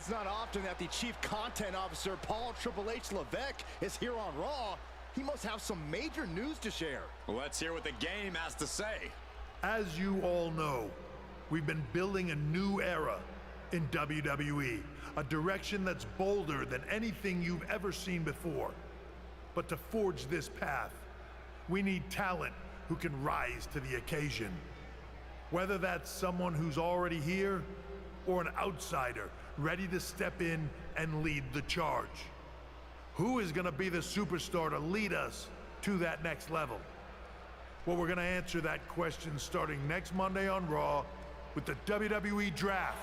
It's not often that the Chief Content Officer, Paul Triple H Levesque, is here on Raw. He must have some major news to share. Let's hear what the game has to say. As you all know, we've been building a new era in WWE, a direction that's bolder than anything you've ever seen before. But to forge this path, we need talent who can rise to the occasion. Whether that's someone who's already here or an outsider ready to step in and lead the charge. Who is gonna be the superstar to lead us to that next level? Well, we're gonna answer that question starting next Monday on Raw with the WWE Draft.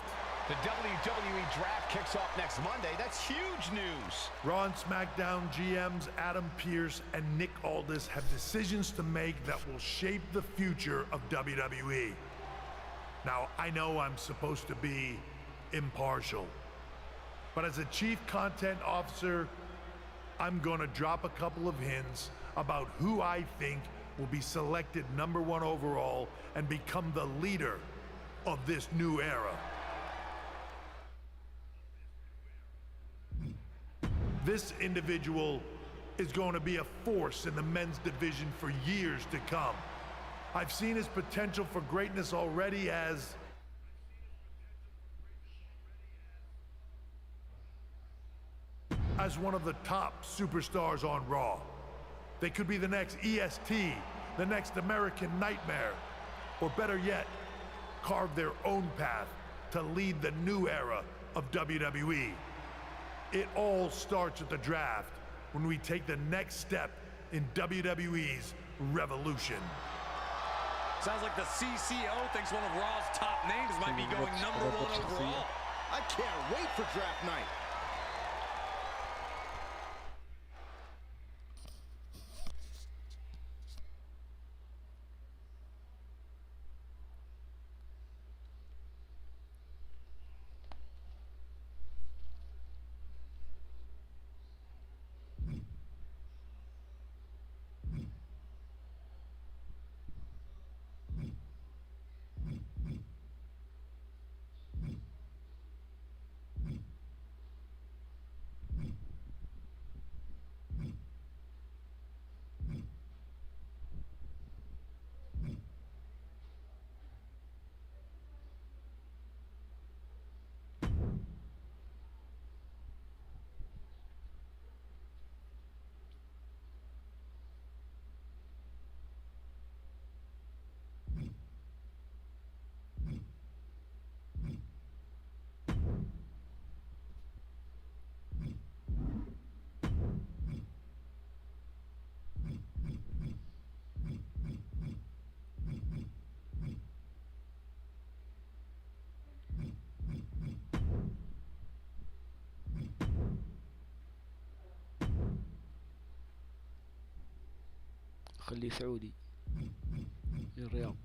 The WWE Draft kicks off next Monday. That's huge news. Raw and SmackDown GMs Adam Pearce and Nick Aldis have decisions to make that will shape the future of WWE. Now, I know I'm supposed to be impartial, but as a Chief Content Officer, I'm gonna drop a couple of hints about who I think will be selected #1 overall and become the leader of this new era. This individual is going to be a force in the men's division for years to come. I've seen his potential for greatness already as one of the top superstars on Raw. They could be the next EST, the next American Nightmare, or better yet, carve their own path to lead the new era of WWE. It all starts at the draft when we take the next step in WWE's revolution. Sounds like the CCO thinks one of Raw's top names might be going #1 overall. I can't wait for draft night. خليه سعودي للرياض.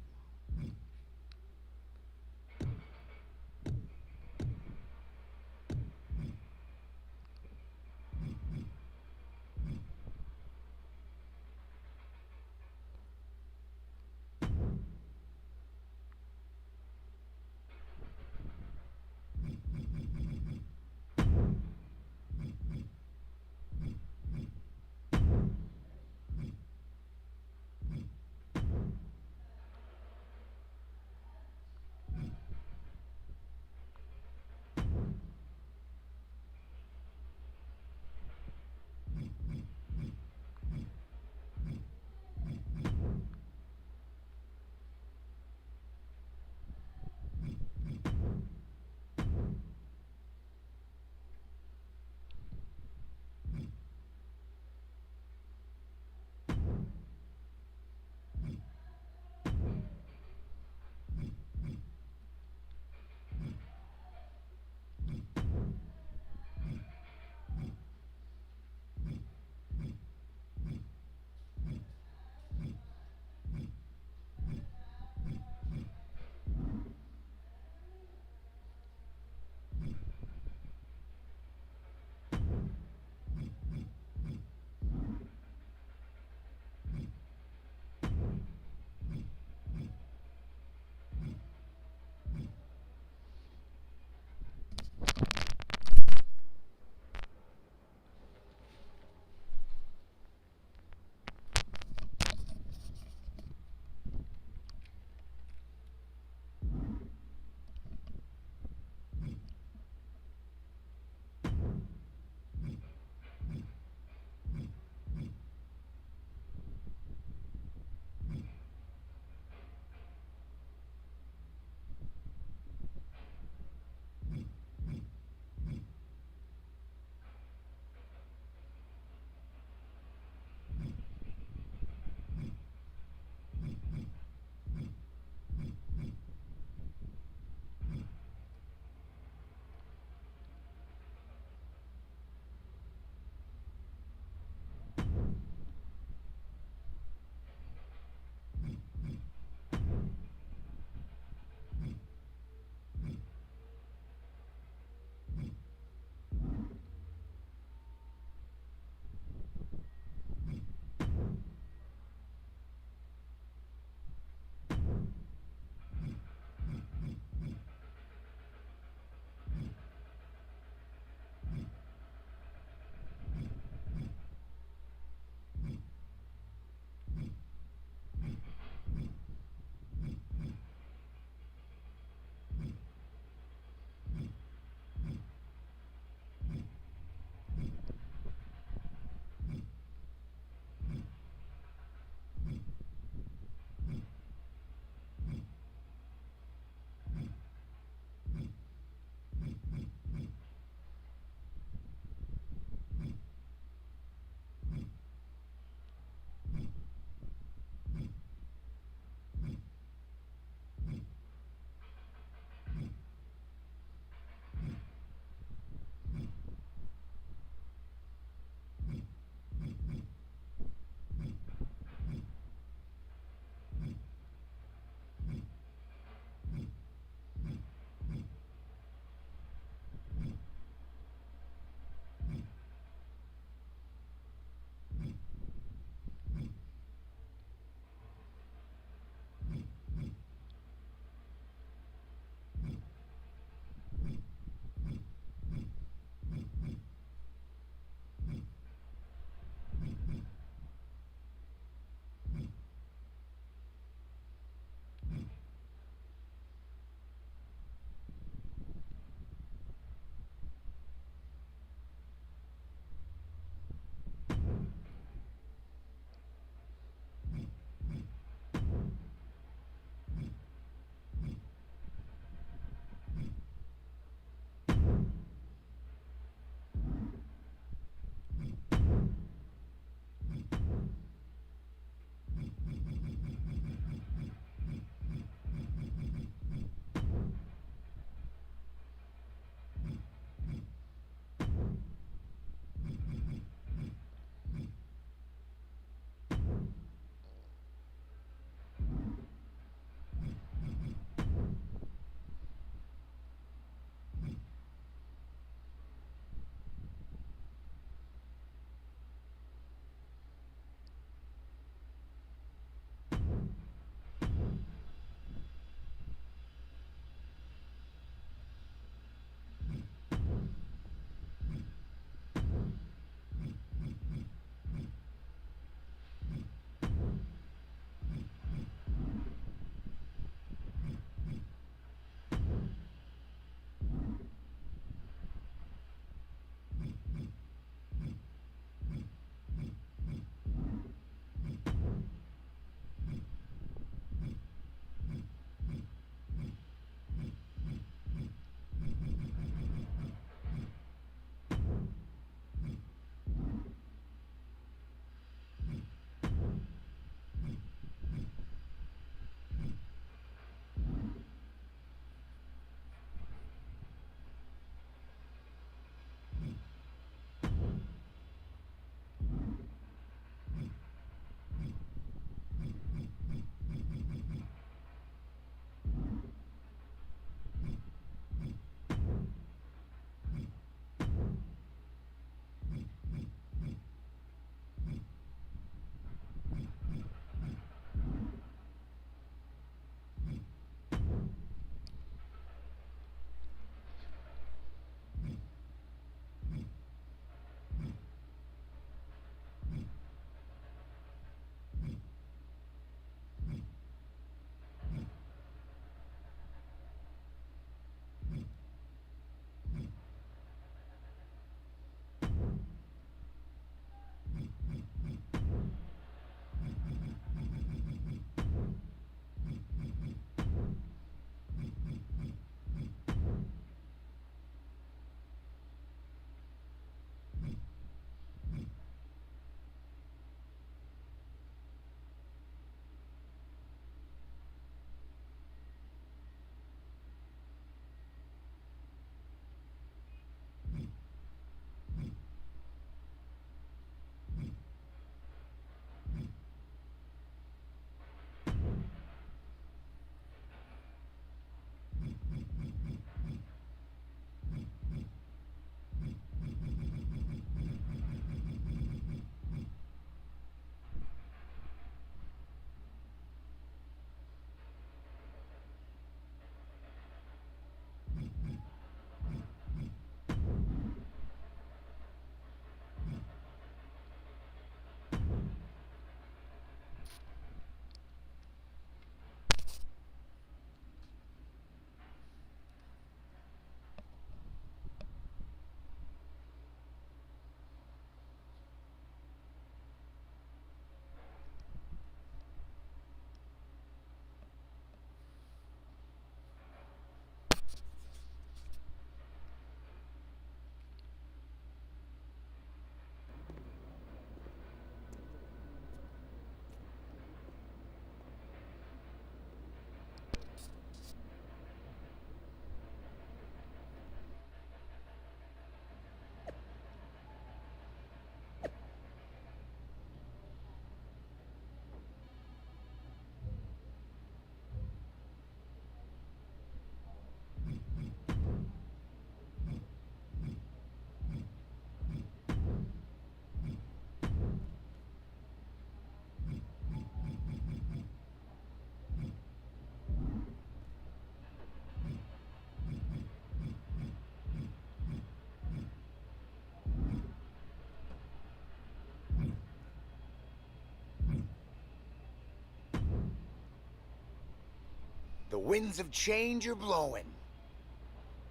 The winds of change are blowing.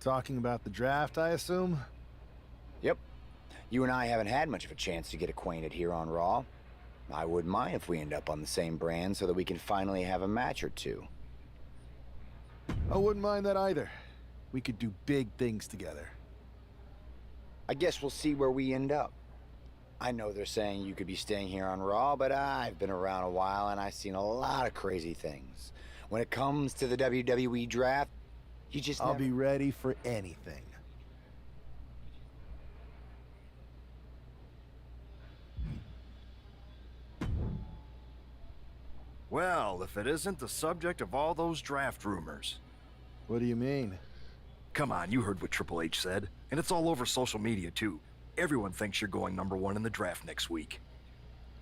Talking about the draft, I assume? Yep. You and I haven't had much of a chance to get acquainted here on Raw. I wouldn't mind if we end up on the same brand so that we can finally have a match or two. I wouldn't mind that either. We could do big things together. I guess we'll see where we end up. I know they're saying you could be staying here on Raw, but I've been around a while and I've seen a lot of crazy things. When it comes to the WWE draft, you just I'll never... be ready for anything. Well, if it isn't the subject of all those draft rumors. What do you mean? Come on, you heard what Triple H said. And it's all over social media, too. Everyone thinks you're going #1 in the draft next week.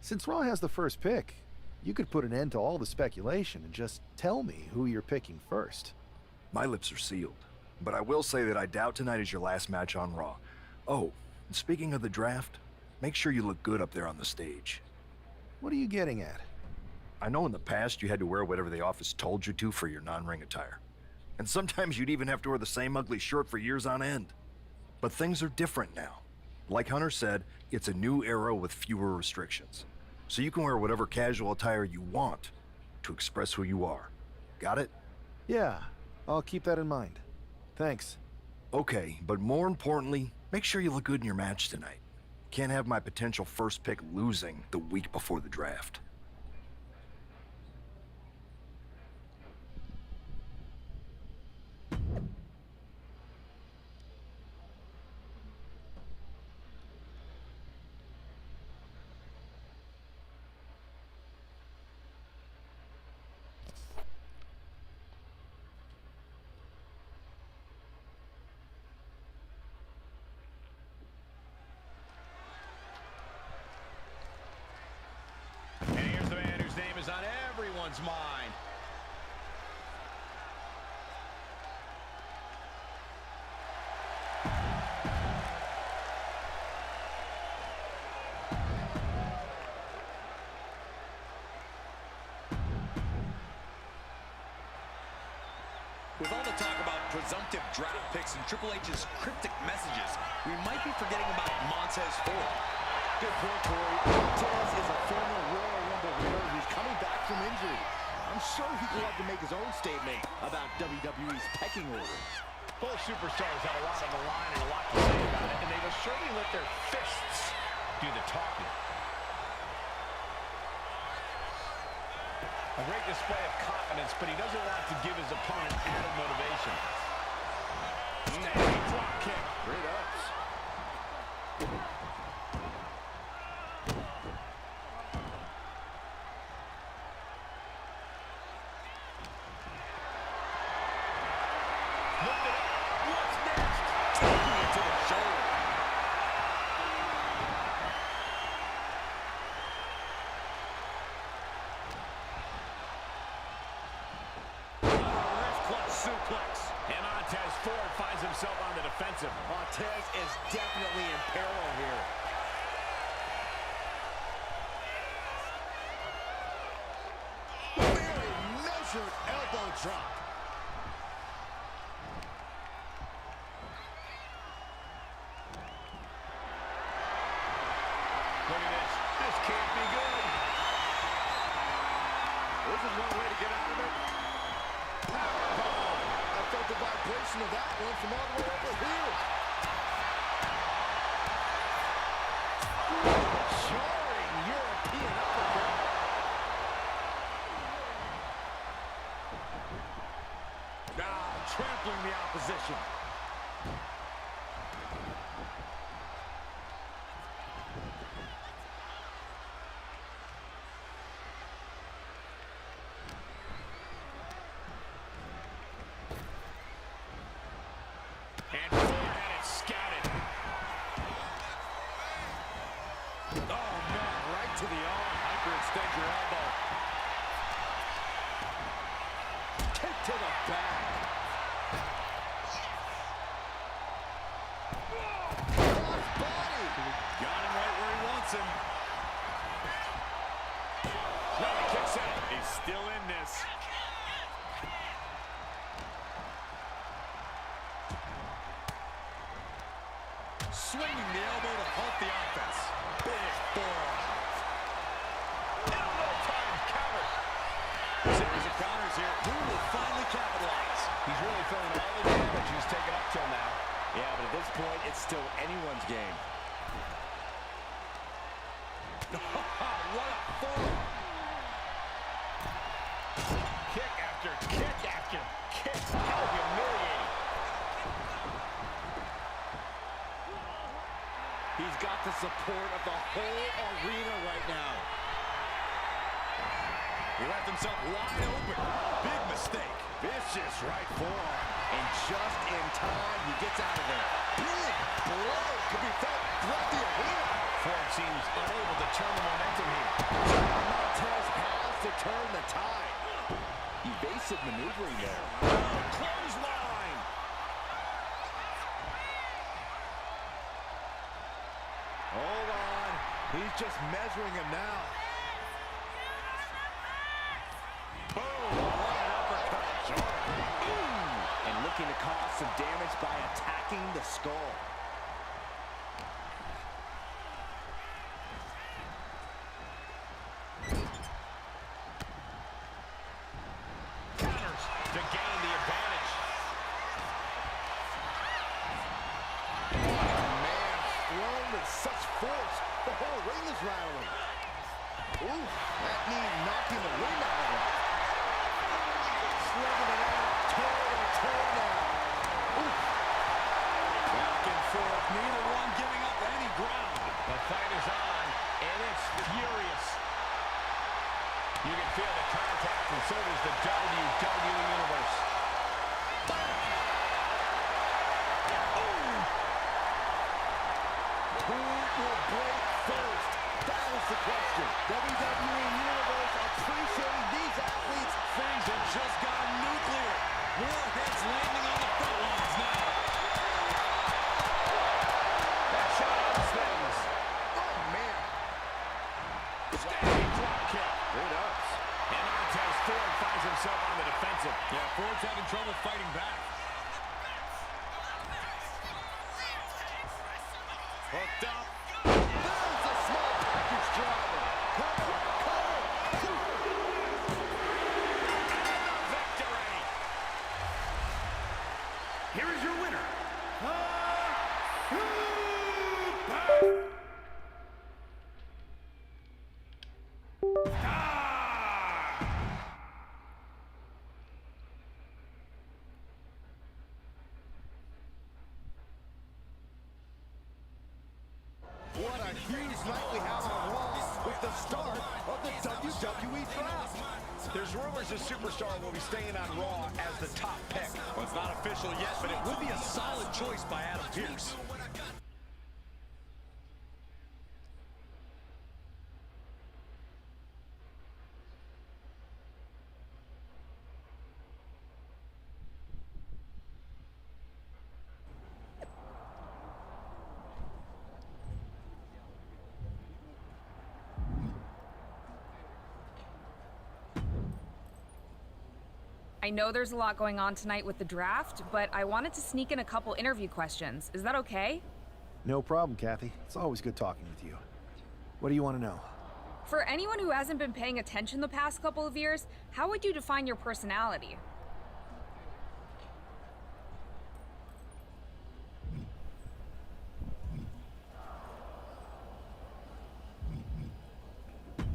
Since Raw has the first pick, you could put an end to all the speculation and just tell me who you're picking first. My lips are sealed. But I will say that I doubt tonight is your last match on Raw. Oh, and speaking of the draft, make sure you look good up there on the stage. What are you getting at? I know in the past you had to wear whatever the office told you to for your non-ring attire. And sometimes you'd even have to wear the same ugly shirt for years on end. But things are different now. Like Hunter said, it's a new era with fewer restrictions. So you can wear whatever casual attire you want to express who you are. Got it? Yeah, I'll keep that in mind. Thanks. Okay, but more importantly, make sure you look good in your match tonight. Can't have my potential first pick losing the week before the draft. And here's the man whose name is on everyone's mind. With all the talk about presumptive draft picks and Triple H's cryptic messages, we might be forgetting about Montez Ford. Good point, Corey. Montez is a former Royal Rumble winner who's coming back from injury. I'm sure he'd love to make his own statement about WWE's pecking order. Both superstars have a lot on the line and a lot to say about it, and they will surely let their fists do the talking. A great display of confidence, but he doesn't want to give his opponent added motivation. Standing drop kick. Great ups. Looked it up. What's next? Taking it to the shoulder. Wrist clutch suplex. And Montez Ford finds himself on the defensive. Montez is definitely in peril here. Very measured elbow drop. Look at this. This can't be good. This is one way to get out of it. Powerbomb. I felt the vibration of that one from all the way over here. Jarring European uppercut. Trampling the opposition. And Ford had it scouted. Oh, man, right to the arm. Hyperextend your elbow. Kick to the back. swinging the elbow to halt the offense. Big forearm. Elbow time counter. Series of counters here. Who will finally capitalize? He's really feeling all the damage he's taken up till now. Yeah, but at this point, it's still anyone's game. What a forearm. Kick after kick after kick. How humiliating. He's got the support of the whole arena right now. He left himself wide open. Big mistake. Vicious right forearm. And just in time, he gets out of there. Big blow could be felt throughout the arena. Ford seems unable to turn the momentum here. Montez has to turn the tide. Evasive maneuvering there. Clothesline. Hold on. He's just measuring him now. Boom. What an uppercut. And looking to cause some damage by attacking the skull. Counters to gain the advantage. Man, thrown with such force, the whole ring is rattling. Ooh, that knee knocking the wind out of him. Slugging it out, toe to toe now. Ooh. Back and forth. Neither one giving up any ground. The fight is on, and it's furious. You can feel the contact, and so does the WWE Universe. Who will break first? That is the question. WWE Universe appreciating these athletes. Things have just gone nuclear. Warheads landing on the front lines now. That changes things. Oh, man. Standing drop kick. It ups. And Montez Ford finds himself on the defensive. Yeah, Ford's having trouble fighting back. Hooked up. There's a small package driver. Cover, cover. Victory. Here is your winner. What a huge night we have on Raw with the start of the WWE Draft. There's rumors a superstar will be staying on Raw as the top pick. Well, it's not official yet, but it would be a solid choice by Adam Pearce. I know there's a lot going on tonight with the draft, but I wanted to sneak in a couple interview questions. Is that okay? No problem, Kathy. It's always good talking with you. What do you want to know? For anyone who hasn't been paying attention the past couple of years, how would you define your personality?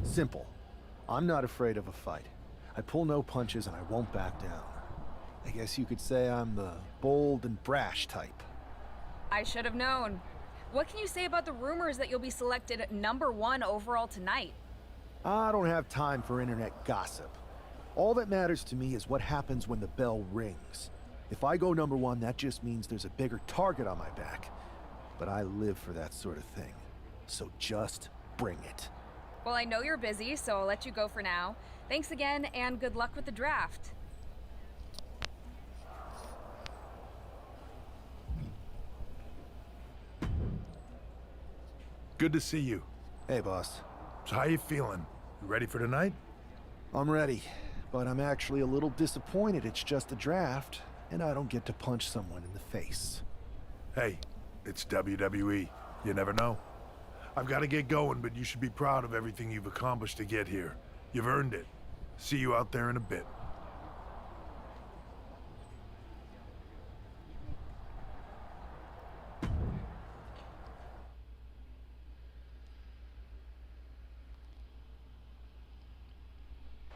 Simple. I'm not afraid of a fight. I pull no punches and I won't back down. I guess you could say I'm the bold and brash type. I should have known. What can you say about the rumors that you'll be selected #1 overall tonight? I don't have time for internet gossip. All that matters to me is what happens when the bell rings. If I go #1, that just means there's a bigger target on my back. But I live for that sort of thing. So just bring it. Well, I know you're busy, so I'll let you go for now. Thanks again, and good luck with the draft. Good to see you. Hey, boss. So how you feeling? You ready for tonight? I'm ready, but I'm actually a little disappointed it's just a draft, and I don't get to punch someone in the face. Hey, It's WWE. You never know. I've got to get going, but you should be proud of everything you've accomplished to get here. You've earned it. See you out there in a bit.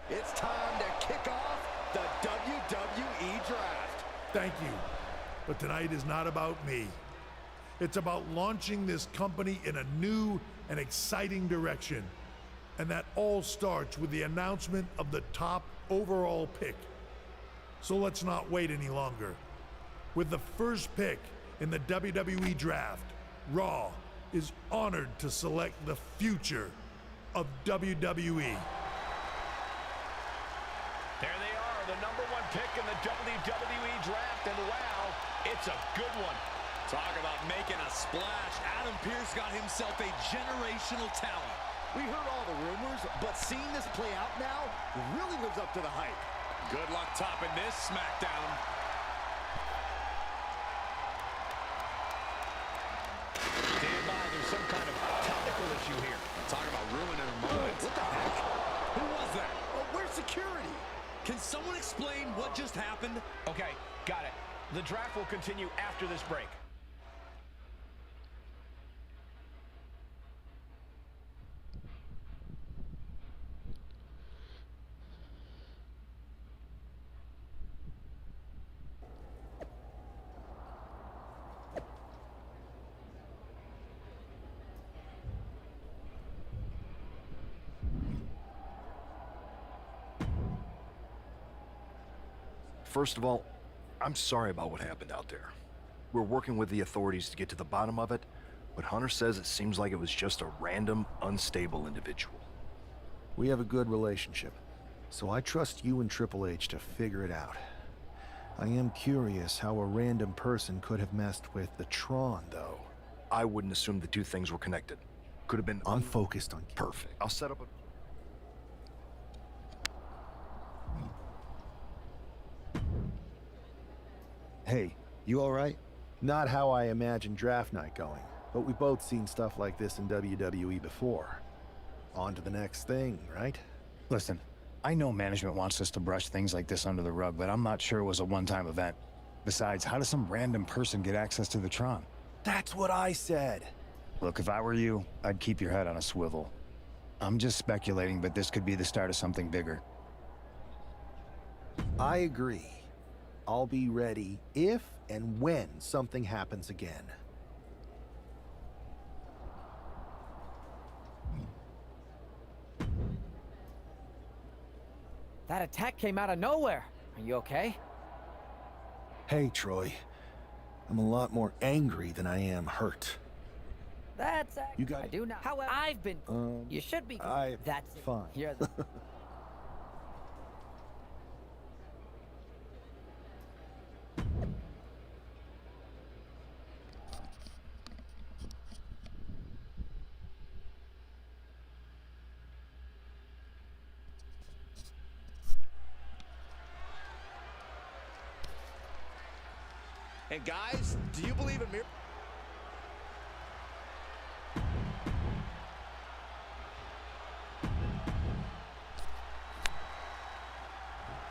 It's time to kick off the WWE Draft. Thank you. But tonight is not about me. It's about launching this company in a new and exciting direction. And that all starts with the announcement of the top overall pick. So let's not wait any longer. With the first pick in the WWE Draft, Raw is honored to select the future of WWE. There they are, the #1 pick in the WWE Draft, and wow, it's a good one. Talk about making a splash. Adam Pearce got himself a generational talent. We heard all the rumors, but seeing this play out now really lives up to the hype. Good luck topping this SmackDown. Stand by, there's some kind of technical issue here. Talk about ruining a moment. What the heck? Who was that? Oh, where's security? Can someone explain what just happened? Okay, got it. The draft will continue after this break. First of all, I'm sorry about what happened out there. We're working with the authorities to get to the bottom of it, but Hunter says it seems like it was just a random, unstable individual. We have a good relationship, so I trust you and Triple H to figure it out. I am curious how a random person could have messed with the Tron, though. I wouldn't assume the two things were connected. Could have been... I'm focused on... Perfect. I'll set up a... Hey, you all right? Not how I imagined draft night going, but we've both seen stuff like this in WWE before. On to the next thing, right? Listen, I know management wants us to brush things like this under the rug, but I'm not sure it was a one-time event. Besides, how does some random person get access to the Tron? That's what I said. Look, if I were you, I'd keep your head on a swivel. I'm just speculating, but this could be the start of something bigger. I agree. I'll be ready if and when something happens again. That attack came out of nowhere. Are you okay? Hey, Troy. I'm a lot more angry than I am hurt. That's You got I do not. However, I've been. You should be. That's it. Fine. You're the. And guys, do you believe in miracles?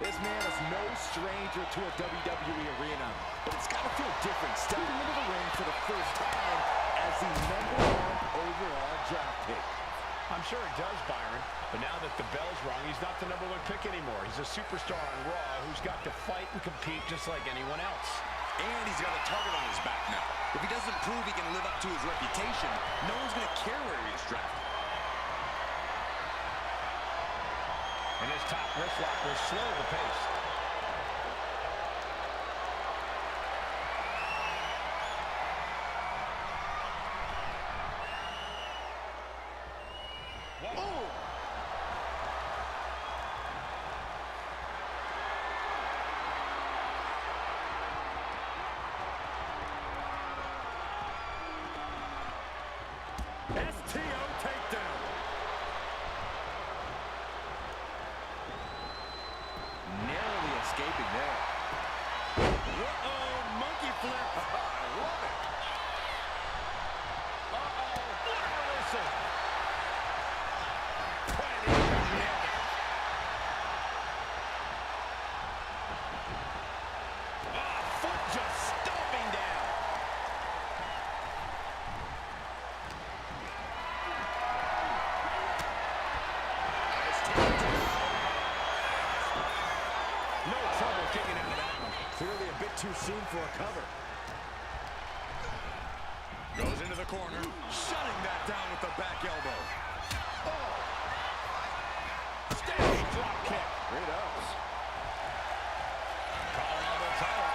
This man is no stranger to a WWE arena, but it's got to feel different stepping into the ring for the first time as the #1 overall draft pick. I'm sure it does, Byron, but now that the bell's rung, he's not the #1 pick anymore. He's a superstar on Raw who's got to fight and compete just like anyone else. And he's got a target on his back now. If he doesn't prove he can live up to his reputation, no one's going to care where he is drafted. And his top wrist lock will slow the pace. STO takedown. Narrowly escaping there. Uh-oh, monkey flip. I love it. too soon for a cover. Goes into the corner, shutting that down with the back elbow. Oh! Standing drop kick. Great ups. Collar elbow tight.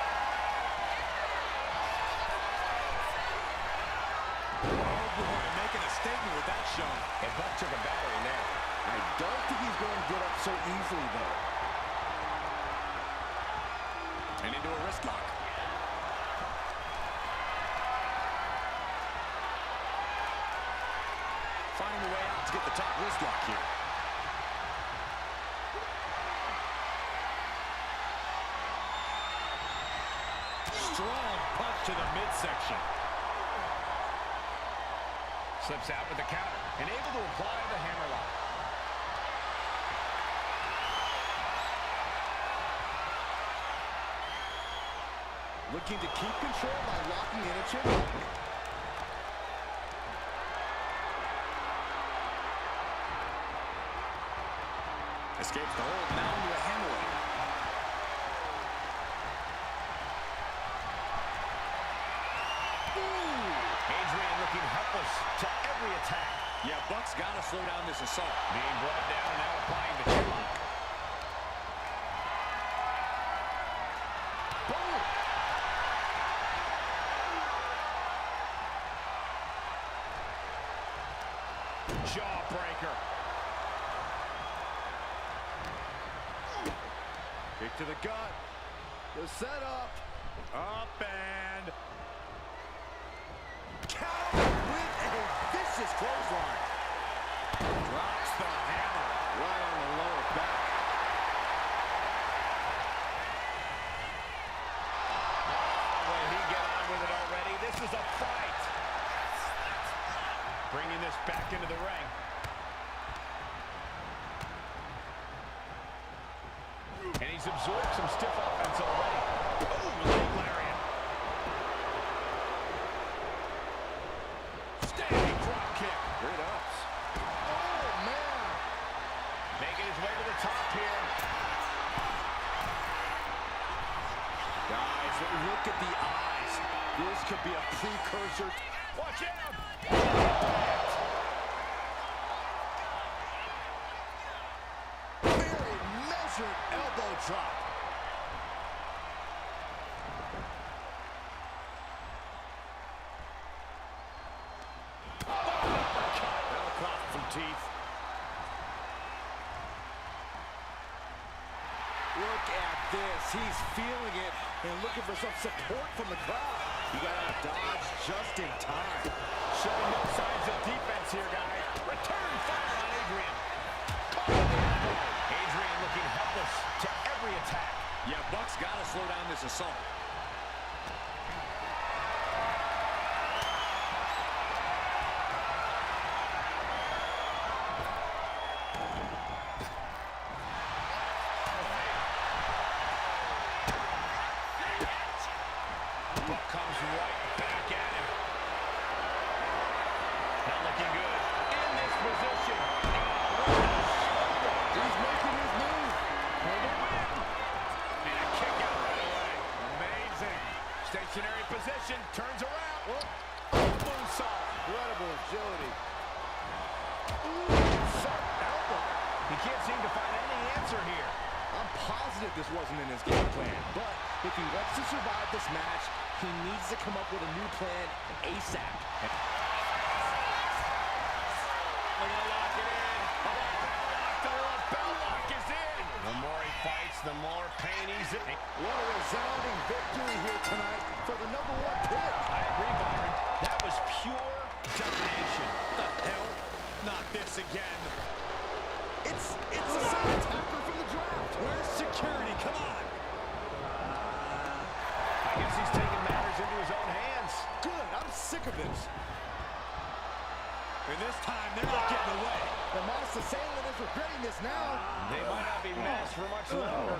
Oh boy, making a statement with that shot. And Buck took a battery now. I don't think he's going to get up so easily, though. And into a wrist lock. Finding a way out to get the top wrist lock here. Strong punch to the midsection. Slips out with the counter and able to apply the hammerlock. Looking to keep control by locking in a chin lock. Escapes the hold, now into a hammerlock. Adrian looking helpless to every attack. Yeah, Buck's got to slow down this assault. Being brought down and now applying the chin lock. Boom! Jawbreaker. Kick to the gut. The setup. Up and... Counter with a vicious clothesline. drops the hammer Right on the lower back. Will he get on with it already? This is a fight. Bringing this back into the ring. And he's absorbed some stiff offense already. Boom, leg lariat. Standing drop kick. Great ups. Oh, man. Making his way to the top here. Guys, look at the eyes. This could be a precursor. Watch out. Very measured elbow drop. That'll cost some teeth. Look at this. He's feeling it and looking for some support from the crowd. You got to dodge just in time. Showing no signs of defense here, guys. Return fire on Adrian. Adrian looking helpless to every attack. Yeah, Buck's got to slow down this assault. Buck comes right back at him. Not looking good. In this position. He's making his move. For the win. And a kick out right away. Amazing. Stationary position. Turns around. Moonsault. Incredible agility. Sharp elbow. He can't seem to find any answer here. I'm positive this wasn't in his game plan, but if he wants to survive this match, he needs to come up with a new plan ASAP. We're gonna lock it in. The bell lock is in. The more he fights, the more pain he's in. What a resounding victory here tonight for the #1 pick. I agree, Byron. That was pure domination. What the hell? Not this again. It's a side attacker from the draft. Where's security? Come on. I guess he's taking matters into his own hands. Good, I'm sick of this. And this time, they're not getting away. The masked assailant is regretting this now. They might not be masked for much longer.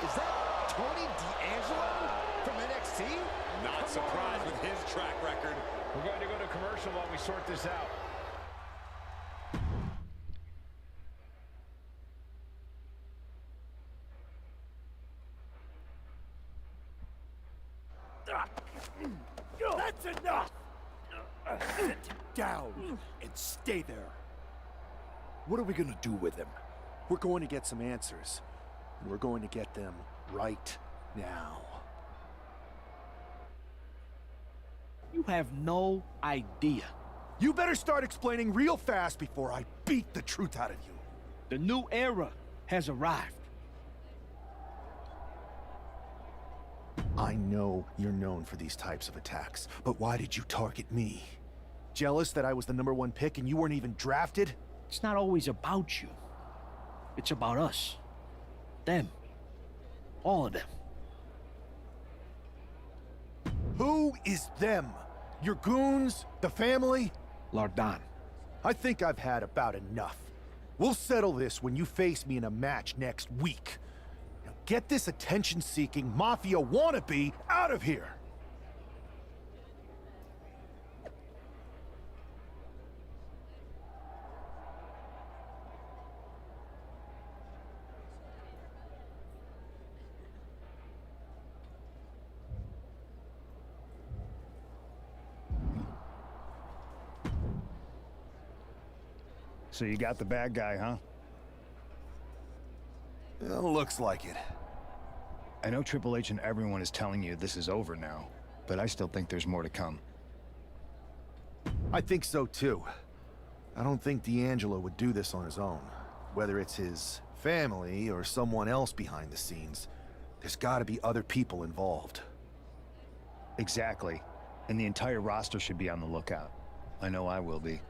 Is that Tony D'Angelo from NXT? Not surprised with his track record. We're going to go to commercial while we sort this out. That's enough! Sit down and stay there. What are we gonna do with him? We're going to get some answers. And we're going to get them right now. You have no idea. You better start explaining real fast before I beat the truth out of you. The new era has arrived. I know you're known for these types of attacks, but why did you target me? Jealous that I was the #1 pick and you weren't even drafted? It's not always about you. It's about us. Them. All of them. Who is them? Your goons? The family? Lardan. I think I've had about enough. We'll settle this when you face me in a match next week. Now get this attention-seeking mafia wannabe out of here! So you got the bad guy, huh? Looks like it. I know Triple H and everyone is telling you this is over now, but I still think there's more to come. I think so too. I don't think D'Angelo would do this on his own. Whether it's his family or someone else behind the scenes, there's gotta be other people involved. Exactly. And the entire roster should be on the lookout. I know I will be.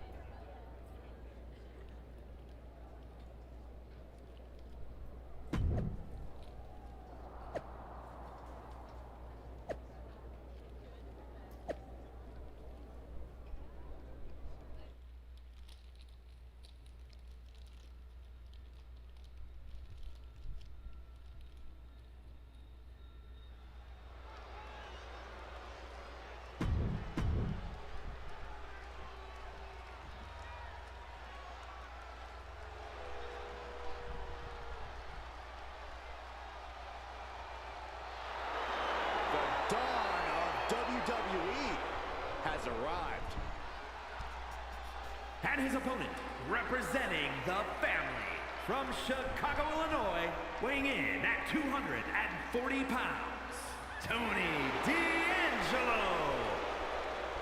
WWE has arrived. And his opponent, representing the family, from Chicago, Illinois, weighing in at 240 pounds, Tony D'Angelo.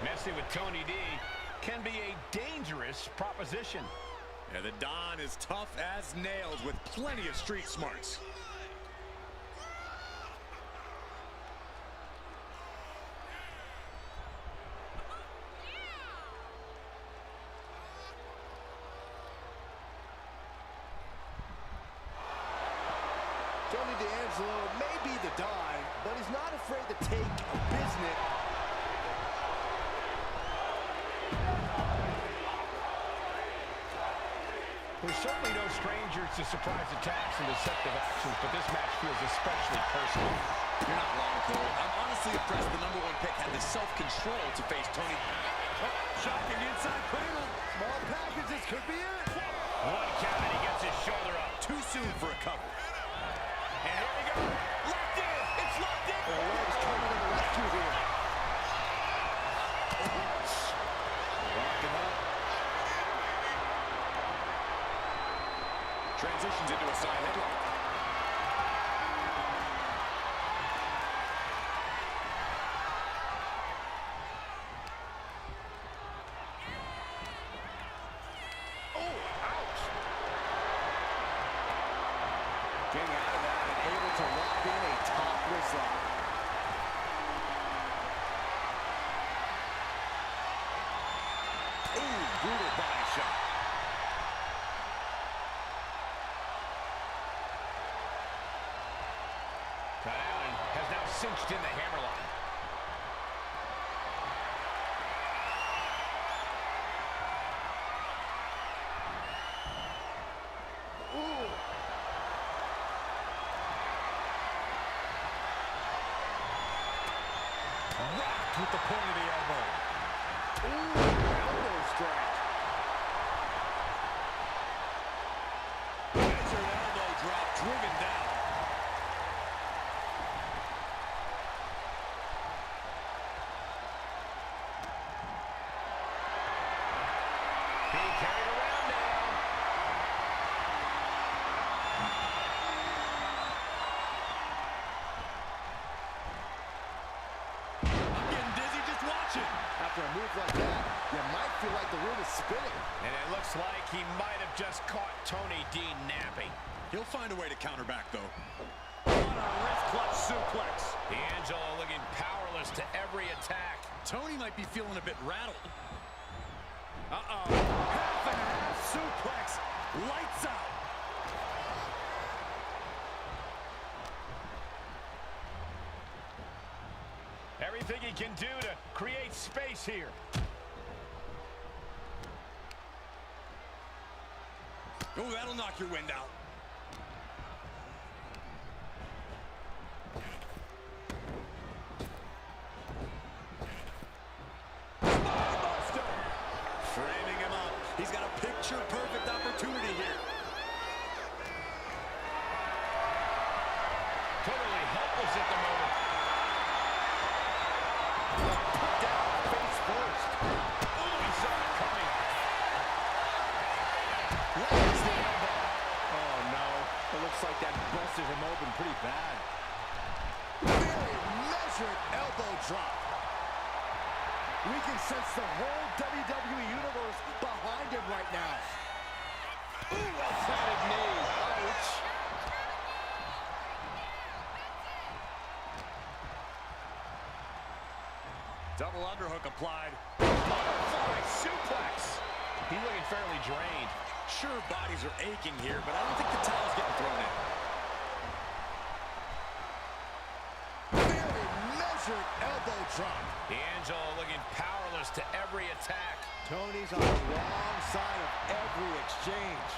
Messing with Tony D can be a dangerous proposition. Yeah, the Don is tough as nails with plenty of street smarts. Tony D'Angelo may be the Don, but he's not afraid to take a business. We're certainly no strangers to surprise attacks and deceptive actions, but this match feels especially personal. You're not wrong, Cole. I'm honestly impressed the #1 pick had the self-control to face Tony. Oh, shocking inside cradle. Small packages could be it. One count and he gets his shoulder up. Too soon for a cover. And here we go. Locked in. It's locked in. The Lord is coming to the rescue here. Lock him up. Transitions into a side headlock. Getting out of that and able to lock in a topless lock. Ooh, brutal body shot. Cut Allen has now cinched in the hammerlock. Rocked with the point of the elbow. Ooh, elbow strike. Measured elbow drop, driven down. submission. After a move like that, you might feel like the room is spinning. And it looks like he might have just caught Tony D napping. He'll find a way to counter back, though. What a wrist clutch suplex. D'Angelo looking powerless to every attack. Tony might be feeling a bit rattled. Uh-oh. Half and half suplex. Lights out. Everything he can do to create space here. Oh, that'll knock your wind out. Framing him up. He's got a picture-perfect opportunity here. Totally helpless at the moment. Put down face first. Ooh, he saw it coming. Lands the elbow. Oh, no. It looks like that busted him open pretty bad. Very measured elbow drop. We can sense the whole WWE Universe behind him right now. Ooh, well-planted knee. Ouch. Double underhook applied. Butterfly suplex. He's looking fairly drained. Sure, bodies are aching here, but I don't think the towel's getting thrown in. Very measured elbow drop. D'Angelo looking powerless to every attack. Tony's on the wrong side of every exchange.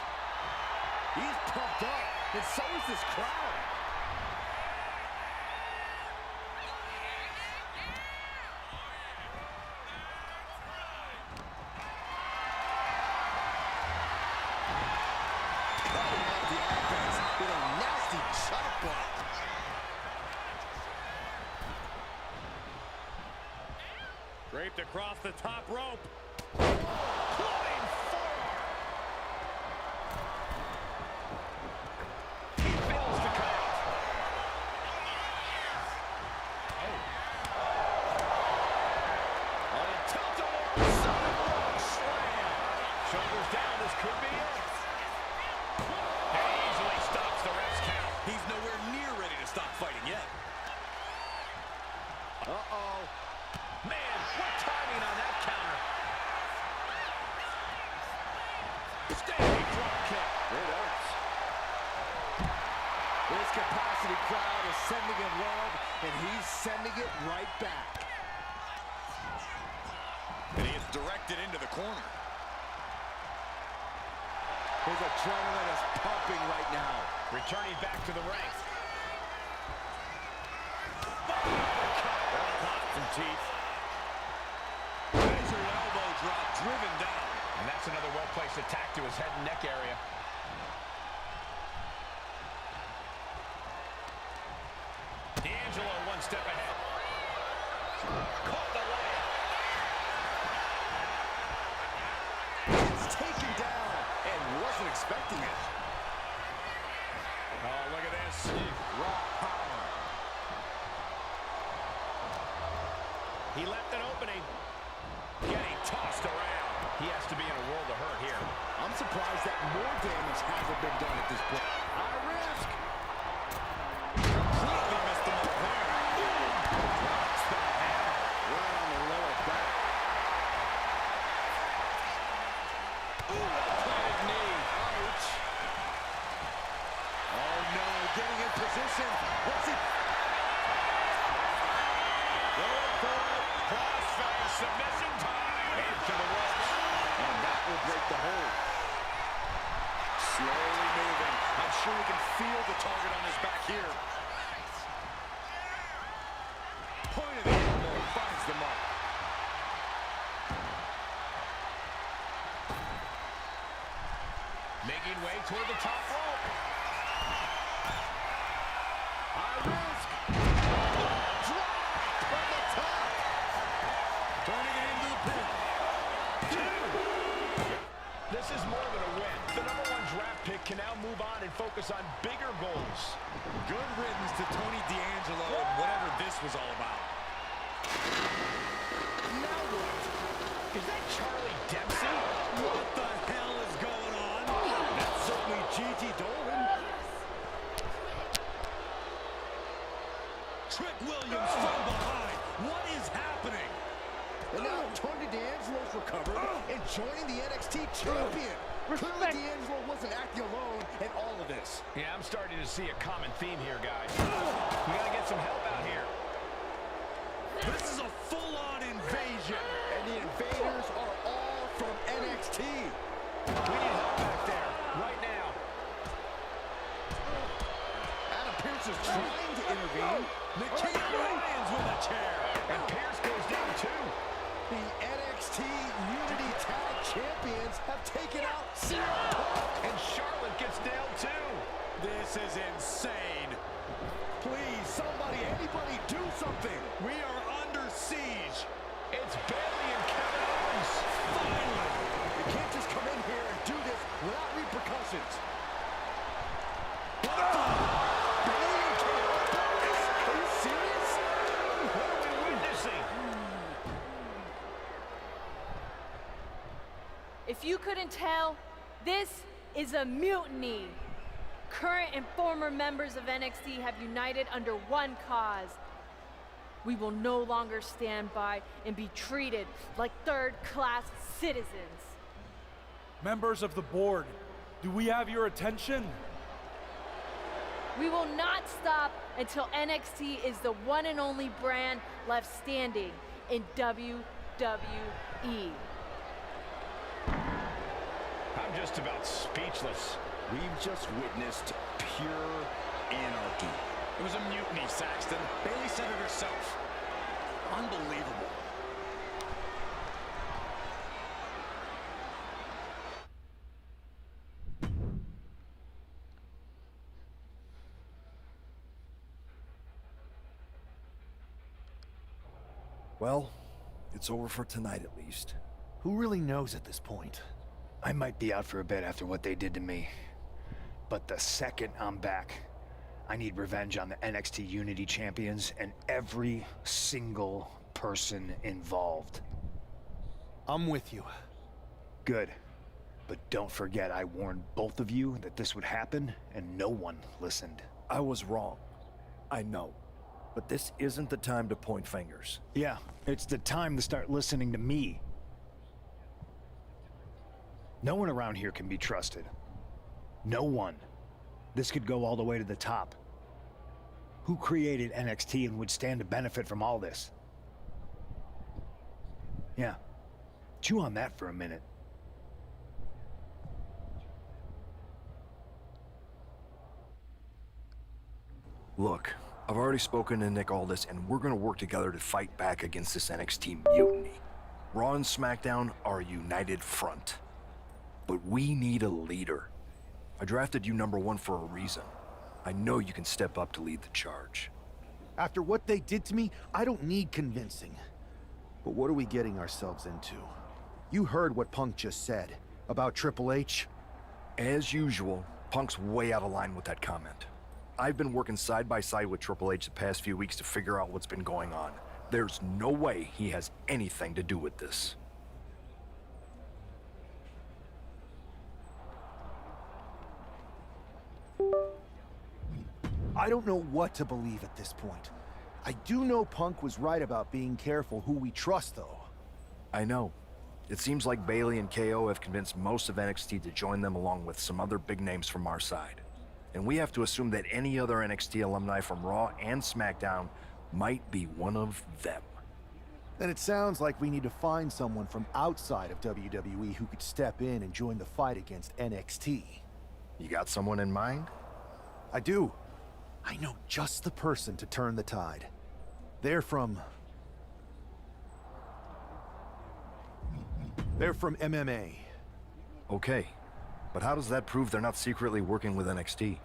He's pumped up, and so is this crowd. Cutting off the offense with a nasty chop block. Draped across the top rope. Flying forward. He fails to connect. On a tilt-a-whirl slam. Shoulders down, this could be it. And he easily stops the ref's count. He's nowhere near ready to stop fighting yet. Uh-oh. Man, what timing on that counter. Standing drop kick. It hurts. This capacity crowd is sending him love, and he's sending it right back. And he is directed into the corner. His adrenaline is pumping right now. Returning back to the ring. From teeth. Measured elbow drop driven down. And that's another well-placed attack to his head and neck area. D'Angelo one step ahead. Caught the layup. It's taken down and wasn't expecting it. Oh, look at this. Raw power. He left an opening. Getting tossed around. He has to be in a world of hurt here. I'm surprised that more damage hasn't been done at this point. High risk. Completely missed the mark there. Drops the hammer right on the lower back. Ooh, planted knee. Ouch. Oh, no. Getting in position. What's it? Going for it. Crossface submission time. Into the ropes. And that will break the hold. Slowly moving. I'm sure we can feel the target on his back here. Point of the elbow finds the mark. Making way toward the top rope. High risk. Drop from the top. Turning it into the pin. This is more than a win. The #1 draft pick can now move on and focus on bigger goals. Good riddance to Tony D'Angelo and whatever this was all about. Now what? Is that Charlie Dempsey? What the hell is going on? That's certainly Gigi Dolan. Trick Williams from behind. What is happening? And now Tony D'Angelo's recovered and joining the NXT champion. Clearly D'Angelo wasn't acting alone in all of this. Yeah, I'm starting to see a common theme here, guys. We gotta get some help out here. This is a full-on invasion. And the invaders are all from NXT. We need help back there, right now. Adam Pearce is trying to intervene. Nikita Lyons with a chair. And Pierce goes down too. The NXT Unity Tag Champions have taken out CM Punk. And Charlotte gets down too. This is insane. Please, somebody, anybody, do something. We are under siege. It's Bayley and Kevin Owens. Finally. You can't just come in here and do this without repercussions. Bayley and Kevin Owens? Are you serious? What are we witnessing? If you couldn't tell, this is a mutiny. Current and former members of NXT have united under one cause. We will no longer stand by and be treated like third-class citizens. Members of the board, do we have your attention? We will not stop until NXT is the one and only brand left standing in WWE. I'm just about speechless. We've just witnessed pure anarchy. It was a mutiny, Saxton. Bayley said it herself. Unbelievable. Well, it's over for tonight at least. Who really knows at this point? I might be out for a bit after what they did to me. But the second I'm back, I need revenge on the NXT Unity Champions and every single person involved. I'm with you. Good. But don't forget I warned both of you that this would happen, and no one listened. I was wrong. I know. But this isn't the time to point fingers. Yeah, it's the time to start listening to me. No one around here can be trusted. No one. This could go all the way to the top. Who created NXT and would stand to benefit from all this? Yeah. Chew on that for a minute. Look, I've already spoken to Nick Aldis, and we're gonna work together to fight back against this NXT mutiny. Raw and SmackDown are a united front. But we need a leader. I drafted you #1 for a reason. I know you can step up to lead the charge. After what they did to me, I don't need convincing. But what are we getting ourselves into? You heard what Punk just said about Triple H. As usual, Punk's way out of line with that comment. I've been working side by side with Triple H the past few weeks to figure out what's been going on. There's no way he has anything to do with this. I don't know what to believe at this point. I do know Punk was right about being careful who we trust, though. I know. It seems like Bayley and KO have convinced most of NXT to join them along with some other big names from our side. And we have to assume that any other NXT alumni from Raw and SmackDown might be one of them. Then it sounds like we need to find someone from outside of WWE who could step in and join the fight against NXT. You got someone in mind? I do. I know just the person to turn the tide. They're from MMA. Okay, but how does that prove they're not secretly working with NXT?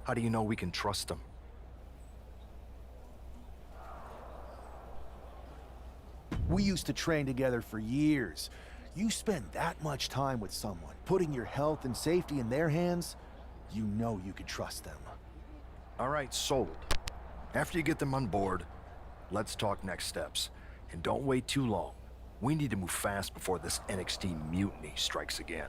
How do you know we can trust them? We used to train together for years. You spend that much time with someone, putting your health and safety in their hands, you know you can trust them. All right, sold. After you get them on board, let's talk next steps. And don't wait too long. We need to move fast before this NXT mutiny strikes again.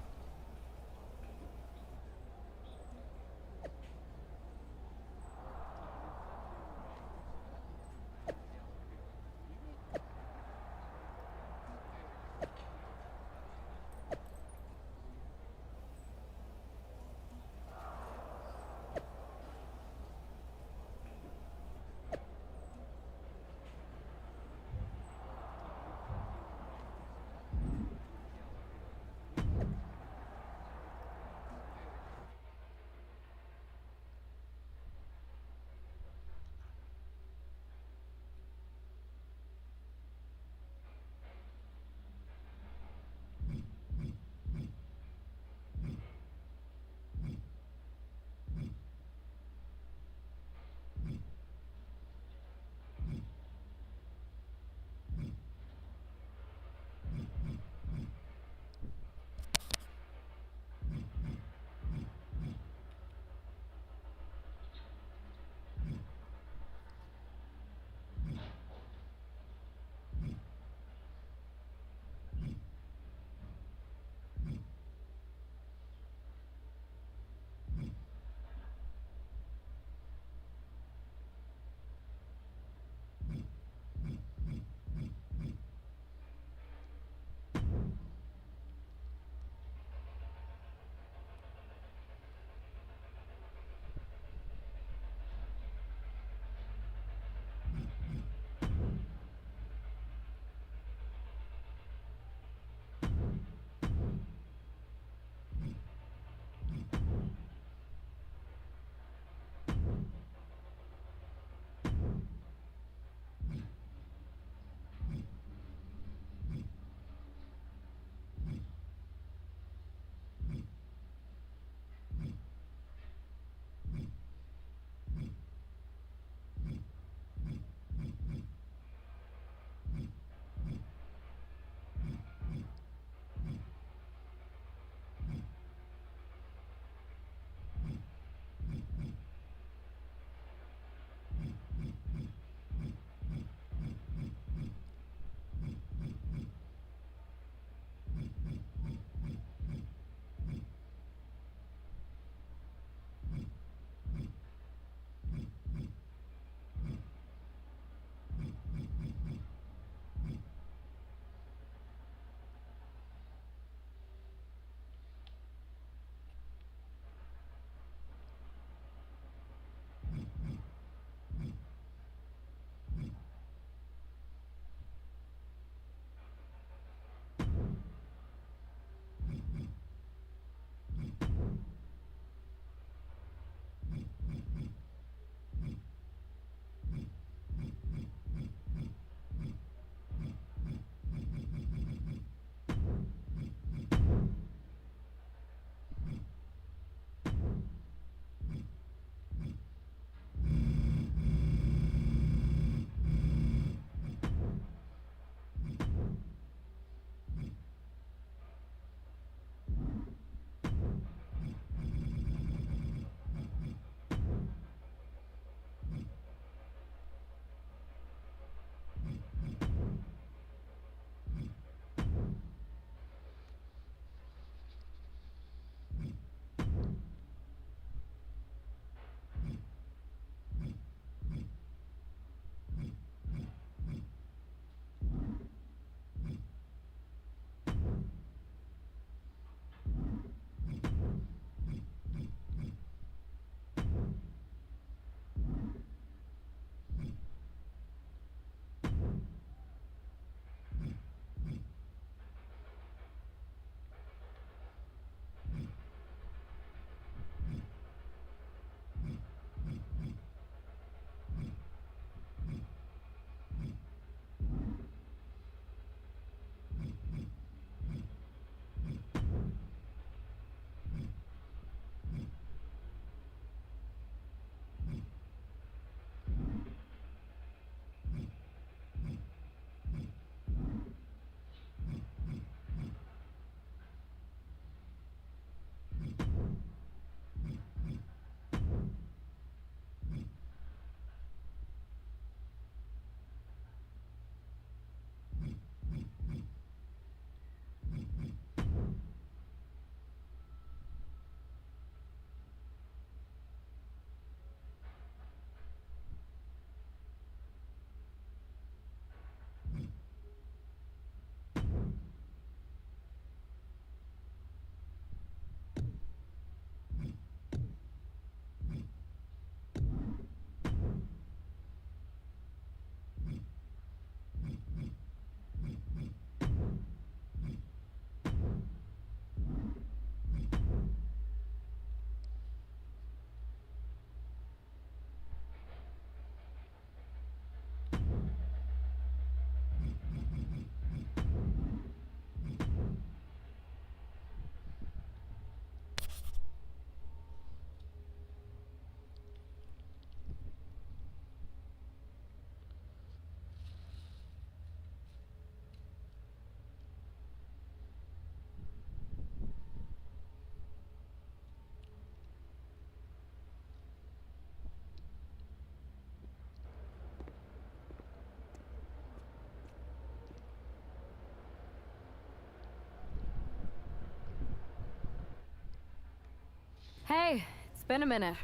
Hey, it's been a minute.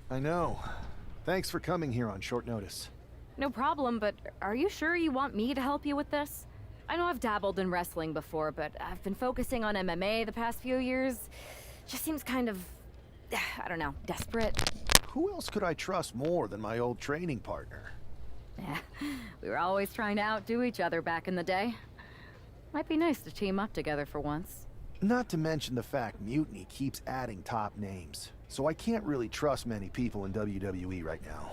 I know. Thanks for coming here on short notice. No problem, but are you sure you want me to help you with this? I know I've dabbled in wrestling before, but I've been focusing on MMA the past few years. Just seems kind of, I don't know, desperate. Who else could I trust more than my old training partner? Yeah, we were always trying to outdo each other back in the day. Might be nice to team up together for once. Not to mention the fact Mutiny keeps adding top names, so I can't really trust many people in WWE right now.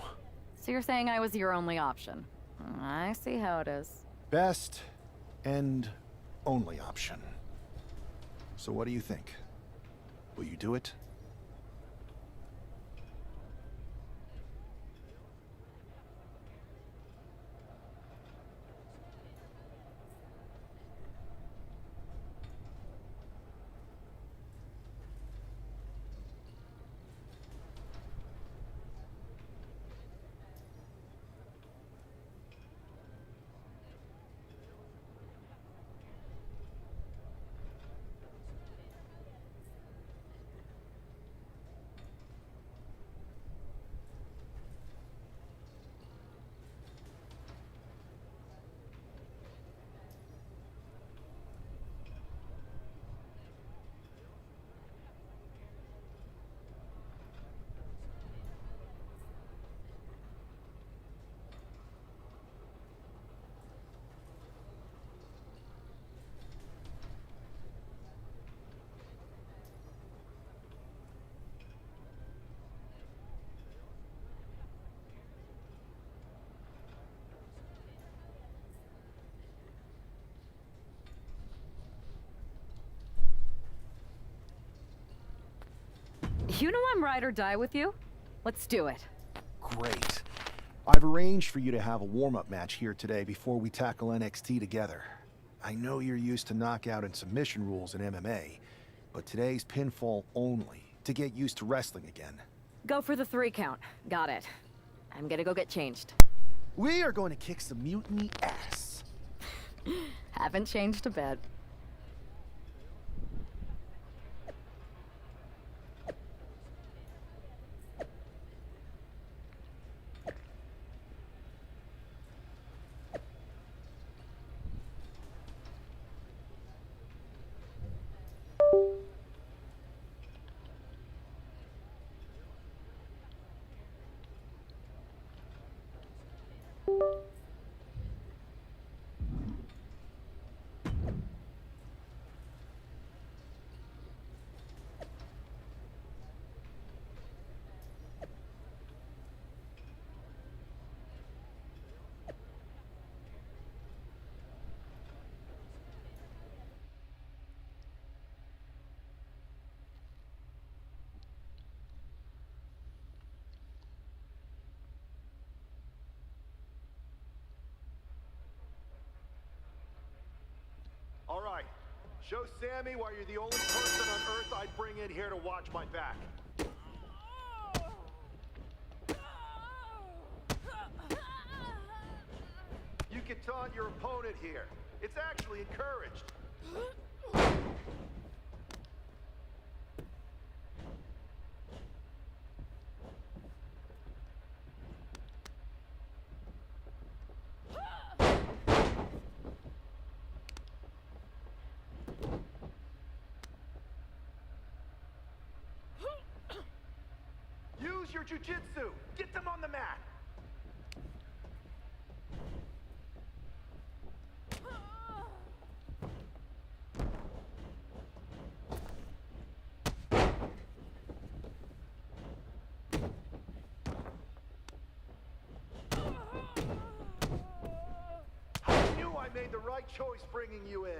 So you're saying I was your only option? I see how it is. Best and only option. So what do you think? Will you do it? You know I'm ride or die with you. Let's do it. Great. I've arranged for you to have a warm-up match here today before we tackle NXT together. I know you're used to knockout and submission rules in MMA, but today's pinfall only, to get used to wrestling again. Go for the 3 count. Got it. I'm gonna go get changed. We are going to kick some Mutiny ass. Haven't changed a bit. All right, show Sammy why you're the only person on Earth I'd bring in here to watch my back. You can taunt your opponent here. It's actually encouraged. Use your jujitsu. Get them on the mat. I knew I made the right choice bringing you in.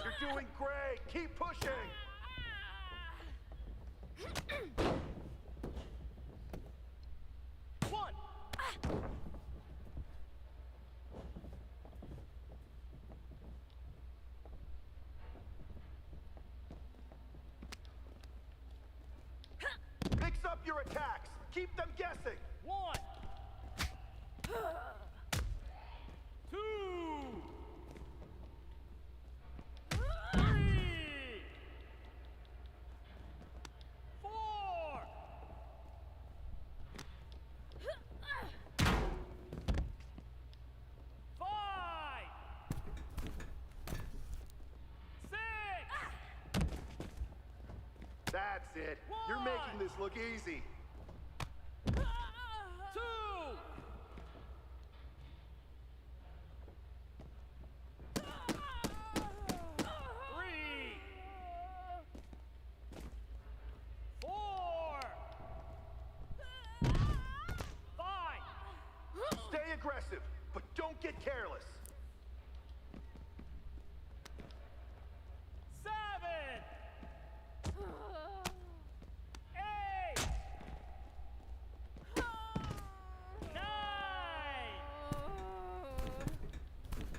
You're doing great. Keep pushing. One. Keep them guessing. 1, 2, 3, 4. 5, 6. That's it. You're making this look easy. 2. 3. 4. 5. Stay aggressive, but don't get careless. 7. 8. 9.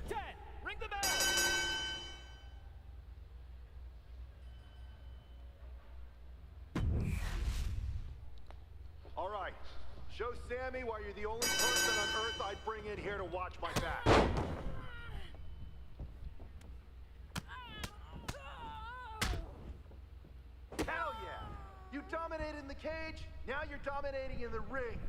10. Ring the bell. All right. Show Sammy why you're the only person on Earth I'd bring in here to watch my back. Hell yeah! You dominated in the cage, now you're dominating in the ring.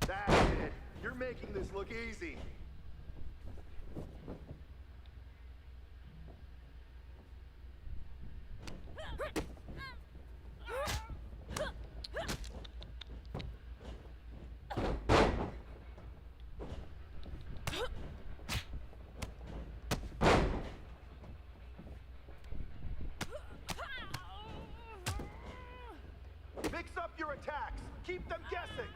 That's it. You're making this look easy. Mix up your attacks. Keep them guessing.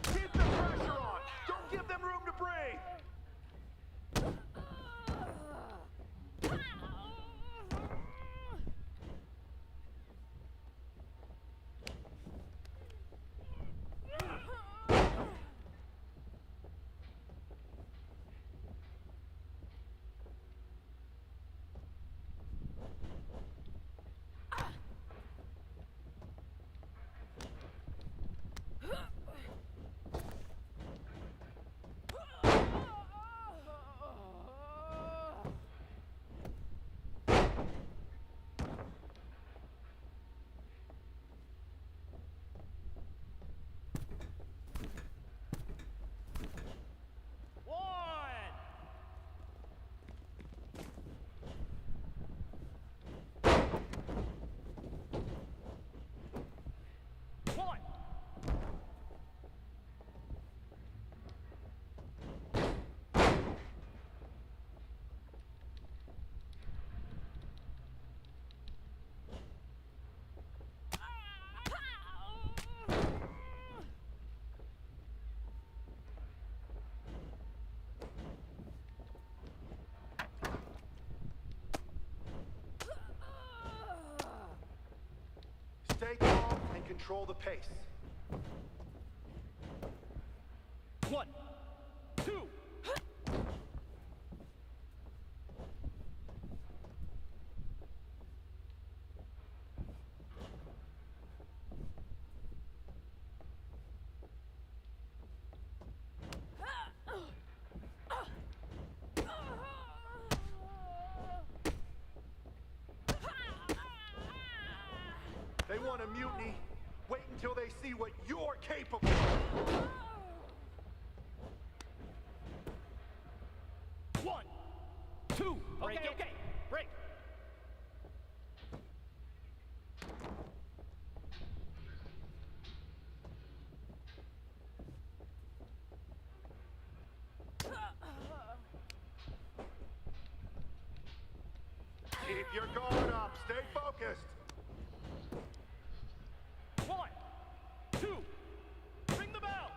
Keep the pressure on. Don't give them room to breathe. Stay calm and control the pace. 1, 2. They want a mutiny. Wait until they see what you're capable of. 1, 2. Okay, okay. Break. Keep your guard up. Stay focused. 1, 2, ring the bell.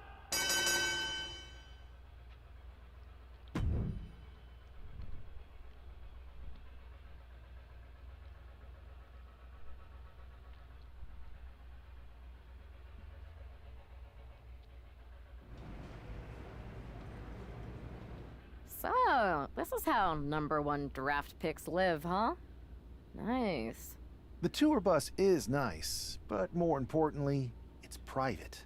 So, this is how #1 draft picks live, huh? Nice. The tour bus is nice, but more importantly, it's private.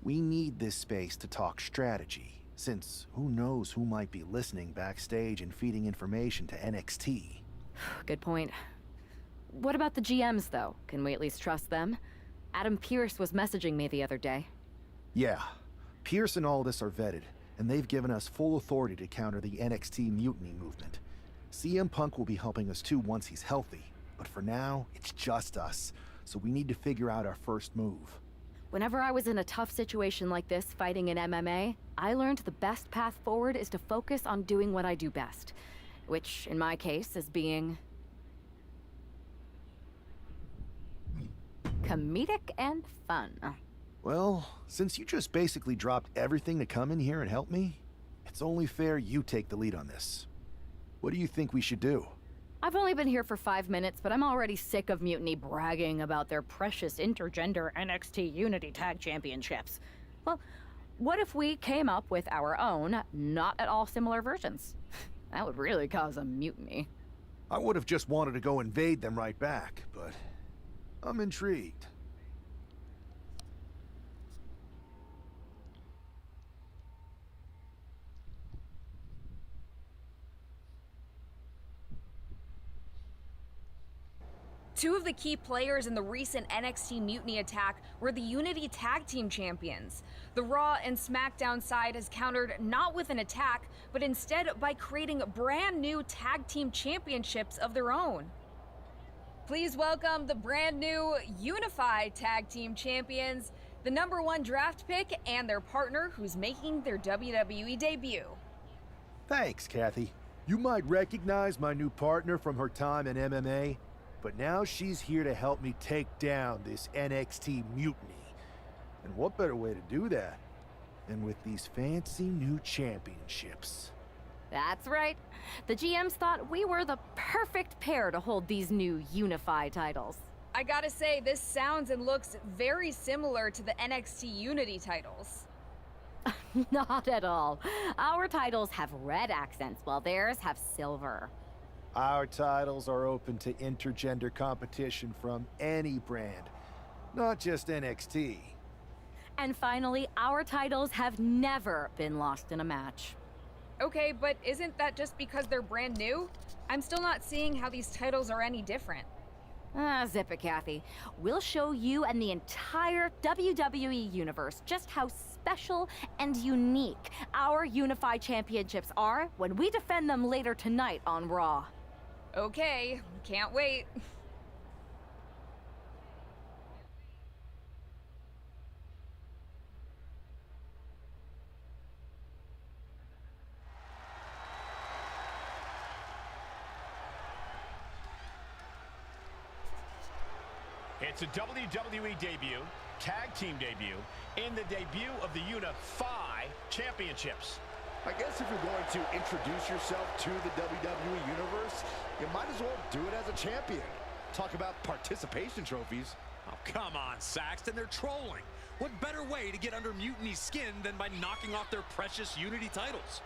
We need this space to talk strategy, since who knows who might be listening backstage and feeding information to NXT. Good point. What about the GMs, though? Can we at least trust them? Adam Pearce was messaging me the other day. Yeah, Pierce and Aldis are vetted, and they've given us full authority to counter the NXT mutiny movement. CM Punk will be helping us too once he's healthy, but for now, it's just us, so we need to figure out our first move. Whenever I was in a tough situation like this fighting in MMA, I learned the best path forward is to focus on doing what I do best, which, in my case, is being comedic and fun. Well, since you just basically dropped everything to come in here and help me, it's only fair you take the lead on this. What do you think we should do? I've only been here for 5 minutes, but I'm already sick of Mutiny bragging about their precious intergender NXT Unity Tag Championships. Well, what if we came up with our own, not at all similar versions? That would really cause a mutiny. I would have just wanted to go invade them right back, but I'm intrigued. Two of the key players in the recent NXT Mutiny attack were the Unity Tag Team Champions. The Raw and SmackDown side has countered not with an attack, but instead by creating brand new Tag Team Championships of their own. Please welcome the brand new Unified Tag Team Champions, the #1 draft pick, and their partner who's making their WWE debut. Thanks, Kathy. You might recognize my new partner from her time in MMA, but now she's here to help me take down this NXT mutiny. And what better way to do that than with these fancy new championships? That's right. The GMs thought we were the perfect pair to hold these new unified titles. I gotta say, this sounds and looks very similar to the NXT Unity titles. Not at all. Our titles have red accents while theirs have silver. Our titles are open to intergender competition from any brand, not just NXT. And finally, our titles have never been lost in a match. Okay, but isn't that just because they're brand new? I'm still not seeing how these titles are any different. Zip it, Kathy. We'll show you and the entire WWE universe just how special and unique our unified championships are when we defend them later tonight on Raw. Okay, can't wait. It's a WWE debut, tag team debut, and the debut of the Unify Championships. I guess if you're going to introduce yourself to the WWE Universe, you might as well do it as a champion. Talk about participation trophies. Oh, come on, Saxton, they're trolling. What better way to get under Mutiny's skin than by knocking off their precious Unity titles?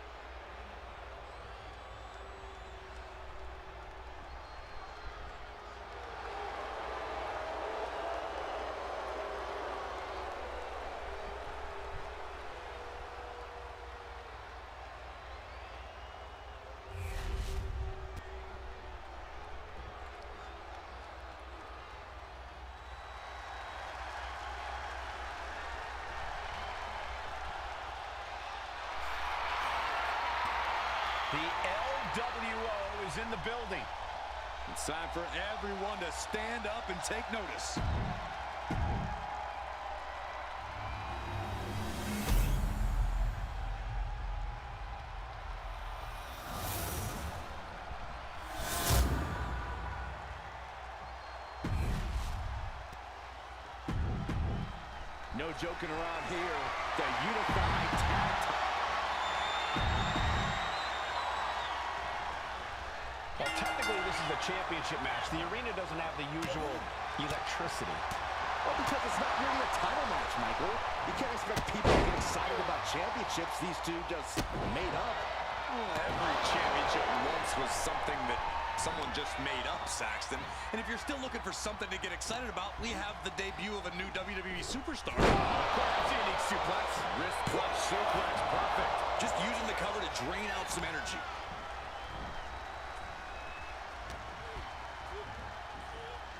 The LWO is in the building. It's time for everyone to stand up and take notice. No joking around here. The unified tag team. Well, technically, this is a championship match. The arena doesn't have the usual electricity. Well, because it's not really a title match, Michael. You can't expect people to get excited about championships these two just made up. Well, every championship once was something that someone just made up, Saxton. And if you're still looking for something to get excited about, we have the debut of a new WWE superstar. That's a unique suplex. Wrist clutch suplex. Perfect. Just using the cover to drain out some energy.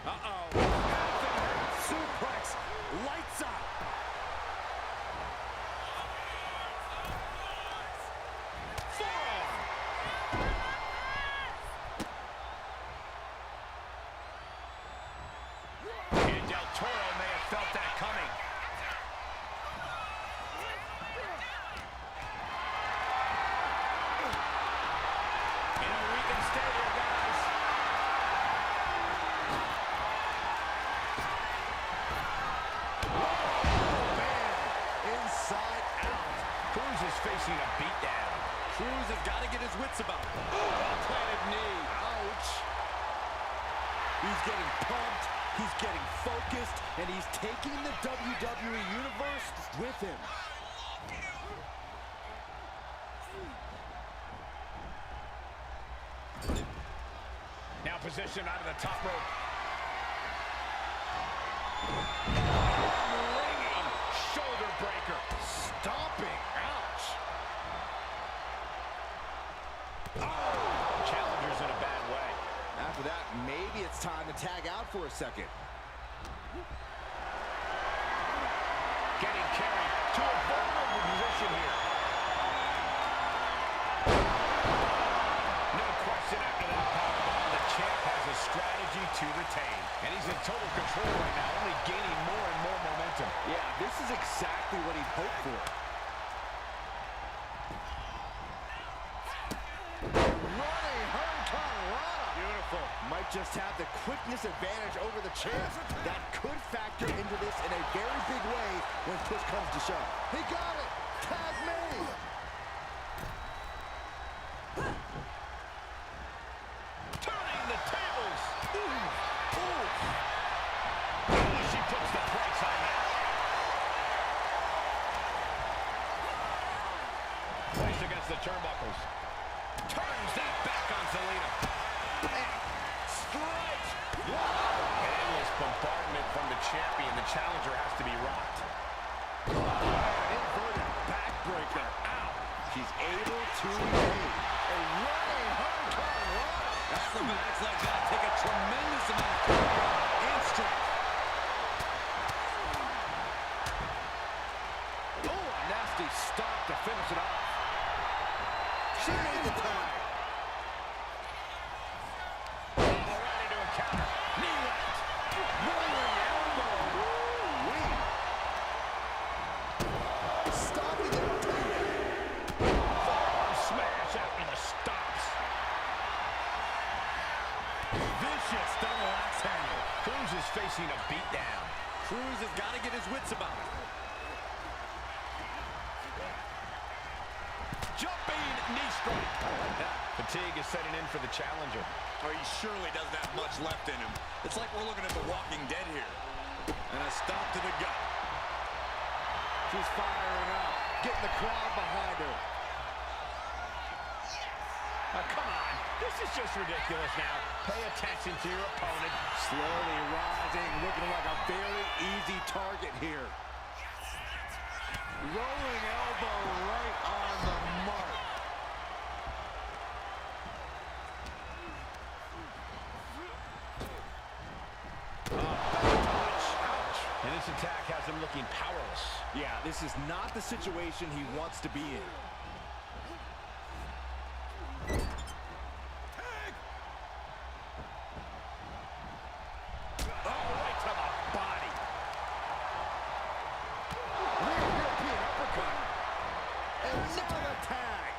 Uh-oh. Suplex. Lights out. And Del Toro may have felt that coming. And we can stay here, guys. Inside out. Cruz is facing a beatdown. Cruz has got to get his wits about him. Planted knee. Ouch. He's getting pumped. He's getting focused. And he's taking the WWE Universe with him. Now positioned out of the top rope. Ringing shoulder breaker. Stomping. Ouch. Oh! Challenger's in a bad way. After that, maybe it's time to tag out for a second. Getting carried to a vulnerable position here. No question after that powerbomb, the champ has a strategy to retain. And he's in total control right now, only gaining more and more momentum. Yeah, this is exactly what he'd hoped for. Running Hurricanrana. Beautiful. Might just have the quickness advantage over the champ. That could factor into this in a very big way when push comes to shove. He got it. Tag me. Turning the tables. Ooh. Ooh. She puts the brakes on that. Placed against the turnbuckles. Turns that back on Zelina. Strikes. Endless bombardment from the champion. The challenger has to be rocked. Inverted backbreaker. Ow. She's able to evade. A running Hurricanrana. Acrobatics like that take a tremendous amount of courage and strength. Oh, a nasty stop to finish it off. She made the tag. Right into a counter. Knee left. Rolling elbow. Woo-wee. Stopping the attack. Forearm smash after the stops. Vicious double axe handle. Cruz is facing a beatdown. Cruz has got to get his wits about him. Jumping knee strike. Fatigue is setting in for the challenger. Oh, he surely doesn't have much left in him. It's like we're looking at The Walking Dead here. And a stop to the gut. She's firing up. Getting the crowd behind her. Come on. This is just ridiculous now. Pay attention to your opponent. Slowly rising. Looking like a very easy target here. Rolling elbow right on the mark. Ouch. And this attack has him looking powerless. Yeah, this is not the situation he wants to be in. Oh, right to the body. Rear European uppercut. And now the tag.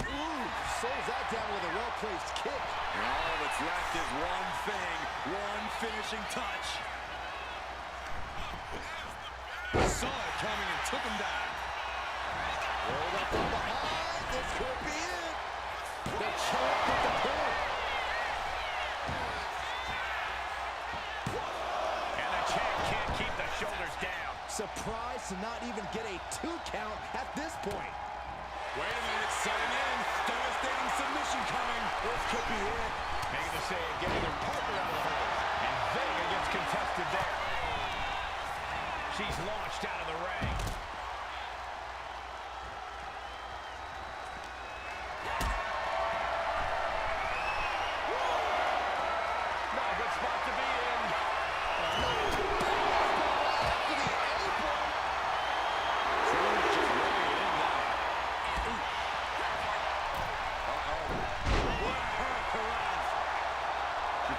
Ooh, slows that down with a well-placed kick. And all that's left is one thing, one finishing touch. Saw it coming and took him down. Rolled up from behind. This could be it. The champ with the pin. And the champ can't keep the shoulders down. Surprised to not even get a 2 count at this point. Wait a minute, setting in. Devastating submission coming. This could be it. Making the save, getting their partner out of the hole. And Vega gets contested there. She's launched out of the ring. Not a good spot to be in.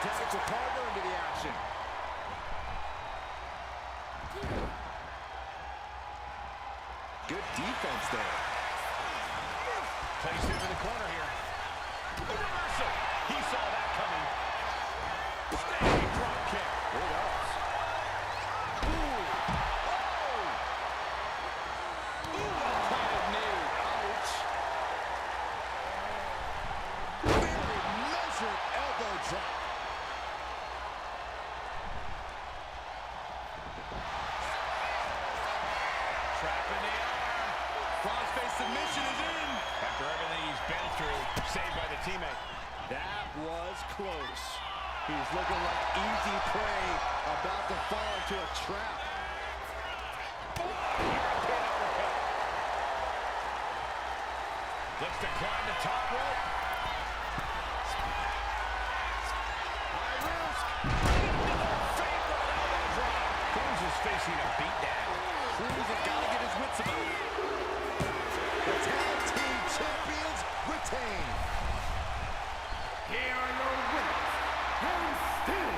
Takes a partner into the action. Good defense there. Placed into the corner here. Reversal. He saw that coming. Standing drop kick. Here it goes. Ooh. Oh. Ooh, what knee. Ouch. Very measured elbow drop. Trapping the arm. Crossface submission is in. After everything he's been through, saved by the teammate. That was close. He's looking like easy prey, about to fall into a trap. Looks to climb the top rope. High risk. Favorite elbow drop. Cruz is facing a beatdown. Cruz has got to get his wits about him. The tag team champions retain. Here are your winners, and still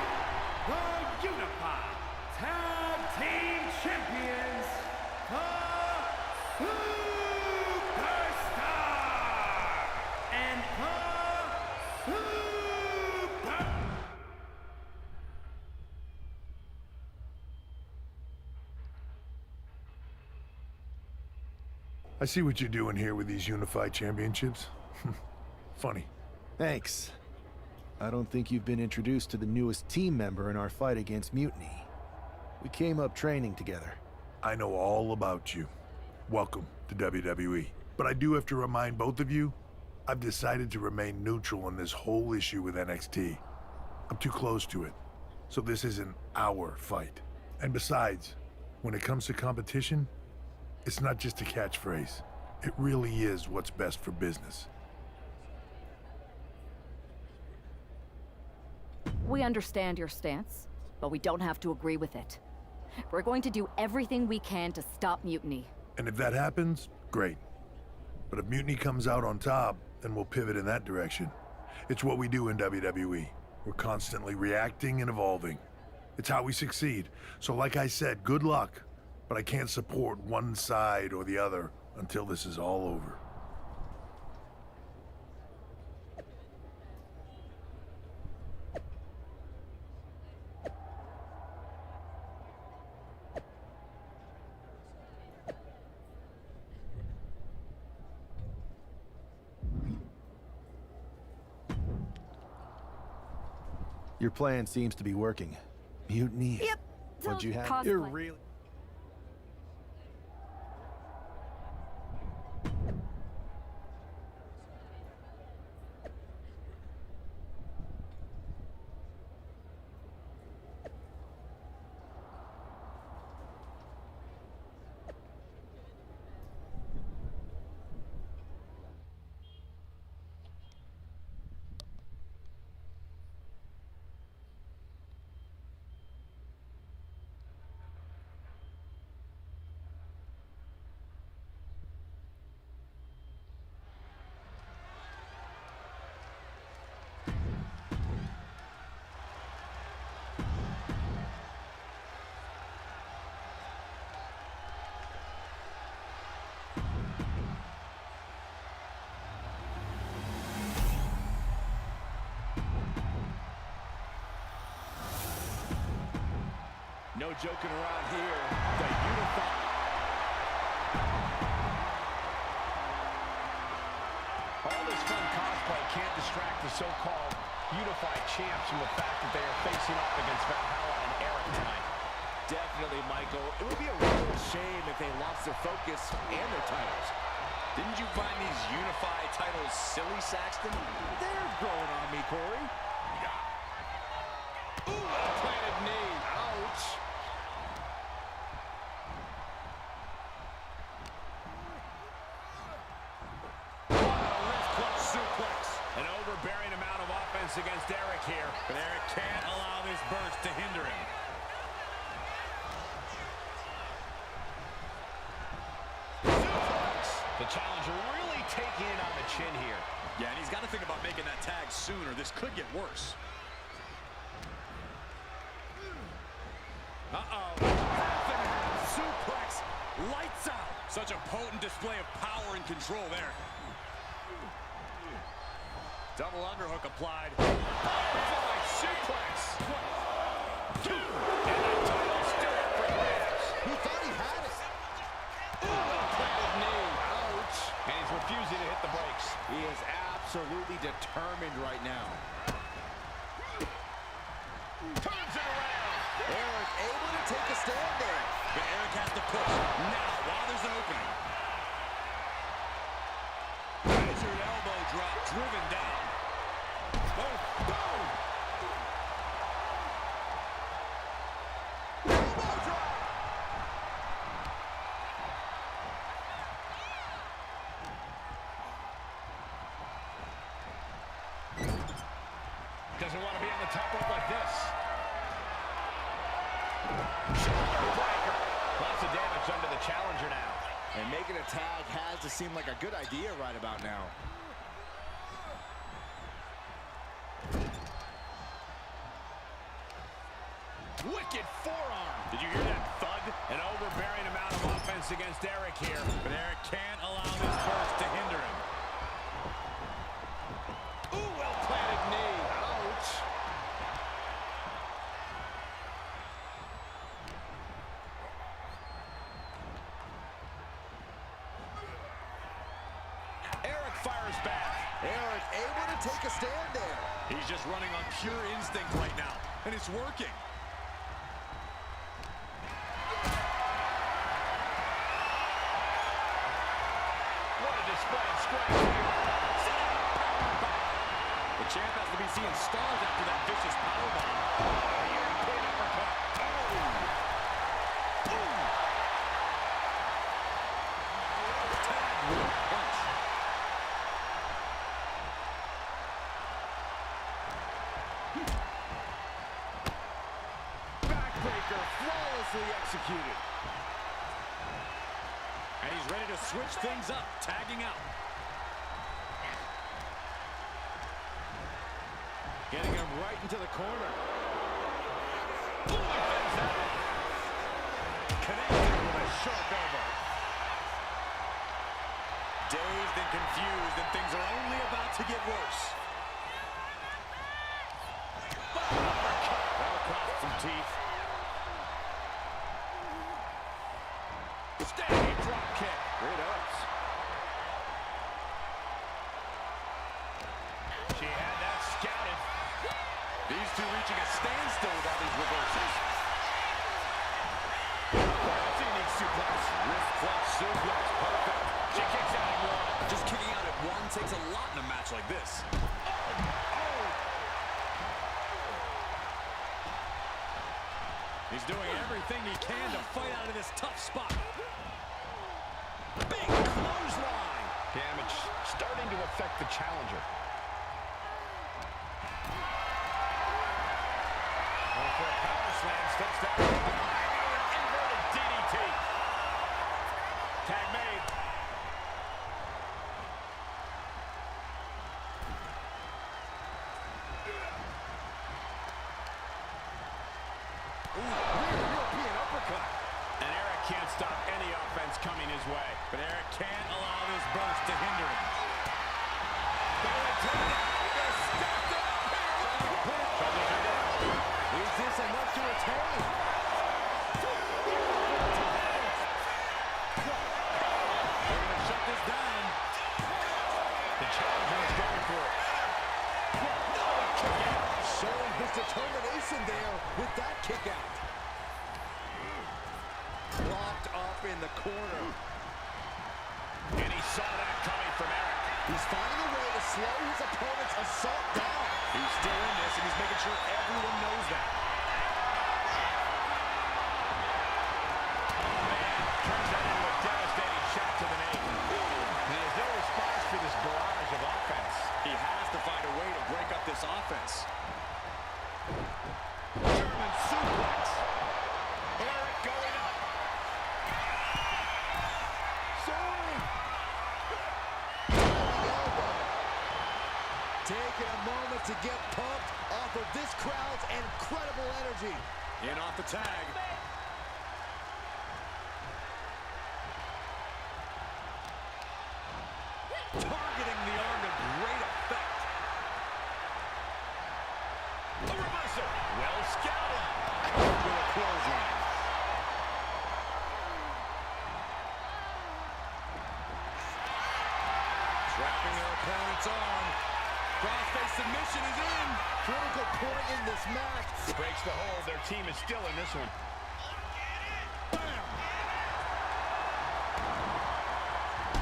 the Unified Tag Team Champions, the Superstar and the Super. I see what you're doing here with these unified championships. Funny. Thanks. I don't think you've been introduced to the newest team member in our fight against Mutiny. We came up training together. I know all about you. Welcome to WWE. But I do have to remind both of you, I've decided to remain neutral on this whole issue with NXT. I'm too close to it, so this isn't our fight. And besides, when it comes to competition, it's not just a catchphrase. It really is what's best for business. We understand your stance, but we don't have to agree with it. We're going to do everything we can to stop Mutiny. And if that happens, great. But if Mutiny comes out on top, then we'll pivot in that direction. It's what we do in WWE. We're constantly reacting and evolving. It's how we succeed. So like I said, good luck. But I can't support one side or the other until this is all over. Your plan seems to be working. Mutiny. Yep. What'd you have? Cosplay. You're really... No joking around here. The Unified. All this fun cosplay can't distract the so-called Unified champs from the fact that they are facing off against Valhalla and Eric tonight. Definitely, Michael. It would be a real shame if they lost their focus and their titles. Didn't you find these Unified titles silly, Saxton? They're growing on me, Corey. Ooh, planted knee. Ouch. An overbearing amount of offense against Eric here. But Eric can't allow this burst to hinder him. The challenger really taking it on the chin here. Yeah, and he's got to think about making that tag soon, or this could get worse. Uh-oh. Half and half suplex. Lights out. Such a potent display of power and control there. Double underhook applied. Butterfly suplex. 1, 2. And that title still up for grabs. He thought he had it. Planted knee. Ouch. And he's refusing to hit the brakes. He is absolutely determined right now. Turns it around. Eric able to take a stand there. But Eric has to push now while there's an opening. Measured elbow drop driven down. Boom, boom. Elbow drop. Doesn't want to be on the top rope like this. Lots of damage under the challenger now. And making a tag has to seem like a good idea right about now. Wicked forearm. Did you hear that thud? An overbearing amount of offense against Eric here. But Eric can't allow this burst to hinder him. Ooh, well-planted knee. Ouch. Eric fires back. Eric able to take a stand there. He's just running on pure instinct right now, and it's working. What a display of strength here. The champ has to be seeing stars after that vicious powerbomb. European uppercut. Tag with a punch. Backbreaker flawlessly executed. And he's ready to switch things up, tagging out. Getting him right into the corner. Connected with a sharp elbow. Dazed and confused, and things are only about to get worse. That'll cost some teeth. Standing drop kick. Great ups. She had that scouted. These two reaching a standstill with all these reversals. Unique suplex. Wrist clutch suplex. Perfect. She kicks out at one. Just kicking out at one takes a lot in a match like this. He's doing everything he can to fight out of this tough spot. Big clothesline. Damage starting to affect the challenger. Going for a power slam, steps down from behind you, an inverted DDT. Tag made. European uppercut. And Eric can't stop any offense coming his way. But Eric can't allow this burst to hinder him. Is this enough to retain? in the corner. And he saw that coming from Eric. He's finding a way to slow his opponent's assault down. He's still in this, and he's making sure everyone knows that. Oh, man. Turns that into a devastating shot to the knee. And he has no response to this barrage of offense. He has to find a way to break up this offense. German suplex. Eric going up. Soaring. Taking a moment to get pumped off of this crowd's incredible energy. In off the tag. Targeting the arm to great effect. A reversal. Well scouted. With a clothesline. Trapping their opponent's arm. Crossface submission is in. Critical point in this match. Breaks the hold. Their team is still in this one. Bam.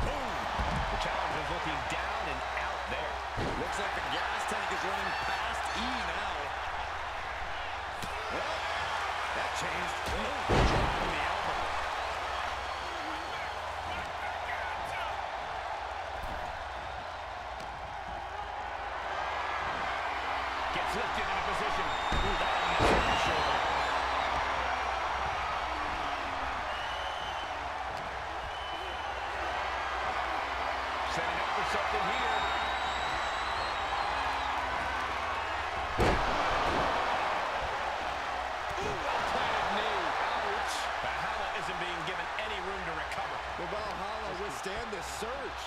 Boom. The challenge is looking down and out there. Looks like the gas tank is running past E now. Well, that changed. Dropping the elbow. Gets lifted into position. Ooh, that unnecessary shoulder. Setting up for something here. Well-planted knee. Ouch. Valhalla isn't being given any room to recover. Will Valhalla withstand this surge?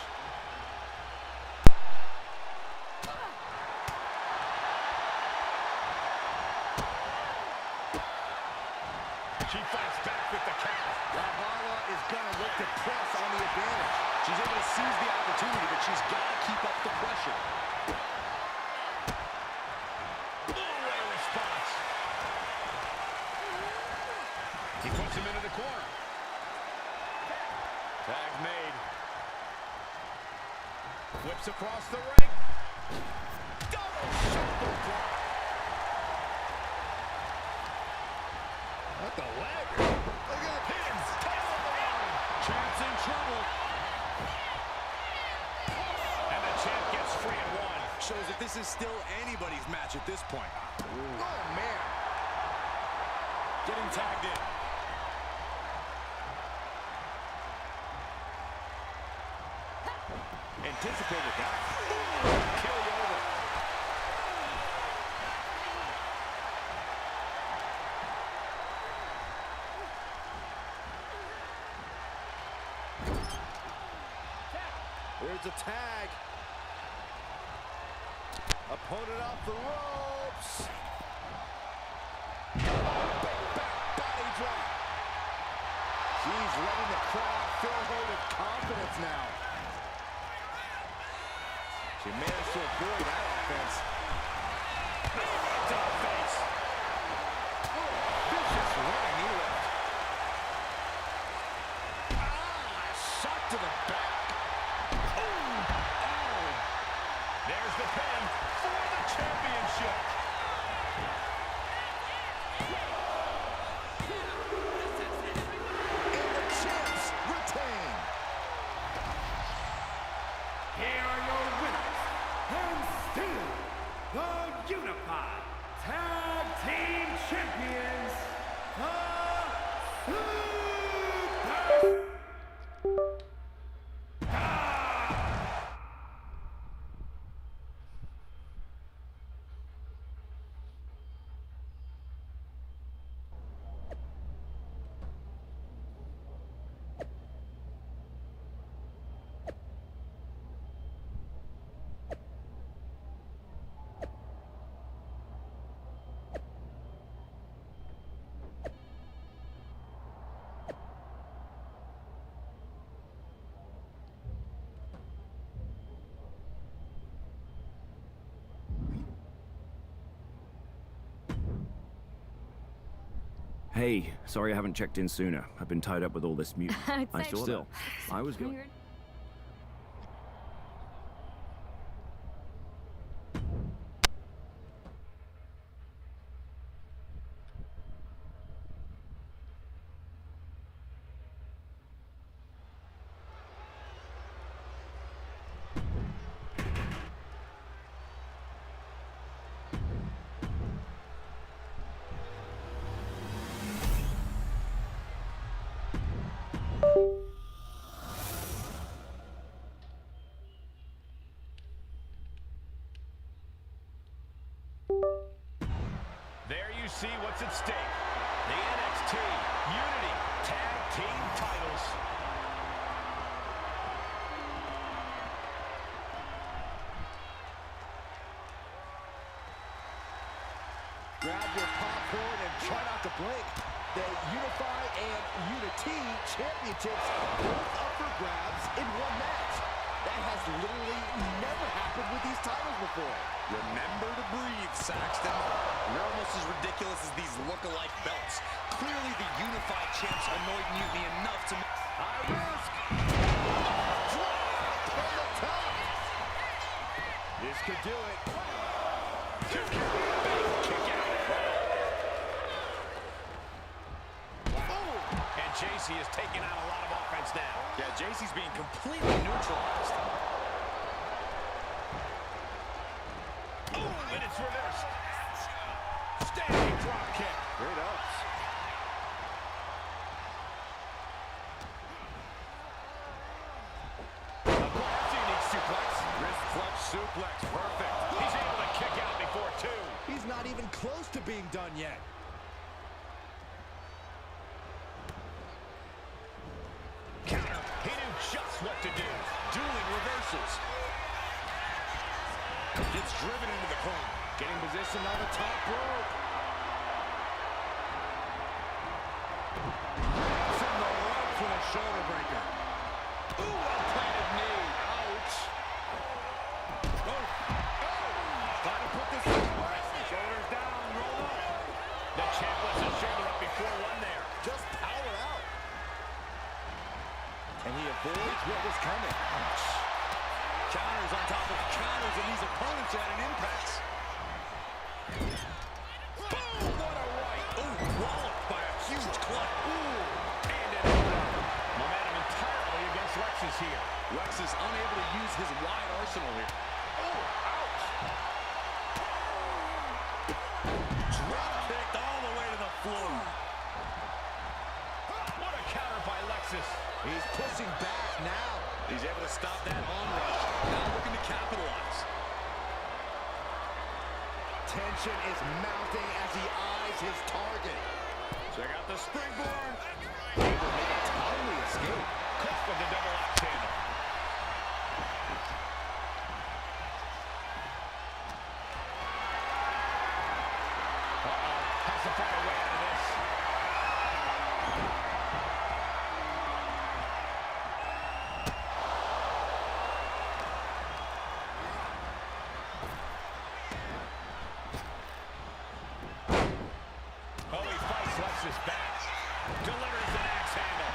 She fights back with the counter. Valhalla is going to look to press on the advantage. She's able to seize the opportunity, but she's got to keep up the pressure. Away response. He puts him into the corner. Tag made. Whips across the ring. Double shoulder drop. What the leg? Look at the pins. Tail of the line. Champ's in trouble. And the champ gets free and one. Shows that this is still anybody's match at this point. Oh, man. Getting tagged in. Anticipated that. Kill you over. There's a tag. Opponent off the ropes. Back body drop. She's letting the crowd fill her with confidence now. She managed to avoid that offense. To the face. Vicious running knee lift. Shot to the back. There's the pin for the championship. And the champs retain. Here are your winners, and still the Unified Tag Team Champions, the Super... Hey, sorry I haven't checked in sooner. I've been tied up with all this mutant. I saw that. I was good. There you see what's at stake. The NXT Unity Tag Team titles. Grab your popcorn and try not to blink. The Unify and Unity championships both up for grabs in one match. That has literally never happened with these titles before. Remember to breathe, Saxton. You're almost as ridiculous as these look-alike belts. Clearly, the Unified champs annoyed Mutiny enough to... High risk. Drop from the top. This could do it. Kick out. And JC is taking out a lot of offense now. Yeah, JC's being completely neutralized. And it's reversed. Standing drop kick. Great ups. That's a unique suplex. Wrist clutch suplex. Perfect. He's able to kick out before two. He's not even close to being done yet. Counter. He knew just what to do. Dueling reversals. Gets driven into the corner. Getting positioned on the top rope. From the ropes with a shoulder breaker. Ooh, well-planted knee. Ouch. Trying to put this in place. Shoulders down, roll up. The champ lets his shoulder up before one there. Just power out. And he avoids what was coming. Counters on top of counters, and these opponents are at an impasse. Boom! What a right. Ooh, walloped by a huge club. Ooh. And it momentum entirely against Lexus here. Lex is unable to use his wide arsenal here. Oh, ouch. Drop kicked all the way to the floor. What a counter by Lexus. He's pushing back now. He's able to stop that onrush. Now looking to capitalize. Tension is mounting as he eyes his target. Check out the springboard. Able to make a timely escape. Crisp with the double axe handle. Has to find a way out of this. Oh, he fights Lexus back. Delivers an axe handle.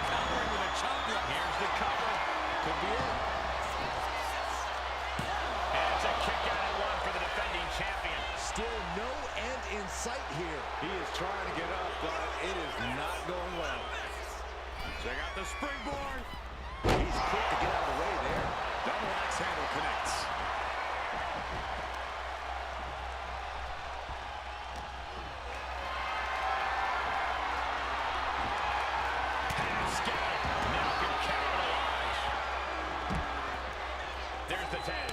Countering with a chop block. Here's the cover. Could be it. And it's a kick out at one for the defending champion. Still no end in sight here. He is trying to get up, but it is not going well. Check out the springboard. He's quick to get out of the way there. Double axe handle connects. Pascal now can capitalize. There's the tag.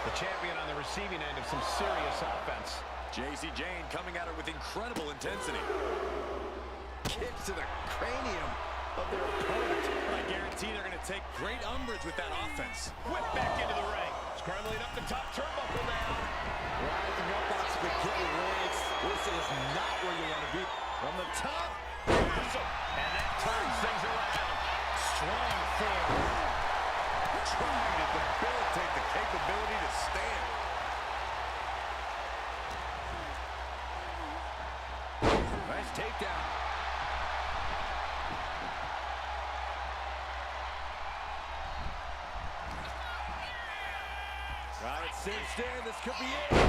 The champion on the receiving end of some serious offense. JC Jane coming at her with incredible intensity. Kicks to the cranium of their opponent. I guarantee they're going to take great umbrage with that offense. Whip back into the ring. Scrambling up the top turnbuckle now. Rising up on spaghetti legs. This is not where you want to be. From the top. And that turns things around. Strong forward. Trying to debilitate the capability to stand. Nice takedown. Got it cinched in. This could be it. Oh my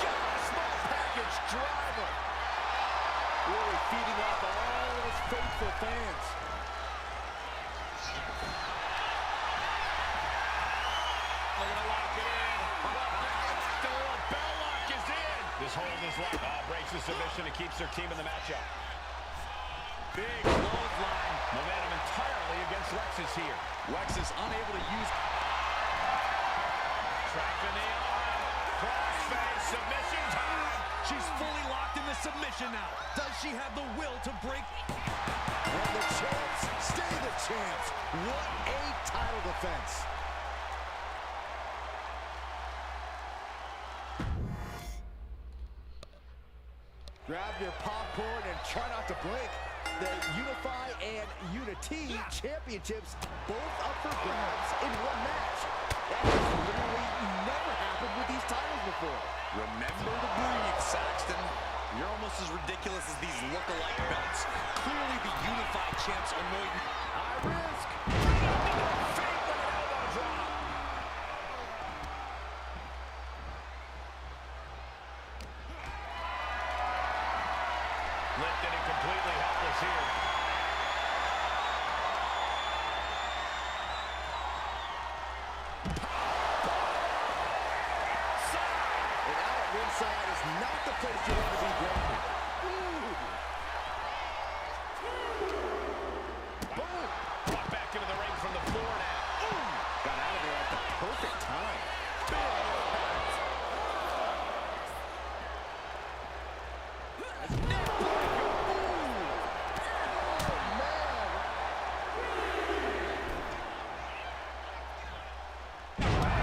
God! Small package driver. Really feeding off all of his faithful fans. They're gonna lock it in. The bell lock is in. This hold is locked. Breaks the submission and keeps their team in the matchup. Big clothesline. Momentum entirely against Lexis here. Lex is unable to use. Trapped in the arm. Crossface. Submission time. She's fully locked in the submission now. Does she have the will to break? And the champs stay the champs. What a title defense. Grab your popcorn and try not to blink. The Unify and Unity championships both up for grabs in one match. That has literally never happened with these titles before. Remember to breathe, Saxton. You're almost as ridiculous as these look-alike belts. Clearly the Unified champs annoyed me. High risk. Fake with an elbow drop. Lifted and completely helpless here. And out at ringside is not the place you want to be grounded. Boom! Brought back into the ring from the floor now. Got out of there at the perfect time.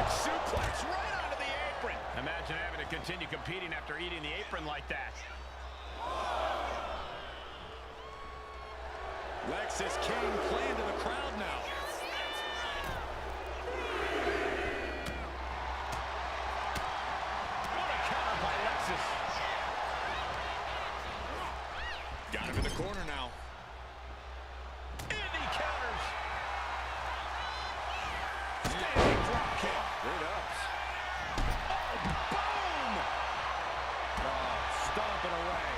Suplex right onto the apron. Imagine having to continue competing after eating the apron like that. Lexis King playing to the crowd now. What a counter by Lexis. Got him in the corner now. Indy counters. Standing drop kick. Great ups. Boom! Oh, stomping away.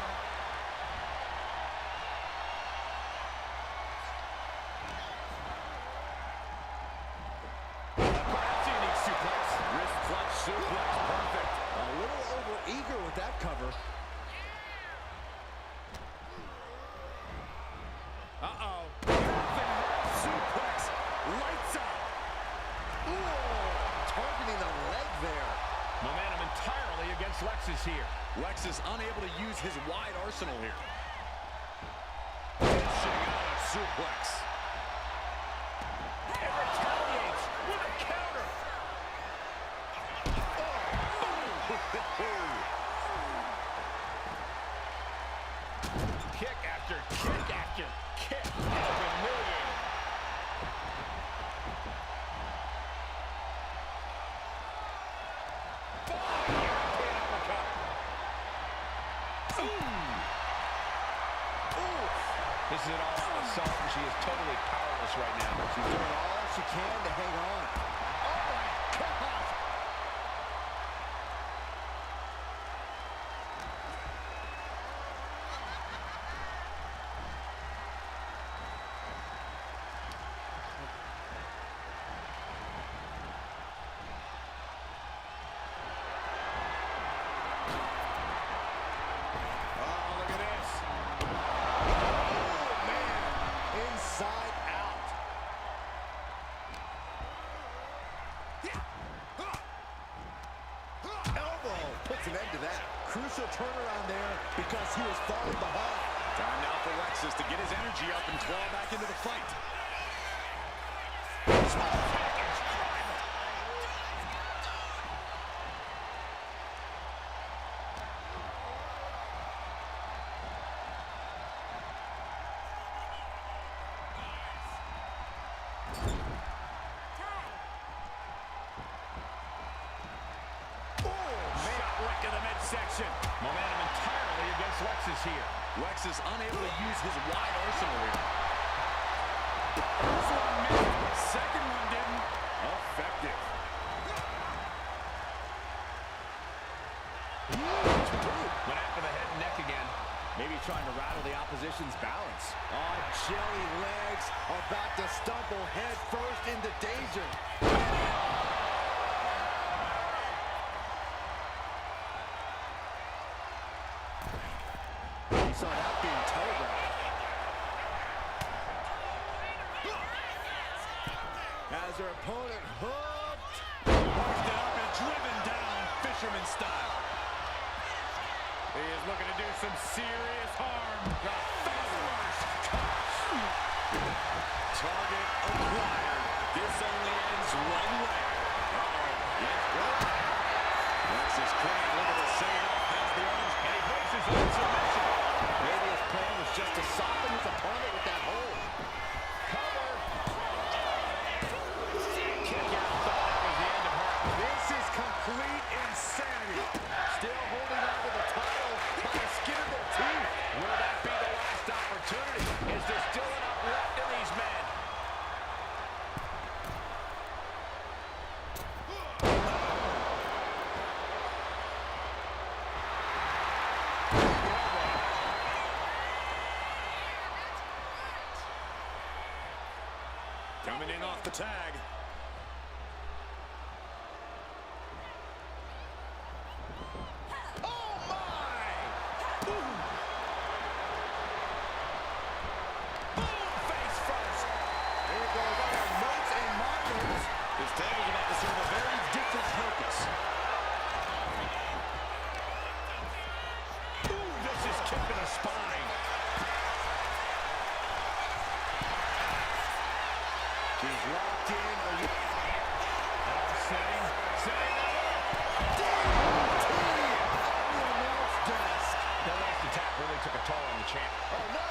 Perhaps unique suplex. Wrist clutch suplex. Perfect. A little over-eager with that cover. Uh-oh. Suplex. Lights out. Ooh, targeting the leg there. Momentum entirely against Lexis here. Lexis unable to use his wide arsenal here. Dishing out a suplex. And retaliates with a counter. Kick after kick after kick. How humiliating. European uppercut. This is an all-out assault, and she is totally powerless right now. She's doing all she can to hang on. Oh, my God. Oh, look at this. Oh, man. Inside out. Elbow puts an end to that. Crucial turnaround there because he was falling behind. Time now for Lexis to get his energy up and claw back into the fight. into the midsection. Momentum entirely against Lexus here. Lexus unable to use his wide arsenal here. First one missed. Second one didn't. Effective. Went after the head and neck again. Maybe trying to rattle the opposition's balance. Oh, jelly legs about to stumble head first into danger. He saw that being telegraphed. As their opponent hooked. Pushed it up and driven down fisherman style. He is looking to do some serious harm. The face first. Target acquired. This only ends one way. Yes, good. Lexus clean. Look at the save. Has the arms. And he places on submission. Maybe his plan was just to soften his opponent with that hold. Cover. Kick out. Thought that was the end of her. This is complete insanity. Still holding on to the title by the skin of their teeth. Will that be the last opportunity? Is there still enough left in these men? Coming in off the tag. This table's about to serve a very different purpose. Ooh, this is kicking the spine. She's locked in. Setting. The last attack really took a toll on the champ. Oh, no.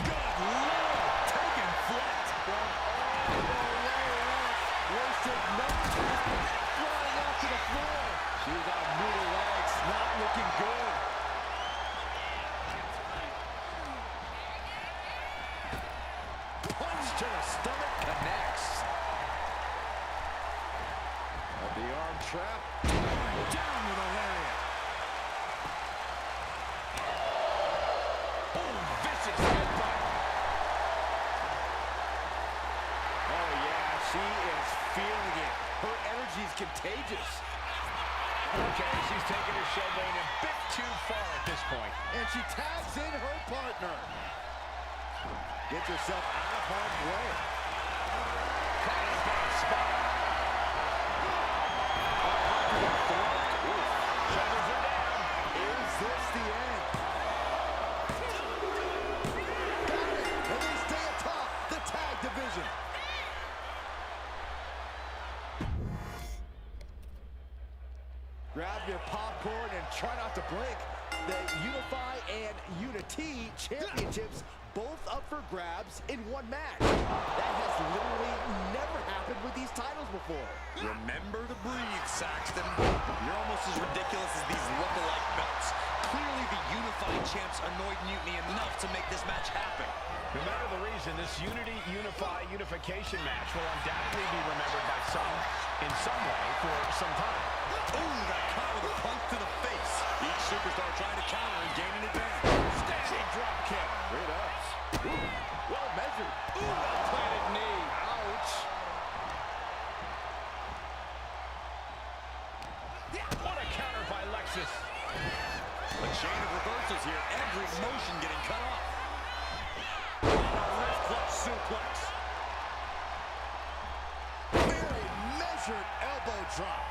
Good Lord. Taking flight. Wasted no time. Flying out to the floor. She's on noodle legs. Not looking good. Punch to the stomach connects. Of the arm trap. Down with a lariat. Oh, vicious headbutt. Oh, yeah, she is feeling it. Her energy's contagious. Okay, she's taking her showboating a bit too far at this point. And she tags in her partner. Gets herself out of harm's way. Caught up on the spot. Shoulders are down. Is this the end? Got it. And they stay atop the tag division. Grab your popcorn and try not to blink. The Unify and Unity championships both up for grabs in one match. That has literally never happened with these titles before. Remember to breathe, Saxton. You're almost as ridiculous as these look-alike belts. Clearly the Unified champs annoyed Mutiny enough to make this match happen. No matter the reason, this unification match will undoubtedly be remembered by some, in some way, for some time. Ooh, that caught with a punch to the face. Each superstar trying to counter and gain an advantage. Standing drop kick. Straight ups. Ooh, well measured. Ooh, well-planted knee. Ouch. What a counter by Lexus. A chain of reversals here. Every motion getting cut off. Wrist clutch suplex. Very measured elbow drop.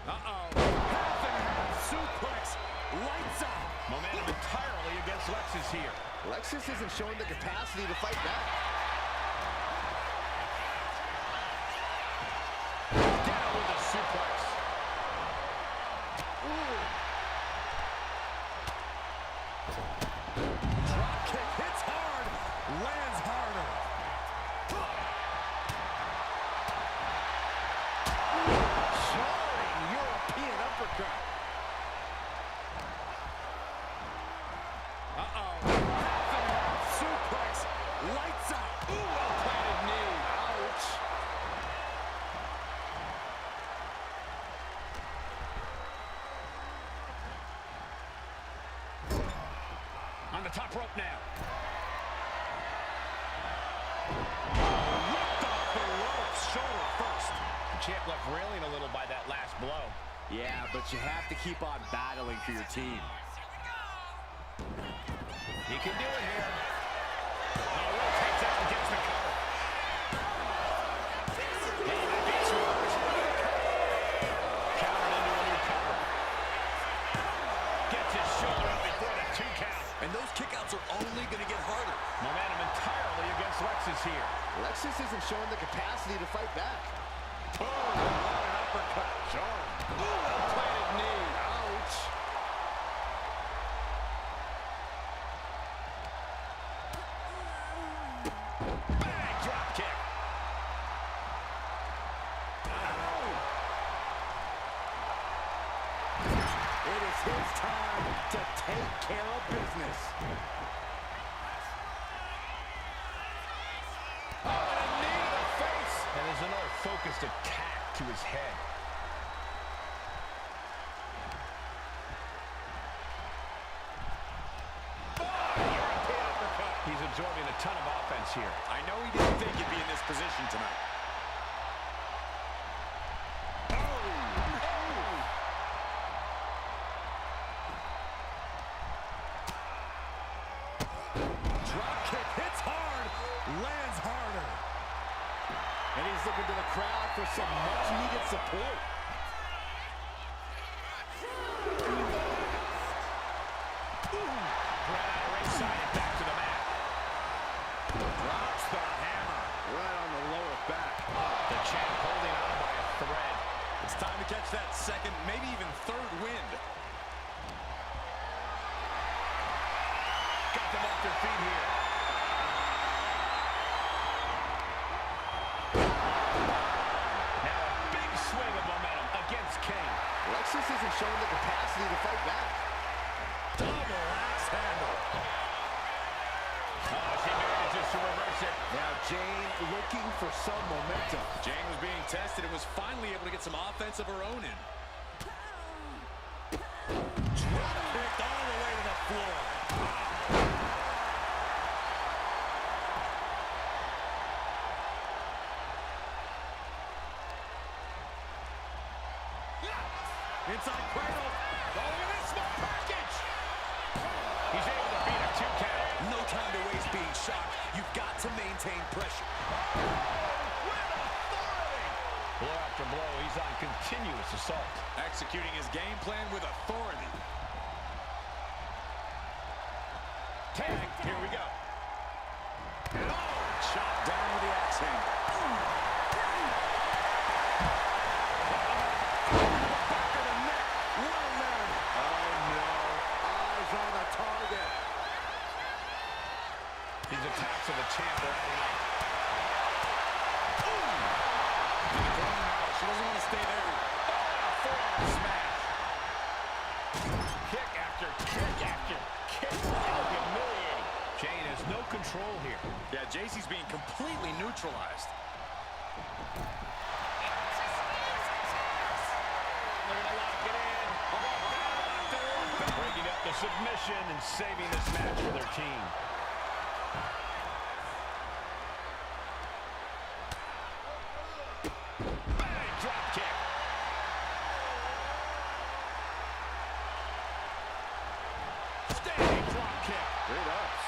Uh-oh. Half and half suplex. Lights out. Momentum entirely against Lexus here. Lexus isn't showing the capacity to fight back. Down with a suplex. Ooh. Drop kick hits hard, lands harder. uppercut. Uh-oh. Suplex. Lights out. Ooh, well-planted knee. Ouch. On the top rope now. Ripped off the ropes. Shoulder first. The champ left railing a little by that last blow. Yeah, but you have to keep on battling for your team. He can do it here. Oh, rotates out and gets the cover. Countered into a new cover. Gets his shoulder up before the 2 count. And those kickouts are only going to get harder. Momentum entirely against Lexis here. Lexis isn't showing the capacity to fight back. Oh, what an uppercut. Sure. Ooh, well-planted knee. Ouch. Bang, drop kick. It is his time to take care of business. Oh, and a knee to the face. And there's another focused attack to his head. He's absorbing a ton of offense here. I know he didn't think he'd be in this position tonight. Drop kick hits hard, lands harder. And he's looking to the crowd for some much-needed support. Right out of ringside and back to the mat. Drops the hammer right on the lower back. The champ holding on by a thread. It's time to catch that second, maybe even third wind. Got them off their feet here. Now a big swing of momentum against King. Lexis isn't showing the capacity to fight back. Double axe handle. Oh, she manages to reverse it. Now Jane looking for some momentum. Jane was being tested and was finally able to get some offense of her own in. Drop kicked all the way to the floor. Inside cradle. Oh, look at this small package. He's able to beat a 2 count. No time to waste being shocked. You've got to maintain pressure. With authority. Blow after blow, he's on continuous assault. Executing his game plan with authority. Tag, here we go. Shot down with the axe handle. These attacks of the champ are adding up. She doesn't want to stay there. Forearm smash. Kick after kick after kick. How humiliating. Jane has no control here. Yeah, JC's being completely neutralized. They're going to lock it in. Breaking up the submission and saving this match for their team. Bang, drop kick. Standing drop kick. Great ups.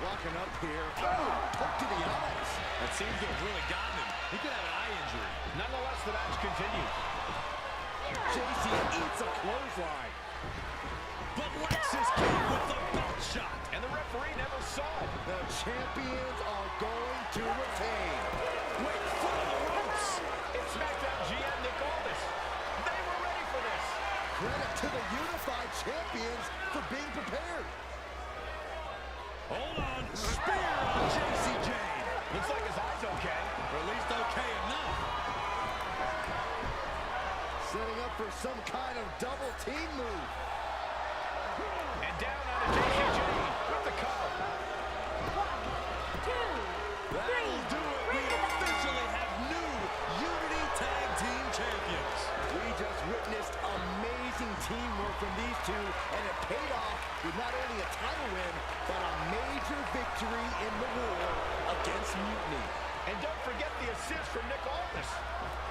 Walking up here. Oh, hook to the eyes. That seems to have really gotten him. He could have an eye injury. Nonetheless, the match continues. JC eats a clothesline. But Lexis came with the belt shot. And the referee never saw it. The champions are going to retain. Wait, foot on the ropes. It's SmackDown GM Nick Aldis. They were ready for this. Credit to the unified champions for being prepared. Hold on. Spear on JC Jane. Looks like his eye's okay. Or at least okay enough. for some kind of double team move. And down on a JCJ with the cover. 1, 2, 3. That'll do it. We officially have new Unity Tag Team Champions. We just witnessed amazing teamwork from these two, and it paid off with not only a title win, but a major victory in the war against Mutiny. And don't forget the assist from Nick Aldis.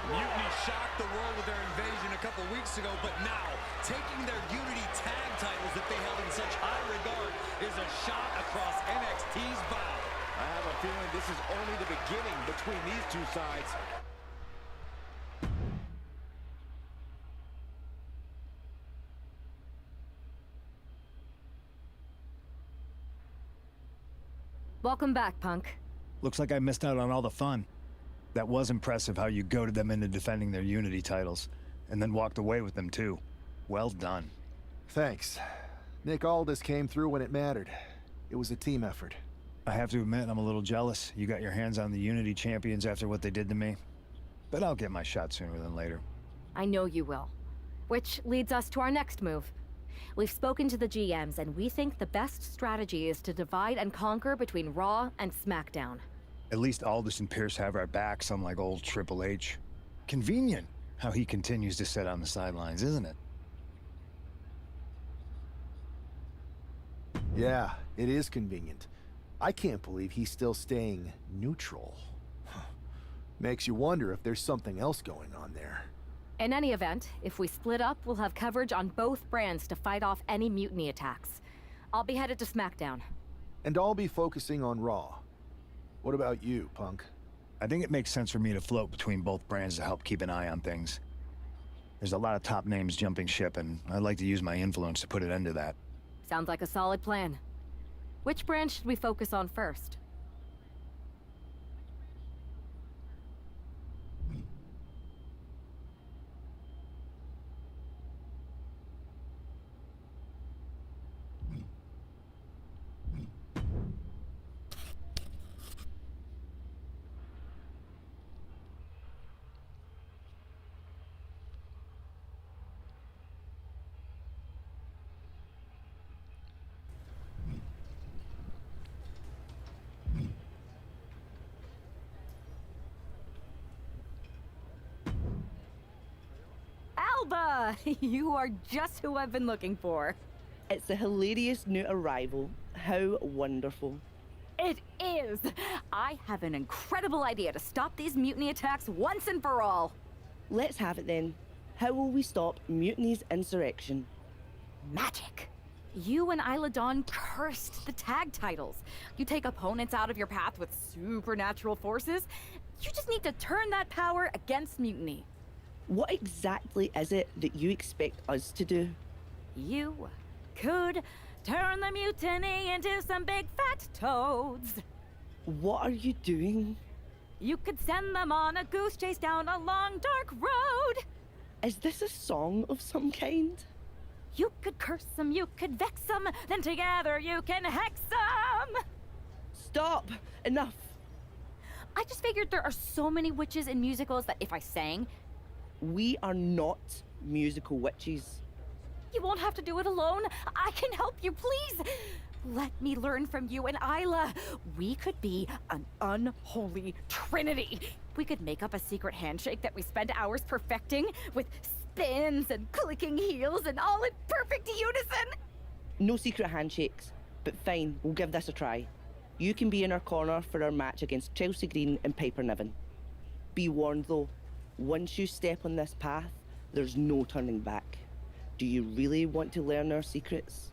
Mutiny shocked the world with their invasion a couple weeks ago, but now, taking their Unity Tag titles that they held in such high regard is a shot across NXT's bow. I have a feeling this is only the beginning between these two sides. Welcome back, Punk. Looks like I missed out on all the fun. That was impressive how you goaded them into defending their Unity titles, and then walked away with them too. Well done. Thanks. Nick Aldis came through when it mattered. It was a team effort. I have to admit, I'm a little jealous. You got your hands on the Unity champions after what they did to me. But I'll get my shot sooner than later. I know you will. Which leads us to our next move. We've spoken to the GMs, and we think the best strategy is to divide and conquer between Raw and SmackDown. At least Aldis and Pierce have our backs, unlike old Triple H. Convenient how he continues to sit on the sidelines, isn't it? Yeah, it is convenient. I can't believe he's still staying neutral. Makes you wonder if there's something else going on there. In any event, if we split up, we'll have coverage on both brands to fight off any mutiny attacks. I'll be headed to SmackDown. And I'll be focusing on Raw. What about you, Punk? I think it makes sense for me to float between both brands to help keep an eye on things. There's a lot of top names jumping ship, and I'd like to use my influence to put an end to that. Sounds like a solid plan. Which brand should we focus on first? Alba! You are just who I've been looking for. It's a hilarious new arrival. How wonderful. It is! I have an incredible idea to stop these mutiny attacks once and for all. Let's have it then. How will we stop Mutiny's insurrection? Magic. You and Isla Dawn cursed the tag titles. You take opponents out of your path with supernatural forces. You just need to turn that power against Mutiny. What exactly is it that you expect us to do? You could turn the mutiny into some big fat toads. What are you doing? You could send them on a goose chase down a long, dark road. Is this a song of some kind? You could curse them, you could vex them, then together you can hex them! Stop! Enough! I just figured there are so many witches in musicals that if I sang... We are not musical witches. You won't have to do it alone. I can help you, please! Let me learn from you and Isla. We could be an unholy trinity. We could make up a secret handshake that we spend hours perfecting with spins and clicking heels and all in perfect unison. No secret handshakes, but fine, we'll give this a try. You can be in our corner for our match against Chelsea Green and Piper Niven. Be warned though, once you step on this path, there's no turning back. Do you really want to learn our secrets?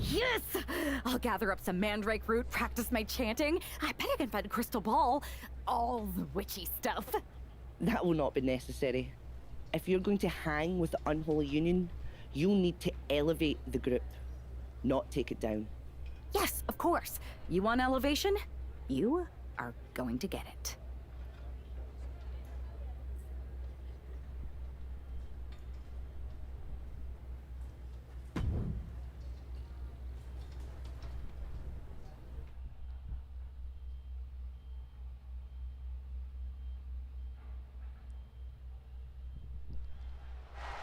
Yes! I'll gather up some mandrake root, practice my chanting. I bet I can find a crystal ball. All the witchy stuff. That will not be necessary. If you're going to hang with the Unholy Union, you'll need to elevate the group, not take it down. Yes, of course. You want elevation? You are going to get it.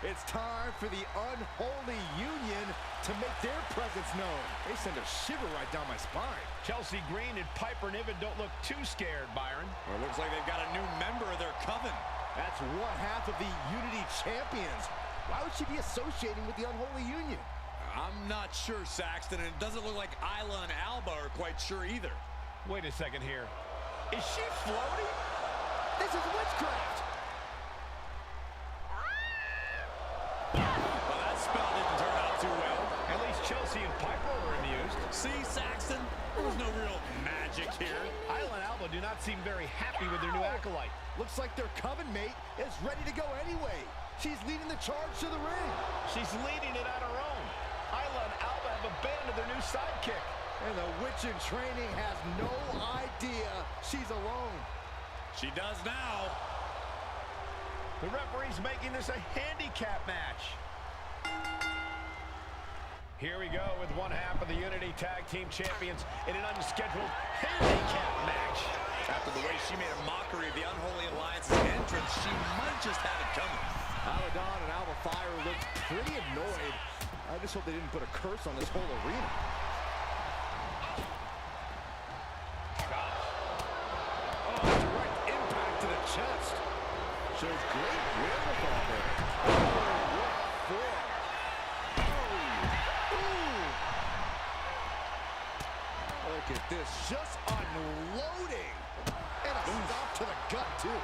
It's time for the unholy union to make their presence known. They send a shiver right down my spine. Chelsea Green and Piper Niven don't look too scared, Byron. Well, it looks like they've got a new member of their coven. That's one half of the Unity Champions. Why would she be associating with the unholy union? I'm not sure, Saxton, and it doesn't look like Isla and Alba are quite sure either. Wait a second here. Is she floating? This is witchcraft! Well, that spell didn't turn out too well. At least Chelsea and Piper were amused. See, Saxton? There's no real magic here. Isla and Alba do not seem very happy with their new acolyte. Looks like their coven mate is ready to go anyway. She's leading the charge to the ring. She's leading it on her own. Isla and Alba have abandoned their new sidekick. And the witch in training has no idea she's alone. She does now. The referee's making this a handicap match. Here we go with one half of the Unity Tag Team Champions in an unscheduled handicap match. After the way she made a mockery of the Unholy Alliance's entrance, she might just have it coming. Aladon and Alba Fire looked pretty annoyed. I just hope they didn't put a curse on this whole arena. Oh, direct impact to the chest. Shows great wherewithal there. Oh, what for? Oh, ooh. Look at this, just unloading. And a stop to the gut, too.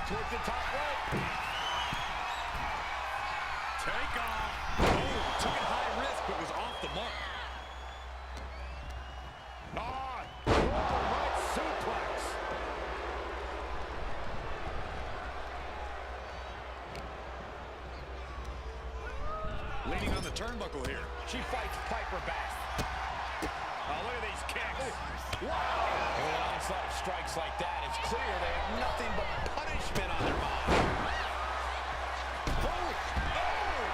Towards the top rope. Take off. Oh, took it high risk, but was off the mark. Right suplex. Leaning on the turnbuckle here. She fights Piper back. Oh, look at these kicks. Wow. And with an onslaught of strikes like that, it's clear they have nothing but punishment on their mind. Holy! Oh!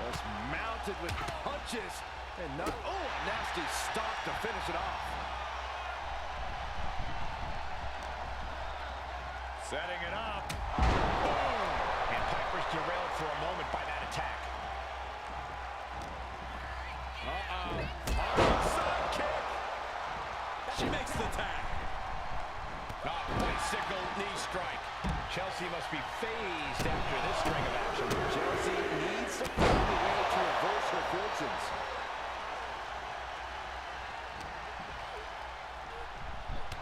Just mounted with punches and not. Oh, a nasty stop to finish it off. Setting it up. Boom! And Piper's derailed for a moment by that attack. She makes the tag. Bicycle knee strike. Chelsea must be phased after this string of action. Chelsea needs to find a way to reverse her fortunes.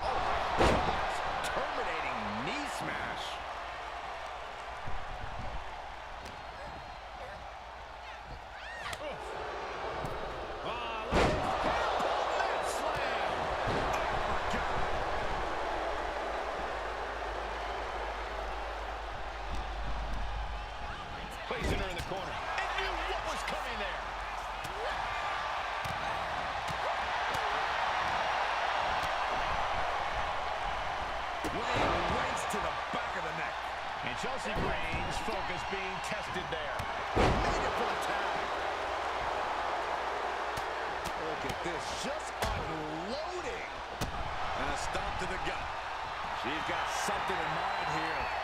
Oh, terminating knee smash. Placing her in the corner. And knew what was coming there. Running race to the back of the neck. And Chelsea Green's focus being tested there. Made it for the tag. Look at this, just unloading. And a stop to the gut. She's got something in mind here.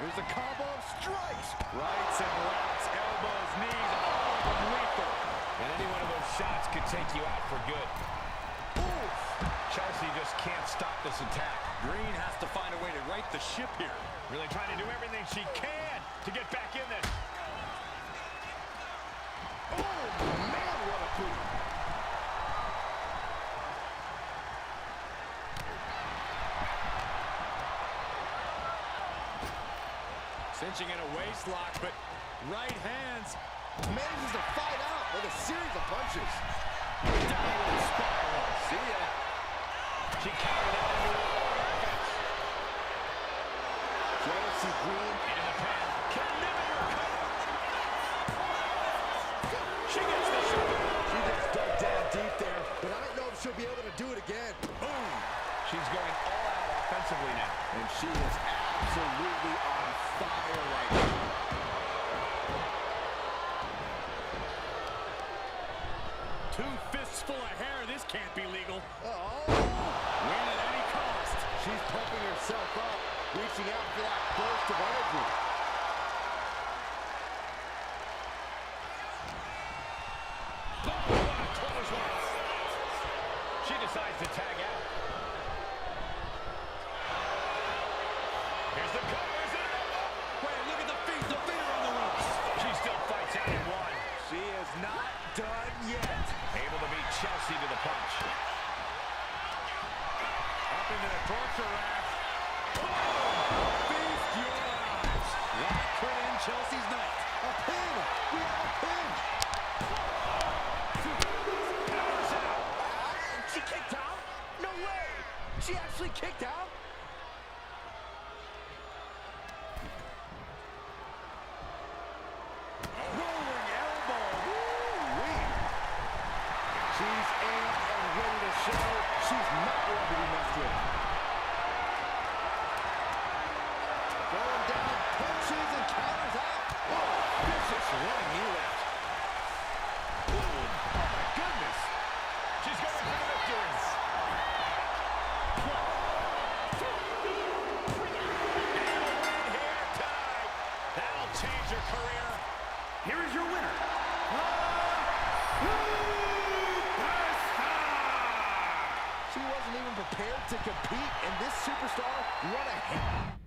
Here's a combo of strikes. Rights and lefts, elbows, knees, all of them lethal. And any one of those shots could take you out for good. Oof. Chelsea just can't stop this attack. Green has to find a way to right the ship here. Really trying to do everything she can to get back in this. Oh, man, what a boot. Cinching in a waist lock, but right hands. Manages to fight out with a series of punches. Downward spiral. See ya. She countered out into a offense. Chelsea Green into the pen. Can never recover. She gets the shot. She just dug down deep there, but I don't know if she'll be able to do it again. Boom! She's going all out offensively now. And she is absolutely on fire right now. Two fists full of hair. This can't be legal. Oh! Win at any cost. She's pumping herself up, reaching out for that burst of energy. She decides to tag out. Here's the cover. Is it enough? Wait, look at the feet. The feet are on the ropes. She still fights out in one. She is not done yet. Able to beat Chelsea to the punch. Up into the torture rack. Feast your eyes. That could end Chelsea's night. A pin. We have a pin. She kicked out? No way. She actually kicked out? Rolling elbow. Woo-wee. She's amped and ready to show she's not one to be messed with. Going down, punches and counters out. Oh, vicious running knee lift. Boom. Oh my goodness. She's going for the victory. That'll change her career. Here is your winner, She wasn't even prepared to compete, and this superstar won ahead.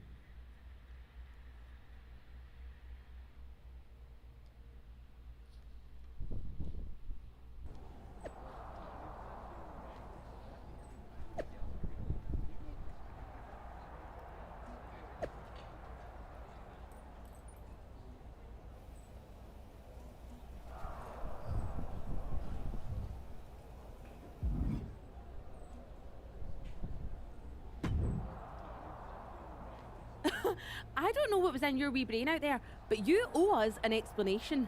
I don't know what was in your wee brain out there, but you owe us an explanation.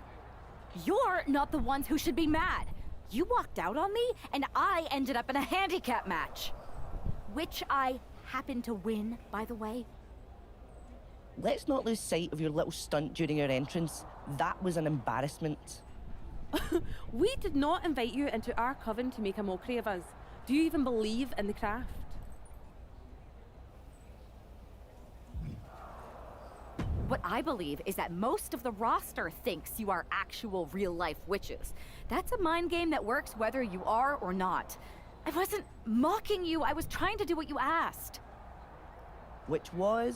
You're not the ones who should be mad. You walked out on me, and I ended up in a handicap match. Which I happened to win, by the way. Let's not lose sight of your little stunt during your entrance. That was an embarrassment. We did not invite you into our coven to make a mockery of us. Do you even believe in the craft? What I believe is that most of the roster thinks you are actual real-life witches. That's a mind game that works whether you are or not. I wasn't mocking you, I was trying to do what you asked. Which was?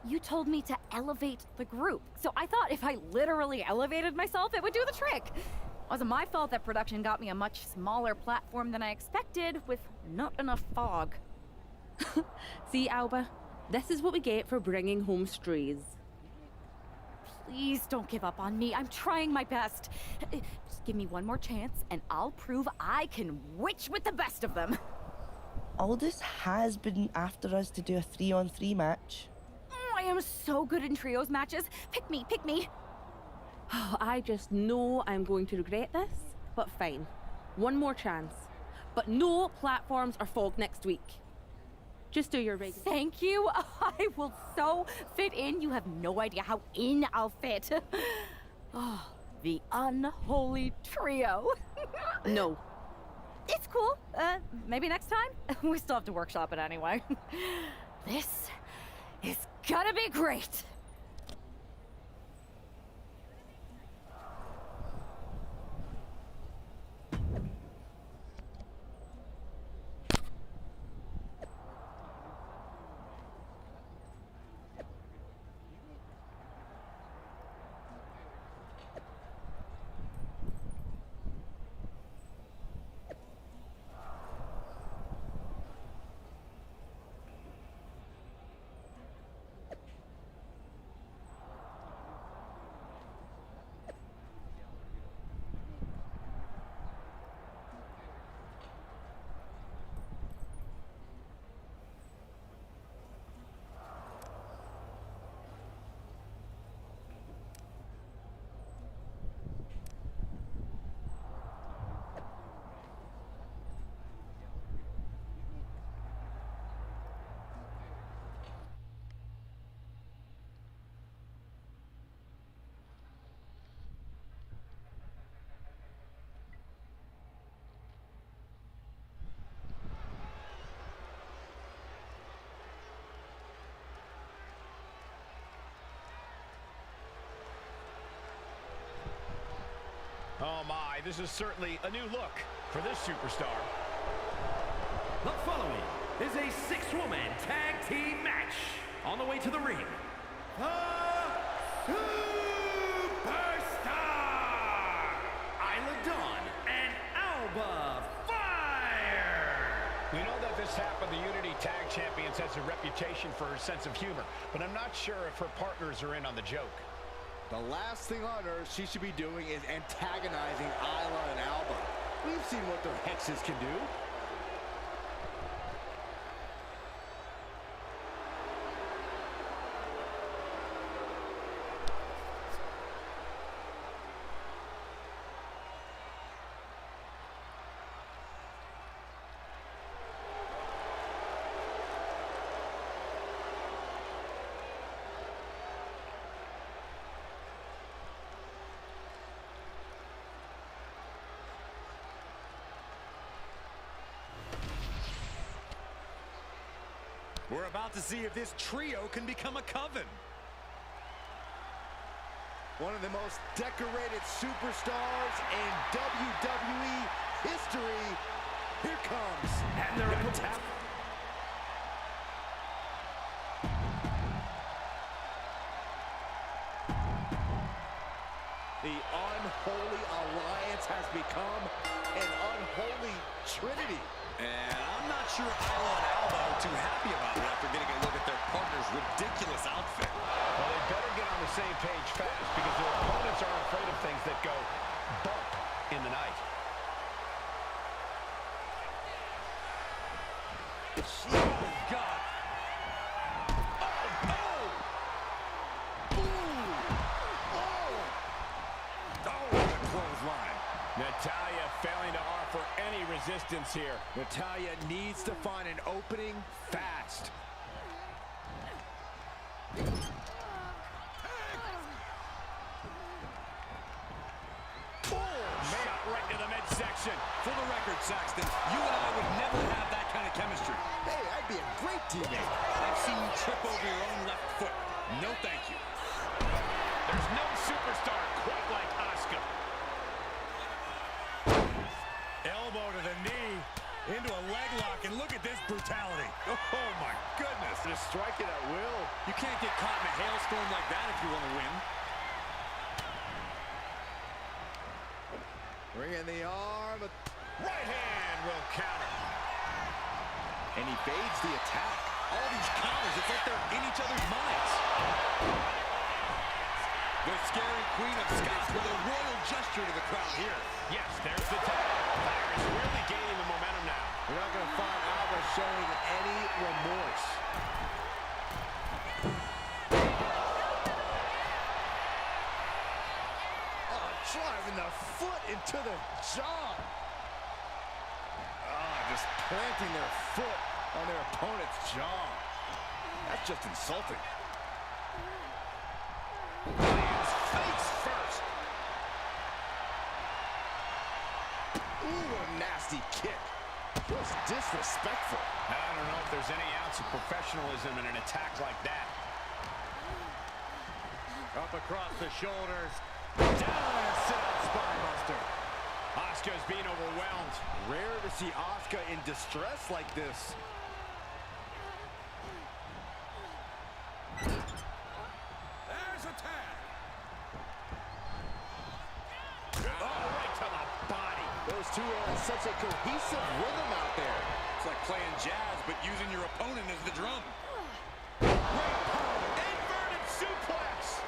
You told me to elevate the group, so I thought if I literally elevated myself, it would do the trick. It wasn't my fault that production got me a much smaller platform than I expected, with not enough fog. See, Alba, this is what we get for bringing home strays. Please don't give up on me. I'm trying my best. Just give me one more chance, and I'll prove I can witch with the best of them. Aldous has been after us to do a 3-on-3 match. I am so good in trios matches. Pick me, pick me. Oh, I just know I'm going to regret this, but fine. One more chance. But no platforms or fog next week. Just do your regular. Thank you. I will so fit in. You have no idea how in I'll fit. Oh, the unholy trio. No. It's cool. Maybe next time? We still have to workshop it anyway. This is gonna be great. right, this is certainly a new look for this superstar. The following is a six-woman tag team match. On the way to the ring, the Superstar, Isla Dawn and Alba Fire. We know that this half of the Unity Tag Champions has a reputation for her sense of humor, but I'm not sure if her partners are in on the joke. The last thing on earth she should be doing is antagonizing Isla and Alba. We've seen what their hexes can do. We're about to see if this trio can become a coven. One of the most decorated superstars in WWE history. Here comes. And they're a tap. The unholy alliance has become an unholy trinity. And I'm not sure Isla and Alba are too happy about it after getting a look at their partner's ridiculous outfit. Well, they better get on the same page fast because their opponents aren't afraid of things that go bump in the night. Oh, God. Natalya failing to offer any resistance here. Natalya needs to find an opening fast. Shot right to the midsection. For the record, Saxton, you and I would never have that kind of chemistry. Hey, I'd be a great teammate. I've seen you trip over your own left foot. No thank you. There's no superstar quite like Asuka. Elbow to the knee, into a leg lock, and look at this brutality. Oh, my goodness. Just strike it at will. You can't get caught in a hailstorm like that if you want to win. Bring in the arm. Right hand will counter. And he fades the attack. All these counters, it's like they're in each other's minds. The scary Queen of Scots with a royal gesture to the crowd here. Yes, there's the tag. Fire is really gaining the momentum now. We're not going to find Alba showing any remorse. Oh, driving the foot into the jaw. Just planting their foot on their opponent's jaw. That's just insulting. Lands face first. Ooh, a nasty kick. Just disrespectful. I don't know if there's any ounce of professionalism in an attack like that. Up across the shoulders. Down and a sit-out spinebuster. Asuka's being overwhelmed. Rare to see Asuka in distress like this. There's a tag. Oh, right to the body. Those two are in such a cohesive rhythm out there. It's like playing jazz, but using your opponent as the drum. Inverted suplex.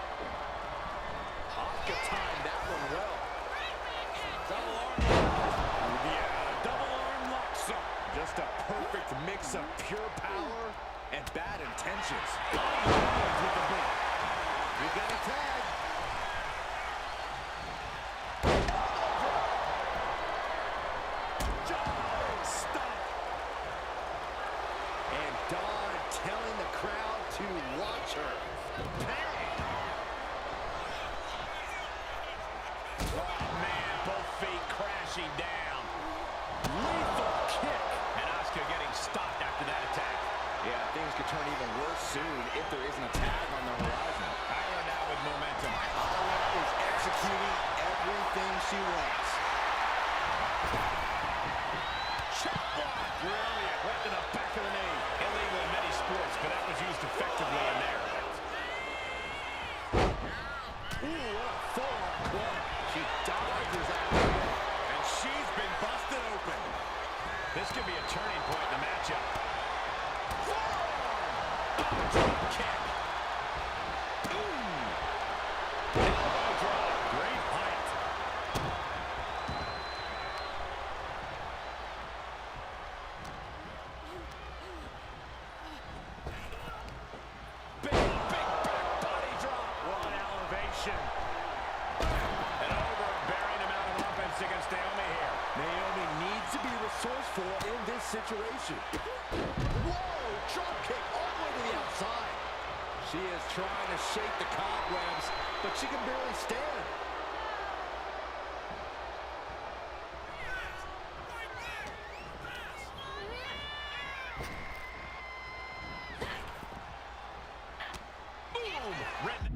Asuka timed that one well. Double arm lock. Yeah, double arm lock. So, just a perfect mix of pure power and bad intentions. With the boot. We got a tag. Stop. And Dawn telling the crowd to watch her. Oh, man, both feet crashing down. Lethal kick. And Asuka getting stopped after that attack. Yeah, things could turn even worse soon if there isn't a tag on the horizon. Isla now with momentum. Isla is executing everything she wants. Ooh, what a forearm club. She dodges out of it. And she's been busted open. This could be a turning point in the matchup. Drop kick. Elbow drop. Great height. Big back body drop. What elevation. And overbearing amount of offense against Naomi here. Naomi needs to be resourceful in this situation. Whoa, drop kick all the way to the outside. She is trying to shake the cobwebs, but she can barely stand. Boom! Red.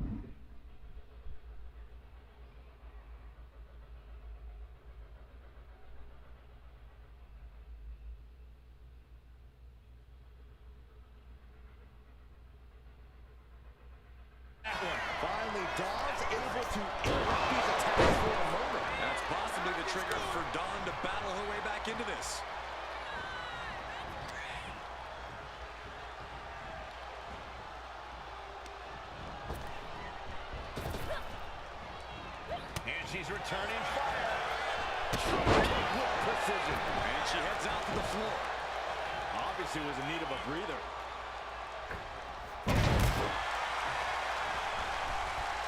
Finally, Dawn's able to interrupt these attacks for a moment. That's possibly the trigger for Dawn to battle her way back into this. And she's returning fire. With precision. And she heads out to the floor. Obviously was in need of a breather.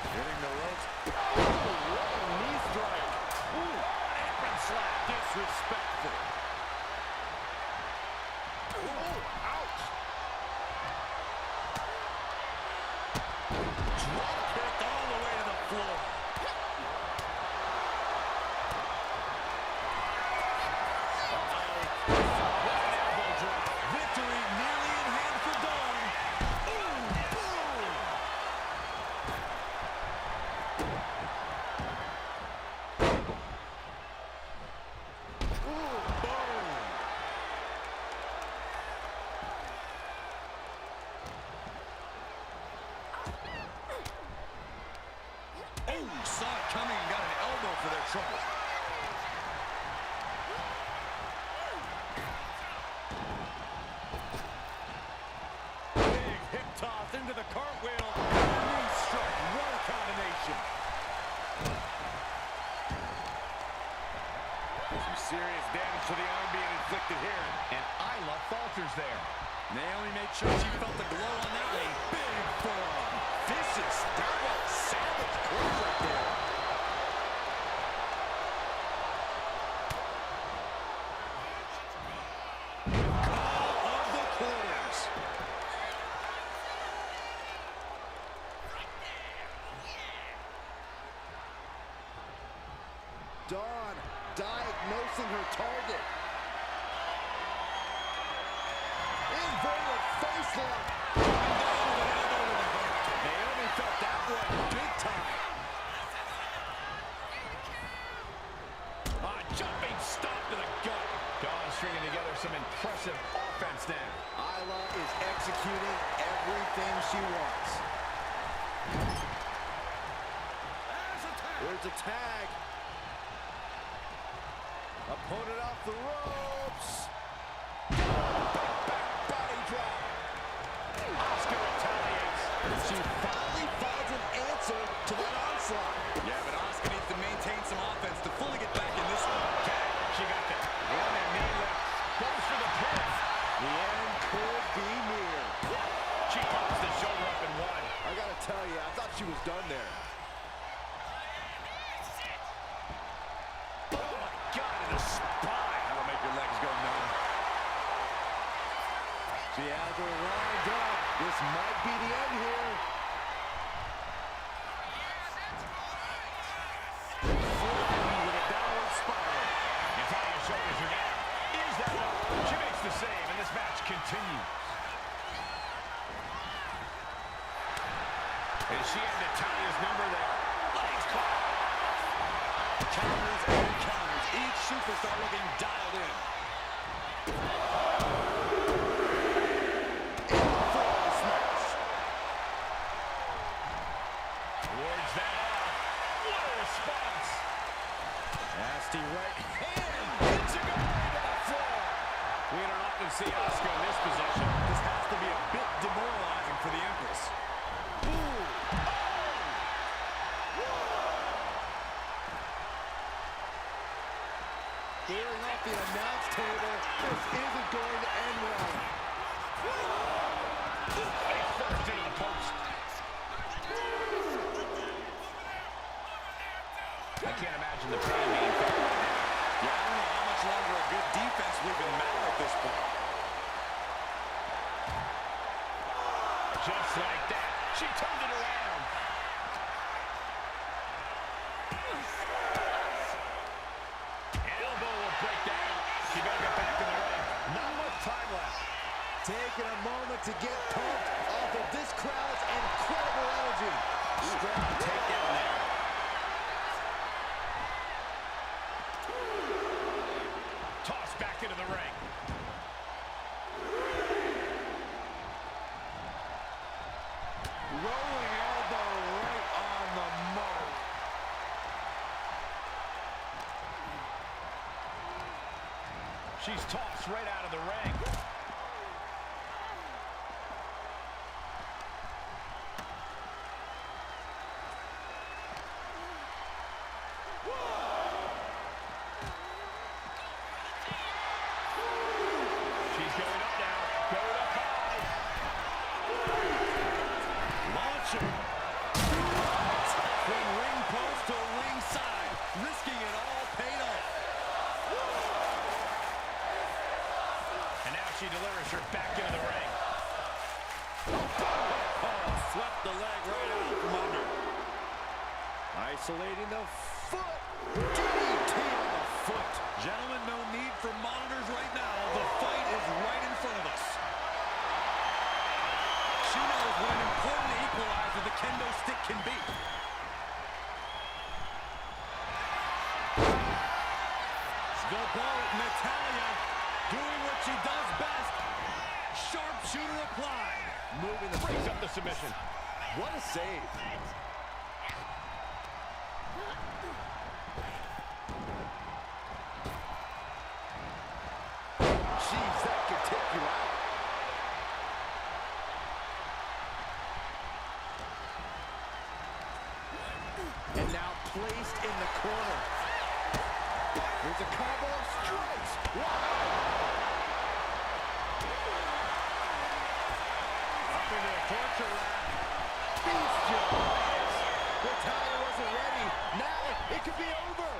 Hitting the ropes. Oh, what a knee strike. Ooh, apron slap. Disrespectful. Oh, ouch. Drop kick all the way to the floor. Victory nearly in hand for Dawn. Boom! Boom! Oh, saw it coming and got an elbow for their trouble. Big hip toss into the cartwheel. Knee strike. What a combination. Some serious damage to the arm being inflicted here. And Isla falters there. Naomi made sure she felt the glow on that one. Big forearm. Vicious. Downright savage club right there. Call of the quarters. Dawn diagnosing her target. Inverted facelock. Naomi felt that one big time. A jumping stop to the gut. Dawn stringing together some impressive offense now. Isla is executing everything she wants. There's a tag. Opponent off the ropes. Back body drop. Asuka retaliates. She finally finds an answer to that onslaught. Yeah, but Asuka needs to maintain some offense to fully get back in this one. Tag. She got that. One and knee lift. Goes for the pin. The end could be near. She pops the shoulder up and one. I gotta tell you, I thought she was done there. Oh my God, in the spine. That'll make your legs go numb. She has her lined up. This might be the end here. Flipping with a downward spiral. Natalia's shoulders are down. Is that enough? She makes the save, and this match continues. And she had Natalia's number there. Legs caught. Counters and counters. Each superstar looking dialed in. Wards that off. What a response! Nasty right hand. Enziguri to the floor. We don't often see Asuka in this position. This has to be a bit demoralizing for the Empress. Clearing off the announce table. This isn't going to end well. Face first into the post. I can't imagine the pain being felt right now. Yeah, I don't know how much longer a good defense will even matter at this point. Just like that, she turned it around. Elbow will break down. She better get back in the ring. Not much time left. Taking a moment to get pumped off of this crowd's incredible energy. Strong takedown there. Toss back into the ring. Rolling elbow right on the mark. She's tossed right out of the ring. She's going up now. Going up high. Launching. From ring post to ringside, risking it all paid off. And now she delivers her back into the ring. Oh, swept the leg right out from under. Isolating the foot. DDT on the foot. Gentlemen, no need for monitors right now. The fight is right in front of us. She knows what an important equalizer the kendo stick can be. Scopo, Natalya, doing what she does best. Sharpshooter applied. Moving the breaks up the submission. What a save. Jeez, that could take you out. And now placed in the corner. There's a combo of strikes. Wow. Up into the torture rack. Bestial. Natalya wasn't ready. Now it could be over.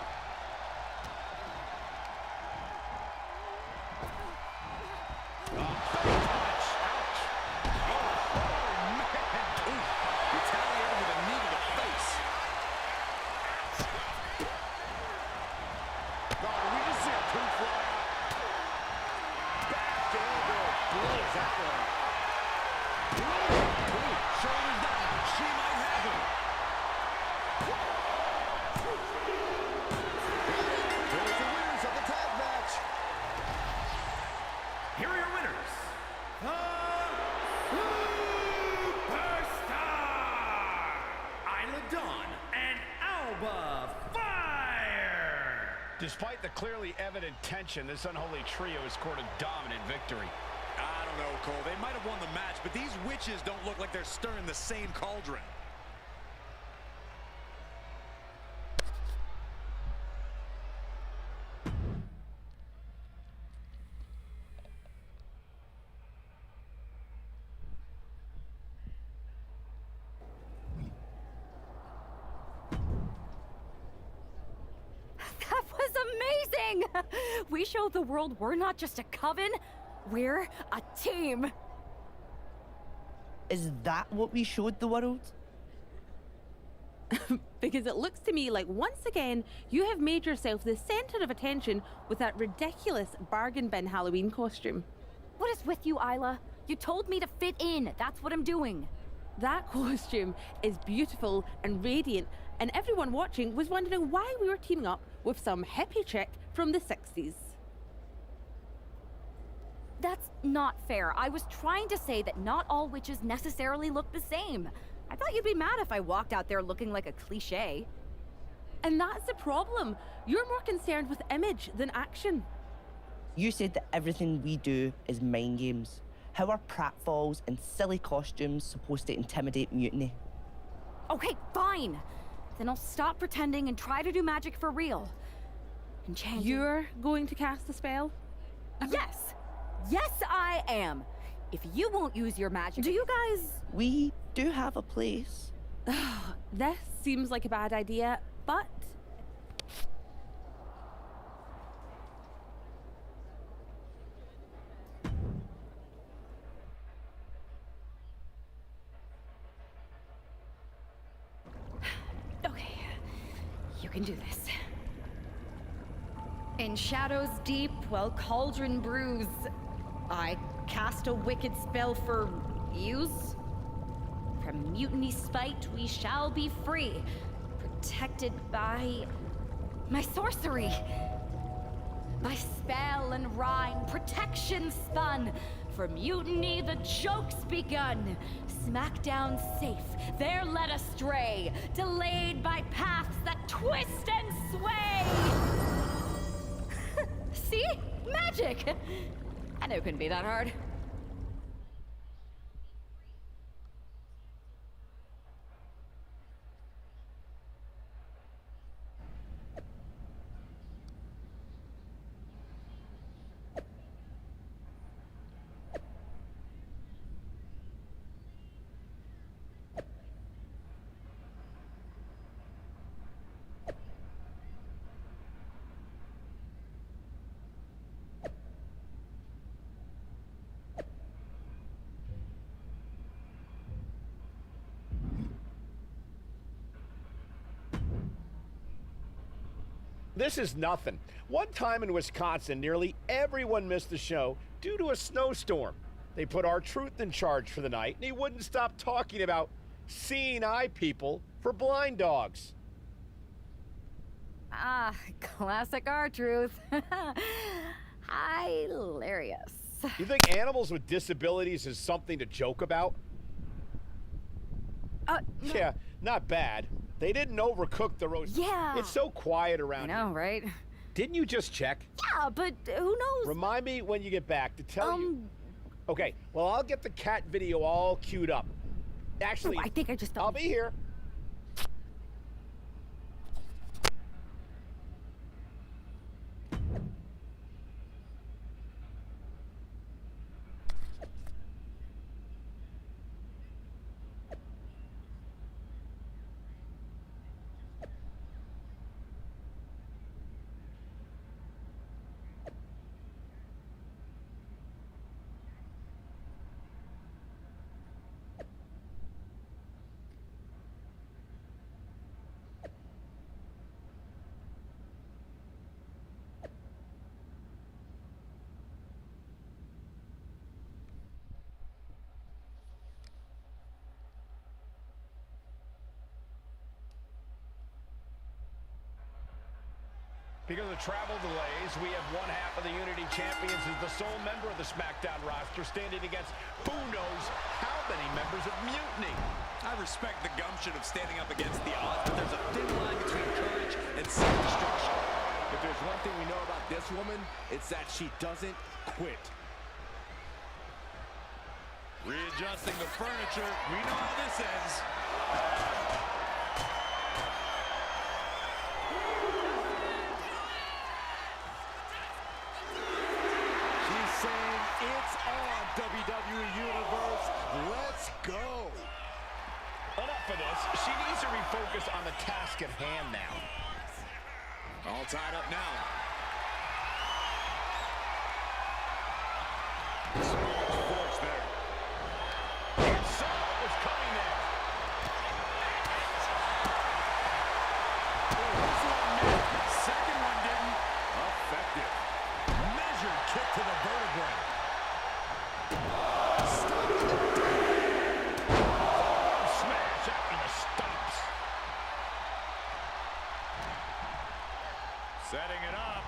Shoulders down. She might have him. There's the winners of the tag match. Here are your winners. The Superstar! Isla Dawn and Alba Fire! Despite the clearly evident tension, this unholy trio has scored a dominant victory. I don't know, Cole. They might have won the match, but these witches don't look like they're stirring the same cauldron. That was amazing! We showed the world we're not just a coven, we're a team. Is that what we showed the world? Because it looks to me like once again you have made yourself the center of attention with that ridiculous bargain bin Halloween costume. What is with you, Isla? You told me to fit in. That's what I'm doing. That costume is beautiful and radiant, and everyone watching was wondering why we were teaming up with some hippie chick from the 60s. That's not fair. I was trying to say that not all witches necessarily look the same. I thought you'd be mad if I walked out there looking like a cliché. And that's the problem. You're more concerned with image than action. You said that everything we do is mind games. How are pratfalls and silly costumes supposed to intimidate Mutiny? Okay, fine. Then I'll stop pretending and try to do magic for real. Enchanting. You're going to cast a spell? Yes! Yes, I am! If you won't use your magic... Do you guys... We do have a place. This seems like a bad idea, but... Okay, you can do this. In shadows deep, while cauldron brews, I cast a wicked spell for use. From mutiny spite we shall be free, protected by my sorcery. By spell and rhyme, protection spun. For mutiny the joke's begun. Smackdown safe, there led astray, delayed by paths that twist and sway. See? Magic! I knew it couldn't be that hard. This is nothing. One time in Wisconsin, nearly everyone missed the show due to a snowstorm. They put R-Truth in charge for the night, and he wouldn't stop talking about seeing eye people for blind dogs. Ah, classic R-Truth. Hilarious. You think animals with disabilities is something to joke about? No. Yeah, not bad. They didn't overcook the roast. Yeah. It's so quiet around I know, here. right? Didn't you just check? Yeah, but who knows? Remind me when you get back to tell you. Okay, well, I'll get the cat video all queued up. Actually, I think I just... I'll be here. Because of travel delays, we have one half of the Unity Champions as the sole member of the SmackDown roster standing against who knows how many members of Mutiny. I respect the gumption of standing up against the odds, but there's a thin line between courage and self-destruction. If there's one thing we know about this woman, it's that she doesn't quit. Readjusting the furniture, we know how this ends. Saying it's on, WWE Universe. Let's go. Enough for this. She needs to refocus on the task at hand now. All tied up now. So much force there. And saw what was coming there. Second one didn't. Effective. Measured kick to the vertebrae. Smash after the stops. Setting it up.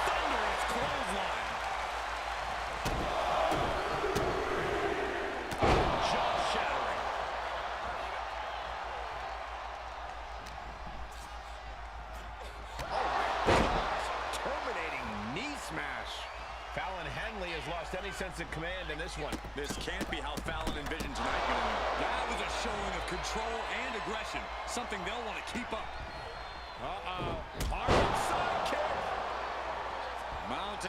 Thunderous clothesline. Jaw shattering. Fallon Henley has lost any sense of command in this one. This can't be how Fallon envisioned tonight going. That was a showing of control and aggression, something they'll want to keep up. Hard side kick. Mount.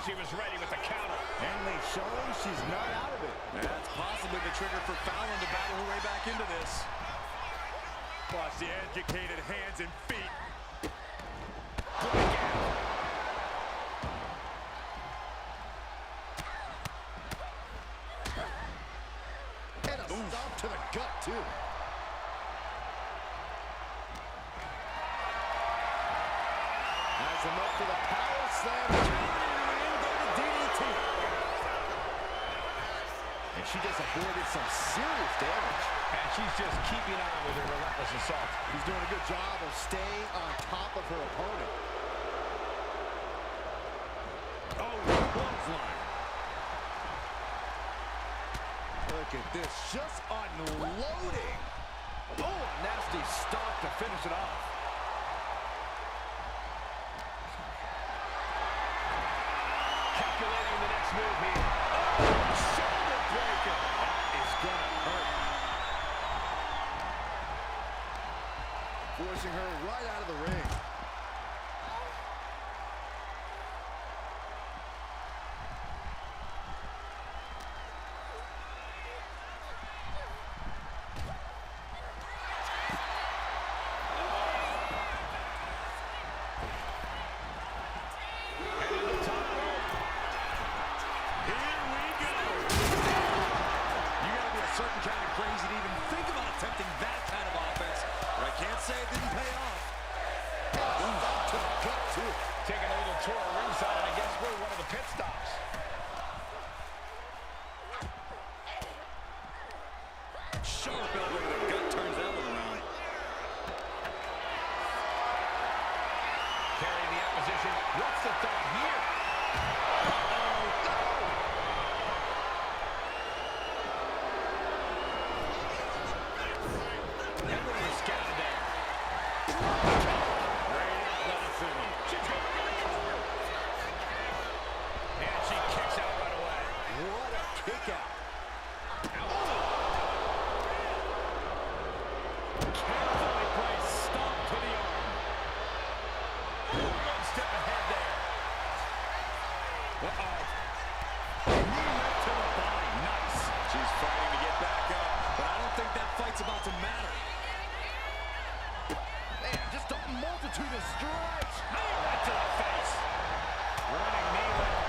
She was ready with the counter. Henley showing she's not out of it. That's possibly the trigger for Fallon to battle her way back into this. Watch the educated hands and feet. And a stop to the gut, too. Has him up for the power slam. And she just avoided some serious damage. And she's just keeping on with her relentless assault. She's doing a good job of staying on top of her opponent. Oh, clothesline. Look at this, just unloading. Oh, a nasty stop to finish it off. Calculating the next move here. Shoulder breaker. That is gonna hurt. Forcing her right out of the ring. Certain kind of crazy to even think about attempting that kind of offense. But I can't say it didn't pay off. To the gut, too. Taking a little tour of ringside, and I guess we're one of the pit stops. Sharp elbow to the gut turns that one around. Carrying the opposition. What's the thought here? It's about to matter. Man, just a multitude of strikes. Right to the face. Running knee lift.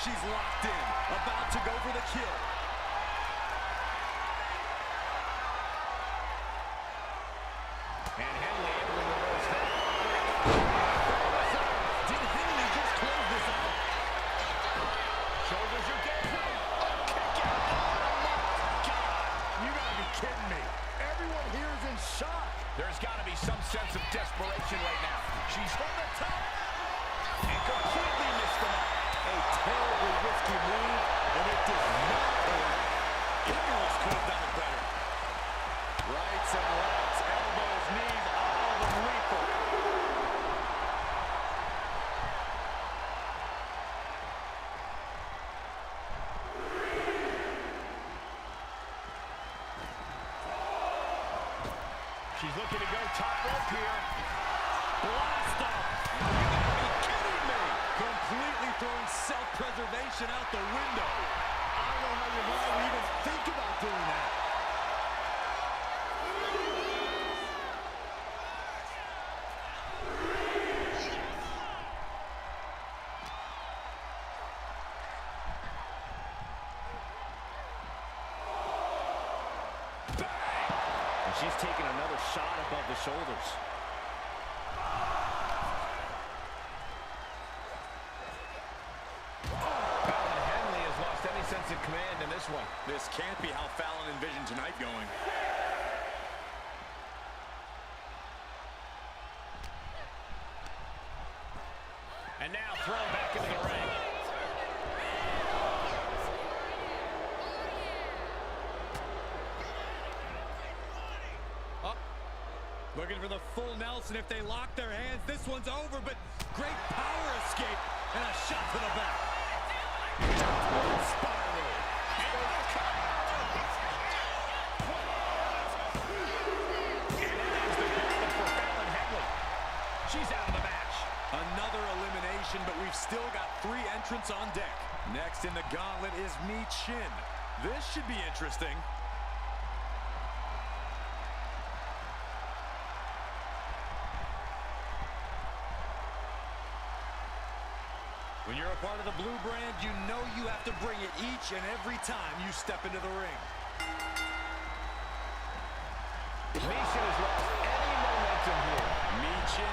She's locked in, about to go for the kill. And Henley able to reverse that. Did Henley just close this out? Shoulders are down. Kidding me. Everyone here is in shock. There's got to be some sense of desperation right now. She's from the top and completely missed the mark. A terribly risky move, and it did not pay off. Ignorance could have done it better. Rights and lefts, elbows, knees, all of them lethal. She's looking to go top rope here. Blast off. You gotta be kidding me. Completely throwing self-preservation out the window. I don't know how your mind would even think about doing that. She's taking another shot above the shoulders. Fallon Henley has lost any sense of command in this one. This can't be how Fallon envisioned tonight going. And now thrown back into the ring. Looking for the full Nelson. If they lock their hands, this one's over, but great power escape and a shot to the back. Spiral. She's out of the match. Another elimination, but we've still got 3 entrants on deck. Next in the gauntlet is Mi Chin. This should be interesting. When you're a part of the blue brand, you know you have to bring it each and every time you step into the ring. Mi Chin has lost any momentum here. Mi Chin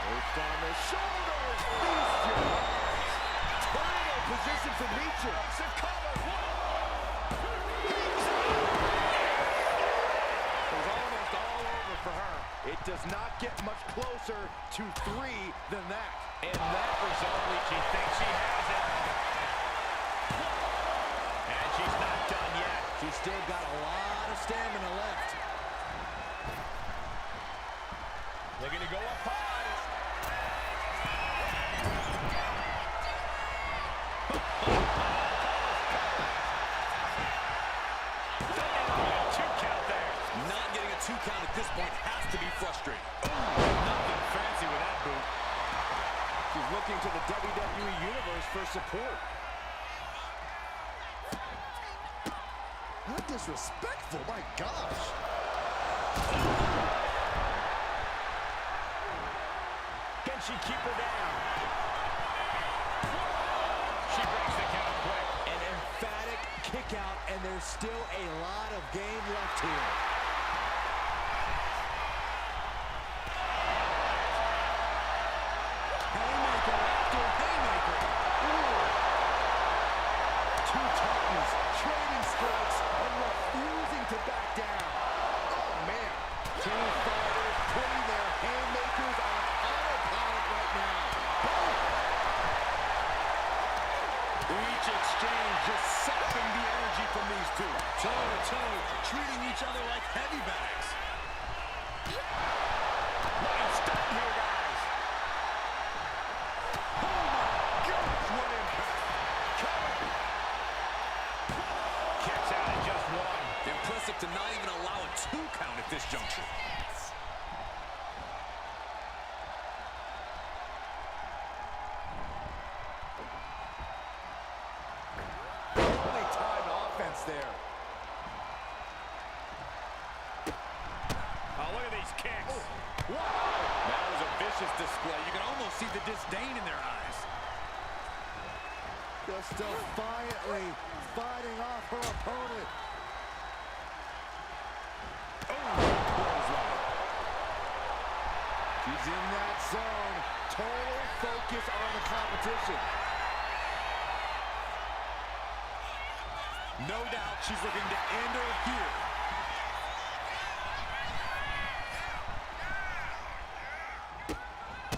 First on the shoulders. Tornado position for Mi Chin. It was almost all over for her. It does not get much closer to 3 than that. And that result, she thinks she has it. And she's not done yet. She's still got a lot of stamina left. Looking to go up high. Two count there. Not getting a 2 count at this point has to be frustrating. Nothing fancy with that boot. She's looking to the WWE Universe for support. How disrespectful, my gosh. Can she keep her down? She breaks the count quick. An emphatic kick out, and there's still a lot of game left here. Haymaker after haymaker. Two titans trading strikes and refusing to back down. Oh, man. Two fighters putting their haymakers on autopilot right now. Each exchange just sapping the energy from these two. Toe-to-toe, treating each other like heavy bags. Line stop here, guys. Oh my gosh, what impact. Kicks out at just 1. Impressive to not even allow a 2 count at this juncture. Only time offense there. Oh, look at these kicks. Oh, wow. That was a vicious display. You can almost see the disdain in their eyes. Just defiantly fighting off her opponent. She's in that zone. Total focus on the competition. No doubt she's looking to end her here.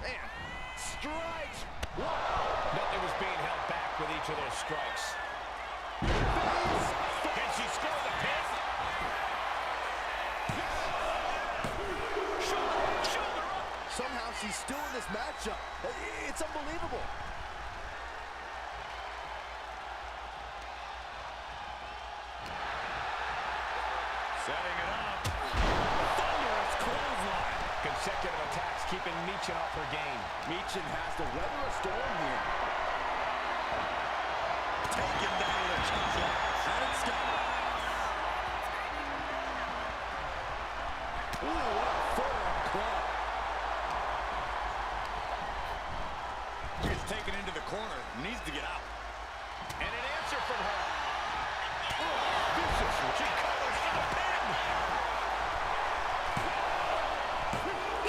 Man, strikes. Nothing was being held back with each of those strikes. Can she score the pin? Shoulder up. Somehow she's still in this matchup. It's unbelievable. Setting it up. Thunderous clothesline. Consecutive attacks keeping Mi Chin off her game. Mi Chin has to weather a storm here. Taken down with a chop. And it's done. Ooh, what a forearm club. She's taken into the corner. Needs to get out. And an answer from her. Vicious. She covers for the pin.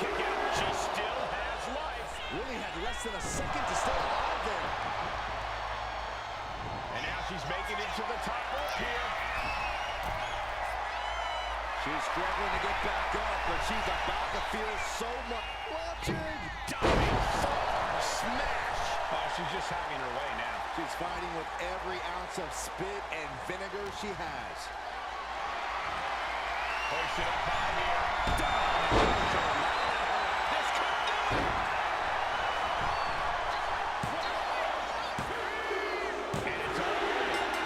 Kick out. She still has life. Really had less than a second to stay alive there. And now she's making it to the top rope here. She's struggling to get back up, but she's about to feel so much. Watching. Diving forearm smash. Oh, she's just having her way now. She's fighting with every ounce of spit and vinegar she has. Hoisted up high here. This could do it. And it's over.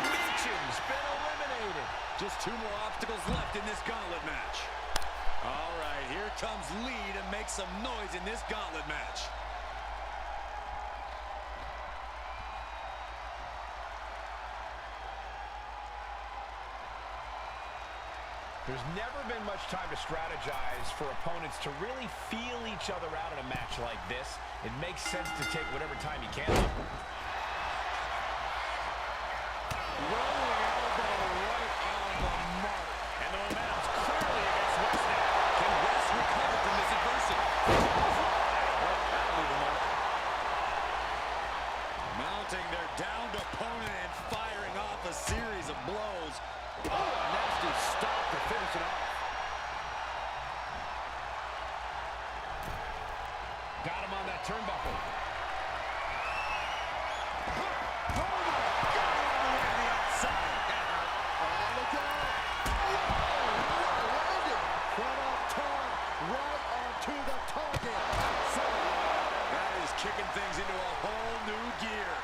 Meacham's been eliminated. Just 2 more obstacles left in this gauntlet match. All right, here comes Lee to make some noise in this gauntlet match. There's never been much time to strategize for opponents to really feel each other out in a match like this. It makes sense to take whatever time you can. Rolling elbow right on the mark. And the momentum's clearly against West now. Can West recover from this adversity? Mounting their downed opponent and firing off a series of blows. Oh, a nasty stop to finish it off. Got him on that turnbuckle. Oh, my God, all the way to the outside. Oh, look out. Whoa, landed. Right off top, right onto the target. Outside. That is kicking things into a whole new gear.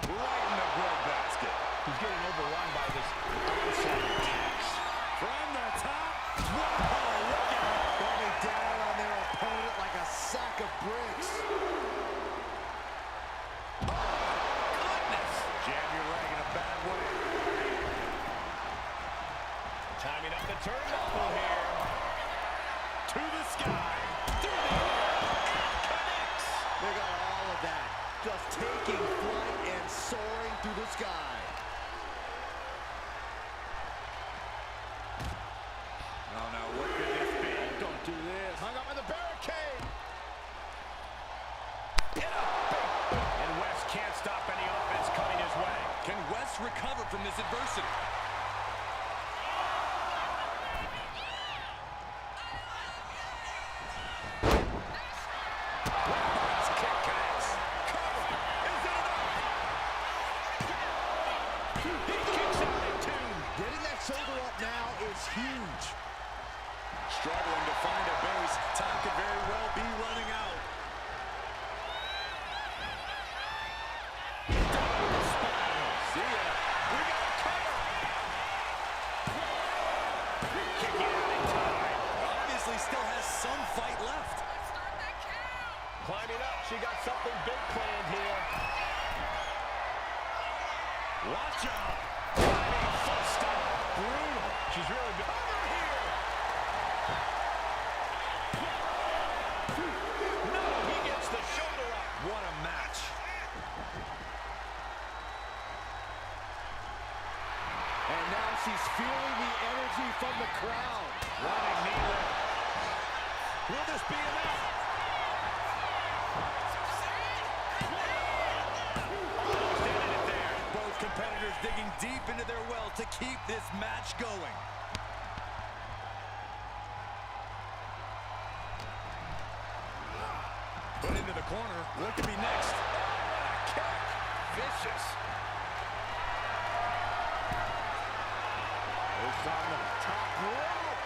Right in the breadbasket. He's getting overrun by this onslaught of attacks. From the top. Whoa, look at it. Coming down on their opponent like a sack of bricks. Oh, goodness. Jam your leg in a bad way. Timing up the turnbuckle here. To the sky. Through the air. And connects. They got all of that. Just taking flight and soaring through the sky. Oh, no, what could this be? Don't do this. Hung up in the barricade. And West can't stop any offense coming his way. Can West recover from this adversity? West's kick connects. Cover. Is it enough? He kicks out at 2. Getting that shoulder up now is huge. Struggling to find a base. Time could very well be running out. See ya. We got a cover. Kicking out in time. Obviously still has some fight left. Climbing up. She got something big planned here. Watch out. Riding full stop. Brutal. She's really good. Over here. No, he gets the shoulder up. What a match. And now she's feeling the energy from the crowd. Running knee lift. Will this be enough? Almost ended it there. Both competitors digging deep into their well to keep this match going. Put into the corner. What could be next? What a kick. Vicious. It's on the top rope.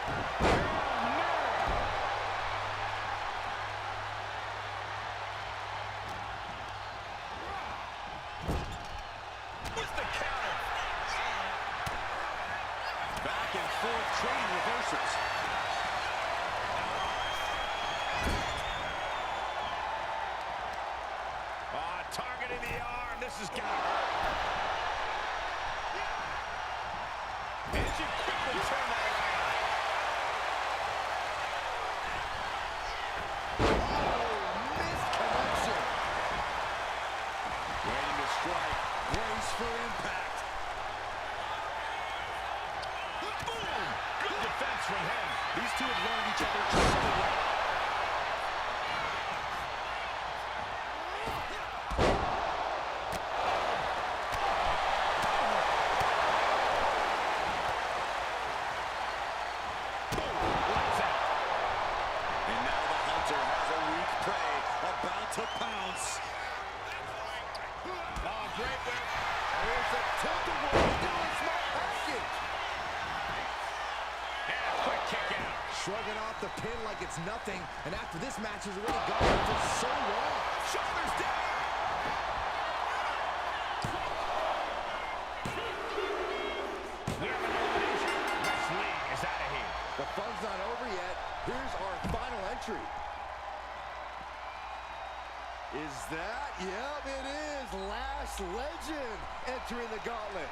With the counter. Back and forth train reversals. Targeting the arm. This is gonna hurt. And she quickly turned that around. Oh, missed connection. Waiting to strike. Brace for impact. Boom! Good defense from him. These two have learned each other so well. About to pounce. Oh, great whip. here's a tilt-a-whirl, still a small package. And a quick kick out. Shrugging off the pin like it's nothing, and after this match has already gone for so long. Shoulders down. We have an elimination. Wesley is out of here. The fun's not over yet. Here's our final entry. Is that? Yep, it is. Lash Legend entering the gauntlet.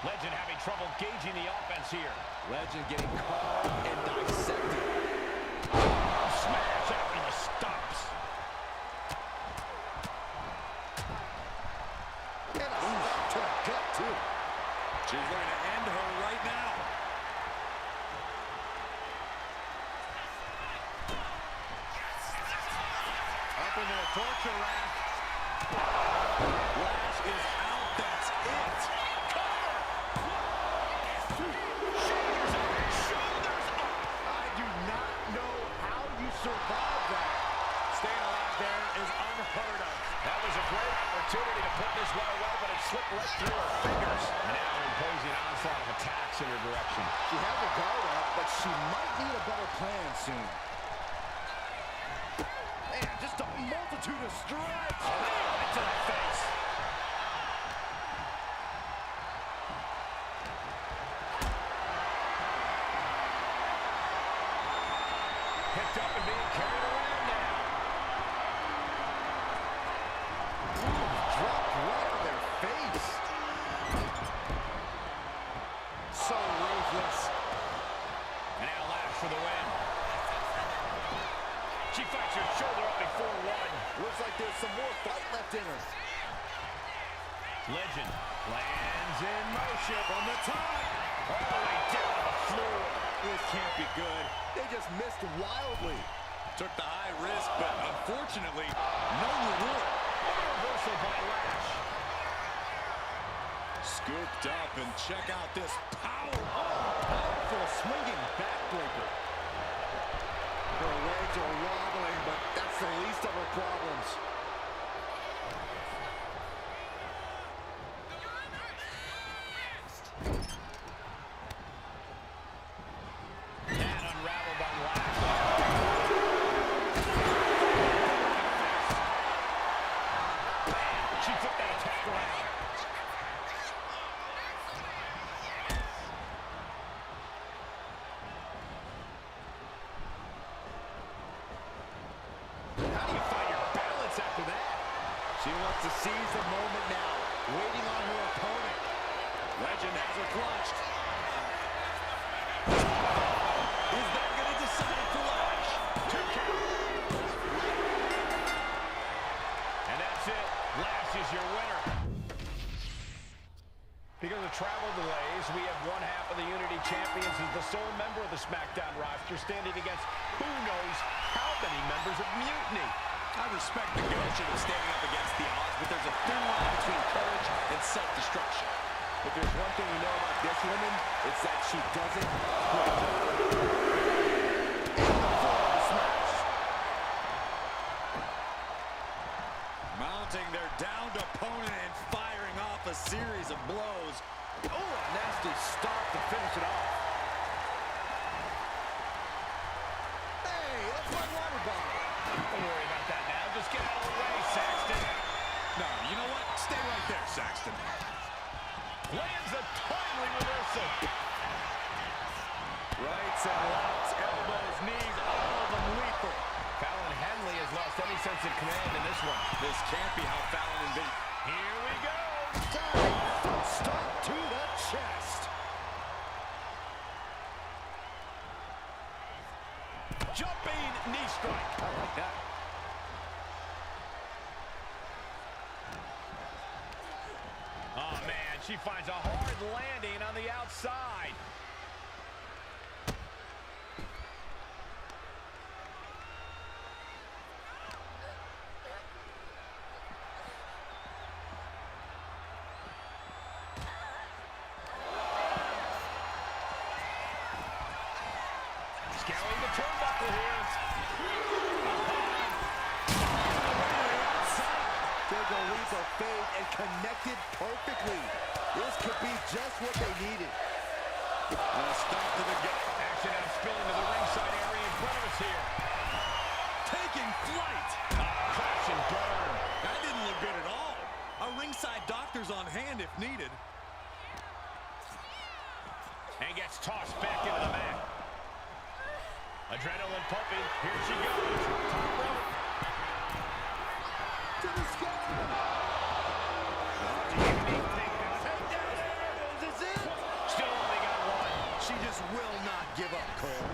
Legend having trouble gauging the offense here. Legend getting caught and dissected. Smash after the stops. And a stop to the gut, too. She's going to end her right now. Up into the torture rack. Lash is out. That's it. Survive that. Staying alive there is unheard of. That was a great opportunity to put this one away, but it slipped right through her fingers. Now an imposing onslaught of attacks in her direction. She has a guard up, but she might need a better plan soon. Man, just a multitude of strikes. Oh, right to the face. Picked up and being carried around now. Dropped right on their face. So ruthless. And now Lash for the win. She fights her shoulder up before one. Looks like there's some more fight left in her. Legend lands in motion from the top. All the way down to the floor. This can't be good. They just missed wildly. Took the high risk, but unfortunately, no reward. Reversal by Lash. Scooped up, and check out this power. Powerful swinging backbreaker. Her legs are wobbling, but that's the least of her problems. She wants to seize the moment now, waiting on her opponent. Legend has her clutched. Is that going to decide for Lash? 2 count. And that's it. Lash is your winner. Because of travel delays, we have one half of the Unity Champions as the sole member of the SmackDown roster standing against who knows how many members of Mutiny. I respect the gumption of standing up against the odds, but there's a thin line between courage and self-destruction. If there's one thing we know about this woman, it's that she doesn't quit. Smash. Mounting their downed opponent and firing off a series of blows. Oh, a nasty stop to finish it off. Hey, that's my water bottle. Don't worry about that now. Just get out of the way, Saxton. No, you know what? Stay right there, Saxton. Lands a timely reversal. Rights and lefts, elbows, knees, all of them lethal. Fallon Henley has lost any sense of command in this one. This can't be how Fallon envisioned. Here we go. Foot stop to the chest. Jumping knee strike. I like that. Oh, man, she finds a hard landing on the outside. Scaling the turnbuckle here. Big leap of faith and connected perfectly. This could be just what they needed. And a stop to the gut. Action now spilling to the ringside area in front of us here. Taking flight. Crash and burn. That didn't look good at all. A ringside doctor's on hand if needed. And gets tossed back into the mat. Adrenaline pumping. Here she goes. Top rope. To the sky. Is this it? Still only got one. She just will not give up, Cole.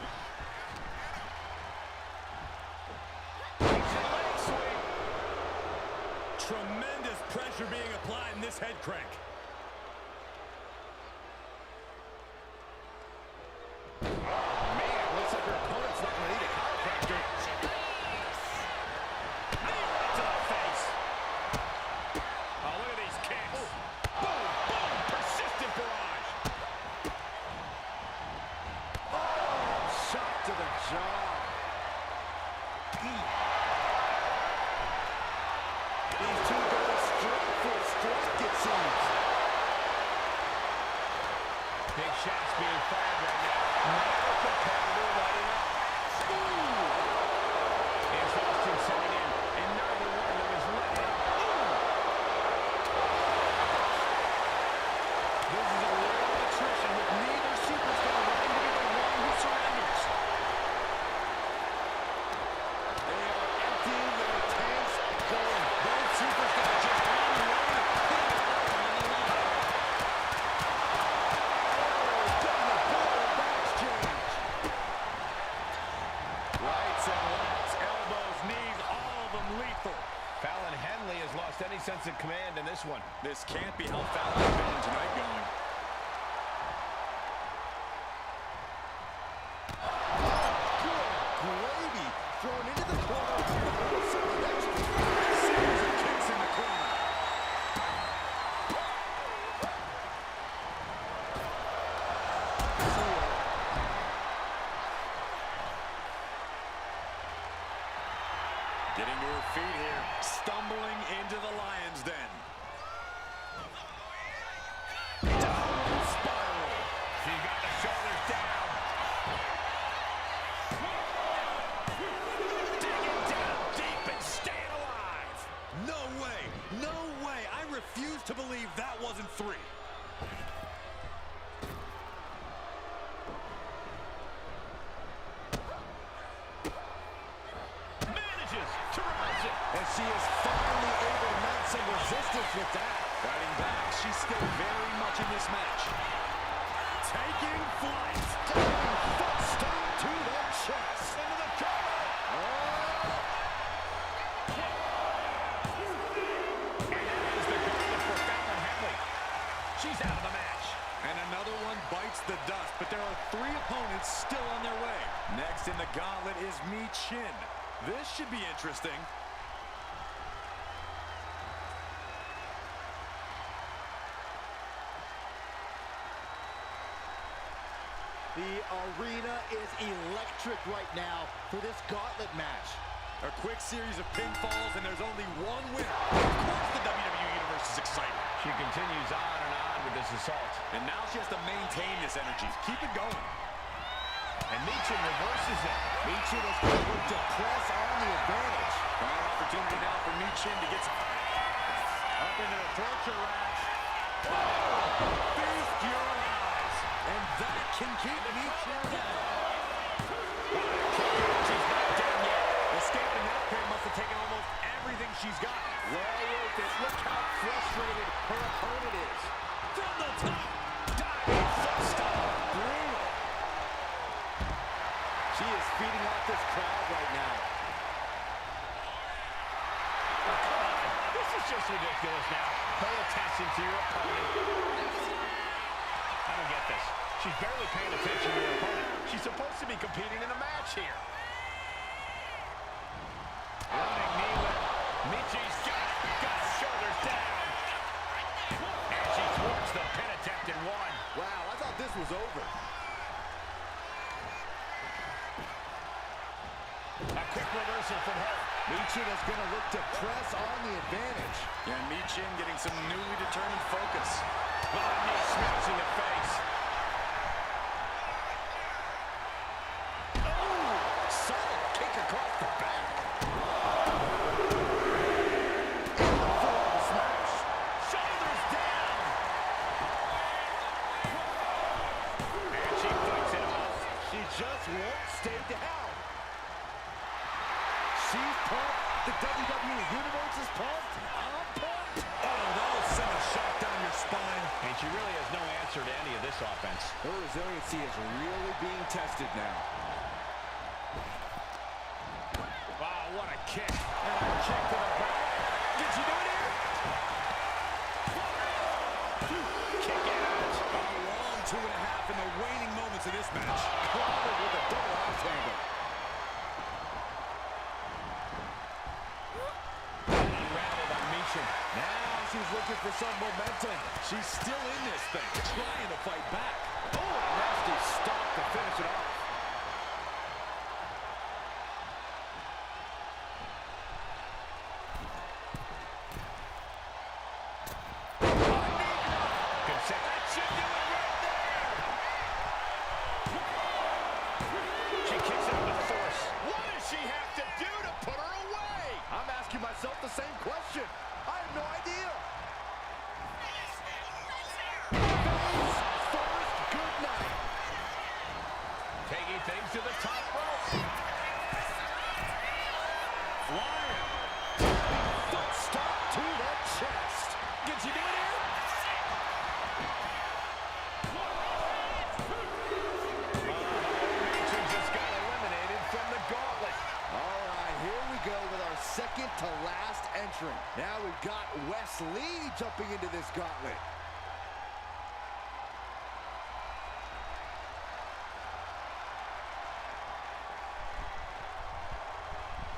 Leg sweep. Tremendous pressure being applied in this head crank. Big shots being fired right now. Another competitor lighting up. Exhaustion setting in, and neither one of them is letting up. This is a rare attrition with neither superstar wanting to be the one who surrenders. They are emptying their tanks, going both superstars just one way. Fallon Henley has lost any sense of command in this one. This can't be how Fallon's feeling tonight going. Gravy thrown into the corner. Series of kicks in the corner. Getting to her feet here, stumbling into the Lion's Den. Down spiral. She got the shoulders down. Digging down deep and staying alive. No way, no way. I refuse to believe that wasn't 3. And she is finally able to mount some resistance with that. Fighting back, she's still very much in this match. Taking flight. Diving foot stomp to the chest. Into the cover. And that is the gauntlet for Fallon Henley. She's out of the match. And another one bites the dust, but there are 3 opponents still on their way. Next in the gauntlet is Mi Chin. This should be interesting. The arena is electric right now for this gauntlet match. A quick series of pinfalls, and there's only one winner. Of course the WWE Universe is excited. She continues on with this assault. And now she has to maintain this energy. Keep it going. And Michin reverses it. Michin is able to press on the advantage. An opportunity now for Michin to get up into the torture rack. Feast your eyes. And that can keep Michin down. She's not done yet. Escaping that pain must have taken almost everything she's got. Well worth it. Look how frustrated her opponent is. From the top. Diving foot stomp. Brutal. She is feeding off this crowd right now. Oh, come on. This is just ridiculous now. Pay attention to your opponent. I don't get this. She's barely paying attention to her opponent. She's supposed to be competing in a match here. Running knee lift. Michi's got her shoulders down. And she thwarts the pin attempt in one. Wow, I thought this was over. A quick reversal from her. Michin is going to look to press on the advantage. Yeah, Michin getting some newly determined focus. Oh, knee smash in the face. Oh, solid kick across the back. Forearm smash. Shoulders down. And she fights it off. She just won't stay down. She's pumped. The WWE Universe is pumped. I'm pumped. Oh, that'll send a shot down your spine. And she really has no answer to any of this offense. Her resiliency is really being tested now. Wow, what a kick. And a kick to the back. Did she do it here? Kick out. A long 2.5 in the waning moments of this match. Clobbered with a double axe handle. Now she's looking for some momentum. She's still in this thing, trying to fight back. Oh, a nasty stop to finish it off. That should do it right there. She kicks out with force. What does she have to do to put her away? I'm asking myself the same question. I have no idea. First good night. Taking things to the top rope. Flying. Foot stop to the chest. Can she do it here? Michin just got eliminated from the gauntlet. All right, here we go with our second to last entrant. Now we've got Wes Lee jumping into this gauntlet.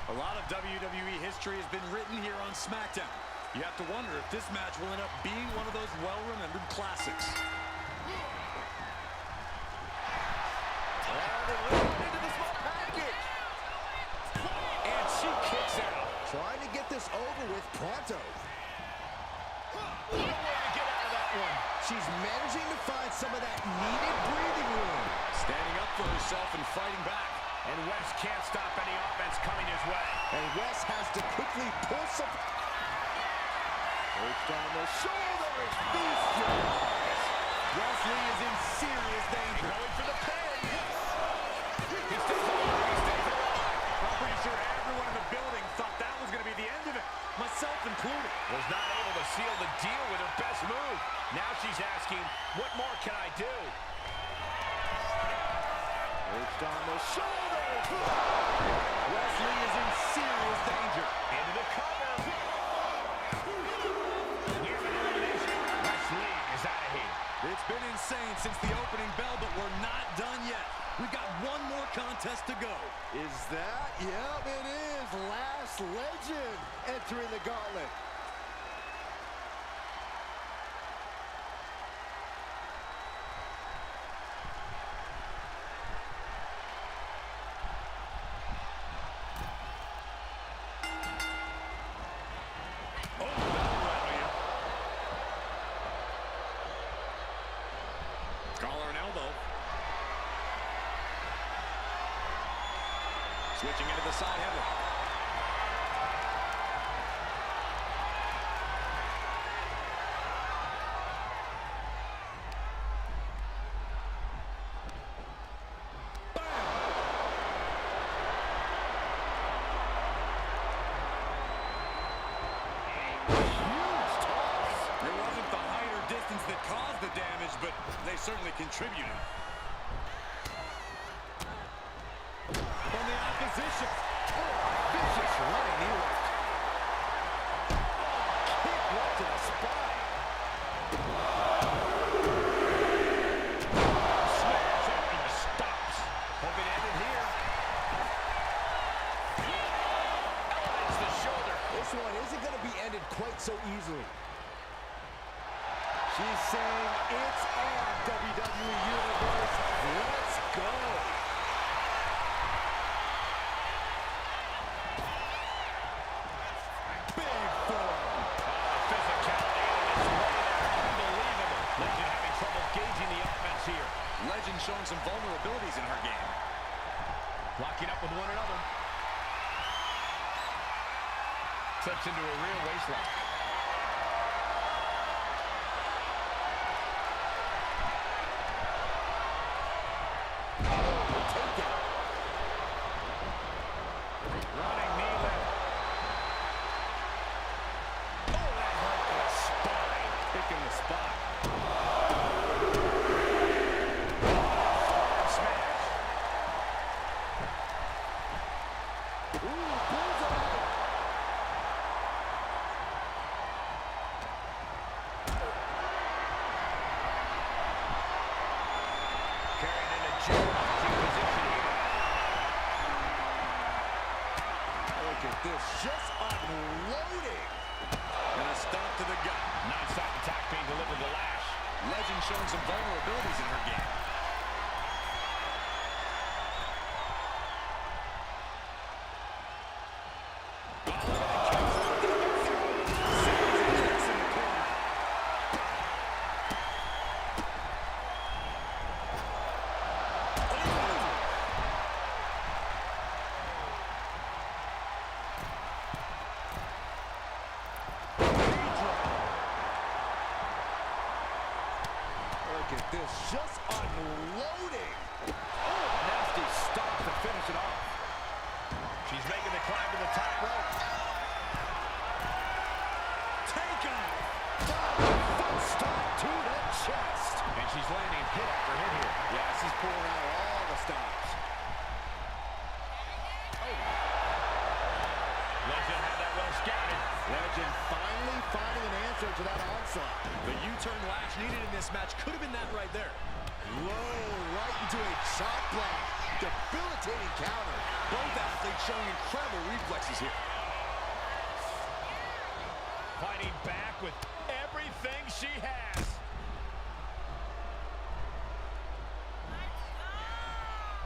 A lot of WWE history has been written here on SmackDown. You have to wonder if this match will end up being one of those well-remembered classics. Into the small package. And she kicks out. Trying to get this over with pronto. No way to get out of that one. She's managing to find some of that needed breathing room. Standing up for herself and fighting back. And Wes can't stop any offense coming his way. And Wes has to quickly pull some... Perched on the shoulders. Feast your eyes. Wes Lee is in serious danger. Going for the pin. He stays alive. He stays alive. I'm pretty sure everyone in the building thought that was going to be the end of it. Myself included. Was not able to seal the deal with her best move. Now she's asking, what more can I do? Perched on the shoulders. Wes Lee is in serious danger. Into the cover. Near elimination. Wes Lee is out of here. It's been insane since the opening bell, but we're not done yet. We've got one more contest to go. Is that? Yep, it is. Last Legend entering the gauntlet. Collar and elbow. Switching into the side headlock. But they certainly contributed. so easily. She's saying it's on, WWE Universe. Let's go. Big form. Physicality in its way there. Unbelievable. Legend having trouble gauging the offense here. Legend showing some vulnerabilities in her game. Locking up with one another. Slips into a rear waistlock. Running knee lift. Oh, that hurt the spine. Picking the spot. Forward smash. Ooh, bullseye. Carried into challenging position here. Look at this, just unloading. And a stop to the gut. Non-stop attack being delivered to Lash. Legend showing some vulnerabilities in her game. Look at this, just unloading. Oh, nasty stop to finish it off. She's making the climb to the top rope. Take off. Foot stop to the chest. And she's landing hit after hit here. Yeah, she's pulling out all the stops. Legend had that well scouted. Legend finally finding an answer to that onslaught. The U-turn Lash needed in this match could have been that right there. Low, right into a chop block. Debilitating counter. Both athletes showing incredible reflexes here. Fighting back with everything she has.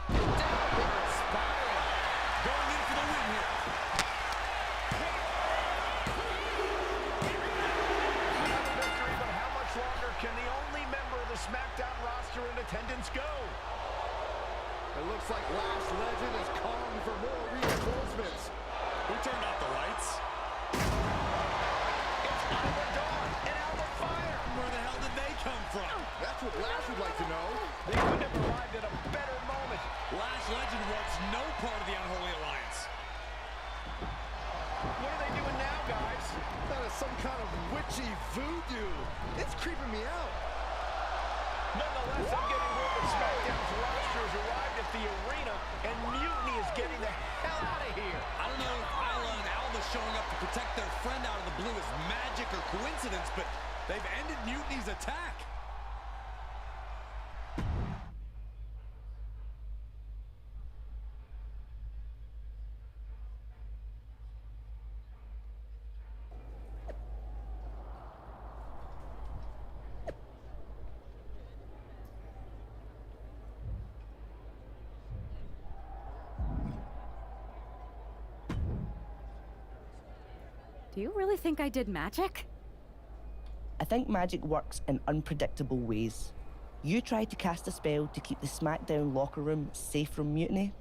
Downward spiral. Going in for the win here. Another victory, but how much longer can the only member of the SmackDown roster in attendance go? It looks like Lash Legend is calling for more reinforcements. Who turned off the lights? It's Albert Dawn and Albert Fire. Where the hell did they come from? That's what Lash would like to know. They couldn't have arrived at a better moment. Lash Legend wants no part of the Unholy Alliance. What are they doing now, guys? That is some kind of witchy voodoo. It's creeping me out. Nonetheless, I'm getting word that SmackDown's roster has arrived at the arena, and Mutiny is getting the hell out of here. I don't know if Isla and Alba showing up to protect their friend out of the blue is magic or coincidence, but they've ended Mutiny's attack. Do you really think I did magic? I think magic works in unpredictable ways. You tried to cast a spell to keep the SmackDown locker room safe from Mutiny.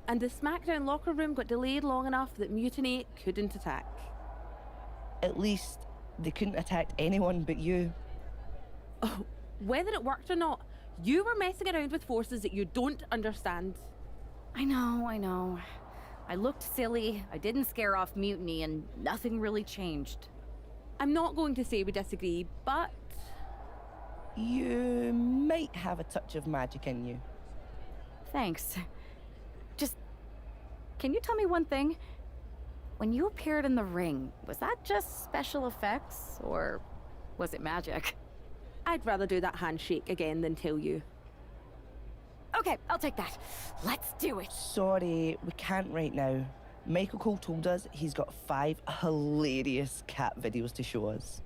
And the SmackDown locker room got delayed long enough that Mutiny couldn't attack. At least, they couldn't attack anyone but you. Oh, whether it worked or not, you were messing around with forces that you don't understand. I know. I looked silly, I didn't scare off Mutiny, and nothing really changed. I'm not going to say we disagree, but... You might have a touch of magic in you. Thanks. Just... Can you tell me one thing? When you appeared in the ring, was that just special effects, or was it magic? I'd rather do that handshake again than tell you. Okay, I'll take that. Let's do it. Sorry, we can't right now. Michael Cole told us he's got 5 hilarious cat videos to show us.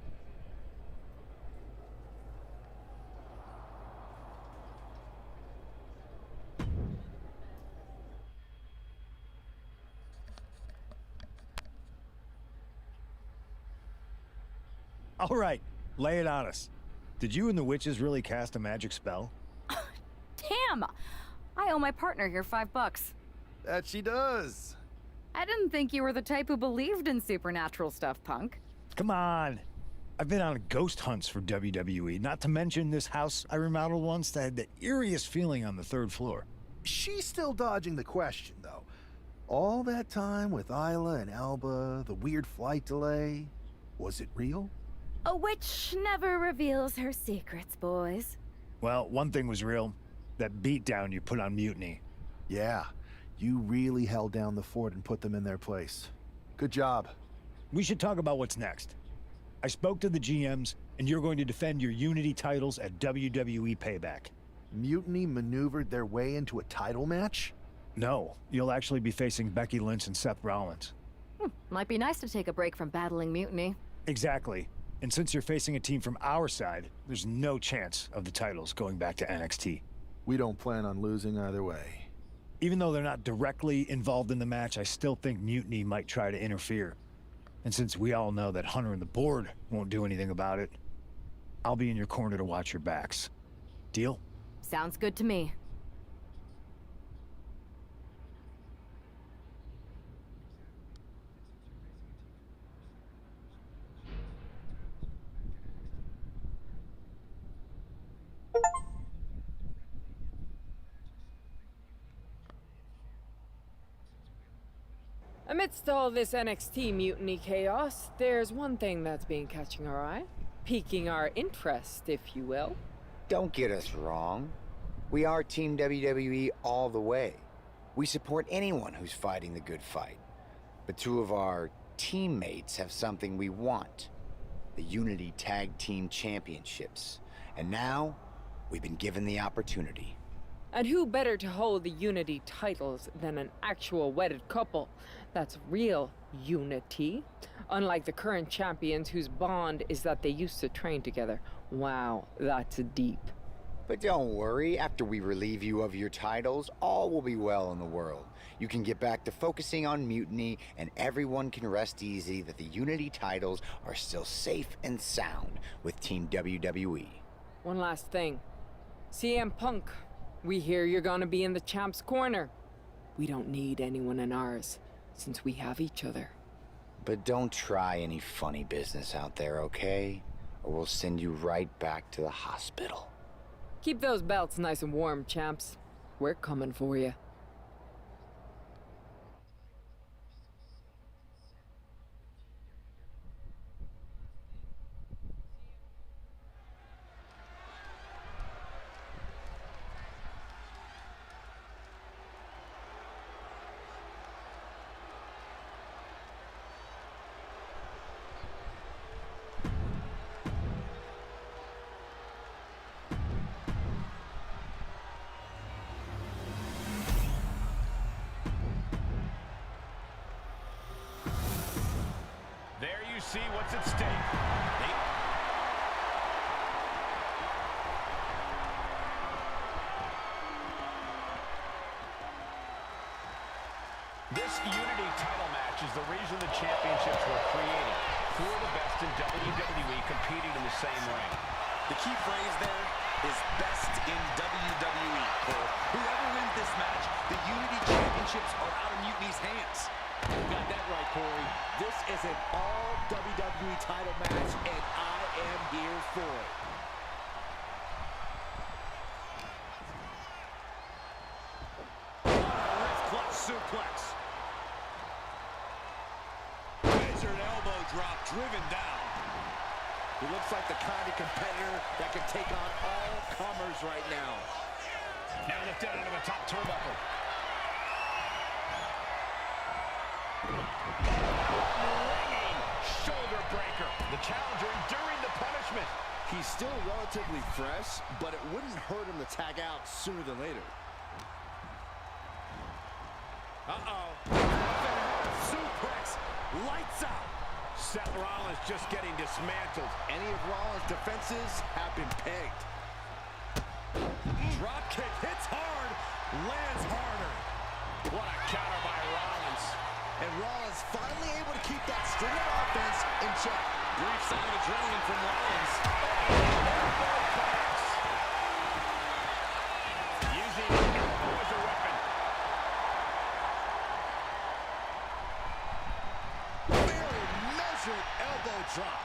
All right, lay it on us. Did you and the witches really cast a magic spell? Damn! I owe my partner here $5. That she does. I didn't think you were the type who believed in supernatural stuff, punk. Come on. I've been on ghost hunts for WWE, not to mention this house I remodeled once that had the eeriest feeling on the 3rd floor. She's still dodging the question, though. All that time with Isla and Alba, the weird flight delay, was it real? A witch never reveals her secrets, boys. Well, one thing was real. That beatdown you put on Mutiny. Yeah, you really held down the fort and put them in their place. Good job. We should talk about what's next. I spoke to the GMs, and you're going to defend your Unity titles at WWE Payback. Mutiny maneuvered their way into a title match? No, you'll actually be facing Becky Lynch and Seth Rollins. Might be nice to take a break from battling Mutiny. Exactly. And since you're facing a team from our side, there's no chance of the titles going back to NXT. We don't plan on losing either way. Even though they're not directly involved in the match, I still think Mutiny might try to interfere. And since we all know that Hunter and the board won't do anything about it, I'll be in your corner to watch your backs. Deal? Sounds good to me. Amidst all this NXT mutiny chaos, there's one thing that's been catching our eye, piquing our interest, if you will. Don't get us wrong. We are Team WWE all the way. We support anyone who's fighting the good fight. But 2 of our teammates have something we want. The Unity Tag Team Championships. And now, we've been given the opportunity. And who better to hold the Unity titles than an actual wedded couple? That's real unity. Unlike the current champions whose bond is that they used to train together. Wow, that's deep. But don't worry, after we relieve you of your titles, all will be well in the world. You can get back to focusing on Mutiny, and everyone can rest easy that the Unity titles are still safe and sound with Team WWE. One last thing. CM Punk, we hear you're gonna be in the champ's corner. We don't need anyone in ours, since we have each other. But don't try any funny business out there, okay? Or we'll send you right back to the hospital. Keep those belts nice and warm, champs. We're coming for you. See what's at stake. This Unity title match is the reason the championships were created. 4 of the best in WWE competing in the same ring. The key phrase there is best in WWE. Cole. Whoever wins this match, the Unity championships are out of Mutiny's hands. You got that right, Corey. This is an all-WWE title match, and I am here for it. Wrist clutch suplex. Measured elbow drop, driven down. He looks like the kind of competitor that can take on all comers right now. Now lifted out of the top turnbuckle. Ringing shoulder breaker. The challenger enduring the punishment. He's still relatively fresh, but it wouldn't hurt him to tag out sooner than later. Uh-oh. Seth Rollins just getting dismantled. Any of Rollins' defenses have been pegged. Drop kick hits hard, lands harder. What a counter by Rollins. And Rollins finally able to keep that string of offense in check. Brief sign of adrenaline from Rollins. Using the elbow as a weapon. Very measured elbow drop.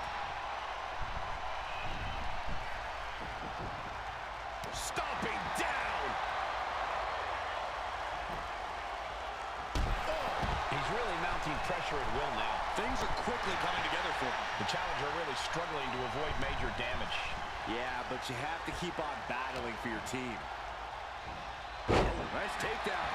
Stomping down. He's really mounting pressure at will now. Things are quickly coming together for him. The challenger really struggling to avoid major damage. Yeah, but you have to keep on battling for your team. Nice takedown.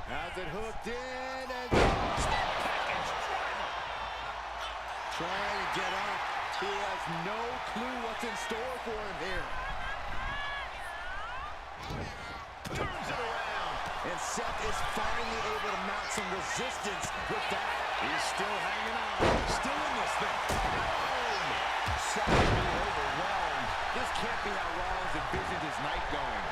Has it hooked in and trying to get up. He has no clue what's in store for him here. Turns it around. And Seth is finally able to mount some resistance with that. He's still hanging on. Still in this thing. Boom! Seth being overwhelmed. This can't be how Rollins envisioned his night going.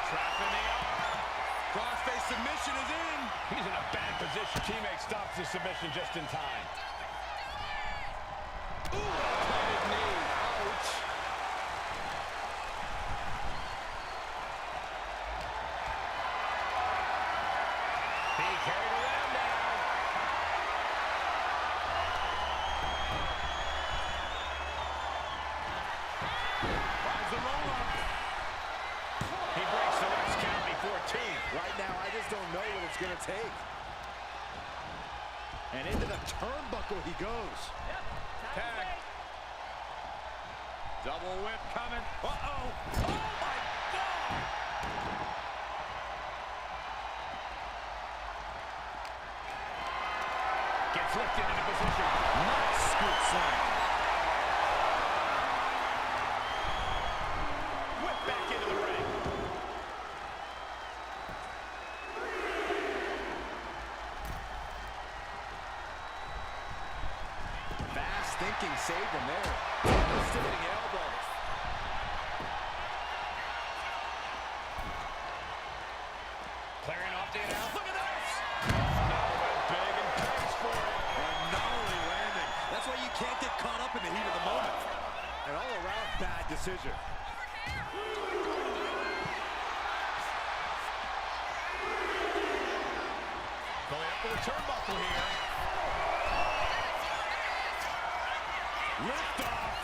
Trapping the arm. Crossface submission is in. He's in a bad position. Teammate stops the submission just in time. Ooh, planted knee. Ouch. He carried around now. Finds the roll-up. He breaks the next count before two. Right now, I just don't know what it's going to take. And into the turnbuckle he goes. Tag. Double whip coming. Uh-oh. Oh, my God. Gets lifted into position. Nice scoop slam. Whip back into the ring. Fast thinking saved him there. Devastating elbow. Clearing off the announce. Look at this. Went big and pays for it. And not only landing. That's why you can't get caught up in the heat of the moment. An all-around bad decision. Going up for the turnbuckle here. Lift off.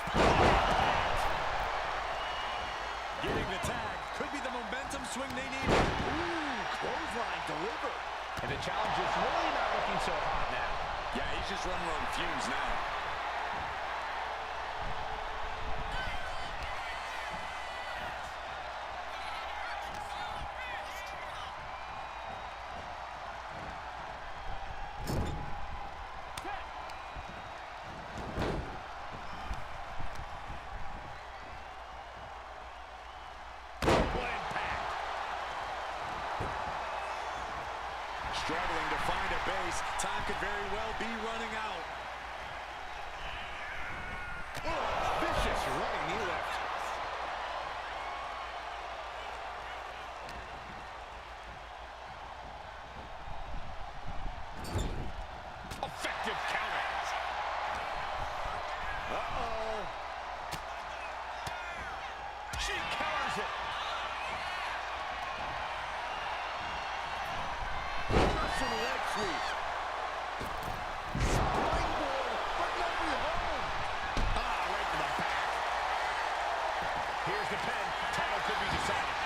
Getting the tag. Could be the momentum swing they need. Ooh, clothesline delivered. And the challenge is really not looking so hot now. Yeah, he's just running on fumes now. Struggling to find a base. Time could very well be running out. Oh, vicious running knee lift. Effective counter. Uh-oh. She counters it. Russian leg sweep. Springboard, but nobody home. Right to the back. Here's the pin. Title could be decided.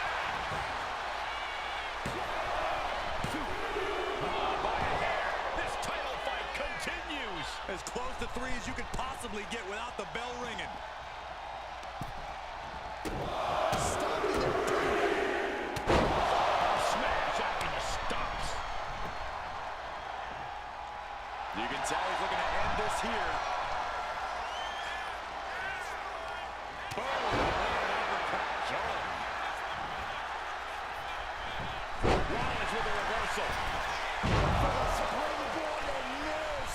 By a hair. This title fight continues. As close to 3 as you could possibly get without the bell ringing. Smash after the stops. You can tell he's looking to end this here. Boom. Owens with a reversal. For the springboard and miss.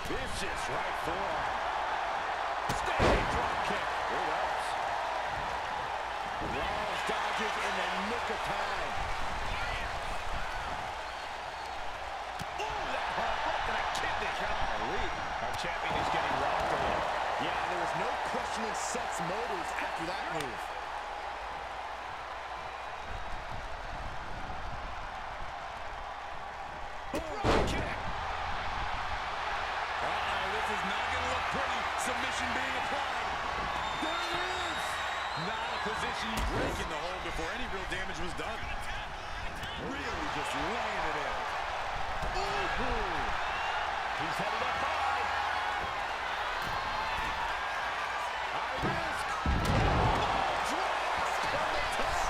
Vicious right forearm. Standing drop kick. It helps. Rollins dodges in the nick of time. Ooh, that hurt right to the kidney. Golly. Our champion is getting rocked a little. Yeah, there was no questioning Seth's motives after that move. This is not going to look pretty. Submission being applied. There it is. Not a position you break in the hold before any real damage was done. Really just laying it in. Ooh. He's headed up high. High risk. Drops from the top.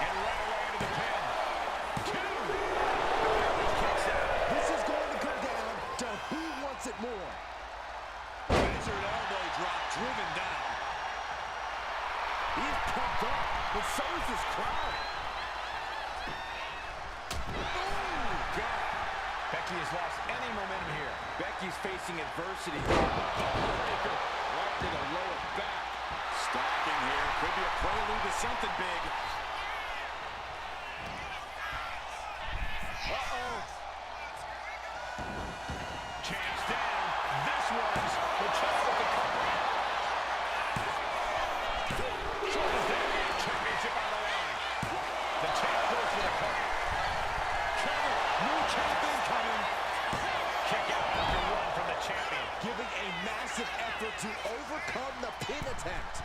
And right away into the pin. 2. Kicks out. This is going to come down to who wants it more. Measured elbow drop driven down. He's pumped up, but so is this crowd. Becky has lost any momentum here. Becky's facing adversity. Breaker right to the lower back. Stalking here. Could be a prelude to something big. Uh-oh. Chance down. This one's the champ with the cover. Shoulders down. Championship on the line. The champ goes for the cover. Cover. New champion coming. Kick out after 1 from the champion. Giving a massive effort to overcome the pin attempt.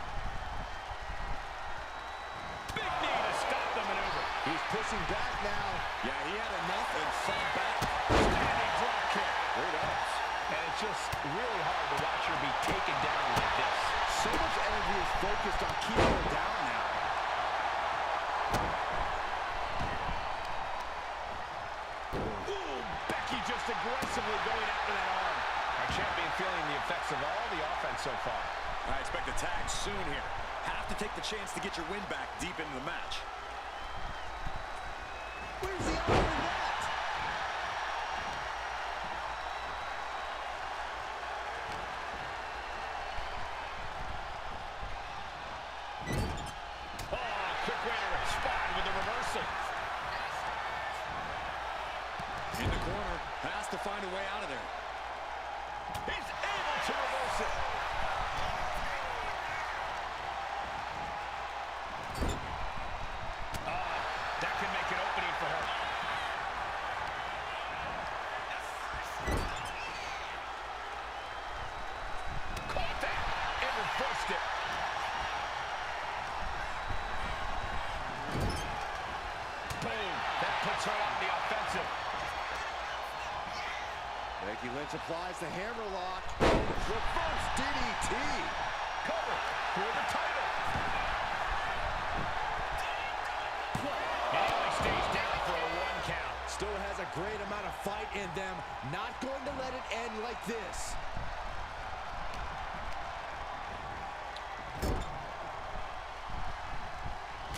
Big knee to stop the maneuver. He's pushing back now. Yeah, he had enough and fought back. Standing drop kick. It helps. And it's just really hard to watch her be taken down like this. So much energy is focused on keeping her down now. Ooh, Becky just aggressively going after that arm. Our champion feeling the effects of all the offense so far. I expect a tag soon here. Have to take the chance to get your win back deep into the match. Where's the honor in that? Oh, quick way to respond with a reversal. In the corner, has to find a way out of there. He's able to reverse it. That could make an opening for her. Caught that and reversed it. Boom. That puts her on the offensive. Becky Lynch applies the hammerlock. Reverse DDT. Cover for the title. And he only stays down for a 1 count. Still has a great amount of fight in them. Not going to let it end like this.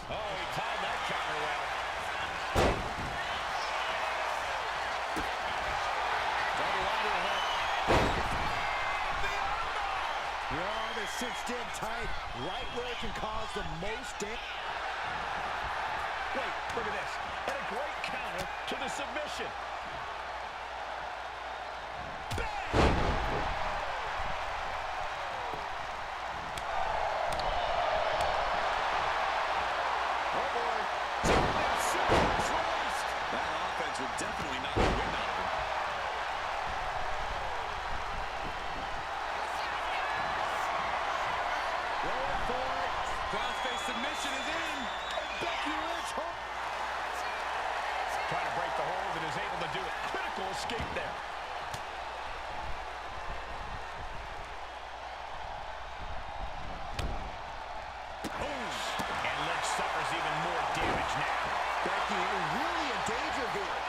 Oh, he timed that counter well. Double underhook. The arm is cinched in tight, right where it can cause the most damage. Wait, look at this. And a great counter to the submission. Oh boy. That offense would definitely knock the wind out of him. Going for it. Crossface submission is in. Becky Lynch. Trying to break the hold and is able to do it. Critical escape there. And Lynch suffers even more damage now. Becky really in danger here.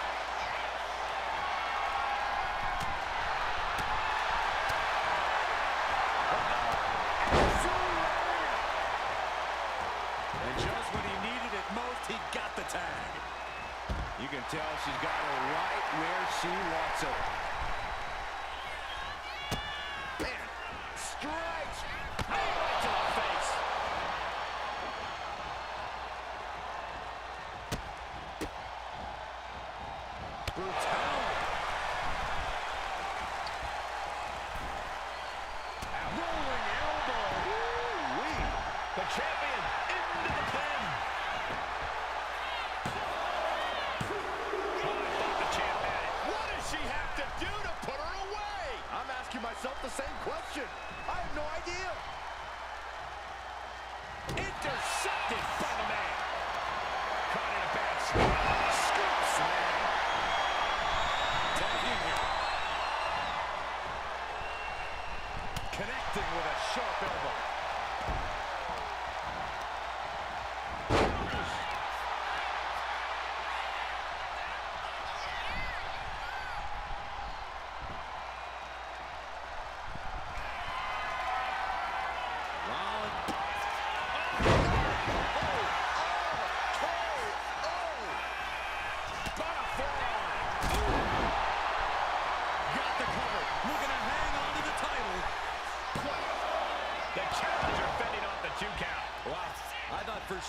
And just when he needed it most, he got the tag. You she wants it. Man, strikes. Oh, right to the face. Brutality. Rolling elbow. Woo-wee. The champion into the pin. Oh, I thought the champ had it. What does she have to do to put her away? I'm asking myself the same question. I have no idea. Intercepted by the man. Caught in a bad spot. Scoop slam. Tagging him. Connecting with a sharp elbow.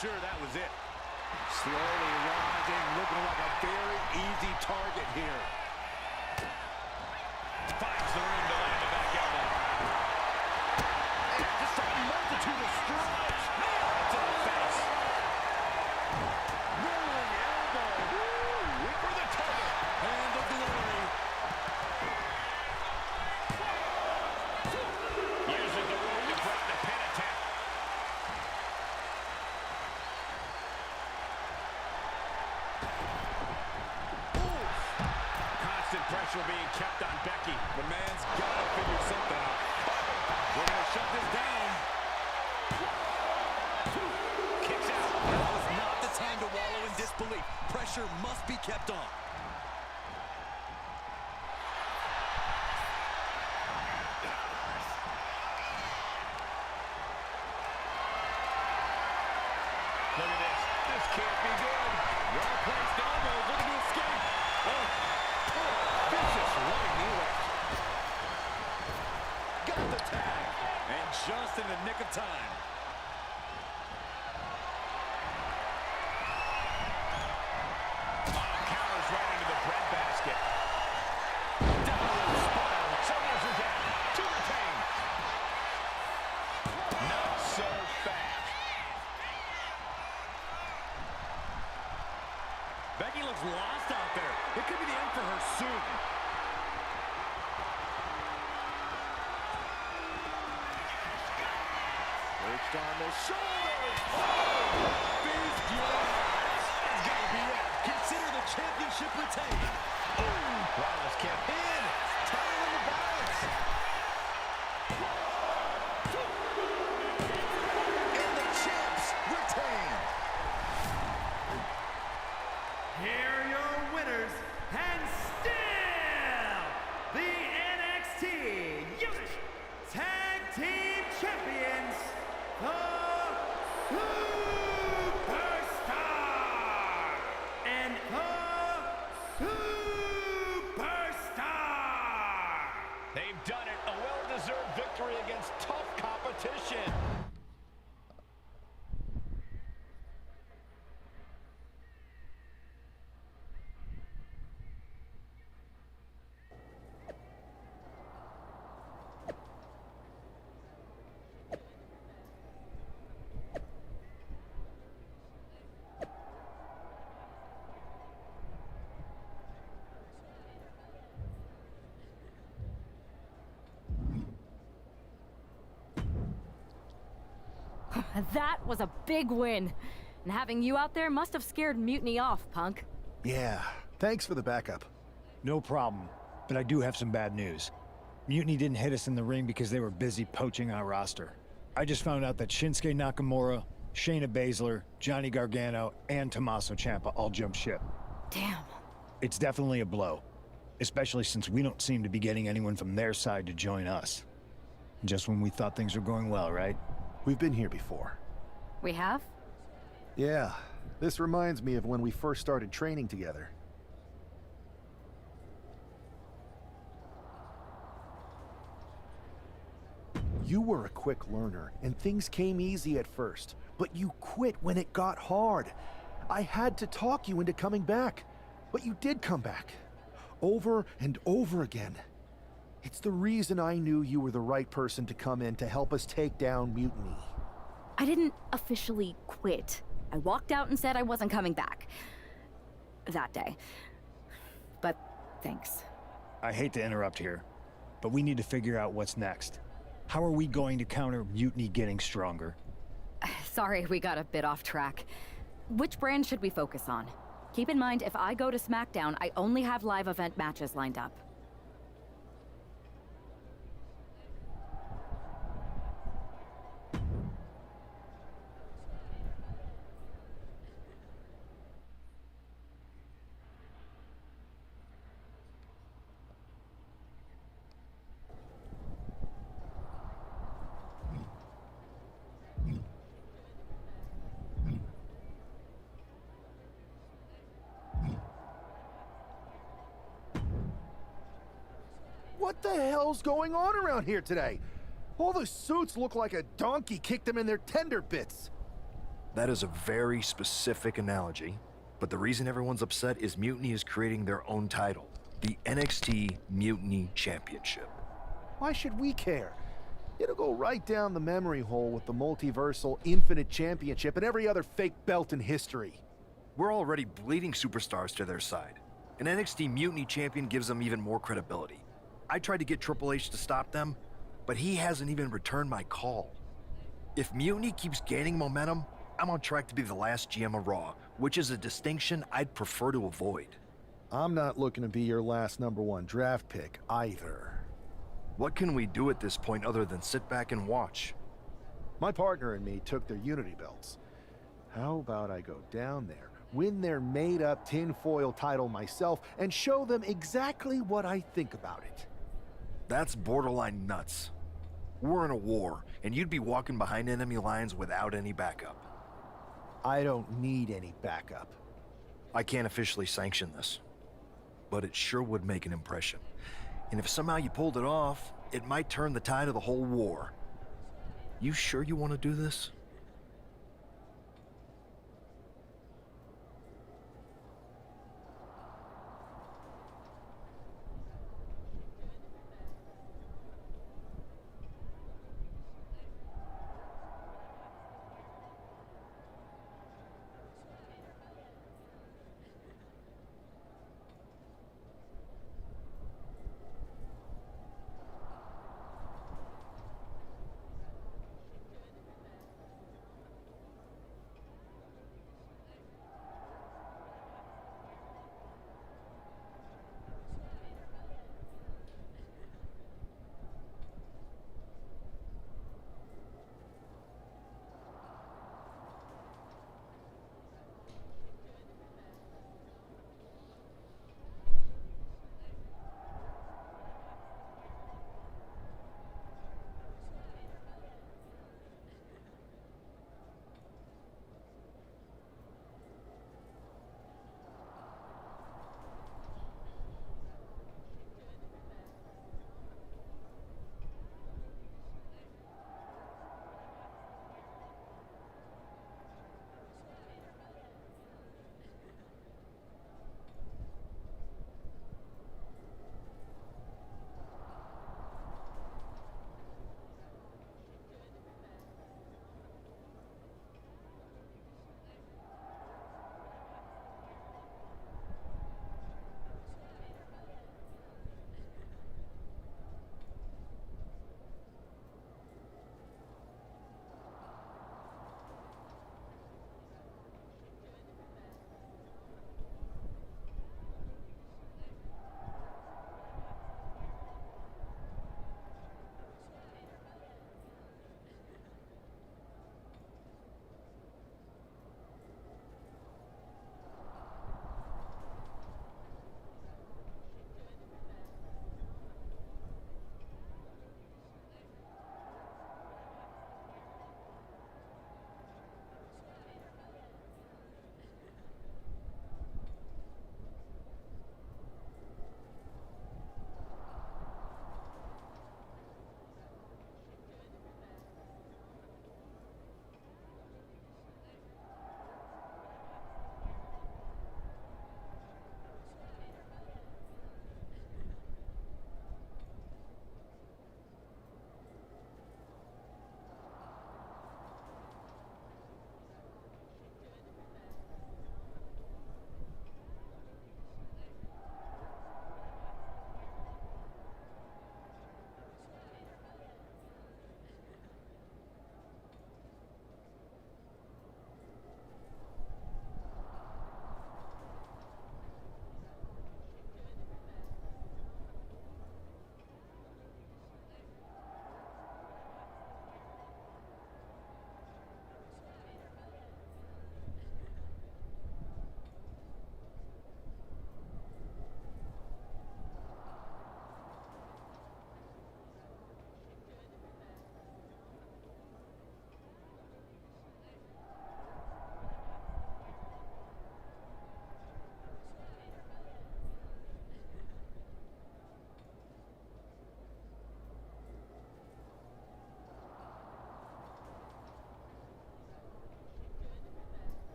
Sure, that was it. Slowly rising, looking like a very easy target here. Finds the room to land the back elbow. And just a multitude of strikes. Right to the face. Rolling elbow. Woo! For the target. And the glory. Uses the rope to break the pin attack. Pressure being kept on Becky. The man's got to figure something out. We're going to shut this down. Kicks out. Now is not the time to wallow in disbelief. Pressure must be kept on. Look at this. This can't be good. Well-placed elbow. Looking to escape. Oh. Vicious running knee lift. Got the tag. And just in the nick of time. Oh, counters right into the breadbasket. Downward spiral. Shoulders are down. To retain. Not so fast. Becky looks lost out there. It could be the end for her soon. Perched on the shoulders. Oh! Beast yes! It's got to be it. Consider the championship retained. Ooh! Wow, this can't in. Tying in the balance. And the champs retained. Here are your winners, and still the NXT Unity Tag Team Champions, the Superstar and the Superstar. They've done it. A well-deserved victory against tough competition. That was a big win. And having you out there must have scared Mutiny off, Punk. Yeah, thanks for the backup. No problem, but I do have some bad news. Mutiny didn't hit us in the ring because they were busy poaching our roster. I just found out that Shinsuke Nakamura, Shayna Baszler, Johnny Gargano, and Tommaso Ciampa all jumped ship. Damn. It's definitely a blow, especially since we don't seem to be getting anyone from their side to join us. Just when we thought things were going well, right? We've been here before. We have? Yeah, this reminds me of when we first started training together. You were a quick learner, and things came easy at first, but you quit when it got hard. I had to talk you into coming back, but you did come back. Over and over again. It's the reason I knew you were the right person to come in to help us take down Mutiny. I didn't officially quit. I walked out and said I wasn't coming back. That day. But thanks. I hate to interrupt here, but we need to figure out what's next. How are we going to counter Mutiny getting stronger? Sorry, we got a bit off track. Which brand should we focus on? Keep in mind, if I go to SmackDown, I only have live event matches lined up. What the hell's going on around here today? All the suits look like a donkey kicked them in their tender bits. That is a very specific analogy, but the reason everyone's upset is Mutiny is creating their own title, the NXT Mutiny Championship. Why should we care? It'll go right down the memory hole with the Multiversal Infinite Championship and every other fake belt in history. We're already bleeding superstars to their side. An NXT Mutiny champion gives them even more credibility. I tried to get Triple H to stop them, but he hasn't even returned my call. If Mutiny keeps gaining momentum, I'm on track to be the last GM of Raw, which is a distinction I'd prefer to avoid. I'm not looking to be your last #1 draft pick either. What can we do at this point other than sit back and watch? My partner and me took their Unity belts. How about I go down there, win their made-up tinfoil title myself, and show them exactly what I think about it? That's borderline nuts. We're in a war, and you'd be walking behind enemy lines without any backup. I don't need any backup. I can't officially sanction this, but it sure would make an impression. And if somehow you pulled it off, it might turn the tide of the whole war. You sure you want to do this?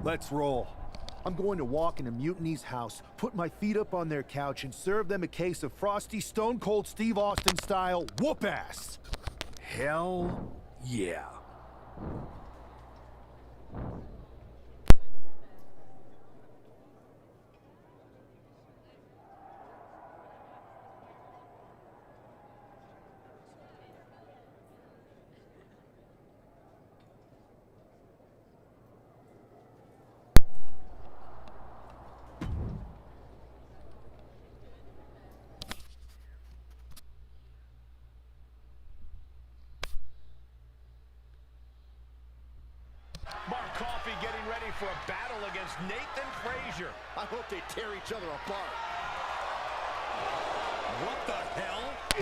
Let's roll. I'm going to walk into Mutiny's house, put my feet up on their couch, and serve them a case of frosty Stone Cold Steve Austin style whoop-ass. Hell yeah. Mark Coffey getting ready for a battle against Nathan Frazier. I hope they tear each other apart. What the hell? The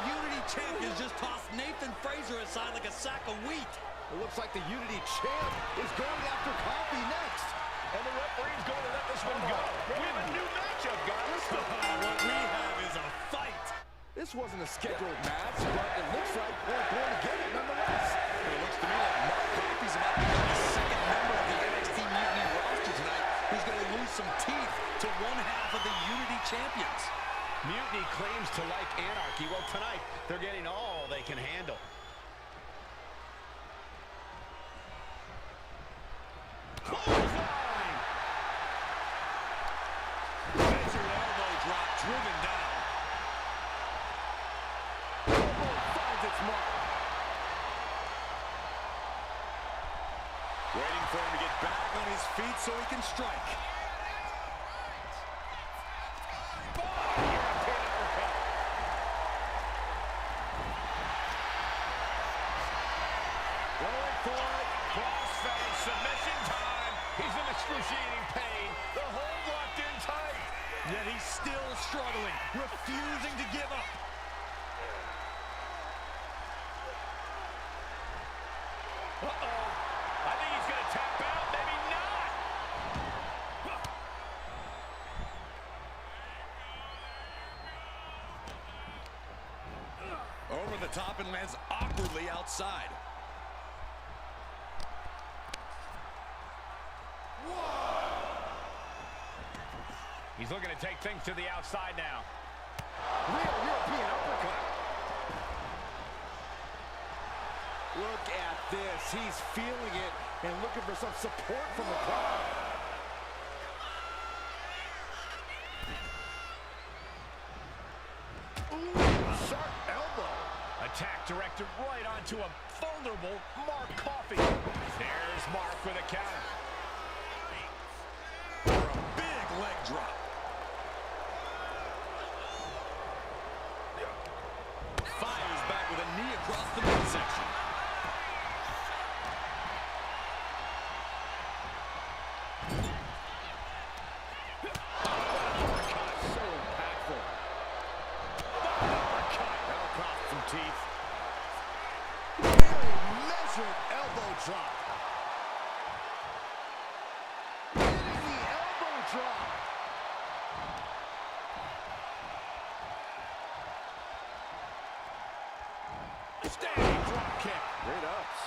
Unity champions just tossed Nathan Frazier aside like a sack of wheat. It looks like the Unity champ is going after Coffey next. And the referee's going to let this one go. We have a new matchup, guys. What we have is a fight. This wasn't a scheduled match, but it looks like they're going to get it nonetheless. It looks to me like Mark Coffey's about to become the second member of the NXT Mutiny roster tonight who's going to lose some teeth to one half of the Unity champions. Mutiny claims to like anarchy. Well, tonight, they're getting all they can handle. Clothesline! Measured elbow drop driven down. Elbow finds its mark. Waiting for him to get back on his feet so he can strike. Going for it. Crossface submission time. He's in excruciating pain. The hold locked in tight. Yet he's still struggling, refusing to give up. Uh-oh. I think he's going to tap out. Maybe not. Over the top and lands awkwardly outside. He's looking to take things to the outside now. Real European uppercut. Look at this. He's feeling it and looking for some support from the crowd. Ooh, sharp elbow. Attack directed right onto a vulnerable Mark Coffey. There's Mark with a counter. For a big leg drop. Fires back with a knee across the midsection. So impactful. Uppercut. That'll cost some teeth. Very measured elbow drop. Hitting the elbow drop. Standing drop kick. Great ups.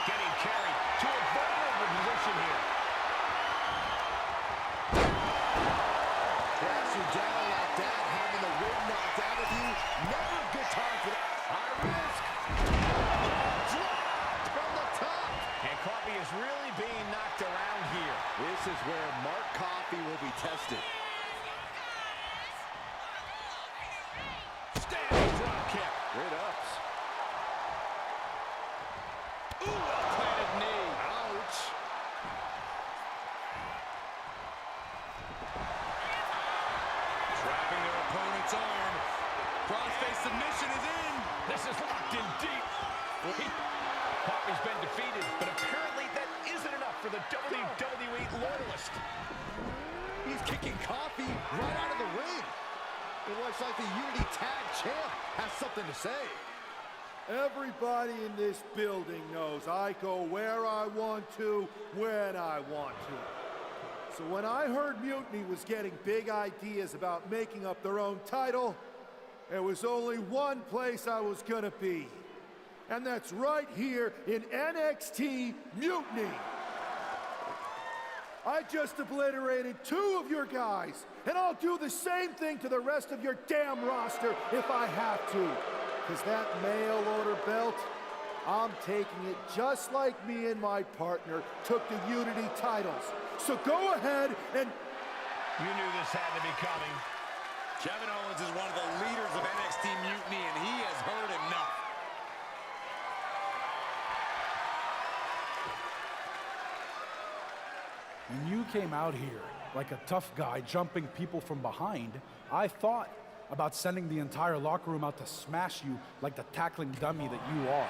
Getting carried to a vulnerable position here. Crashing down like that, having the wind knocked out of you. Never a good time for that. High risk. Drop from the top. And Coffey is really being knocked around here. This is where Mark Coffey will be tested. Standing drop kick. Great ups. Ooh, well-planted knee. Ouch. Trapping their opponent's arm. Crossface submission is in. This is locked in deep. Coffey's been defeated, but apparently that isn't enough for the WWE loyalist. He's kicking Coffey right out of the ring. It looks like the Unity Tag Champ has something to say. Everybody in this building knows I go where I want to, when I want to. So when I heard Mutiny was getting big ideas about making up their own title, There was only one place I was gonna be, and that's right here in NXT Mutiny. I just obliterated 2 of your guys, and I'll do the same thing to the rest of your damn roster if I have to. Because that mail order belt, I'm taking it just like me and my partner took the Unity titles. So go ahead and... You knew this had to be coming. Kevin Owens is one of the leaders of NXT Mutiny, and he has heard enough. When you came out here like a tough guy jumping people from behind, I thought about sending the entire locker room out to smash you like the tackling dummy that you are.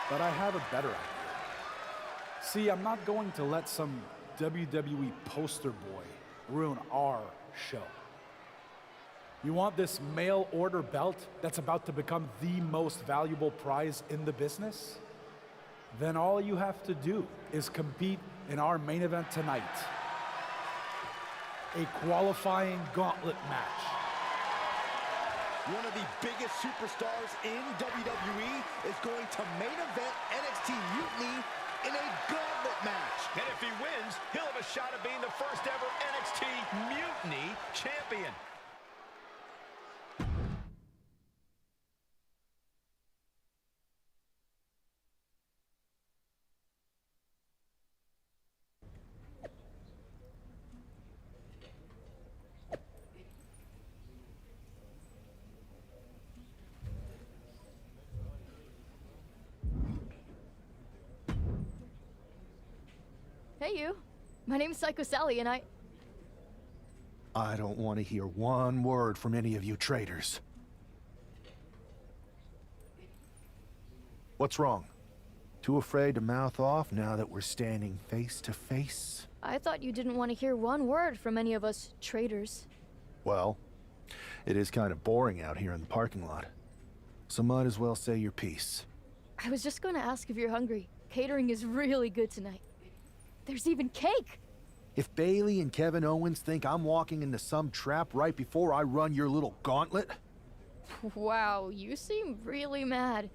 But I have a better idea. See, I'm not going to let some WWE poster boy ruin our show. You want this mail order belt that's about to become the most valuable prize in the business? Then all you have to do is compete in our main event tonight. A qualifying gauntlet match. One of the biggest superstars in WWE is going to main event NXT Mutiny in a gauntlet match. And if he wins, he'll have a shot at being the first ever NXT Mutiny champion. Hey, you. My name's Psycho Sally, and I don't want to hear one word from any of you traitors. What's wrong? Too afraid to mouth off now that we're standing face to face? I thought you didn't want to hear one word from any of us traitors. Well, it is kind of boring out here in the parking lot. So might as well say your piece. I was just going to ask if you're hungry. Catering is really good tonight. There's even cake! If Bailey and Kevin Owens think I'm walking into some trap right before I run your little gauntlet... Wow, you seem really mad.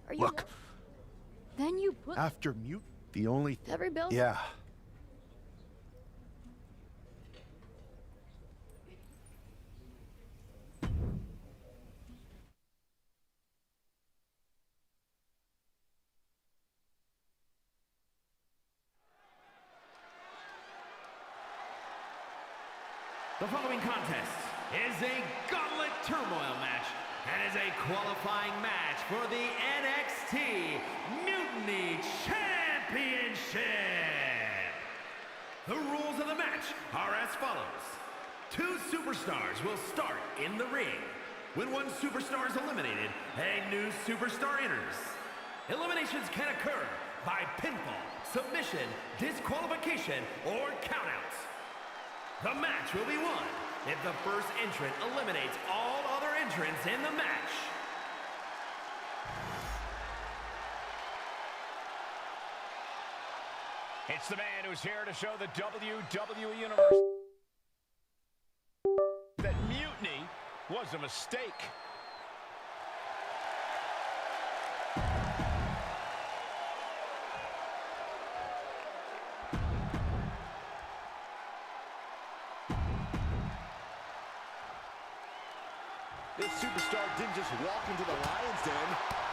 Are you... Look. Then you put... After mute, the only... Every bill? Yeah. The following contest is a Gauntlet Turmoil match and is a qualifying match for the NXT Mutiny Championship. The rules of the match are as follows. 2 superstars will start in the ring. When one superstar is eliminated, a new superstar enters. Eliminations can occur by pinfall, submission, disqualification, or countouts. The match will be won if the first entrant eliminates all other entrants in the match. It's the man who's here to show the WWE Universe that mutiny was a mistake. This superstar didn't just walk into the Lion's Den.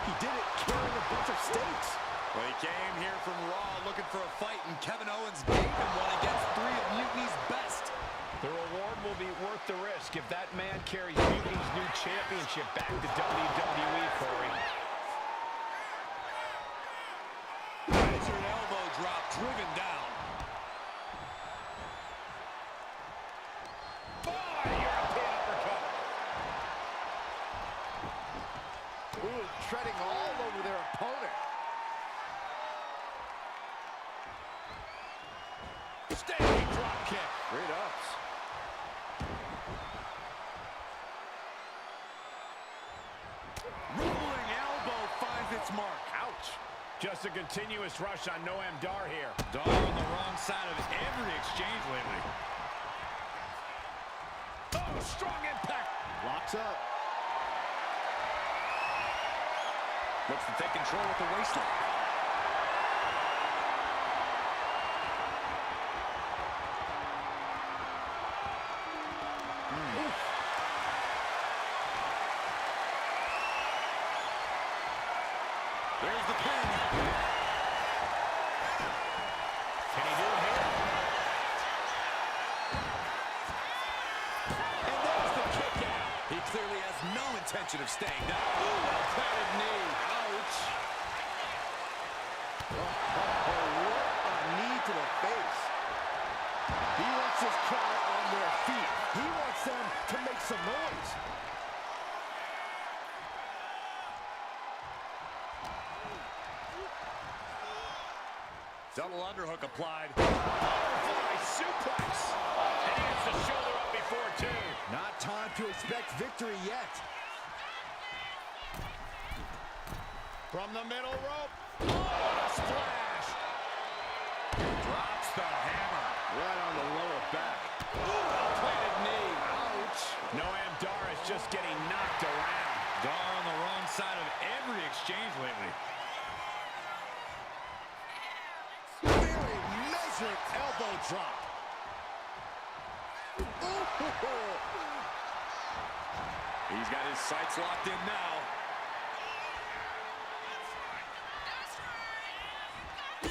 He did it carrying a bunch of stakes. Well, he came here from Raw looking for a fight, and Kevin Owens gave him one against 3 of Mutiny's best. The reward will be worth the risk if that man carries Mutiny's new championship back to WWE, Corey. Measured elbow drop driven down. European uppercut. Ooh, treading all over their opponent. Standing drop kick. Great ups. Rolling elbow finds its mark. Ouch. Just a continuous rush on Noam Dar here. Dar on the wrong side of every exchange lately. Oh, strong impact. Locks up. Looks to take control with the waistlock. There's the pin. Can he do it here? And there's the kick out. He clearly has no intention of staying down. Ooh, well-planted knee. Ouch. What a knee to the face. He wants his crowd on their feet. He wants them to make some noise. Double underhook applied. Butterfly suplex. And he gets the shoulder up before two. Not time to expect victory yet. From the middle rope. Oh, what a splash. Drops the hammer. Right on the lower back. Ooh, well-planted knee. Ouch. Noam Dar is just getting knocked around. Dar on the wrong side of every exchange lately. Elbow drop. He's got his sights locked in now.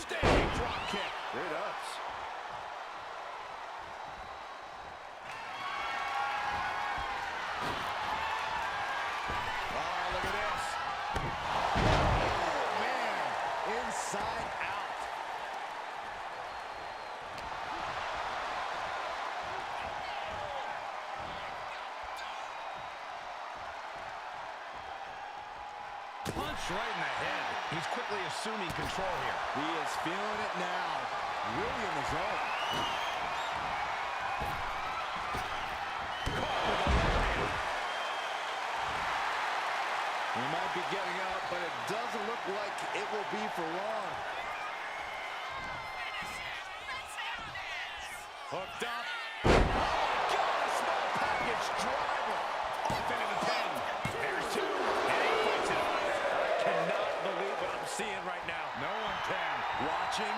Standing drop kick. Straight ups. Oh, look at this. Oh, man. Inside out. Punch right in the head. He's quickly assuming control here. He is feeling it now. Really in the zone. He might be getting up, but it doesn't look like it will be for long. Hooked up. Oh, my God, a small package driver. Off into the pin. There's two. And he fights it out. I cannot believe what I'm seeing right now. No one can. Watching,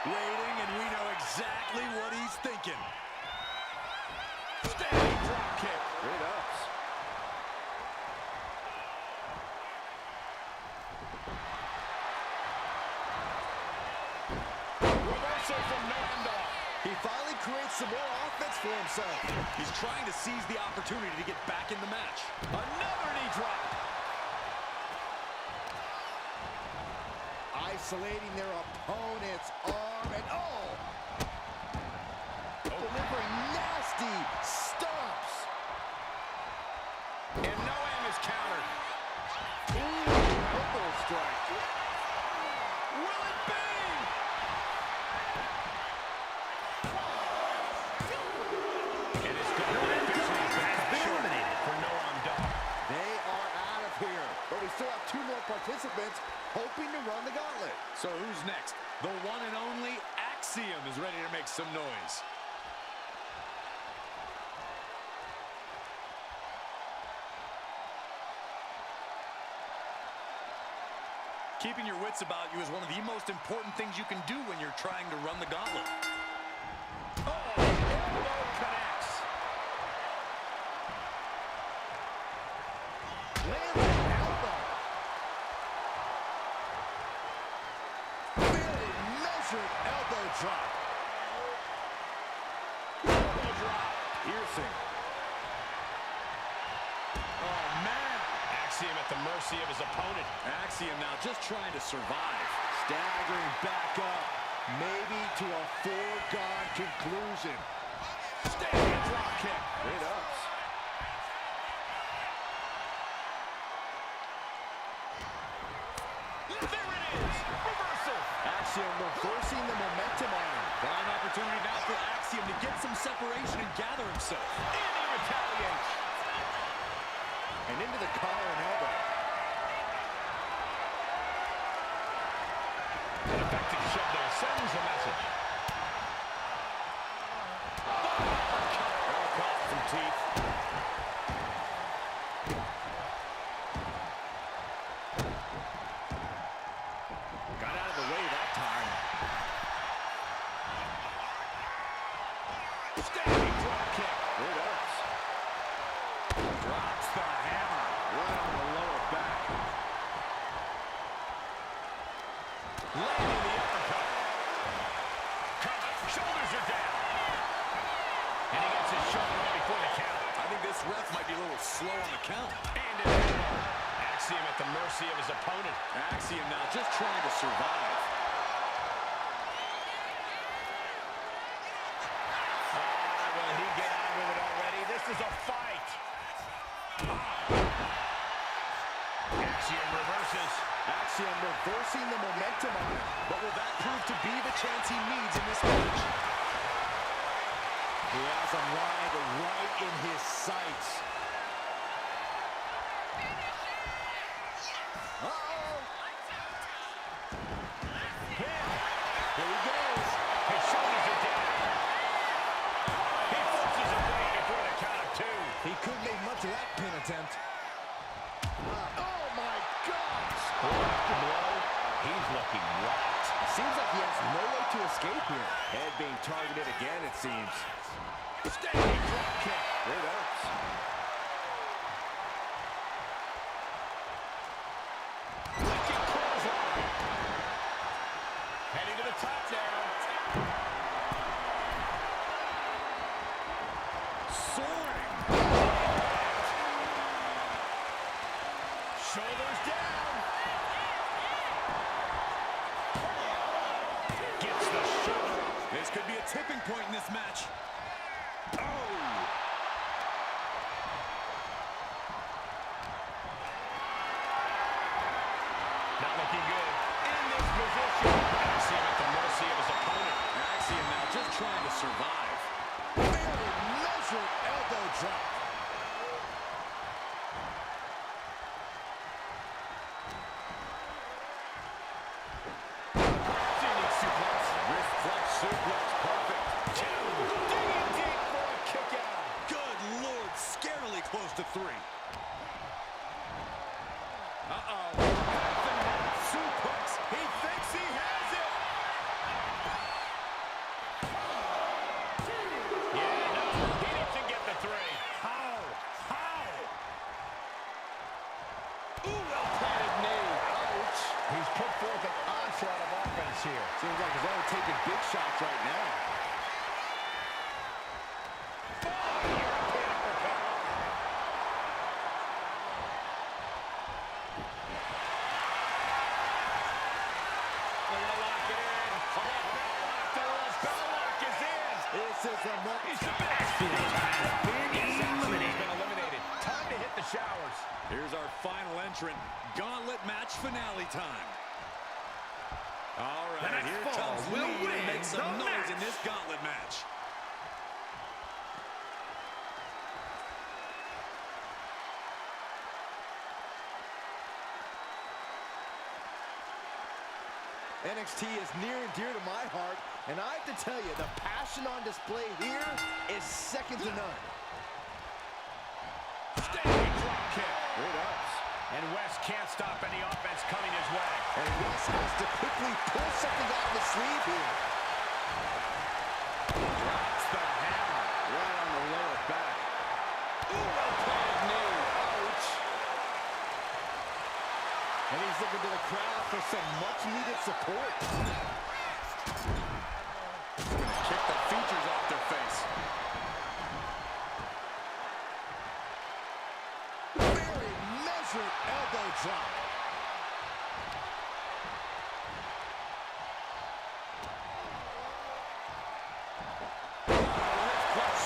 waiting, and we know exactly what he's thinking. Standing drop kick. Straight ups. Reversal from Noam Dar. He finally creates some more offense for himself. He's trying to seize the opportunity to get back in the match. Another knee drop. Isolating their opponent's arm and delivering nasty stomps. And Noam is countered. Ooh, elbow strike. Will it be? And it's good. Has been eliminated. For Noam Dar. They are out of here, but we still have two more participants hoping to run the gauntlet. So who's next? The one and only Axiom is ready to make some noise. Keeping your wits about you is one of the most important things you can do when you're trying to run the gauntlet. Oh, elbow connects. Lands an elbow. Very measured elbow drop. Elbow drop. Piercing. Oh, man. Axiom at the mercy of his opponent. Axiom now just trying to survive. Staggering back up, maybe to a foregone conclusion. Standing drop kick. Straight ups. There it is. Reversal. Axiom reversing the momentum on him. Prime opportunity now for Axiom to get some separation and gather himself. And he retaliates. And into the collar and elbow. An effective shove there sends a message. That'll cost some teeth. Standing drop kick. It hurts. Drops the hammer right on the lower back. Landing the uppercut. Cover. Shoulders are down. And he gets his shoulder right before the count. I think this ref might be a little slow on the count. And an elbow. Axiom at the mercy of his opponent. Axiom now just trying to survive. Will he get on with it already? This is a fight. Axiom reverses. Axiom reversing the momentum on it. But will that prove to be the chance he needs in this match? He has him lined right in his sights. Uh-oh. Here he goes. His shoulders are down. He forces it away before the count of two. He couldn't make much of that pin attempt. Oh my gosh! Blow. He's looking rocked. Seems like he has no way to escape here. Head being targeted again, it seems. Standing drop kick. It hurts. Wicked clothesline. Heading to the top now. Soaring. Shoulders down. Gets the shoulder up. This could be a tipping point in this match. Not looking good. In this position. Axiom at the mercy of his opponent. Axiom now just trying to survive. Very measured elbow drop. Phoenix suplex. Wrist flex suplex. Perfect. Two. Digging deep for a kick out. Good Lord. Scarily close to three. Uh-oh. Half and half suplex. He thinks he has it. Yeah, no. He doesn't get the three. How? Ooh, well-planted knee. Ouch. He's put forth an onslaught of offense here. Seems like he's only taking big shots right now. They're gonna lock it in. Belloc is in. This is a moment. He's been eliminated. Time to hit the showers. Here's our final entrant. Gauntlet match finale time. All The right, next here fall comes will Lee to win make some the noise match. in this gauntlet match. NXT is near and dear to my heart, and I have to tell you, the passion on display here is second to none. Standing drop kick. It ups. And West can't stop any offense coming his way. And West has to quickly pull something out of the sleeve here. Drops the hammer Right on the lower back. Ooh, well-planted knee. Ouch. And he's looking to the crowd for some much-needed support. Kick the features off their face. Very measured elbow drop.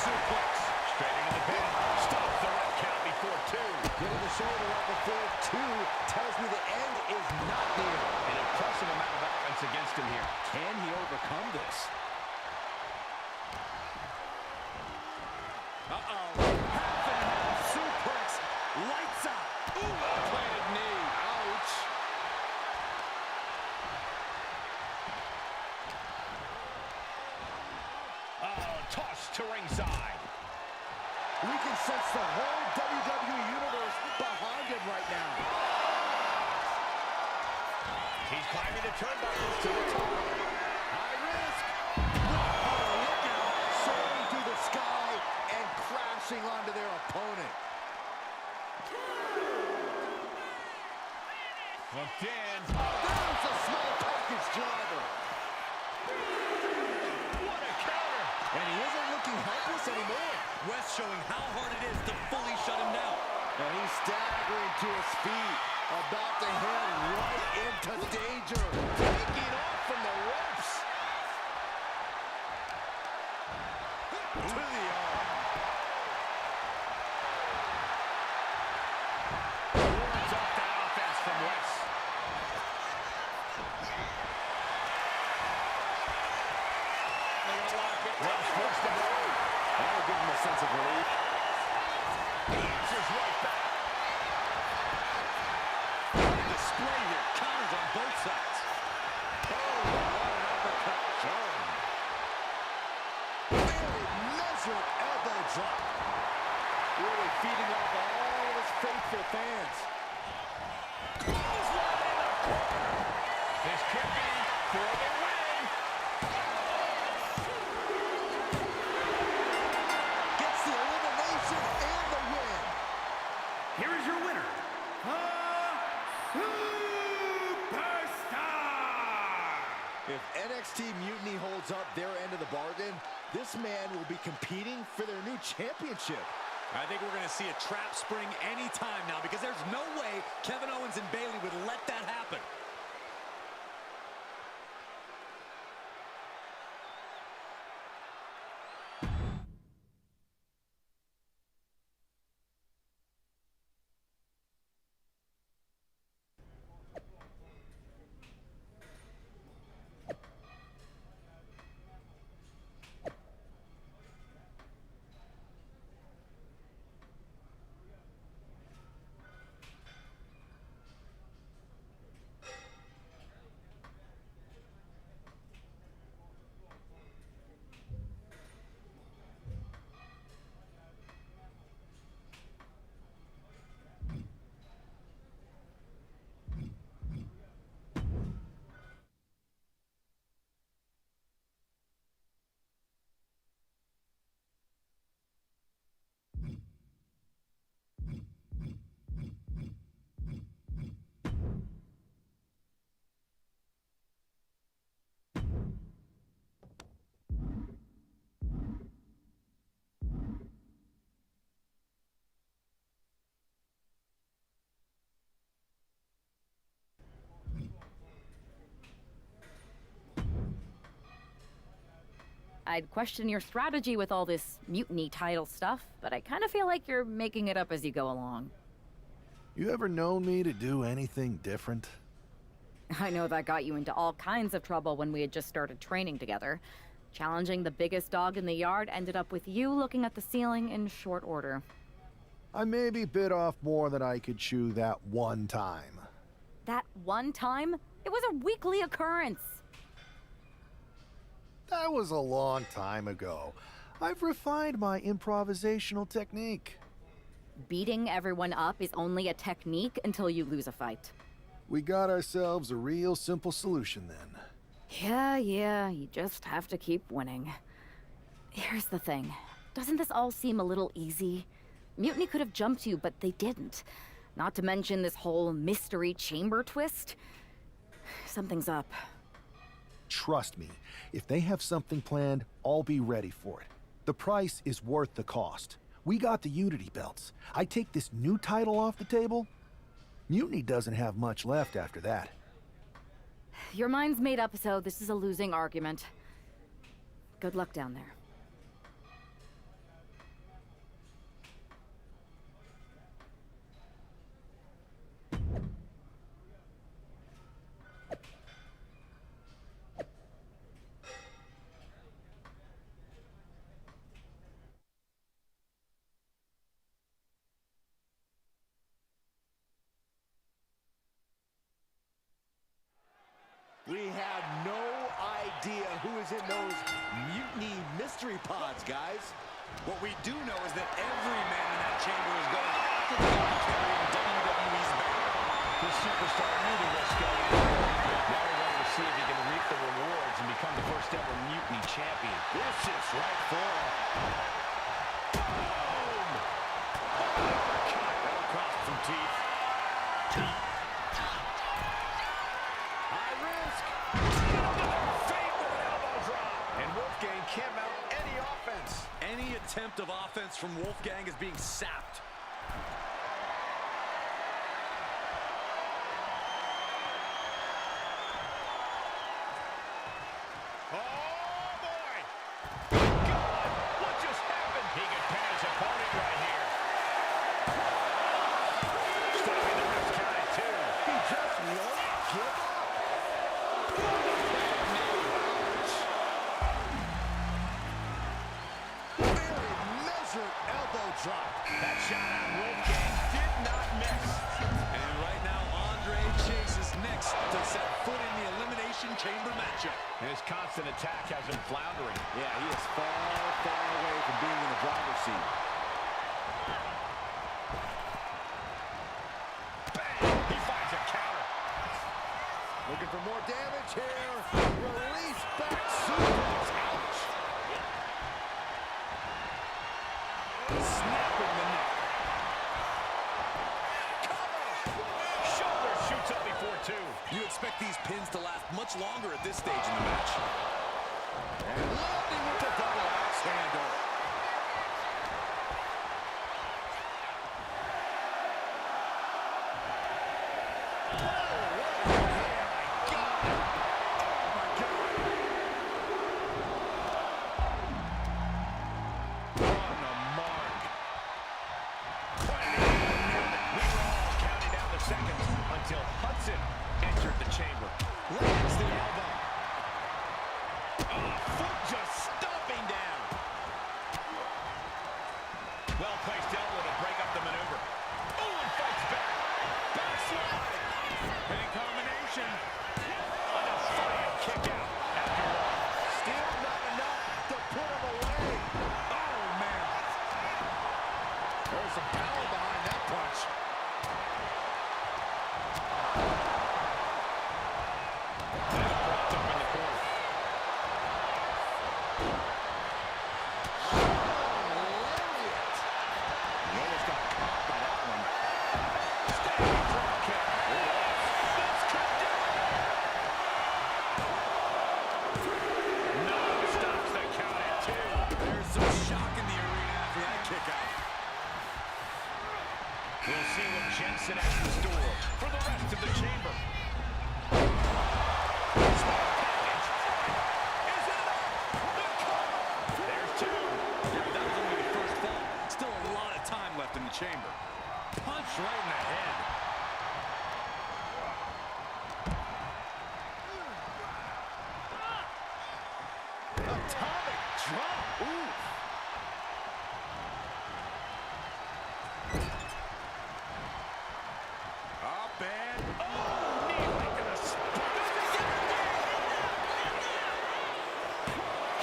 suplex. Straight into the pin. Stops the ref count before two. Getting the shoulder up before two tells me the end is not near. An impressive amount of offense against him here. Can he overcome this? Uh-oh. Half and half suplex. Lights out. Ooh, well-planted knee. Ouch. Oh, tossed to ringside. We can sense the whole WWE Universe behind him right now. He's climbing the turnbuckles to the top. High risk. Oh, look out. Soaring through the showing how hard it is to fully shut him down. And he's staggering to his feet, about to head right into danger, taking off from the ropes. To the arm. Wards off that offense from Wes. They're gonna lock it. Wes forced the ball. That'll give him a sense of relief. He answers right back. What a display here. Counters on both sides. Oh, what an uppercut. Very measured elbow drop. Really feeding off all of his faithful fans. Clothesline in the corner. This could be for the win. Gets the elimination and the win. Here is your winner, the Superstar! If NXT Mutiny holds up their end of the bargain, this man will be competing for their new championship. I think we're going to see a trap spring anytime now because there's no way Kevin Owens and Bayley would let that happen. I'd question your strategy with all this mutiny title stuff, but I kind of feel like you're making it up as you go along. You ever known me to do anything different? I know that got you into all kinds of trouble when we had just started training together. Challenging the biggest dog in the yard ended up with you looking at the ceiling in short order. I maybe bit off more than I could chew that one time. That one time? It was a weekly occurrence. That was a long time ago. I've refined my improvisational technique. Beating everyone up is only a technique until you lose a fight. We got ourselves a real simple solution then. Yeah, you just have to keep winning. Here's the thing. Doesn't this all seem a little easy? Mutiny could have jumped you, but they didn't. Not to mention this whole mystery chamber twist. Something's up. Trust me, if they have something planned, I'll be ready for it. The price is worth the cost. We got the Unity belts. I take this new title off the table, Mutiny doesn't have much left after that. Your mind's made up, so this is a losing argument. Good luck down there. We have no idea who is in those Mutiny mystery pods, guys. What we do know is that every man in that chamber is going after the guy carrying WWE's banner. This superstar knew the risk going in. Now we're going to see if he can reap the rewards and become the first ever Mutiny champion. This is right for him. Boom! That'll cost some teeth. High risk. Fate with an elbow drop. And Wolfgang can't mount any offense. Any attempt of offense from Wolfgang is being sapped. That shot on Wolfgang did not miss. And right now, Andre Chase is next to set foot in the Elimination Chamber matchup. His constant attack has him floundering. Yeah, he is far, far away from being in the driver's seat. Bang! He finds a counter. Looking for more damage here. Release back suplex. Ouch. Snapping the neck. Shoulder shoots up before two. You expect these pins to last much longer at this stage in the match. And landing with the double axe handle. Until Hudson entered the chamber. Lands the elbow. Foot just stomping down. Well-placed elbow to break up the maneuver. Oh, and fights back. Backslide. Big combination. A defiant kick out. After all. Still not enough to put him away. Oh, man. There's some power behind that punch. We'll see what Jensen has in store for the rest of the chamber. Small package. Is it enough? The cover. There's two. Yeah, that was only the first fall. Still a lot of time left in the chamber. Punch right in the head. Atomic drop. Ooh. Up and oh, knee right to the spine.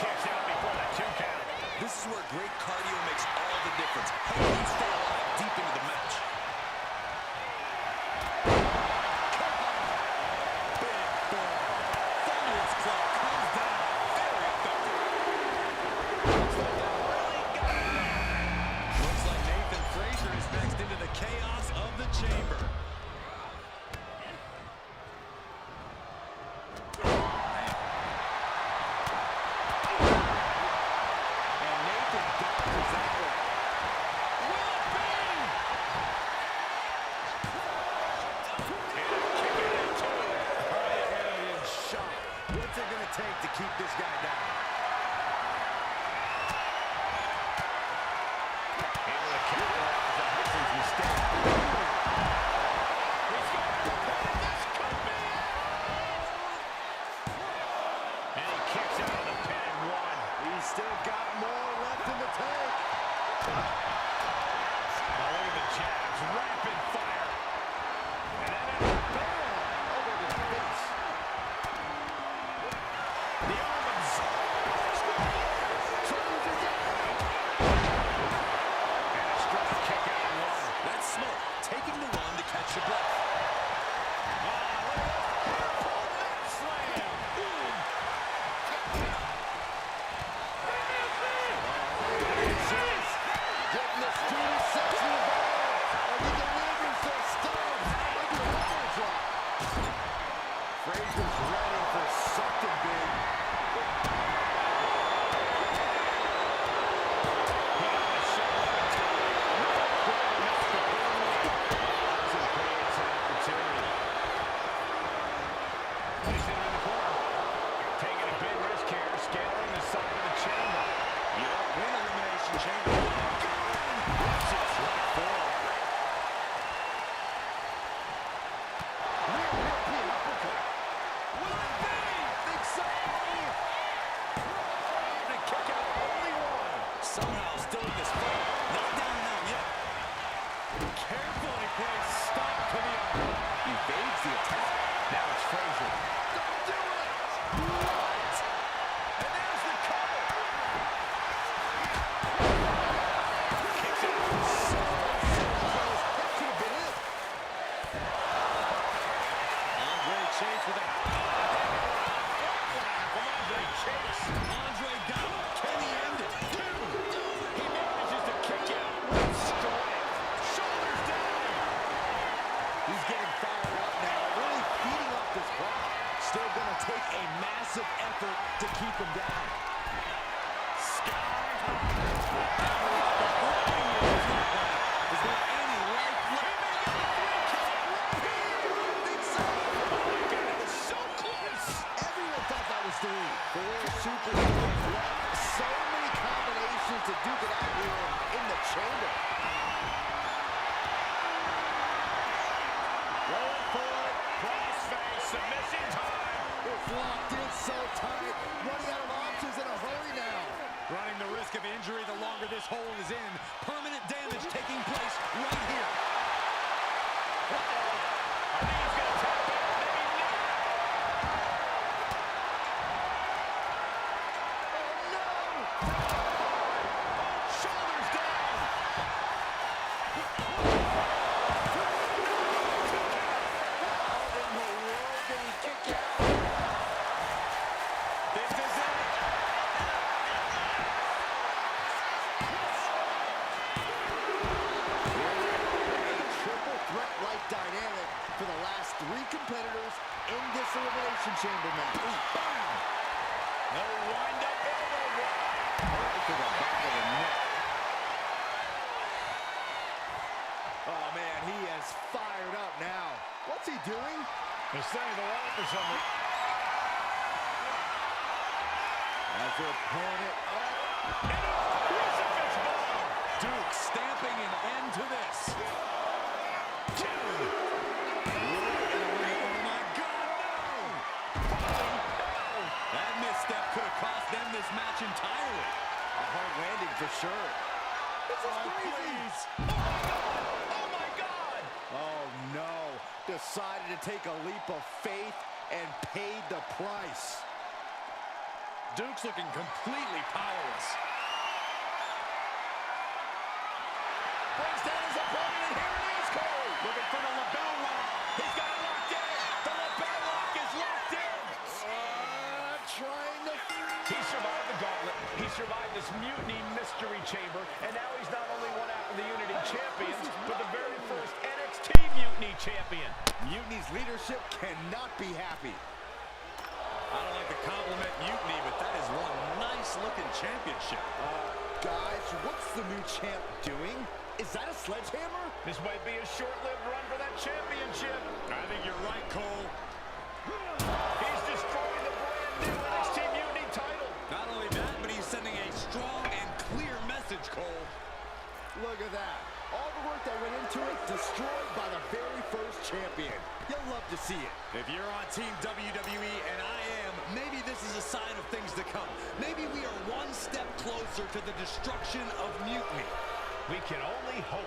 Kicks out before the 2 count. This is where great cardio makes all the difference. Helping you stay alive deep into the match. Big ball. Thunderous claw comes down. Very effective. Looks like Nathan Frazier is next into the chaos of the chamber. Take to keep this guy down. Able to capitalize on Hudson's mistake. He's going to pin. This could be it. And he kicks out of the pin and one. He's still got more left in the tank. Now look at the jabs. Rapid fire. And then bam! Over the face. The Owens. And a strong kick out and one. That's smart. Taking the run to catch your breath. Slam. Boom. Getting the student section involved. And he delivers those stunts. Maybe a hammer drop. Frazier's ready for something big. him down. Sky high. Is there any life left? Everyone thought that was through. Four superstars left. So many combinations to duke it out here in the chamber. Going for it. Crossface. Submission time. It's locked in so tight. Running out of options in a hurry now. Running the risk of injury the longer this hold is in. Permanent damage taking place right here. I think he's going to tap out. Maybe not. Shoulders down. How in the world did he kick out? This is it. A triple threat-like dynamic for the last three competitors in this Elimination Chamber match. Bam! No wind-up elbow drop. Right to the back of the neck. Oh, man, he is fired up now. What's he doing? He's setting the wall for someone. As their opponent up. Crucifix bomb. Duke stamping an end to this. Two. Oh, my God, no. No. That misstep could have cost them this match entirely. A hard landing for sure. This is crazy. Please. Oh, my God. Oh, no. Decided to take a leap of faith and paid the price. Duke's looking completely powerless. Brings down his opponent, and here it is, Cole. Looking for the lapel lock. He's got it locked in. The lapel lock is locked in. Trying to... He survived the gauntlet. He survived this mutiny mystery chamber, and now he's not only one half of the Unity champions, but the very first NXT Mutiny champion. Mutiny's leadership cannot be happy. I don't like to compliment Mutiny, but that is one nice-looking championship. Guys, what's the new champ doing? Is that a sledgehammer? This might be a short-lived run for that championship. I think you're right, Cole. He's destroying the brand new NXT Mutiny title. Not only that, but he's sending a strong and clear message, Cole. Look at that. All the work that went into it, destroyed by the very first champion. You'll love to see it. If you're on Team WWE, and I am, maybe this is a sign of things to come. Maybe we are one step closer to the destruction of Mutiny. We can only hope.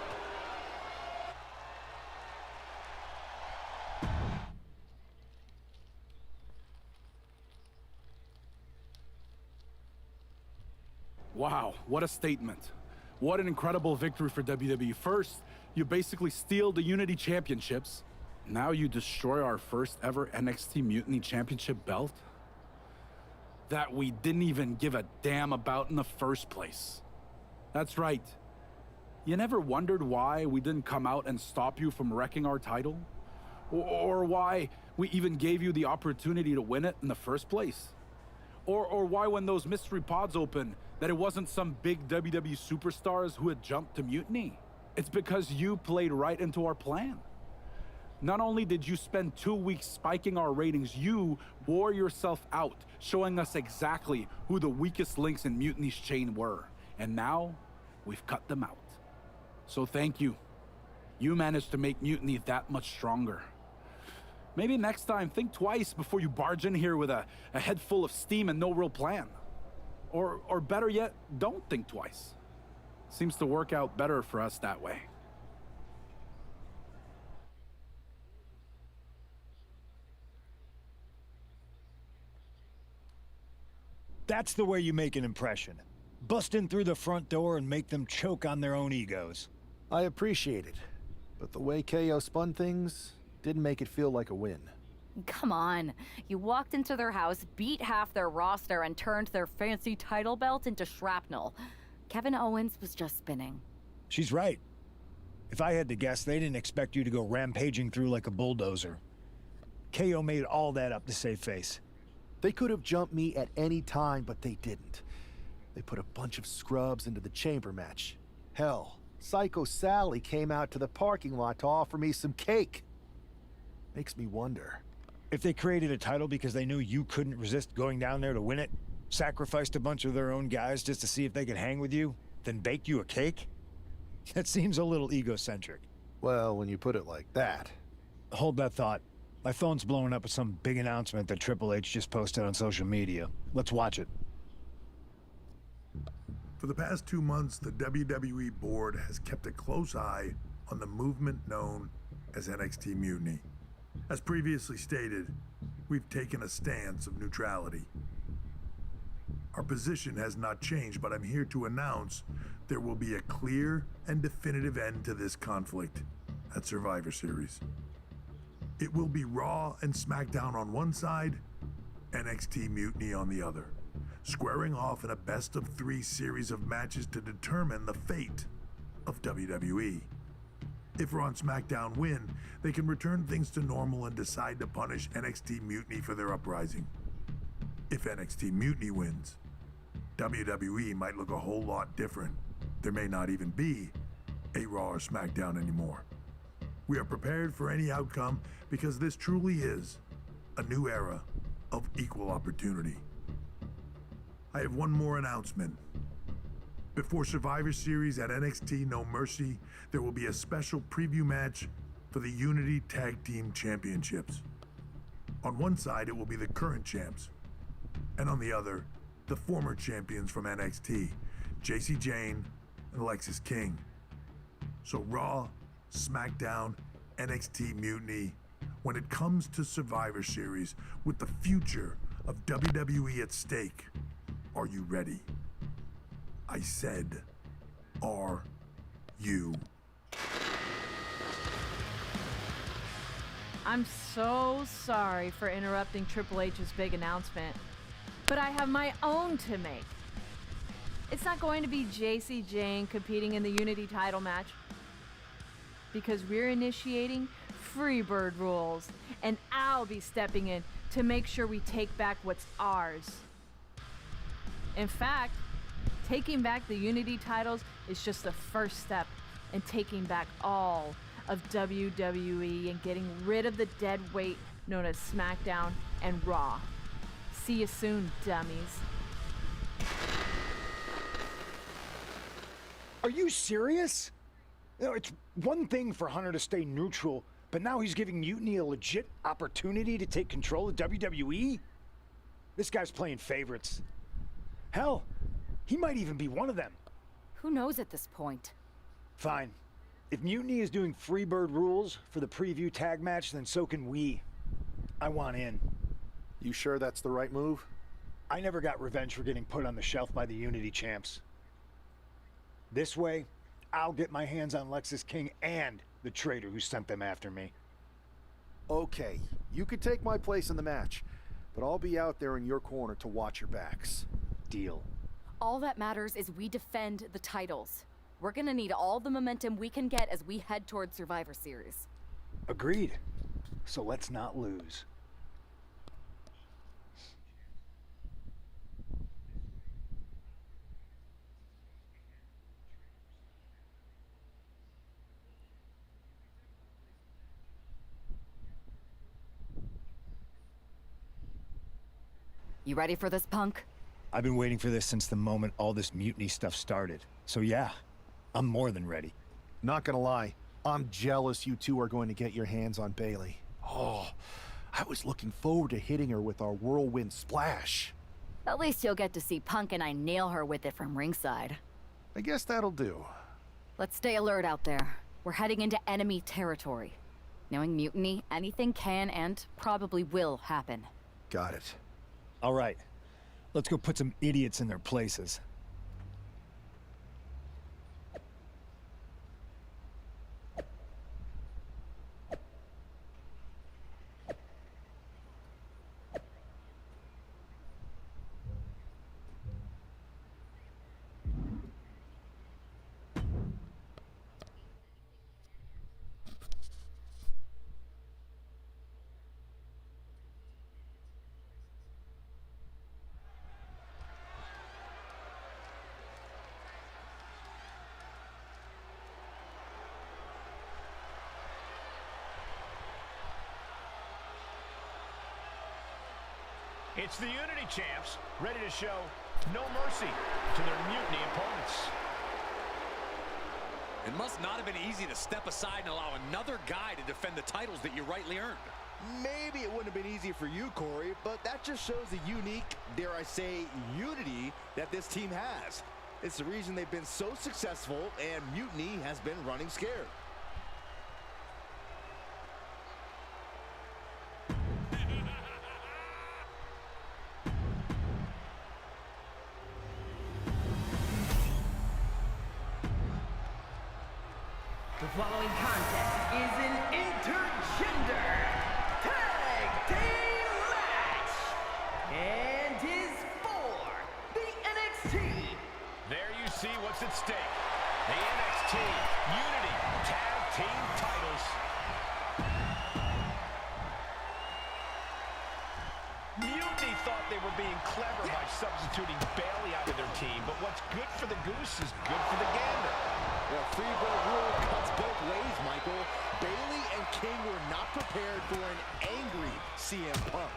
Wow, what a statement. What an incredible victory for WWE. First, you basically steal the Unity Championships. Now you destroy our first ever NXT Mutiny Championship belt that we didn't even give a damn about in the first place. That's right. You never wondered why we didn't come out and stop you from wrecking our title? Or why we even gave you the opportunity to win it in the first place? Or why when those mystery pods opened, that it wasn't some big WWE superstars who had jumped to Mutiny? It's because you played right into our plan. Not only did you spend 2 weeks spiking our ratings, you wore yourself out, showing us exactly who the weakest links in Mutiny's chain were. And now, we've cut them out. So thank you. You managed to make Mutiny that much stronger. Maybe next time, think twice before you barge in here with a head full of steam and no real plan. Or better yet, don't think twice. Seems to work out better for us that way. That's the way you make an impression. Bust in through the front door and make them choke on their own egos. I appreciate it, but the way KO spun things didn't make it feel like a win. Come on. You walked into their house, beat half their roster, and turned their fancy title belt into shrapnel. Kevin Owens was just spinning. She's right. If I had to guess, they didn't expect you to go rampaging through like a bulldozer. KO made all that up to save face. They could have jumped me at any time, but they didn't. They put a bunch of scrubs into the chamber match. Hell, Psycho Sally came out to the parking lot to offer me some cake. Makes me wonder. If they created a title because they knew you couldn't resist going down there to win it, sacrificed a bunch of their own guys just to see if they could hang with you, then baked you a cake? That seems a little egocentric. Well, when you put it like that. Hold that thought. My phone's blowing up with some big announcement that Triple H just posted on social media. Let's watch it. For the past 2 months, the WWE board has kept a close eye on the movement known as NXT Mutiny. As previously stated, we've taken a stance of neutrality. Our position has not changed, but I'm here to announce there will be a clear and definitive end to this conflict at Survivor Series. It will be Raw and SmackDown on one side, NXT Mutiny on the other, squaring off in a best-of-3 series of matches to determine the fate of WWE. If Raw and SmackDown win, they can return things to normal and decide to punish NXT Mutiny for their uprising. If NXT Mutiny wins, WWE might look a whole lot different. There may not even be a Raw or SmackDown anymore. We are prepared for any outcome because this truly is a new era of equal opportunity. I have one more announcement. Before Survivor Series at NXT No Mercy, there will be a special preview match for the Unity Tag Team Championships. On one side, it will be the current champs, and on the other, the former champions from NXT, Jacy Jayne and Alexis King. So Raw, SmackDown, NXT Mutiny, when it comes to Survivor Series, with the future of WWE at stake, are you ready? I said, are you? I'm so sorry for interrupting Triple H's big announcement, but I have my own to make. It's not going to be Jacy Jayne competing in the Unity title match, because we're initiating Freebird rules, and I'll be stepping in to make sure we take back what's ours. In fact, taking back the Unity titles is just the first step in taking back all of WWE and getting rid of the dead weight known as SmackDown and Raw. See you soon, dummies. Are you serious? You know, it's one thing for Hunter to stay neutral, but now he's giving Mutiny a legit opportunity to take control of WWE? This guy's playing favorites. Hell, he might even be one of them. Who knows at this point? Fine. If Mutiny is doing Freebird rules for the preview tag match, then so can we. I want in. You sure that's the right move? I never got revenge for getting put on the shelf by the Unity champs. This way, I'll get my hands on Lexis King and the traitor who sent them after me. Okay, you could take my place in the match, but I'll be out there in your corner to watch your backs. Deal. All that matters is we defend the titles. We're gonna need all the momentum we can get as we head towards Survivor Series. Agreed. So let's not lose. You ready for this, Punk? I've been waiting for this since the moment all this Mutiny stuff started. So yeah, I'm more than ready. Not gonna lie, I'm jealous you two are going to get your hands on Bayley. Oh, I was looking forward to hitting her with our whirlwind splash. At least you'll get to see Punk and I nail her with it from ringside. I guess that'll do. Let's stay alert out there. We're heading into enemy territory. Knowing Mutiny, anything can and probably will happen. Got it. All right. Let's go put some idiots in their places. It's the Unity champs, ready to show no mercy to their Mutiny opponents. It must not have been easy to step aside and allow another guy to defend the titles that you rightly earned. Maybe it wouldn't have been easy for you, Corey, but that just shows the unique, dare I say, unity that this team has. It's the reason they've been so successful, and Mutiny has been running scared. The following contest is an intergender tag team match and is for the NXT. There you see what's at stake. The NXT Unity Tag Team titles. Mutiny thought they were being clever by substituting Bayley out of their team, but what's good for the goose is good for the gander. The Freebird rule cuts both ways, Michael. Bayley and King were not prepared for an angry CM Punk.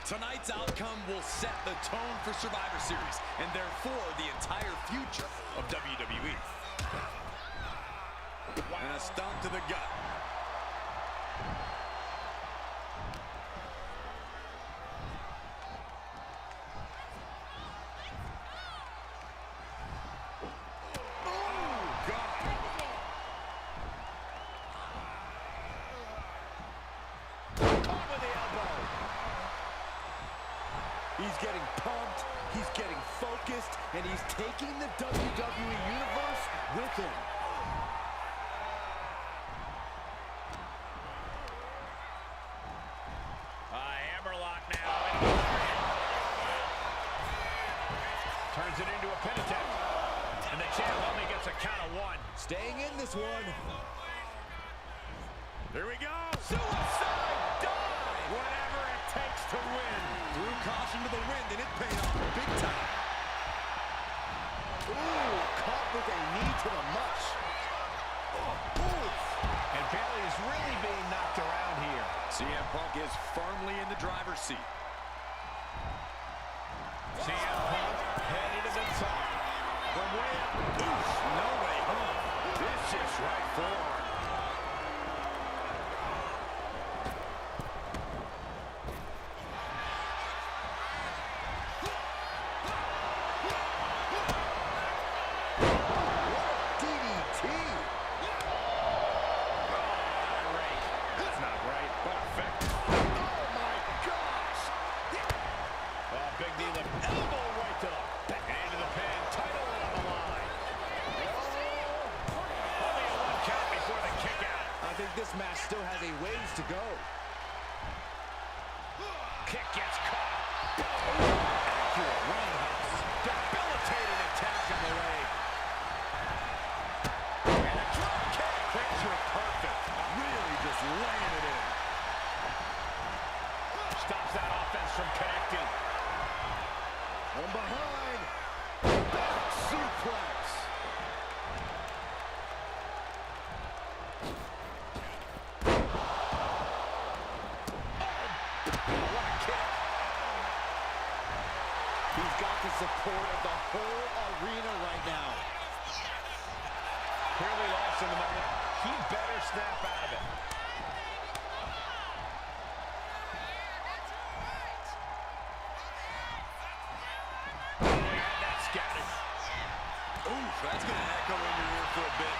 Tonight's outcome will set the tone for Survivor Series, and therefore the entire future of WWE. And a stomp to the gut. He's getting pumped, he's getting focused, and he's taking the WWE Universe with him. Hammerlock now. Turns it into a pin attempt. And the champ only gets a count of one. Staying in this one. Here we go. Suicide dive. Whatever it takes to win. Threw caution to the wind, and it paid off big time. Ooh, caught with a knee to the mush. And Bayley is really being knocked around here. CM Punk is firmly in the driver's seat. CM Punk headed to the top. From way up. Oof, no way home. Vicious right forward. This match still has a ways to go. Kick gets caught. Accurate roundhouse. Debilitating attack on the leg. And a drop kick. Picture perfect. Really just laying it in. Stops that offense from connecting. From behind. Back suplex. The support of the whole arena right now. Clearly lost in the moment. He better snap out of it. Oh, he had that scattered. Oof, that's going to echo in your ear for a bit.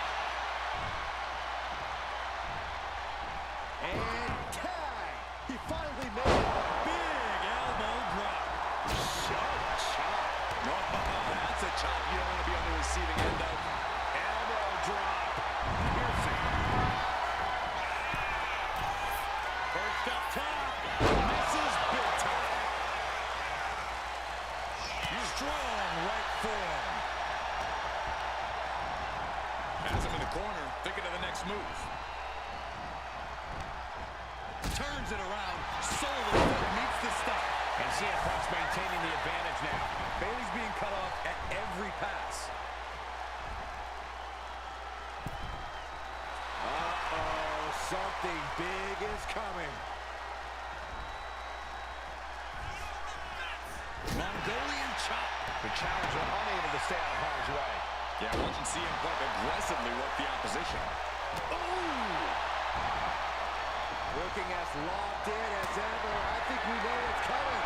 And tag! He finally made it. Big elbow drop. No, that's a chop you don't want to be on the receiving end of. Elbow drop. Piercing. First up top. Misses big time. Strong right form. Has him in the corner, thinking of the next move. Turns it around. Solar foot meets the stop. And CM Punk's maintaining the advantage now. Bayley's being cut off at every pass. Uh-oh, something big is coming. Mongolian chop. The challenger unable to stay out of harm's way. Yeah, watching CM Punk aggressively work the opposition. Ooh! Looking as locked in as ever. I think we know what's coming.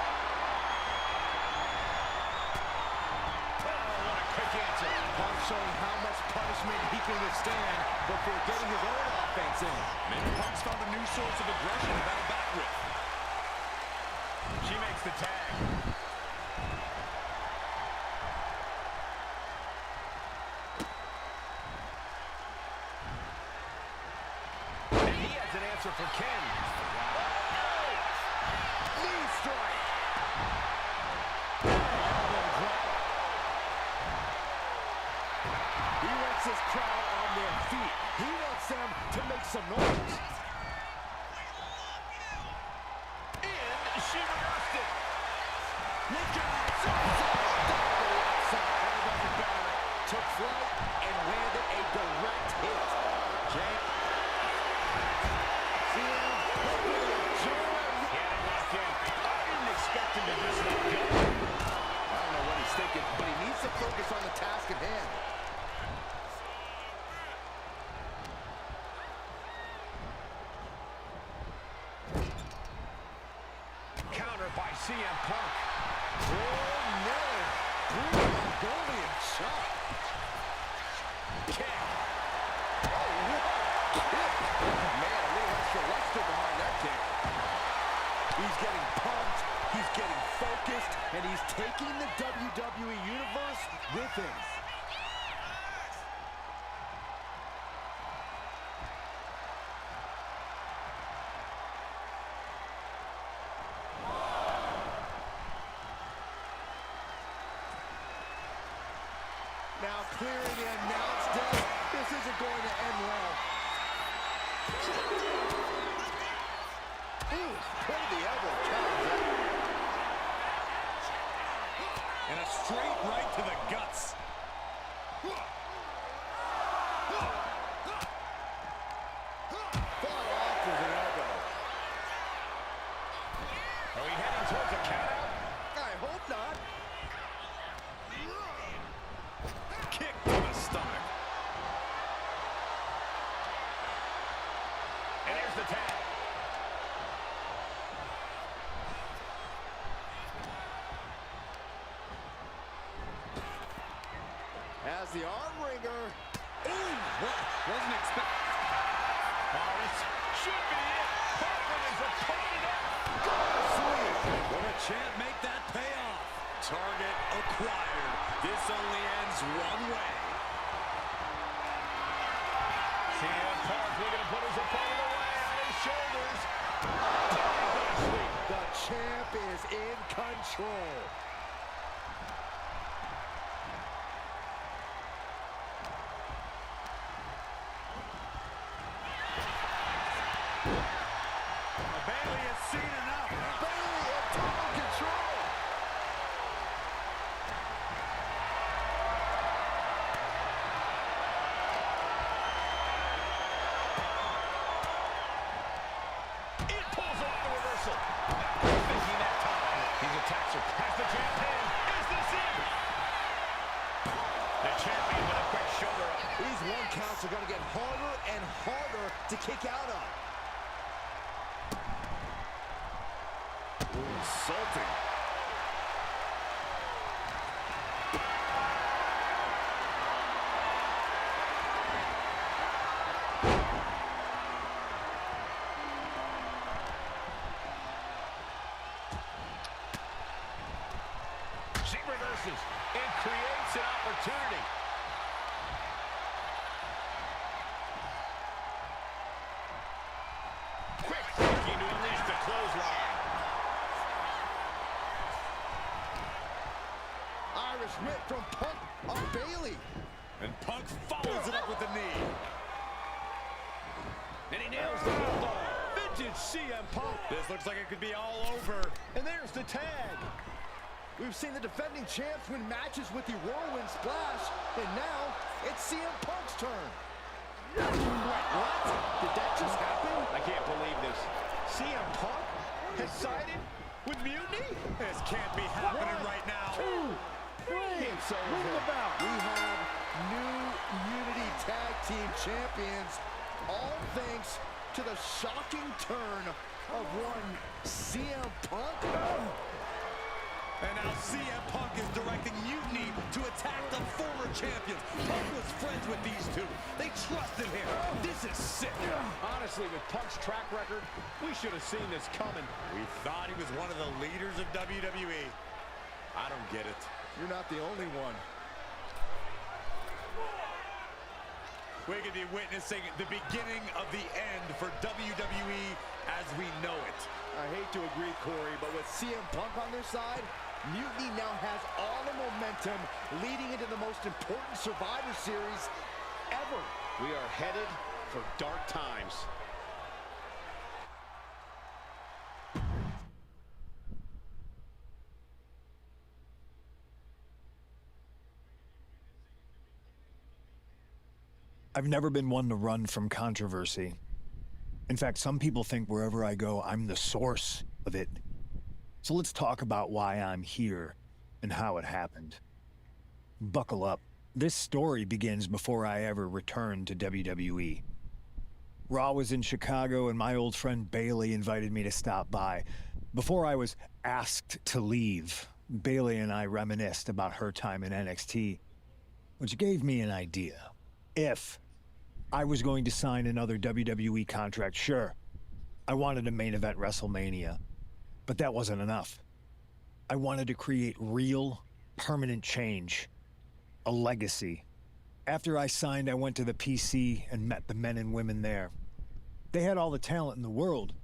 Oh, what a quick answer. Punk showing how much punishment he can withstand before getting his own offense in. Maybe Punk's found a new source of aggression to battle back with. She makes the tag. And he has an answer for Ken. Knee strike. He wants his crowd on their feet. He wants them to make some noise. And she reversed it. Look out! Took flight and landed a direct hit. Jay. I didn't expect him to just let go. I don't know what he's thinking, but he needs to focus on the task at hand. Counter by CM Punk. Oh, no. Mongolian chop. Kick. Oh, what a kick. Man, a little extra luster behind that kick. He's getting pumped, he's getting focused, and he's taking the WWE Universe with him. Now clearing the announce desk. This isn't going to end well. Ooh, pull the elbow. And a straight right to the guts. Fought off with an elbow. Are we heading towards a countout? I hope not. Kick to the stomach. And here's the tag. As the arm wringer. Ooh, wasn't expecting. Oh, this should be it. Parkland is opponent up. Sweet. Will the champ make that pay off? Target acquired. This only ends one way. CM Punk looking to put his opponent away on his shoulders. The champ is in control. Bayley has seen enough. Bayley in total control. It pulls off the reversal. Thinking that time. These attacks are past the champ in. Is this it? The champion with a quick shoulder up. These one counts are going to get harder and harder to kick out of. Insulting. She reverses and creates an opportunity. Quick thinking to unleash the clothesline. Irish whip from Punk on Bayley. And Punk follows it up with the knee. And he nails the bulldog. Vintage CM Punk. This looks like it could be all over. And there's the tag. We've seen the defending champs win matches with the whirlwind splash, and now it's CM Punk's turn. Wait, what? Did that just happen? I can't believe this. CM Punk has sided with Mutiny? This can't be happening right now. 2, 3. It's over. We have new Unity Tag Team Champions, all thanks to the shocking turn of one CM Punk. And now CM Punk is directing Mutiny to attack the former champions. Punk was friends with these two. They trusted him. This is sick. Honestly, with Punk's track record, we should have seen this coming. We thought he was one of the leaders of WWE. I don't get it. You're not the only one. We could be witnessing the beginning of the end for WWE as we know it. I hate to agree, Corey, but with CM Punk on their side, Mutiny now has all the momentum leading into the most important Survivor Series ever. We are headed for dark times. I've never been one to run from controversy. In fact, some people think wherever I go, I'm the source of it. So let's talk about why I'm here and how it happened. Buckle up. This story begins before I ever returned to WWE. Raw was in Chicago and my old friend Bayley invited me to stop by. Before I was asked to leave, Bayley and I reminisced about her time in NXT, which gave me an idea. If I was going to sign another WWE contract, sure, I wanted to main event WrestleMania, but that wasn't enough. I wanted to create real, permanent change, a legacy. After I signed, I went to the PC and met the men and women there. They had all the talent in the world,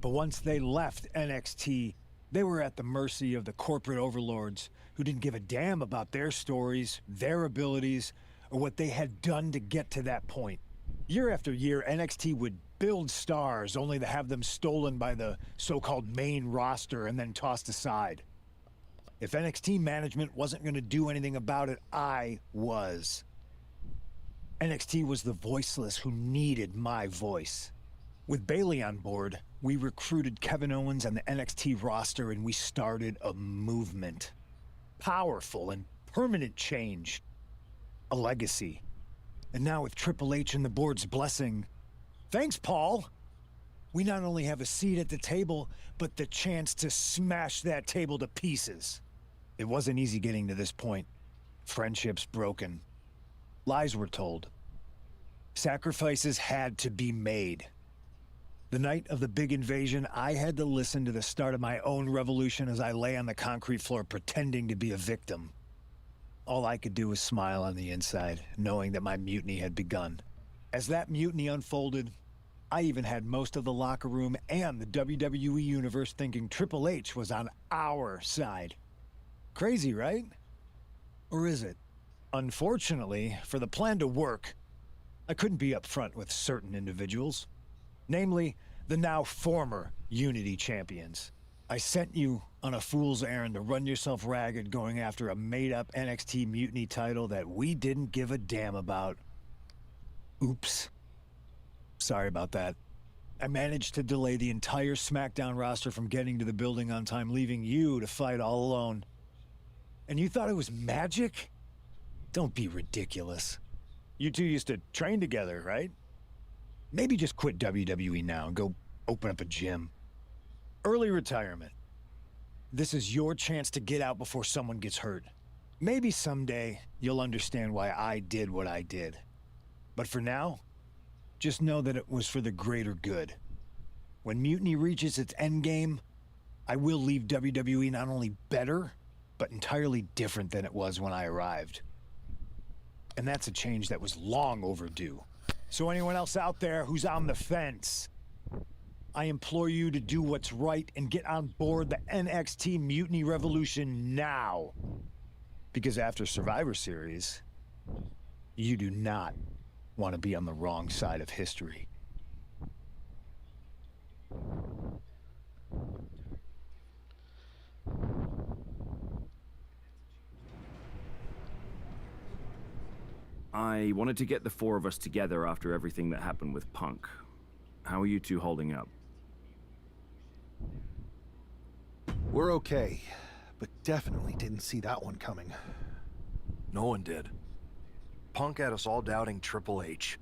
but once they left NXT, they were at the mercy of the corporate overlords who didn't give a damn about their stories, their abilities, or what they had done to get to that point. Year after year, NXT would build stars only to have them stolen by the so-called main roster and then tossed aside. If NXT management wasn't going to do anything about it, I was. NXT was the voiceless who needed my voice. With Bayley on board, we recruited Kevin Owens and the NXT roster and we started a movement. Powerful and permanent change. A legacy. And now with Triple H and the board's blessing, thanks, Paul! We not only have a seat at the table, but the chance to smash that table to pieces. It wasn't easy getting to this point. Friendships broken. Lies were told. Sacrifices had to be made. The night of the big invasion, I had to listen to the start of my own revolution as I lay on the concrete floor pretending to be a victim. All I could do was smile on the inside, knowing that my mutiny had begun. As that mutiny unfolded, I even had most of the locker room and the WWE Universe thinking Triple H was on our side. Crazy, right? Or is it? Unfortunately, for the plan to work, I couldn't be upfront with certain individuals. Namely, the now former Unity champions. I sent you on a fool's errand to run yourself ragged going after a made-up NXT Mutiny title that we didn't give a damn about. Oops. Sorry about that. I managed to delay the entire SmackDown roster from getting to the building on time, leaving you to fight all alone. And you thought it was magic? Don't be ridiculous. You two used to train together, right? Maybe just quit WWE now and go open up a gym. Early retirement. This is your chance to get out before someone gets hurt. Maybe someday you'll understand why I did what I did. But for now, just know that it was for the greater good. When Mutiny reaches its endgame, I will leave WWE not only better, but entirely different than it was when I arrived. And that's a change that was long overdue. So anyone else out there who's on the fence, I implore you to do what's right and get on board the NXT Mutiny Revolution now. Because after Survivor Series, you do not want to be on the wrong side of history. I wanted to get the four of us together after everything that happened with Punk. How are you two holding up? We're okay, but definitely didn't see that one coming. No one did. Punk had us all doubting Triple H.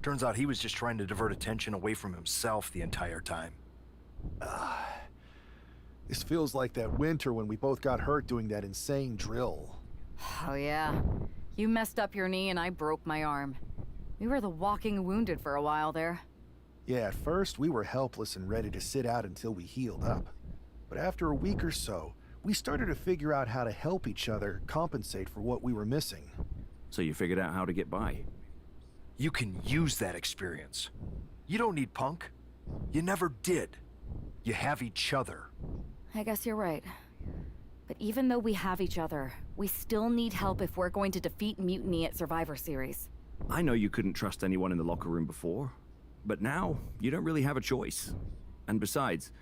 Turns out he was just trying to divert attention away from himself the entire time. This feels like that winter when we both got hurt doing that insane drill. Oh yeah. You messed up your knee and I broke my arm. We were the walking wounded for a while there. Yeah, at first we were helpless and ready to sit out until we healed up. But after a week or so, we started to figure out how to help each other compensate for what we were missing. So you figured out how to get by? You can use that experience. You don't need Punk. You never did. You have each other. I guess you're right. But even though we have each other, we still need help if we're going to defeat Mutiny at Survivor Series. I know you couldn't trust anyone in the locker room before, but now you don't really have a choice. And besides,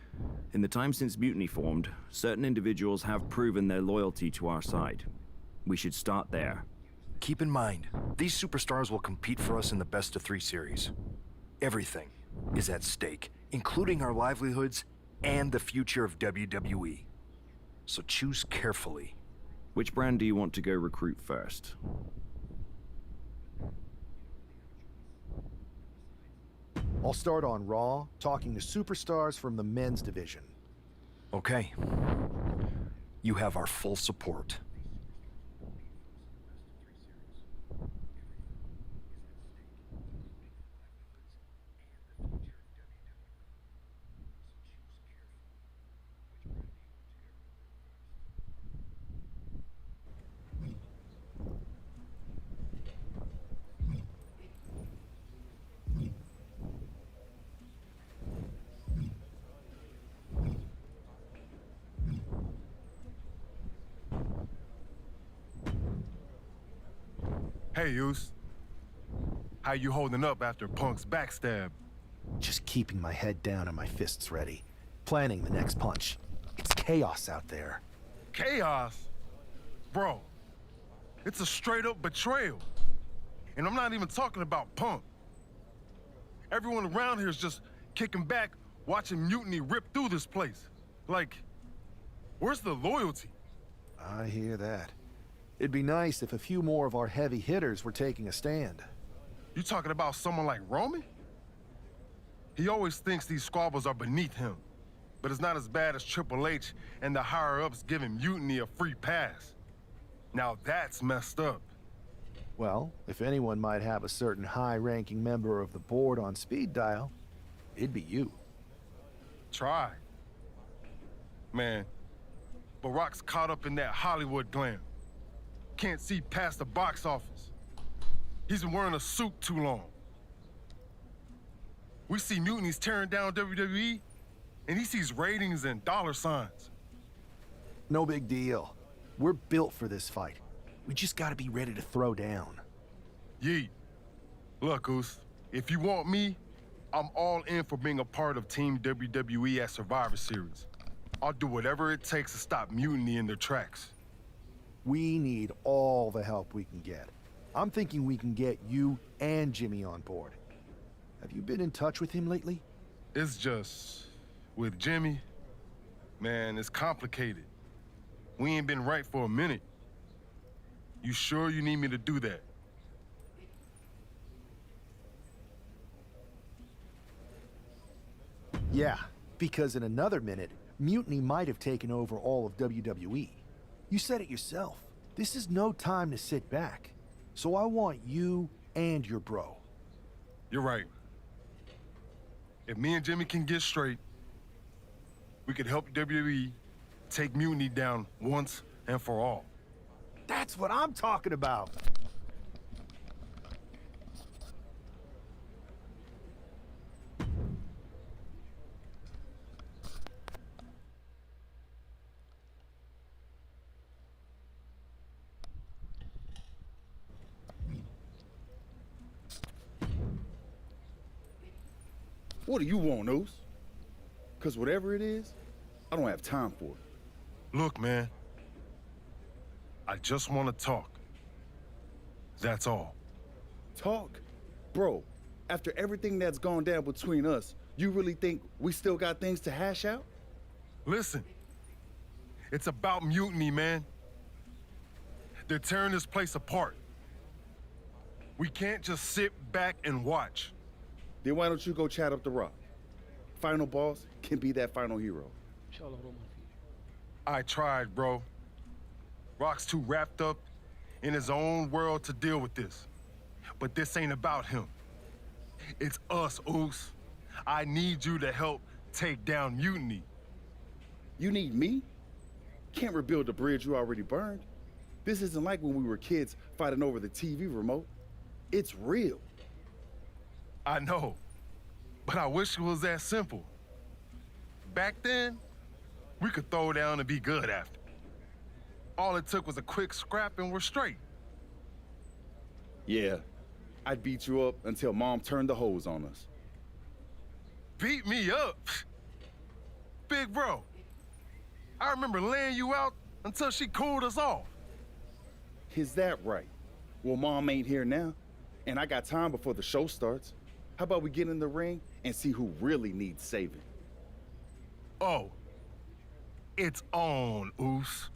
in the time since Mutiny formed, certain individuals have proven their loyalty to our side. We should start there. Keep in mind, these superstars will compete for us in the best-of-3 series. Everything is at stake, including our livelihoods and the future of WWE. So choose carefully. Which brand do you want to go recruit first? I'll start on Raw, talking to superstars from the men's division. Okay. You have our full support. Hey, Uce. How you holding up after Punk's backstab? Just keeping my head down and my fists ready. Planning the next punch. It's chaos out there. Chaos? Bro, it's a straight-up betrayal. And I'm not even talking about Punk. Everyone around here is just kicking back, watching Mutiny rip through this place. Like, where's the loyalty? I hear that. It'd be nice if a few more of our heavy hitters were taking a stand. You talking about someone like Roman? He always thinks these squabbles are beneath him. But it's not as bad as Triple H and the higher-ups giving Mutiny a free pass. Now that's messed up. Well, if anyone might have a certain high-ranking member of the board on speed dial, it'd be you. Try. Man, Barack's caught up in that Hollywood glam. Can't see past the box office. He's been wearing a suit too long. We see Mutiny's tearing down WWE, and he sees ratings and dollar signs. No big deal. We're built for this fight. We just gotta be ready to throw down. Yeet. Look, Oos, if you want me, I'm all in for being a part of Team WWE at Survivor Series. I'll do whatever it takes to stop Mutiny in their tracks. We need all the help we can get. I'm thinking we can get you and Jimmy on board. Have you been in touch with him lately? It's just... with Jimmy, man, it's complicated. We ain't been right for a minute. You sure you need me to do that? Yeah, because in another minute, Mutiny might have taken over all of WWE. You said it yourself. This is no time to sit back. So I want you and your bro. You're right. If me and Jimmy can get straight, we could help WWE take Mutiny down once and for all. That's what I'm talking about. What do you want, Oos? Because whatever it is, I don't have time for it. Look, man. I just want to talk. That's all. Talk? Bro, after everything that's gone down between us, you really think we still got things to hash out? Listen, It's about mutiny, man. They're tearing this place apart. We can't just sit back and watch. Then why don't you go chat up the Rock? Final boss can be that final hero. I tried, bro. Rock's too wrapped up in his own world to deal with this. But this ain't about him. It's us, Oos. I need you to help take down mutiny. You need me? Can't rebuild the bridge you already burned. This isn't like when we were kids fighting over the TV remote. It's real. I know, but I wish it was that simple. Back then, we could throw down and be good after. All it took was a quick scrap and we're straight. Yeah, I'd beat you up until Mom turned the hose on us. Beat me up? Big bro, I remember laying you out until she cooled us off. Is that right? Well, Mom ain't here now, and I got time before the show starts. How about we get in the ring and see who really needs saving? Oh, it's on, Oos.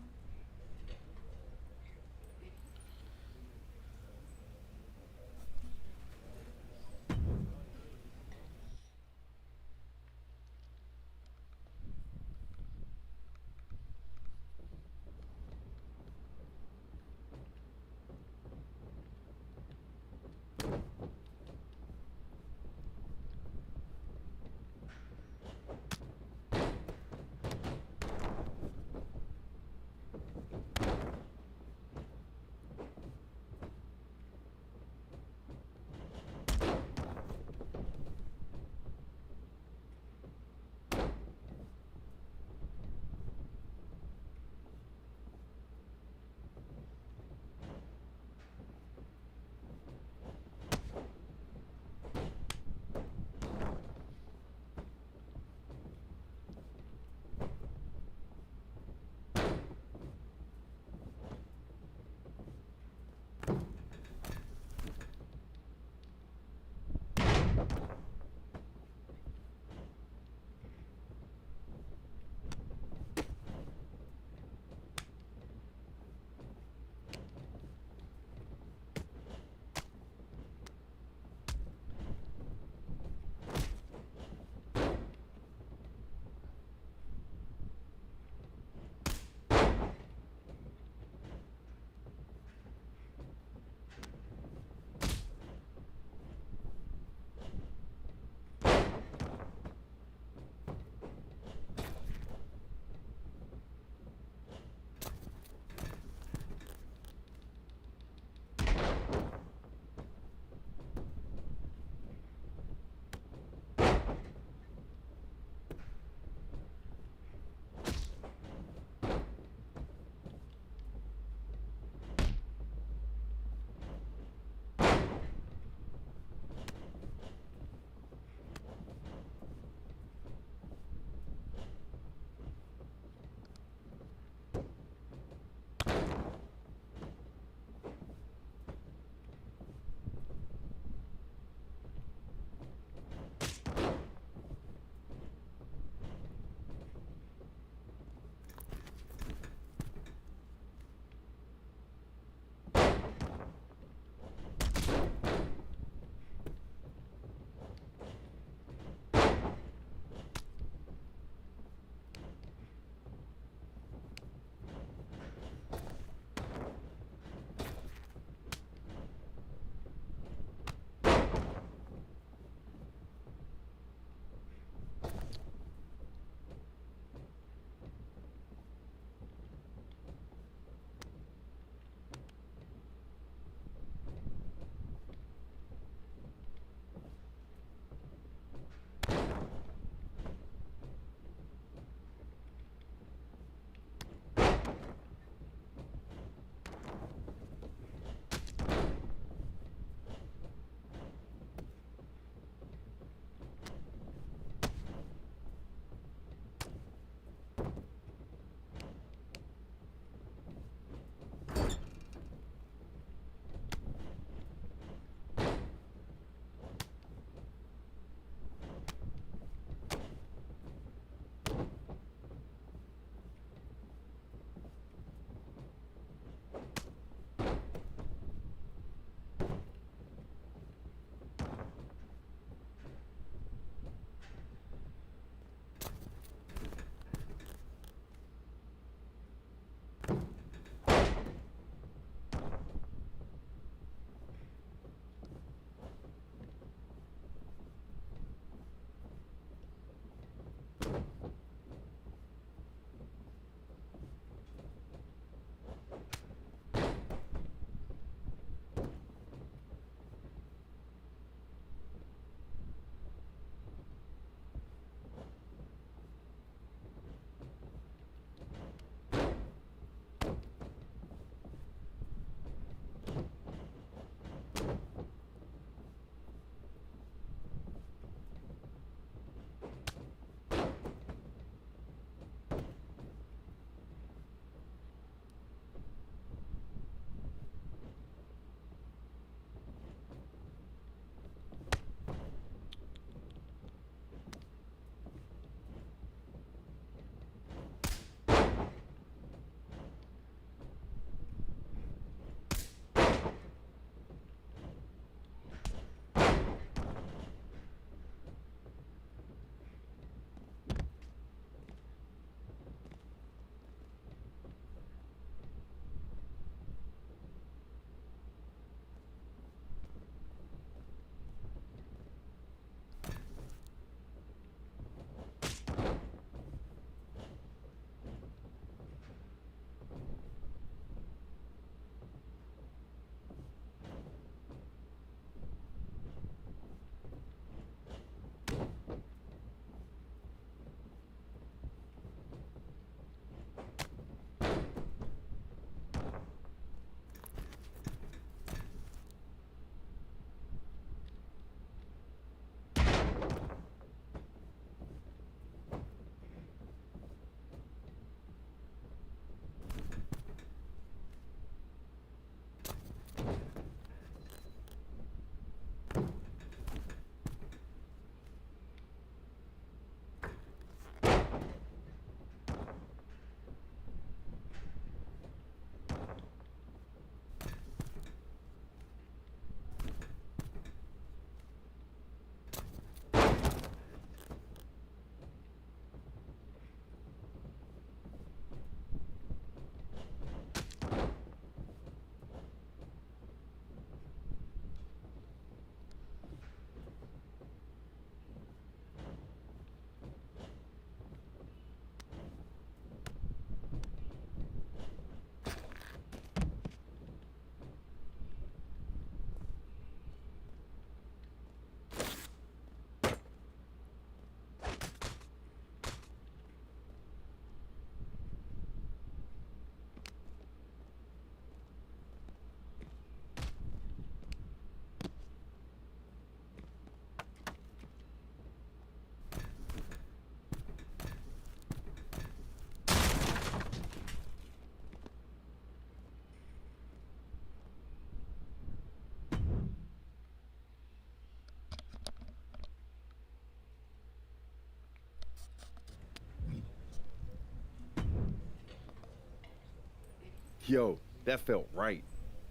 Yo, that felt right.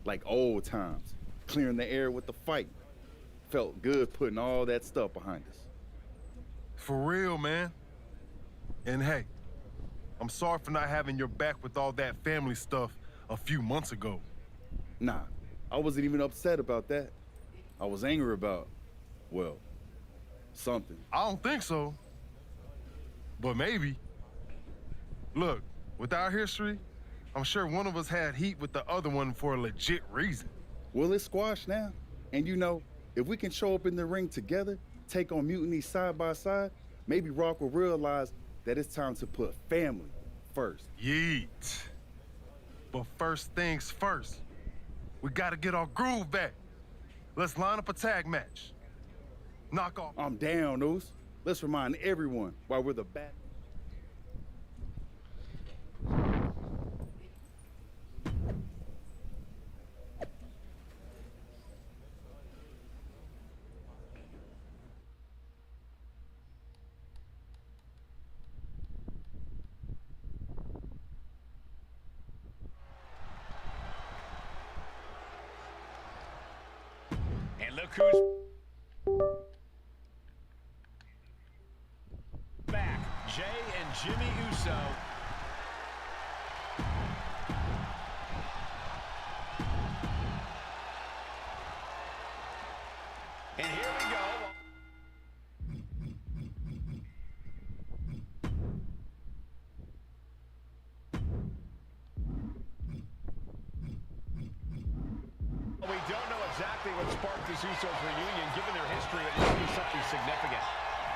Like old times. Clearing the air with the fight. Felt good putting all that stuff behind us. For real, man. And hey, I'm sorry for not having your back with all that family stuff a few months ago. Nah, I wasn't even upset about that. I was angry about, well, something. I don't think so. But maybe. Look, with our history, I'm sure one of us had heat with the other one for a legit reason. Well, it's squashed now. And you know, if we can show up in the ring together, take on Mutiny side by side, maybe Rock will realize that it's time to put family first. Yeet. But first things first, we gotta get our groove back. Let's line up a tag match. Knock off. I'm down, Oos. Let's remind everyone why we're the best. And look who's back. Jay and Jimmy Uso. And here we go. We don't know exactly what sparked this Usos reunion. Given their history, it must be something significant.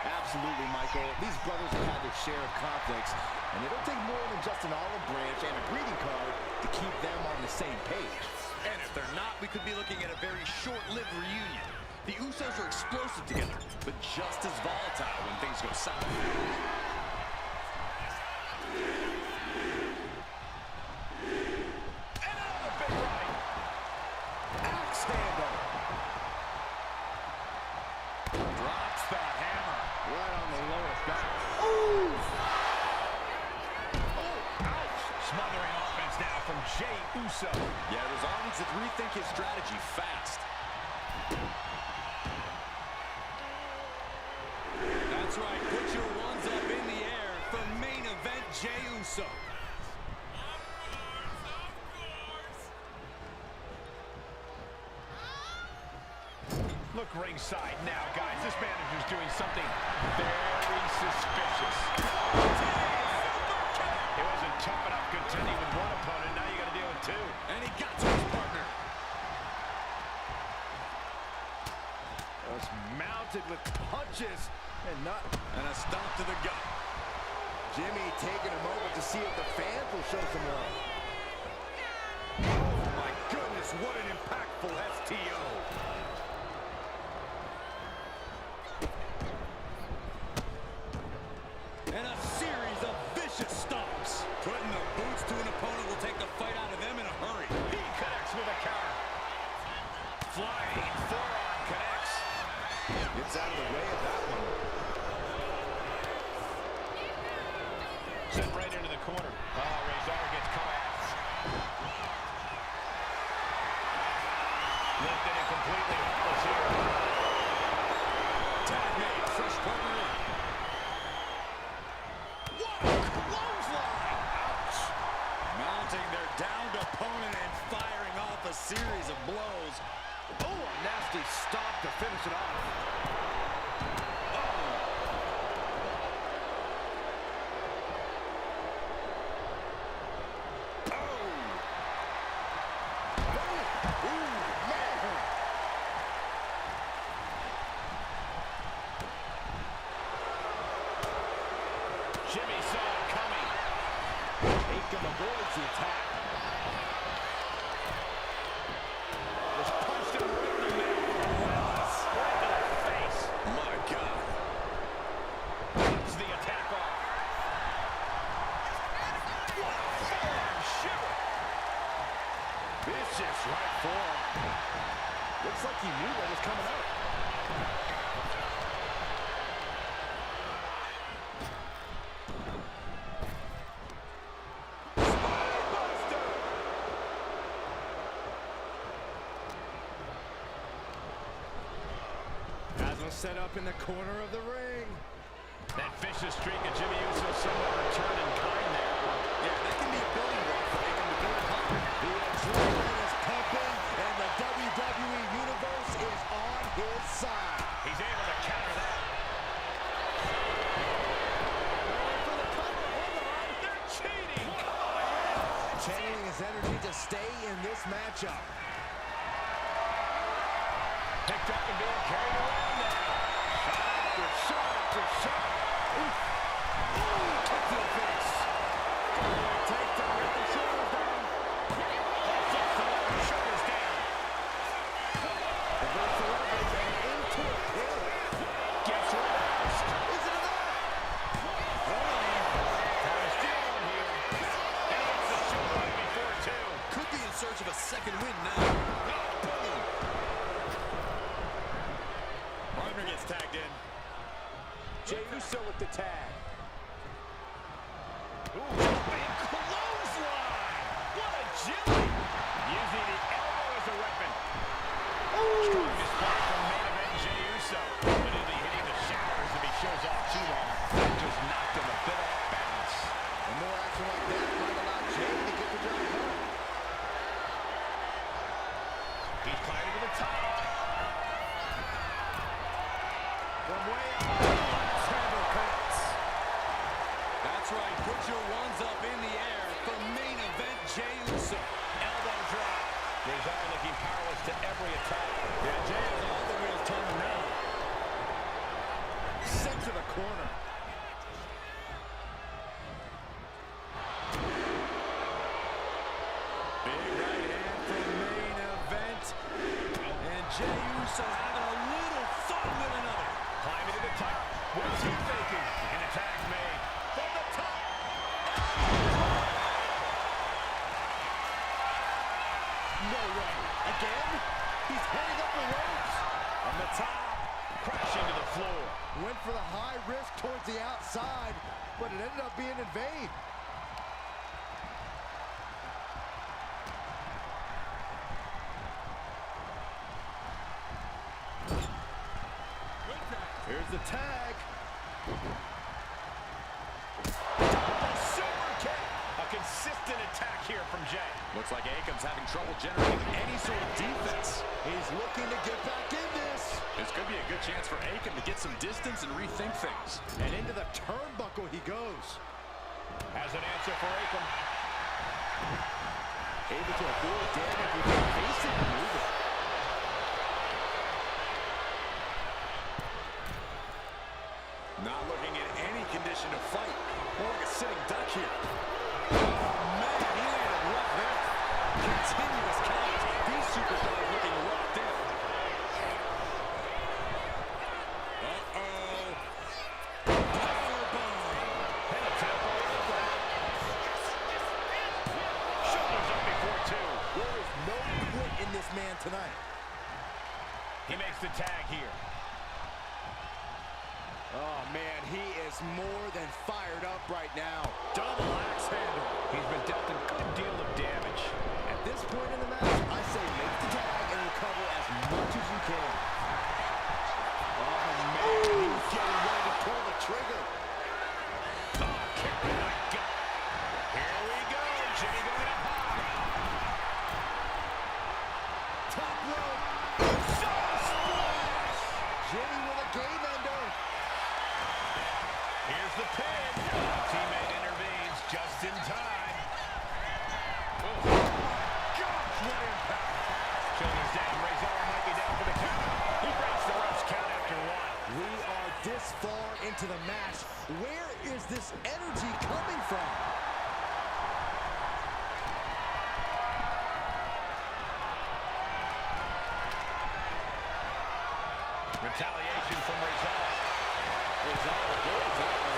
Absolutely, Michael. These brothers have had their share of conflicts, and it'll take more than just an olive branch and a greeting card to keep them on the same page. And if they're not, we could be looking at a very short-lived reunion. The Usos are explosive together, but just as volatile when things go south. Jey Uso. Yeah, Rezar needs to rethink his strategy fast. That's right. Put your ones up in the air for main event Jey Uso. Look ringside now, guys. This manager's doing something very suspicious. It wasn't tough enough contending with one opponent. Now you got to deal with two. And he got to his partner. Just mounted with punches and a stomp to the gut. Jimmy taking a moment to see if the fans will show some love. Oh my goodness, what an impactful STO. And a series of vicious stomps. Putting the boots to an opponent will take the fight out of them in a hurry. He connects with a counter. Flying forearm connects. Gets out of the way of that one. Sent right into the corner. Oh, Rezar gets collapsed. Lifted and completely helpless here. Tag made, fresh partner in. What a clothesline! Ouch! Mounting their downed opponent and firing off a series of blows. Oh, a nasty stop to finish it off. Jimmy saw it coming. Aiken avoids the attack. Just punched him right in the middle. Right to the face. My God. Cuts the attack off. Forearm shoot. Vicious right forearm. Looks like he knew what was coming out. set up in the corner of the ring. That vicious streak of Jimmy Uso somewhat returned in kind there. Yeah, that can be a building block for Akam to build upon. The adrenaline is pumping, and the WWE Universe is on his side. He's able to counter that. They're cheating. Channeling his energy to stay in this matchup. Picked up and being carried around now. Shot after shot after shot. Oof. Ooh, kick to the face. Takedown with the shoulders down. That's off the leg, shoulders down. Reverse the leverage and into a kill. Gets reversed. Is it enough? Trying to steal one here. And he gets the shoulder right before two. Could be in search of a second win now. Partner gets tagged in. Jey Uso with the tag. Ooh, jumping clothesline. What agility. Using the elbow as a weapon. Strongest part from main event Jey Uso. But he'll be hitting the showers if he shows off too long. That just knocked him a bit off balance. And more action like that might allow Jey to get the job done. He's climbing to the top. From way up, last handle cuts. That's right, put your ones up in the air for main event Jey Uso. Elbow drop. Cesaro looking powerless to every attack. Yeah, Jey has all the wheels turning now. Sent to the corner. Big right hand for main event. And Jey Uso having a little fun with another. Climbing to the top. What's he thinking? An attack made from the top. No way. Again? He's heading up the ropes. From the top. Crashing to the floor. Went for the high risk towards the outside, but it ended up being in vain. Here's the tag. Double super kick. A consistent attack here from Jey. Looks like Akam's having trouble generating any sort of defense. He's looking to get back in this. This could be a good chance for Akam to get some distance and rethink things. And into the turnbuckle he goes. Has an answer for Akam. Able to avoid damage with the basic maneuver. Not looking in any condition to fight. More like a sitting duck here. Oh, man, he landed rough there. Continuous count. These superstars looking locked in. Uh-oh. Powerbomb. And a tempo over. Shoulders up before two. There is no quit in this man tonight. He makes the tag here. Oh, man, he is more than fired up right now. Double axe handle. He's been dealt a good deal of damage. At this point in the match, I say make the tag and recover as much as you can. Oh, man, he's getting ready to pull the trigger. Oh, kick to the gut. Here we go. Jey going up high. Top rope. Splash. Jimmy with a game ender. Here's the pin. Teammate intervenes just in time. Oh, gosh, what impact. Shoulders down. Cesaro might be down for the count. He breaks the ref's count after one. We are this far into the match. Where is this energy coming from? Retaliation from Cesaro. Cesaro goes that one.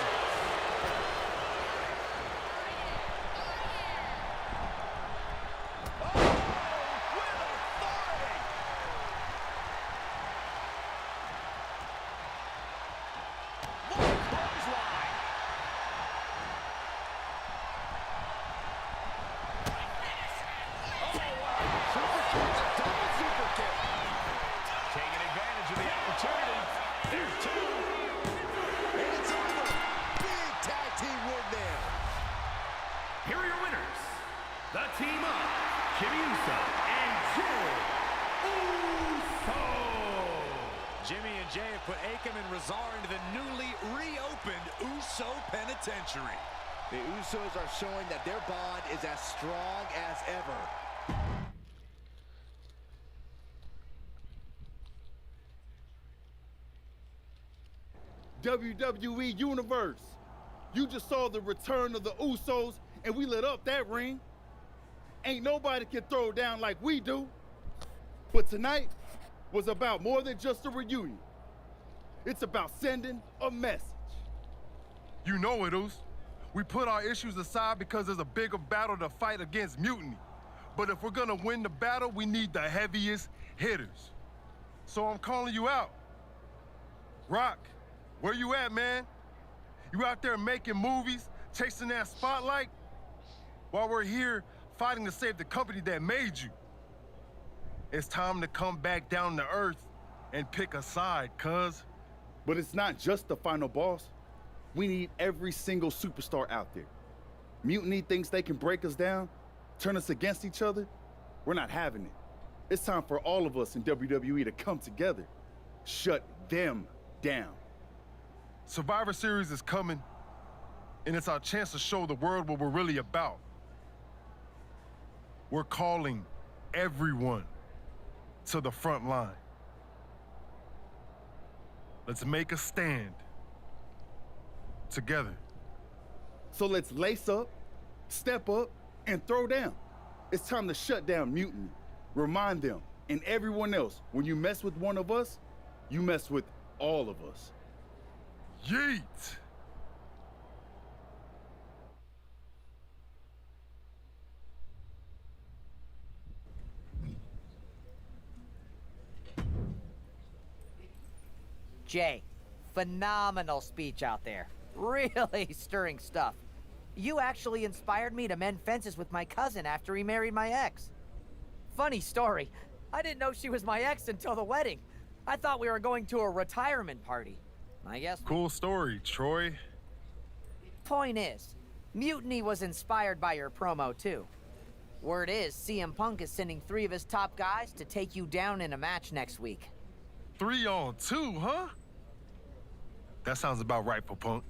Taking advantage of the opportunity. put Akam and Razar into the newly reopened Uso Penitentiary. The Usos are showing that their bond is as strong as ever. WWE Universe, you just saw the return of the Usos, and we lit up that ring. Ain't nobody can throw down like we do. But tonight was about more than just a reunion. It's about sending a message. You know it, Us. We put our issues aside because there's a bigger battle to fight against mutiny. But if we're gonna win the battle, we need the heaviest hitters. So I'm calling you out. Rock, where you at, man? You out there making movies, chasing that spotlight? While we're here fighting to save the company that made you. It's time to come back down to earth and pick a side, cuz. But it's not just the final boss. We need every single superstar out there. Mutiny thinks they can break us down, turn us against each other. We're not having it. It's time for all of us in WWE to come together. Shut them down. Survivor Series is coming, and it's our chance to show the world what we're really about. We're calling everyone to the front line. Let's make a stand together. So let's lace up, step up, and throw down. It's time to shut down mutiny. Remind them and everyone else, when you mess with one of us, you mess with all of us. Yeet! Jay, phenomenal speech out there. Really stirring stuff. You actually inspired me to mend fences with my cousin after he married my ex. Funny story, I didn't know she was my ex until the wedding. I thought we were going to a retirement party. I guess. Cool story, Troy. Point is, Mutiny was inspired by your promo too. Word is, CM Punk is sending 3 of his top guys to take you down in a match next week. 3 on 2, huh? That sounds about right for Punk.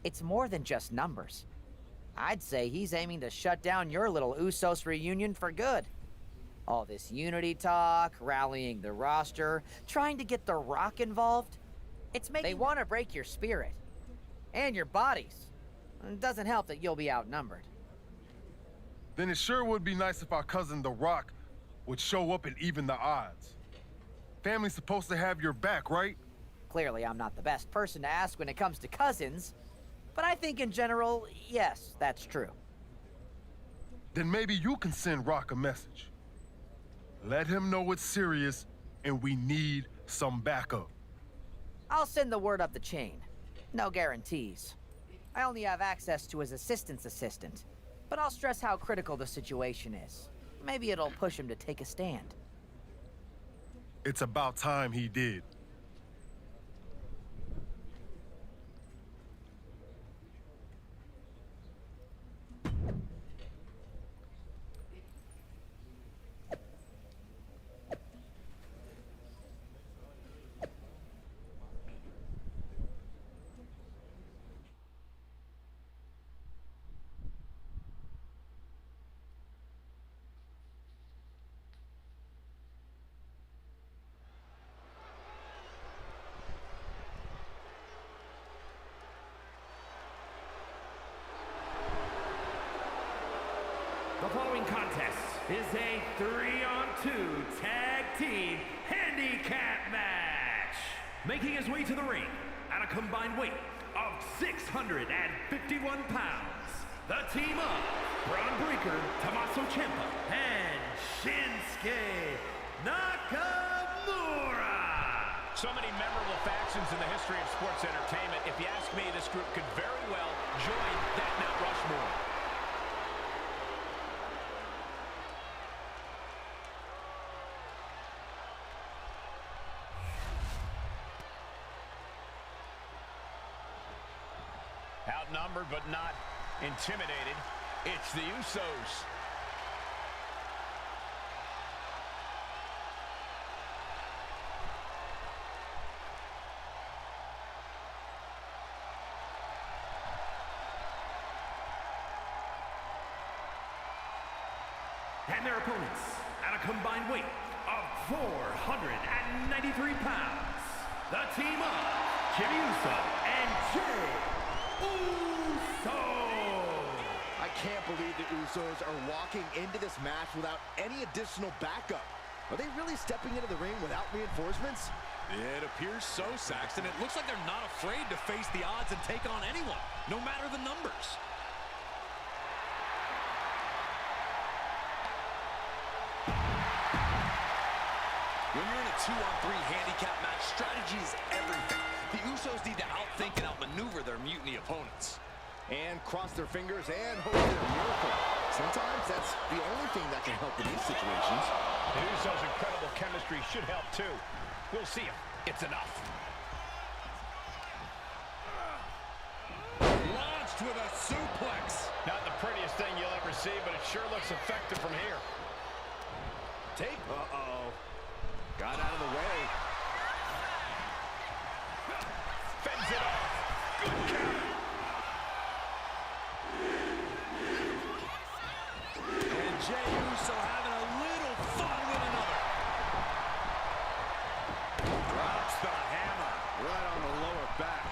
It's more than just numbers. I'd say he's aiming to shut down your little Usos reunion for good. All this unity talk, rallying the roster, trying to get The Rock involved. It's making... They want to break your spirit. And your bodies. It doesn't help that you'll be outnumbered. Then it sure would be nice if our cousin The Rock would show up and even the odds. Family's supposed to have your back, right? Clearly, I'm not the best person to ask when it comes to cousins. But I think in general, yes, that's true. Then maybe you can send Rock a message. Let him know it's serious and we need some backup. I'll send the word up the chain. No guarantees. I only have access to his assistant's assistant. But I'll stress how critical the situation is. Maybe it'll push him to take a stand. It's about time he did. The following contest is a 3-on-2 tag team handicap match. Making his way to the ring at a combined weight of 651 pounds, the team of Braun Breaker, Tommaso Ciampa, and Shinsuke Nakamura. So many memorable factions in the history of sports entertainment. If you ask me, this group could very well join that Mount Rushmore. Outnumbered but not intimidated, it's the Usos. And their opponents, at a combined weight of 493 pounds, the team of Jimmy Uso and Jey Uso. I can't believe the Usos are walking into this match without any additional backup. Are they really stepping into the ring without reinforcements? It appears so, Saxton. It looks like they're not afraid to face the odds and take on anyone, no matter the numbers. When you're in a 2-on-3 handicap match, strategy is everything. The Usos need to outthink and outmaneuver their mutiny opponents. And cross their fingers and hope for a miracle. Sometimes that's the only thing that can help in these situations. The Usos' incredible chemistry should help too. We'll see if it's enough. Launched with a suplex. Not the prettiest thing you'll ever see, but it sure looks effective from here. Take. Uh-oh. Got out of the way. Fends it off. Good counter. And Jey Uso having a little fun with another. Drops the hammer right on the lower back.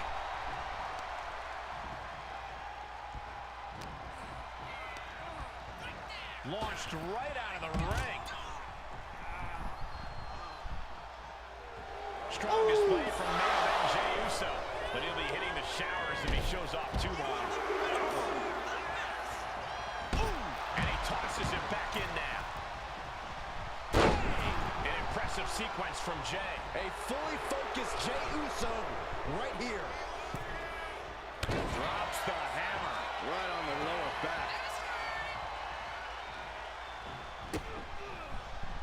Launched right out of the ring. Strong display from main event Jey Uso, but he'll be hitting the showers if he shows off too long. And he tosses it back in now. An impressive sequence from Jey. A fully focused Jey Uso right here. Drops the hammer right on the lower back.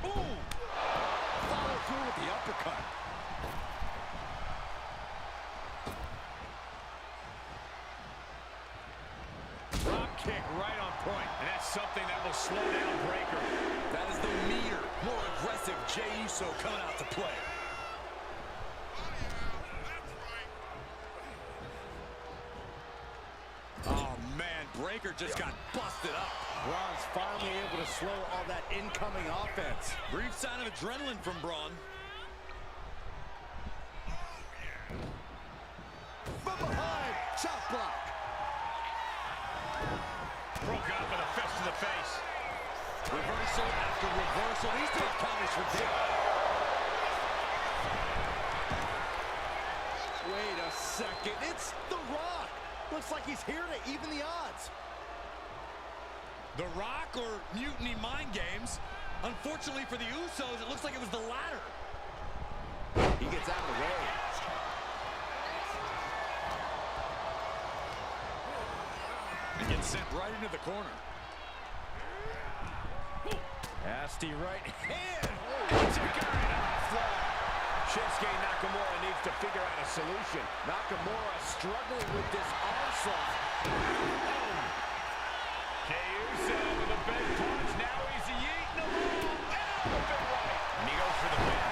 Boom! Follow through with the uppercut. Drop kick right on point. And that's something that will slow down Breakker. That is the meaner, more aggressive Jey Uso coming out to play. Oh, man, Breakker just got busted up. Braun's finally able to slow all that incoming offense. Brief sign of adrenaline from Braun. From behind, chop block. Broken up with a fist to the face. Reversal after reversal. These two counters for Dick. Wait a second, it's The Rock. Looks like he's here to even the odds. The Rock or Mutiny Mind Games? Unfortunately for the Usos, it looks like it was the latter. He gets out of the way. And gets sent right into the corner. Nasty right hand. Enziguri on the floor. Shinsuke Nakamura needs to figure out a solution. Nakamura struggling with this onslaught. Jey Uso with a big punch. Now he's eating them all. Elbow right. And he goes for the pin.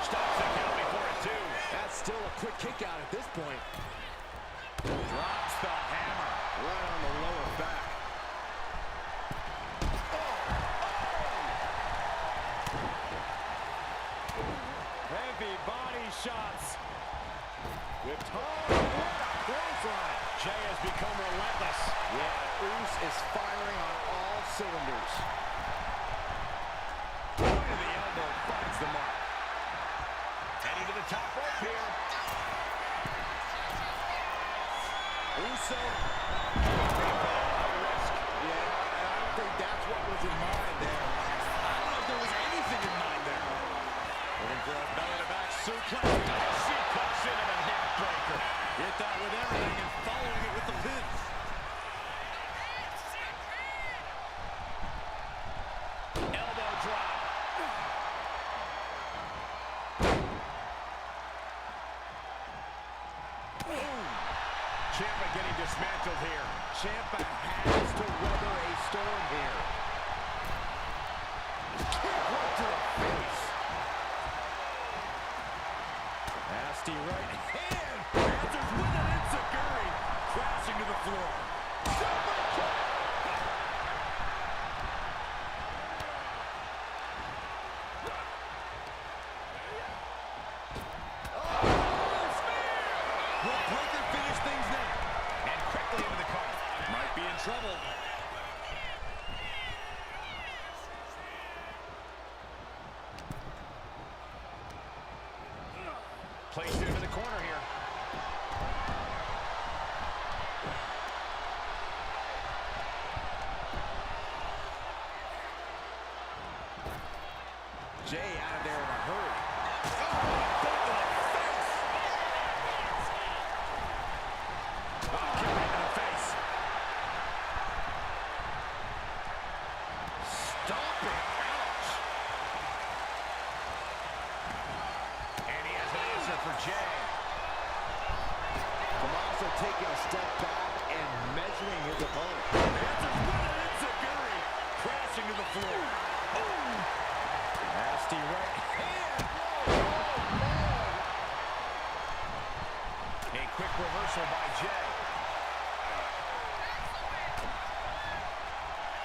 Stops the count before a 2. That's still a quick kick out at this point. Drops the hammer right on the lower back. Heavy body shots. Whipped hard. Clothesline. Jey has become relentless. Yeah, Uso is firing on all cylinders. Point of the elbow finds the mark. Heading to the top rope here. Uso. Risk. Yeah, and I don't think that's what was in mind there. I don't know if there was anything in mind there. Looking for a belly-to-back suplex. Suplex into the neck breaker. Hit that with everything and following it with the pin. Elbow drop. Ciampa getting dismantled here. Ciampa has to weather a storm here. Kick right to the face. Nasty right hand. Answers with an enziguri. Crashing to the floor. Placed it into the corner here. Jay out of there in a hurry. Kick right in the face. Stop it. Ouch. And he has an answer for Jay. Tommaso taking a step back and measuring his opponent. Answers with an enziguri. Crashing to the floor. Oh! Nasty right hand. A quick reversal by Jay.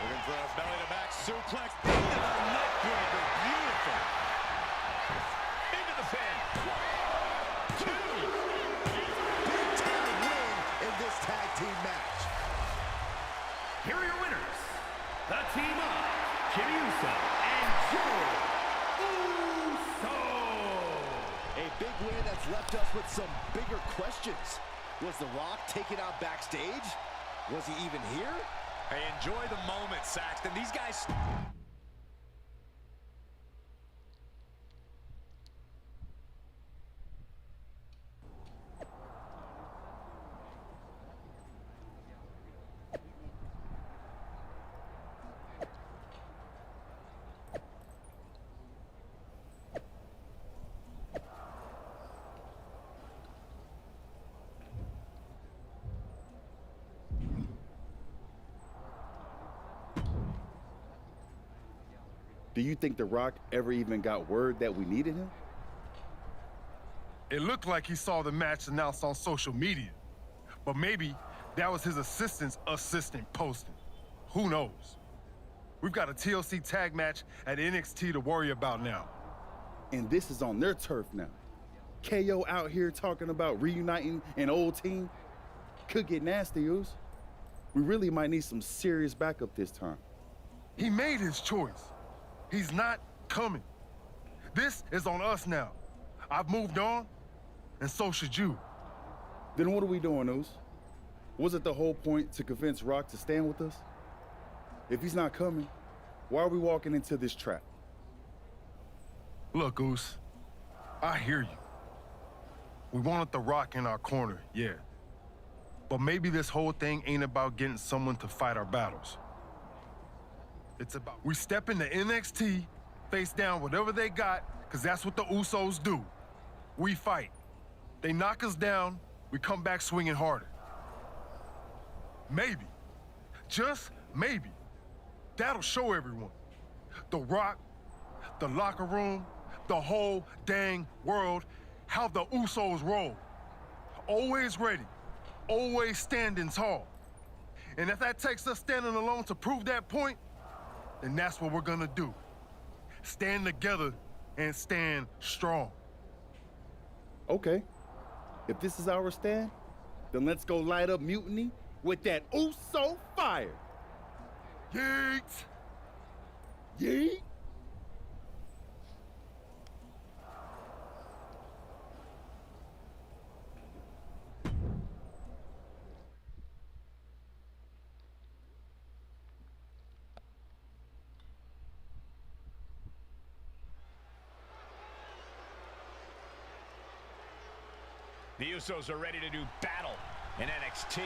Looking for a belly-to-back suplex. Into the neck breaker. Beautiful. Into the pin. 2. Big time win in this tag team match. Here are your winners, the team of Jimmy Uso and Joe Uso. A big win that's left us with some bigger questions. Was The Rock taken out backstage? Was he even here? Hey, enjoy the moment, Saxton. These guys... Do you think The Rock ever even got word that we needed him? It looked like he saw the match announced on social media. But maybe that was his assistant's assistant posting. Who knows? We've got a TLC tag match at NXT to worry about now. And this is on their turf now. KO out here talking about reuniting an old team. Could get nasty, Oos. We really might need some serious backup this time. He made his choice. He's not coming. This is on us now. I've moved on, and so should you. Then what are we doing, Oos? Was it the whole point to convince Rock to stand with us? If he's not coming, why are we walking into this trap? Look, Oos, I hear you. We wanted The Rock in our corner, yeah. But maybe this whole thing ain't about getting someone to fight our battles. It's about we step into NXT, face down whatever they got, because that's what the Usos do. We fight. They knock us down, we come back swinging harder. Maybe, just maybe, that'll show everyone. The Rock, the locker room, the whole dang world, how the Usos roll. Always ready, always standing tall. And if that takes us standing alone to prove that point, then that's what we're gonna do. Stand together and stand strong. Okay. If this is our stand, then let's go light up Mutiny with that Uso fire. Yeet! Yeet! The Usos are ready to do battle in NXT.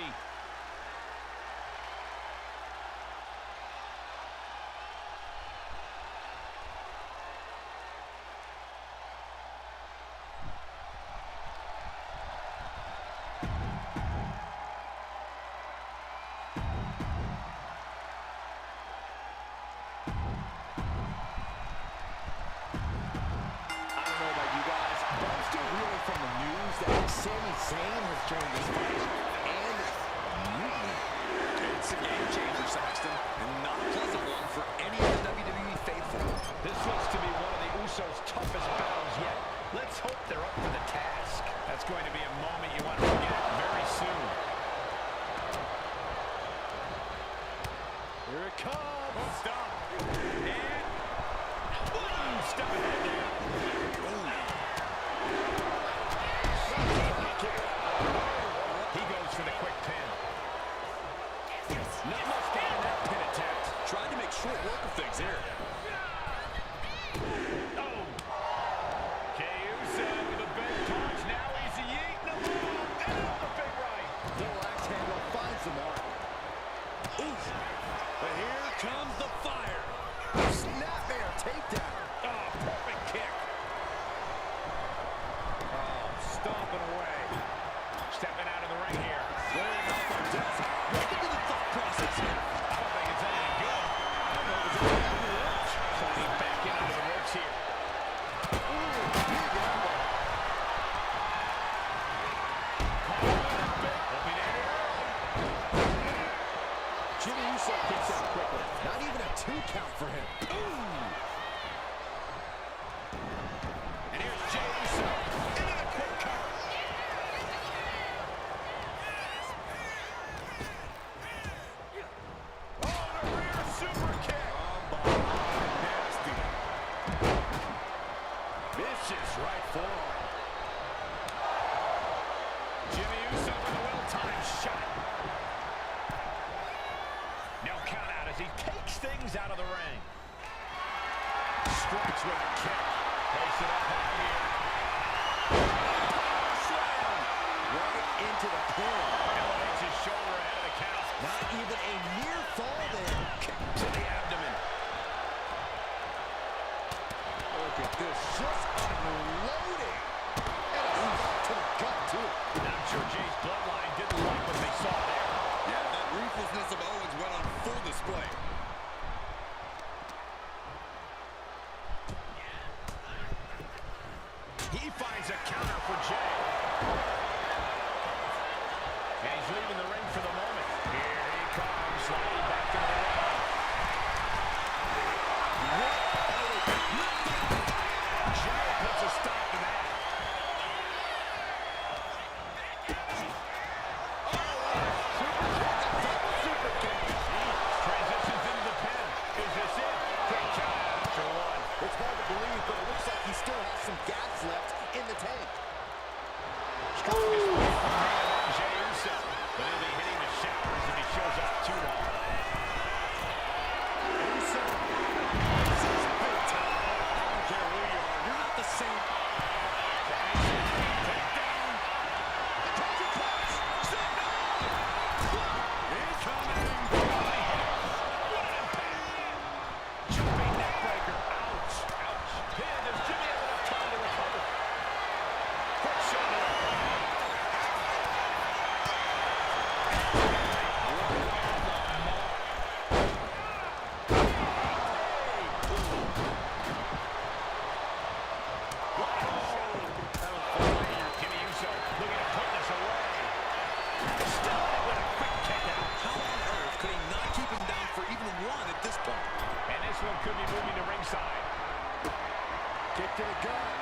Sami Zayn has joined this fight, and Mutiny. It's a game changer, Saxton, and not a pleasant one for any of the WWE faithful. This looks to be one of the Usos' toughest battles yet. Let's hope they're up for the task. That's going to be a moment you want to forget very soon. Here it comes. Oh, stop. And boom, step ahead there. Vicious right forearm. Jimmy Uso with a well-timed shot. No count out as he takes things out of the ring. Strikes with a kick. Place it up high here. Slam! Right into the pin. Elevates his shoulder ahead of the count. Not even a near fall there. Kick to the abdomen. Look at this, just unloading. And a shot to the gut, too. And I'm sure Jay's bloodline didn't like what they saw there. Yeah, that ruthlessness of Owens went on full display. He finds a counter for Jay. And he's leaving the ring for the moment. Here he comes, sliding back into the ring. Jay puts a stop to that. Super kick. Transitions into the pin. Is this it? Quick count after one. It's hard to believe, but it looks like he still has some gas left in the tank. Strongest move from Jey Uso, but he'll be hitting the showers if he shows up too long. Uso, this is big time. I don't care who you are, you're not the same. Takedown. The country clutch. Sit down. Incoming. What an impact. Jumping neck breaker. Ouch. Ouch. Pin. Does Jimmy have enough time to recover? Quick shoulder. Could be moving to ringside. Kick to the gut.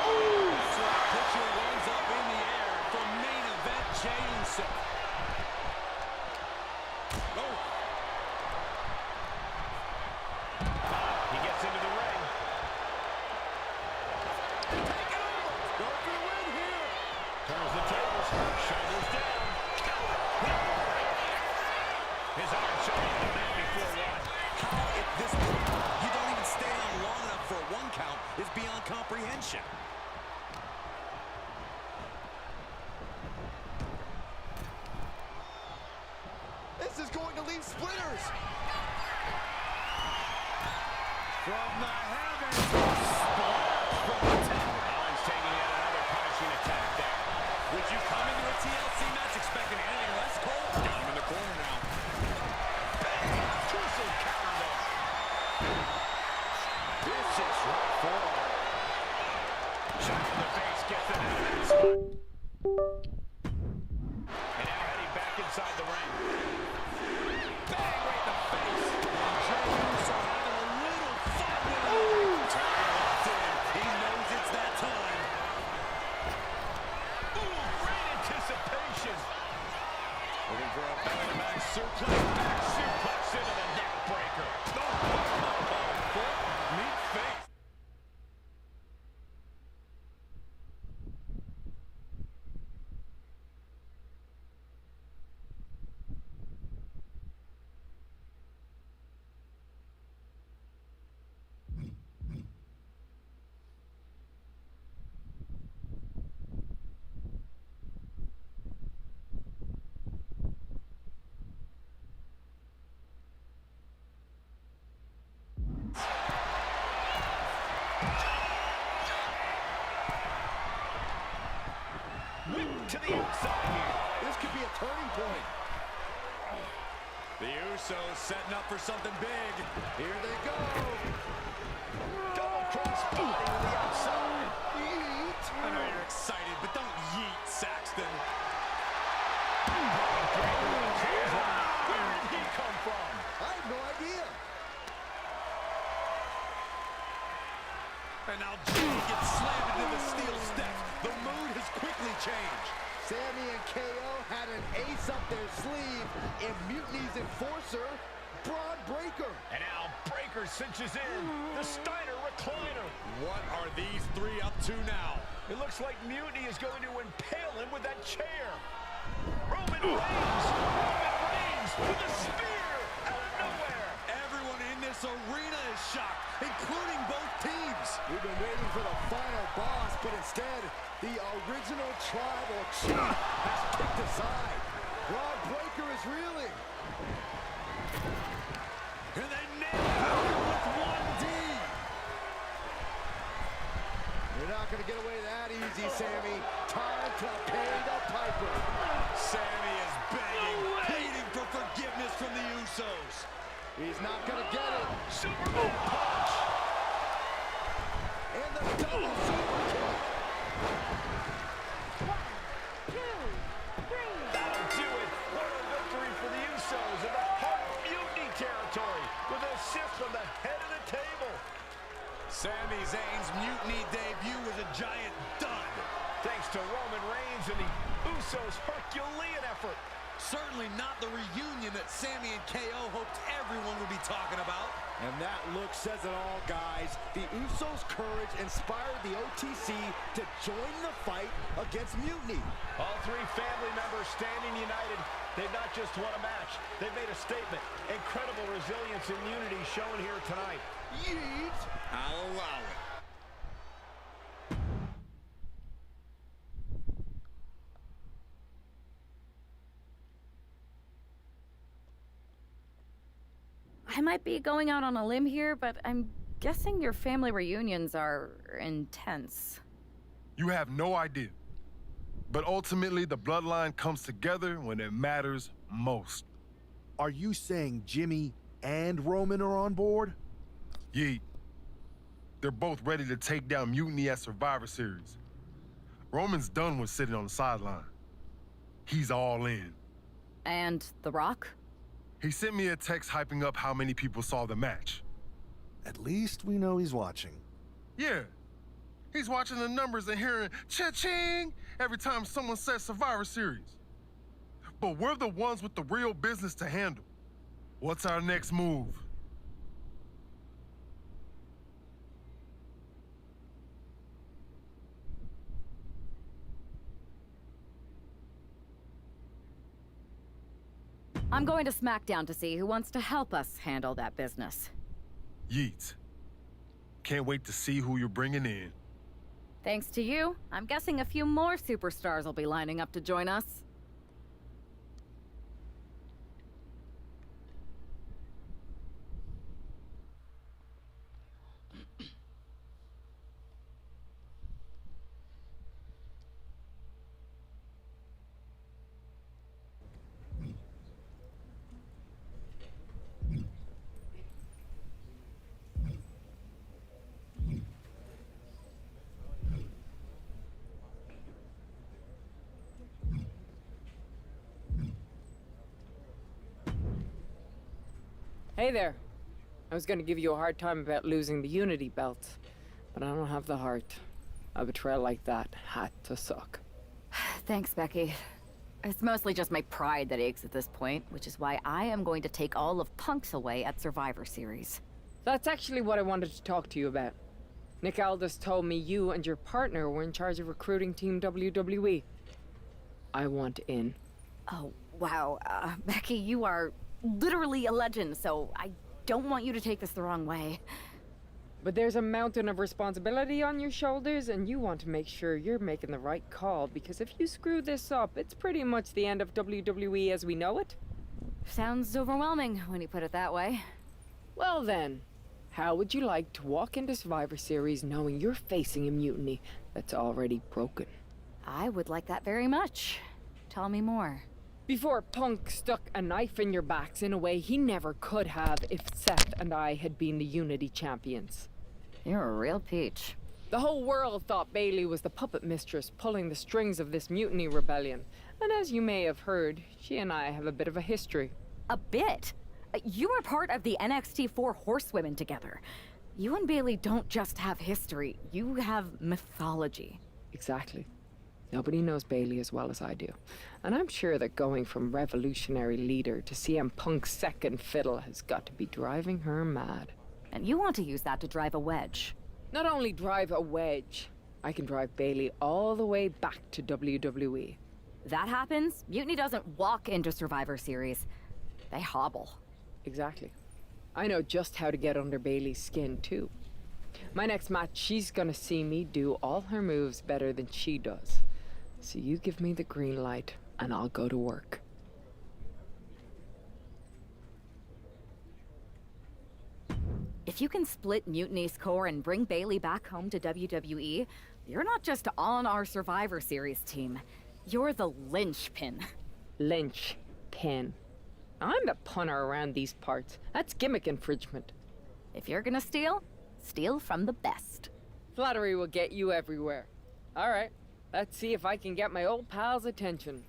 Ooh! So put your ones up in the air for main event Jey Uso. Oh. He gets into the ring. Take it over. Go for the win here. Turns the tables. Shoulders down. His arm showing the mat before one. At this point, you don't even stay on long enough for a one count is beyond comprehension. This is going to leave splinters. From the heavens, splash from the top. Owens taking yet another punishing attack there. Would you come into a TLC match expecting anything less, Cole? Got him in the corner now. Crucial counter there. Vicious right forearm. Shot to the face, gets it out of that spot. And now heading back inside the ring. Bang right in the face. Jey Uso having a little fun with it. Turning locked in. He knows it's that time. Ooh, great anticipation. Looking for a back-to-back suplex. Back suplex into the neck breaker. Foot, meet face. To the outside here. This could be a turning point. The Usos setting up for something big. Here they go. Double cross body to the outside. Yeet. I know you're excited, but don't yeet, Saxton. Where did he come from? I have no idea. And now Jey gets slammed into the steel steps. The mood has quickly changed. Sammy and KO had an ace up their sleeve in Mutiny's Enforcer. Braun Breaker. And now Breaker cinches in. The Steiner recliner. What are these three up to now? It looks like Mutiny is going to impale him with that chair. Roman Reigns with a spear out of nowhere. Everyone in this arena is shocked, including both teams. We've been waiting for the final boss, but instead, the original tribal chief has kicked aside. Braun Breaker is reeling. And they nailed him with 1D. You're not going to get away that easy, Sammy. Time to pay the piper. Sammy is begging, pleading for forgiveness from the Usos. He's not going to get it. Superman punch. And the double super kick. 1, 2, 3. That'll do it. What a victory for the Usos in the heart of Mutiny territory with an assist from the head of the table. Sami Zayn's Mutiny debut was a giant dud. Thanks to Roman Reigns and the Usos' Herculean effort. Certainly not the reunion that Sami and KO hoped everyone would be talking about. And that look says it all, guys. The Usos' courage inspired the OTC to join the fight against Mutiny. All three family members standing united. They've not just won a match, they've made a statement. Incredible resilience and unity shown here tonight. Yeet! I'll allow it. I might be going out on a limb here, but I'm guessing your family reunions are intense. You have no idea. But ultimately, the bloodline comes together when it matters most. Are you saying Jimmy and Roman are on board? Yeet. They're both ready to take down Mutiny at Survivor Series. Roman's done with sitting on the sideline. He's all in. And The Rock? He sent me a text hyping up how many people saw the match. At least we know he's watching. Yeah. He's watching the numbers and hearing cha-ching every time someone says Survivor Series. But we're the ones with the real business to handle. What's our next move? I'm going to SmackDown to see who wants to help us handle that business. Yeet. Can't wait to see who you're bringing in. Thanks to you, I'm guessing a few more superstars will be lining up to join us. Hey there. I was gonna give you a hard time about losing the Unity belt, but I don't have the heart. A betrayal like that had to suck. Thanks, Becky. It's mostly just my pride that aches at this point, which is why I am going to take all of Punk's away at Survivor Series. That's actually what I wanted to talk to you about. Nick Aldis told me you and your partner were in charge of recruiting Team WWE. I want in. Oh, wow. Becky, you are literally a legend, so I don't want you to take this the wrong way. But there's a mountain of responsibility on your shoulders, and you want to make sure you're making the right call, because if you screw this up, it's pretty much the end of WWE as we know it. Sounds overwhelming when you put it that way. Well then, how would you like to walk into Survivor Series knowing you're facing a mutiny that's already broken? I would like that very much. Tell me more. Before Punk stuck a knife in your backs in a way he never could have if Seth and I had been the Unity champions. You're a real peach. The whole world thought Bayley was the puppet mistress pulling the strings of this mutiny rebellion. And as you may have heard, she and I have a bit of a history. A bit? You were part of the NXT 4 Horsewomen together. You and Bayley don't just have history, you have mythology. Exactly. Nobody knows Bailey as well as I do. And I'm sure that going from revolutionary leader to CM Punk's second fiddle has got to be driving her mad. And you want to use that to drive a wedge. Not only drive a wedge, I can drive Bailey all the way back to WWE. That happens, Mutiny doesn't walk into Survivor Series. They hobble. Exactly. I know just how to get under Bailey's skin, too. My next match, she's gonna see me do all her moves better than she does. So you give me the green light, and I'll go to work. If you can split Mutiny's core and bring Bailey back home to WWE, you're not just on our Survivor Series team. You're the linchpin. Linchpin. I'm the punter around these parts. That's gimmick infringement. If you're gonna steal, steal from the best. Flattery will get you everywhere. All right, let's see if I can get my old pal's attention.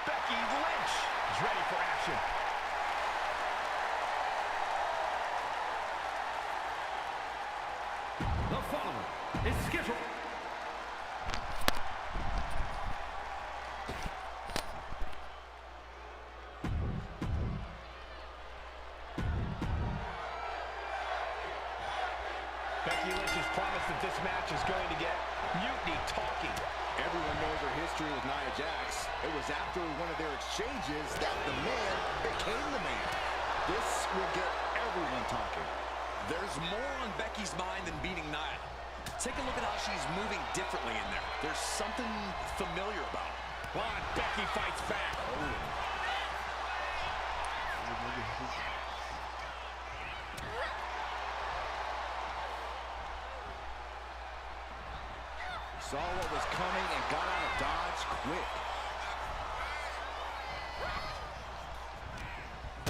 Becky Lynch is ready for action. The following is scheduled. Becky Lynch has promised that this match is going to get Mutiny talking. Everyone knows her history with Nia Jax. It was after one of their exchanges that the man became the man. This will get everyone talking. There's more on Becky's mind than beating Nia. Take a look at how she's moving differently in there. There's something familiar about it. Come on, Becky fights back. Saw what was coming and got out of dodge quick.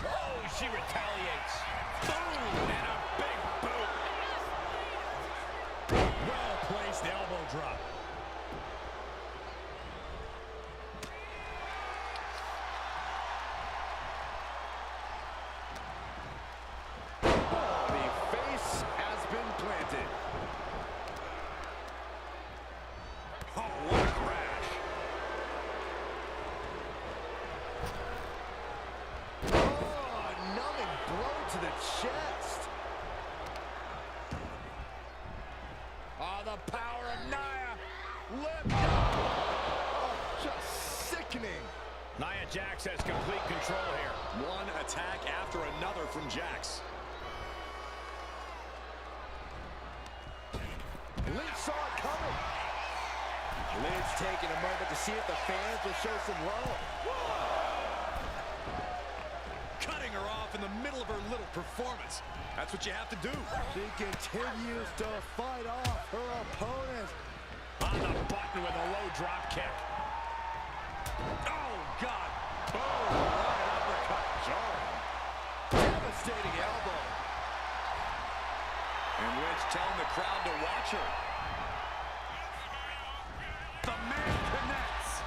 Oh, she retaliates. Boom! And a big boot. Well-placed elbow drop. The face has been planted. Oh, what a crash. Oh, a numbing blow to the chest. Oh, the power of Nia. Lift up. Oh, just sickening. Nia Jax has complete control here. One attack after another from Jax. Lynch saw it coming. Lynch taking a moment to see if the fans will show some love. Cutting her off in the middle of her little performance. That's what you have to do. She continues to fight off her opponent. On the button with a low drop kick. Oh, God. Boom. Right uppercut. Jarring. Devastating elbow. And Lynch telling the crowd to watch her. The man connects.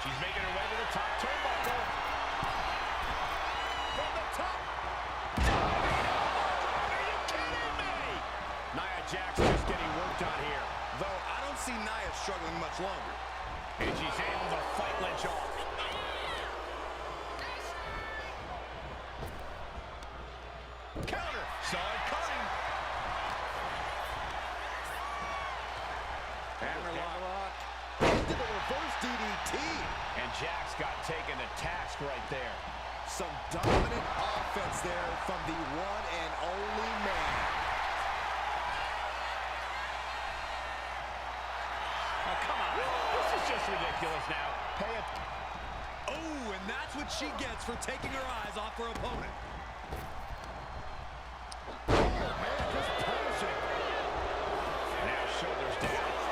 She's making her way to the top turnbuckle. From the top. Are you kidding me? Nia Jax just getting worked on here. Though I don't see Nia struggling much longer. And she's able to fight Lynch off. Counter. Saw it coming. Hammerlock. Into the reverse DDT. And Jax got taken to task right there. Some dominant offense there from the one and only man. Oh, come on. This is just ridiculous now. Pay it. Oh, and that's what she gets for taking her eyes off her opponent. Oh, man, just punishing. Now shoulders down.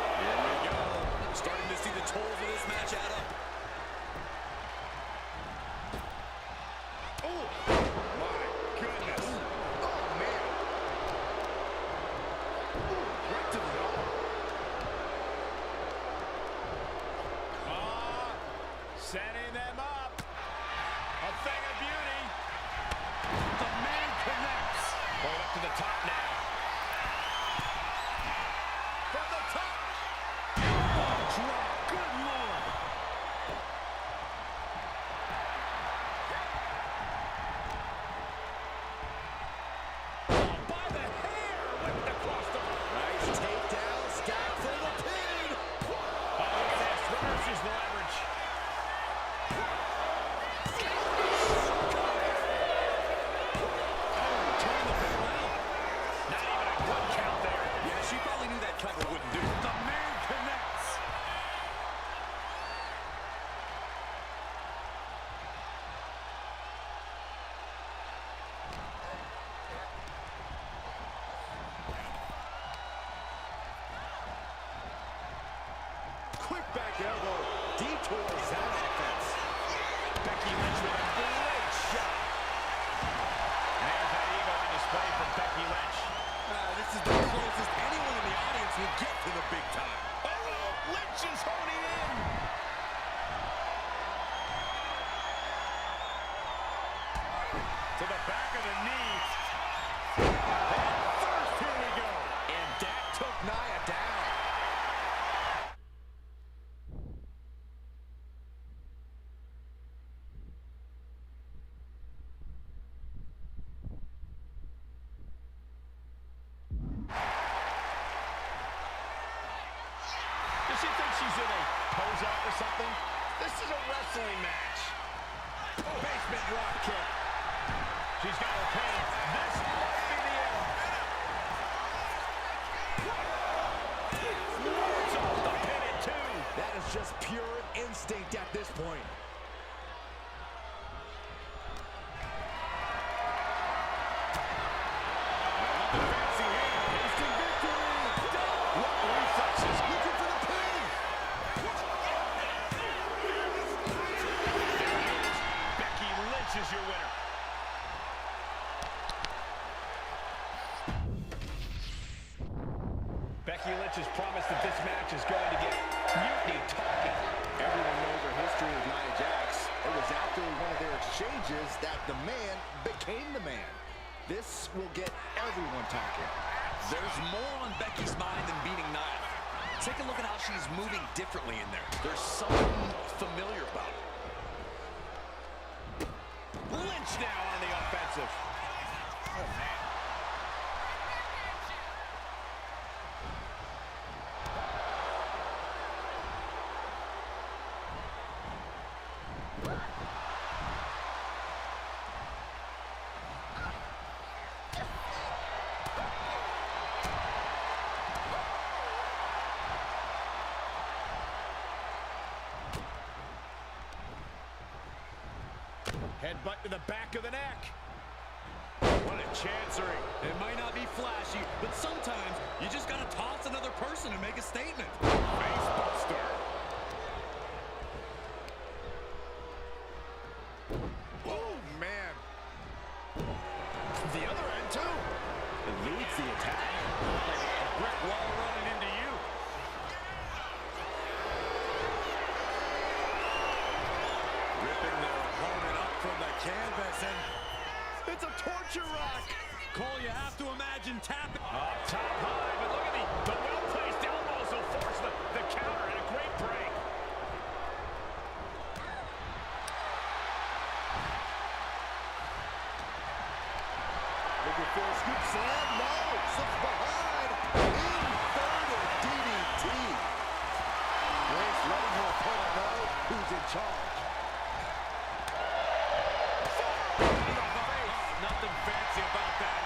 impact elbow detours that offense. Becky Lynch with a great shot. And there's that ego on display from Becky Lynch. This is the closest anyone in the audience will get to the big time. Oh, Lynch is honing in. To the back of the knee. And first, here we go. And that took Nia down. Does she think she's in a pose-off or something? This is a wrestling match. Basement drop kick. She's got her pin. This might be the end. It's off the pin at 2. That is just pure instinct at this point. Fancy here. Instant victory. What reflexes? Looking for the pin. There it is. Becky Lynch is your winner. Becky Lynch has promised that this match is going to get mutiny talking. Everyone knows her history with Nia Jax. It was after one of their exchanges that the man became the man. This will get everyone talking. There's more on Becky's mind than beating Nia. Take a look at how she's moving differently in there. There's something familiar about it. Lynch now on the offensive. Oh, man. Headbutt to the back of the neck. What a chancery. It might not be flashy, but sometimes you just gotta toss another person and make a statement. Face buster. Oh, man. The other end, too. Eludes the attack. A brick wall running into you. Ripping their opponent up from the canvas, and it's a torture rock. Cole, you have to imagine tapping. Up top high, but look at the well-placed elbows will force the counter and a great break. Looking for a scoop slam. No, slips behind. Inverted DDT. Grace letting her opponent know who's in charge. Nothing fancy about that.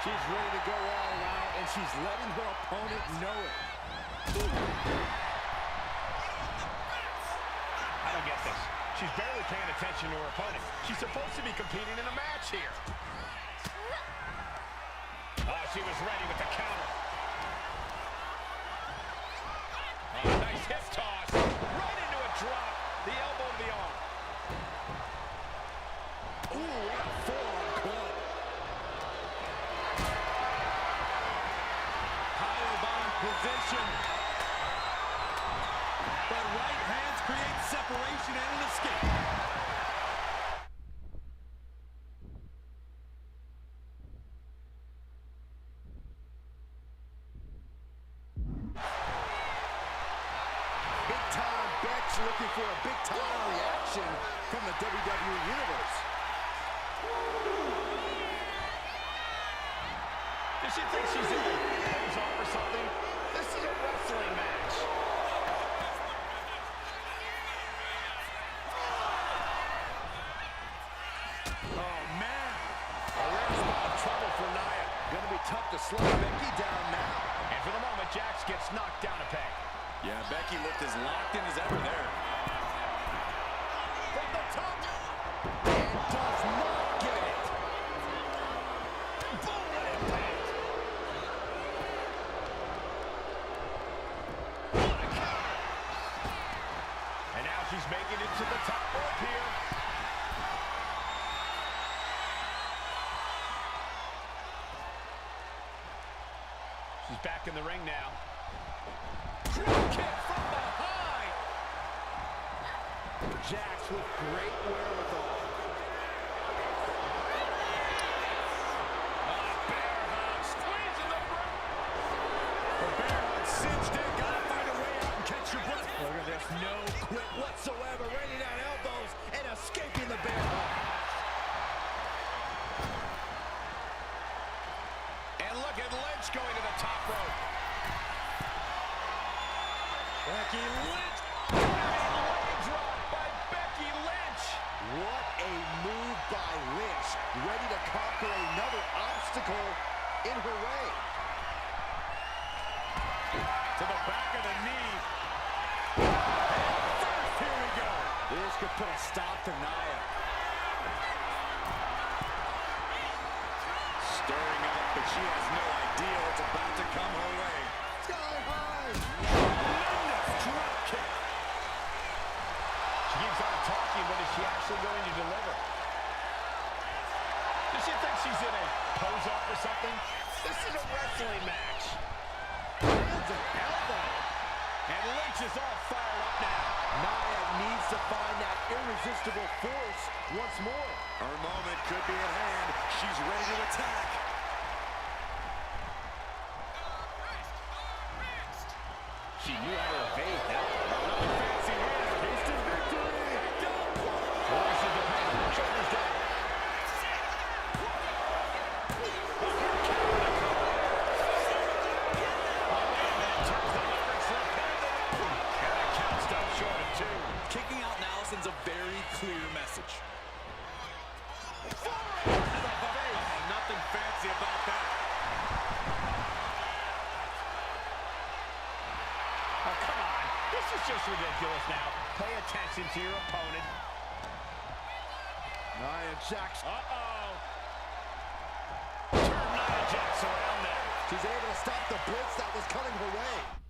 She's ready to go all out, and she's letting her opponent know it. I don't get this. She's barely paying attention to her opponent. She's supposed to be competing in a match here. Oh, she was ready with the counter. Oh, nice hip toss. Right into a drop. The elbow to the arm. Ooh, what a forearm club. Powerbomb position. But right hands create separation and an escape. Big time Beck's looking for a big time reaction from the WWE Universe. Does she think she's in a pose-off or something? This is a wrestling match. Oh, man. A rare spot of trouble for Nia. Gonna be tough to slow Becky down now. And for the moment, Jax gets knocked down a peg. Yeah, Becky looked as locked in as ever there. From the top. And does not get it. Boom, what impact. What a She's back in the ring now. Drop kick from behind. Jax with great wherewithal. Bear hug, squeezing the rope. The bear hug cinched in. Gotta find a way out and catch your breath. Look at this, no quit whatsoever. Raining down elbows and escaping the bear hug. And look at Lynch going to the top rope. Becky Lynch. Leg drop by Becky Lynch. What a move by Lynch. Ready to conquer another obstacle in her way. To the back of the knee. And first, here we go. This could put a stop to Nia. Stirring up, but she has no idea what's about to come her way. Sky high. Tremendous drop kick. She keeps on talking, but is she actually going to deliver? Does she think she's in a pose-off or something? This is a wrestling match. Lands an elbow. And Lynch is all fired up now. Nia needs to find that irresistible force once more. Her moment could be at hand. She's ready to attack. She knew how to evade that. Fancy hand. Instant victory. Forces the pound. Shoulders down. Kicking out now sends a very clear message. Nothing fancy about that. Oh, come on. This is just ridiculous now. Pay attention to your opponent. Nia Jax. Uh-oh. Turn Nia Jax around there. She's able to stop the blitz that was coming her way.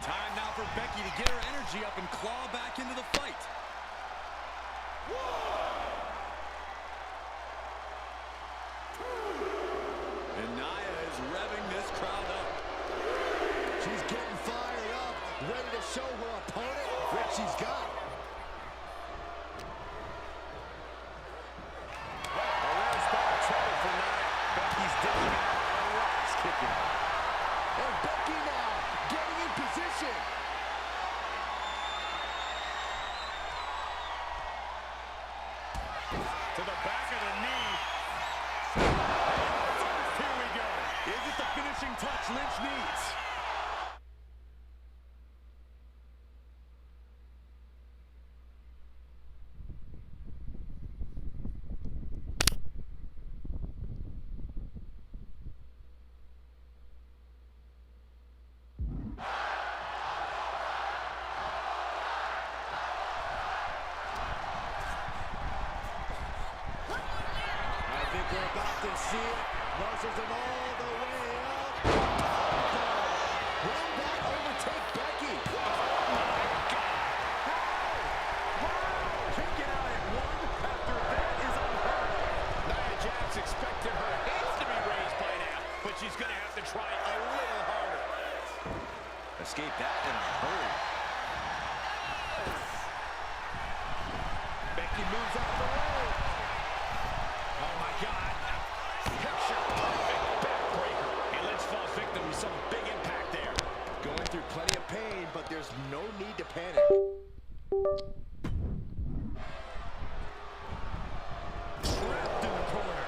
Time now for Becky to get her energy up and claw back into the fight. And Nia is revving this crowd up. She's getting fired up, ready to show her opponent what she's got. A rare spot of trouble for Nia. Becky's digging out and rocks kicking. And Becky now getting in position. To the back of the knee. Here we go. Is it the finishing touch Lynch needs? I think we're about to see it. Muscles them all the way up. Will that overtake Becky? Kicking out at one after that is unheard of. Nia Jax expected her hands to be raised by now, but she's going to have to try a little harder. Escape that in a hurry. Becky moves out of the way. Oh, my God. Picture perfect backbreaker. And Lynch falls victim to some big impact there. Going through plenty of pain, but there's no need to panic. Trapped in the corner.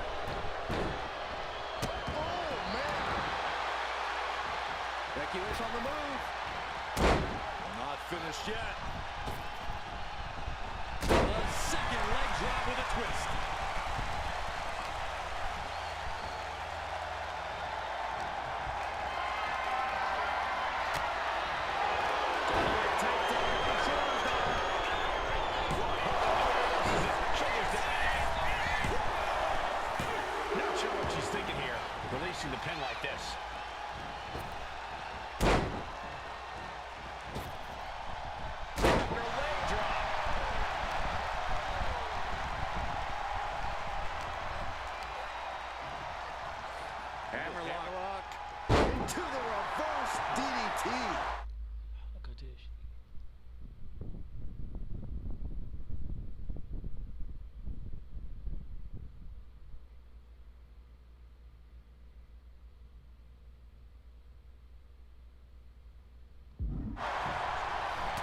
Oh, man. Becky Lynch on the move. Not finished yet. A second leg drop with a twist. Not sure what Hammerlock. Into the reverse DDT. Look at this.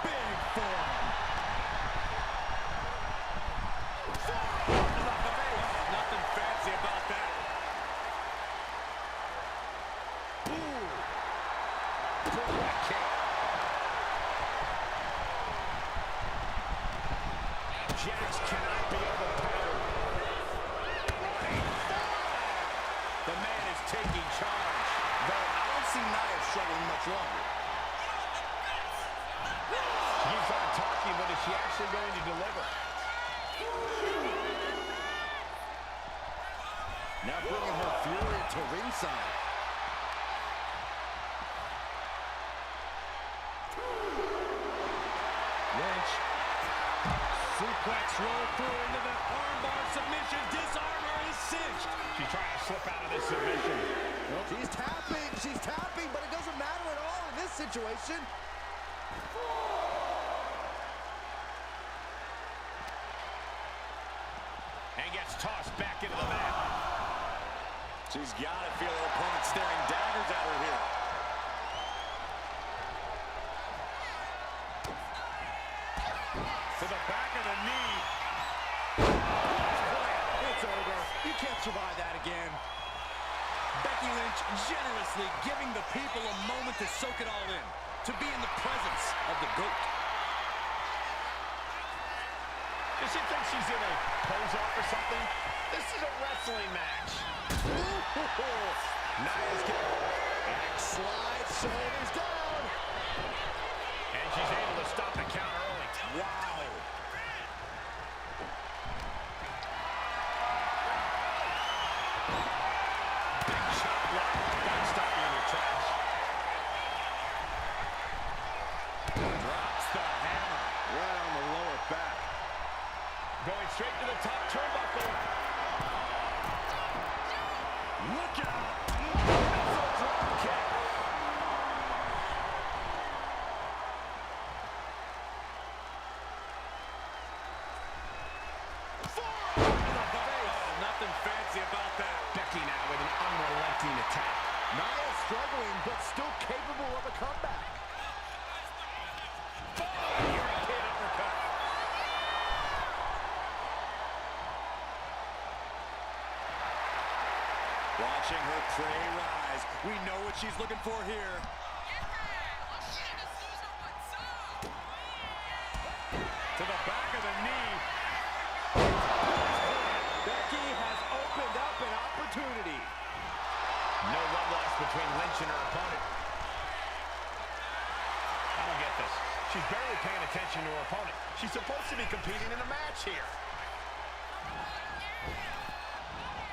Big form. Nothing fancy about that. Jax cannot be overpowered. The man is taking charge. Though I don't see Nia struggling much longer. She keeps on talking, but is she actually going to deliver? Now bringing her fury to ringside. Lynch. Suplex roll through into the armbar submission. Disarmer is cinched. She's trying to slip out of this submission. She's tapping, but it doesn't matter at all in this situation. And gets tossed back into the mat. She's got to feel her opponent staring daggers at her here. To the back of the knee. It's over. You can't survive that again. Becky Lynch generously giving the people a moment to soak it all in, to be in the presence of the GOAT. Does she think she's in a pose-off or something? This is a wrestling match. Nia's getting back slide, shoulders down. And she's able to stop the count early. Wow. Big chop block. Don't stop you in your tracks. Drops the hammer right on the lower back. Going straight to the top turnbuckle. Look out! Drop kick. Nothing fancy about that. Becky now with an unrelenting attack. Nia struggling, but still capable of a comeback. Hurricane uppercut. Watching her prey rise. We know what she's looking for here. To the back of the knee. Becky has opened up an opportunity. No love lost between Lynch and her opponent. I don't get this. She's barely paying attention to her opponent. She's supposed to be competing in a match here.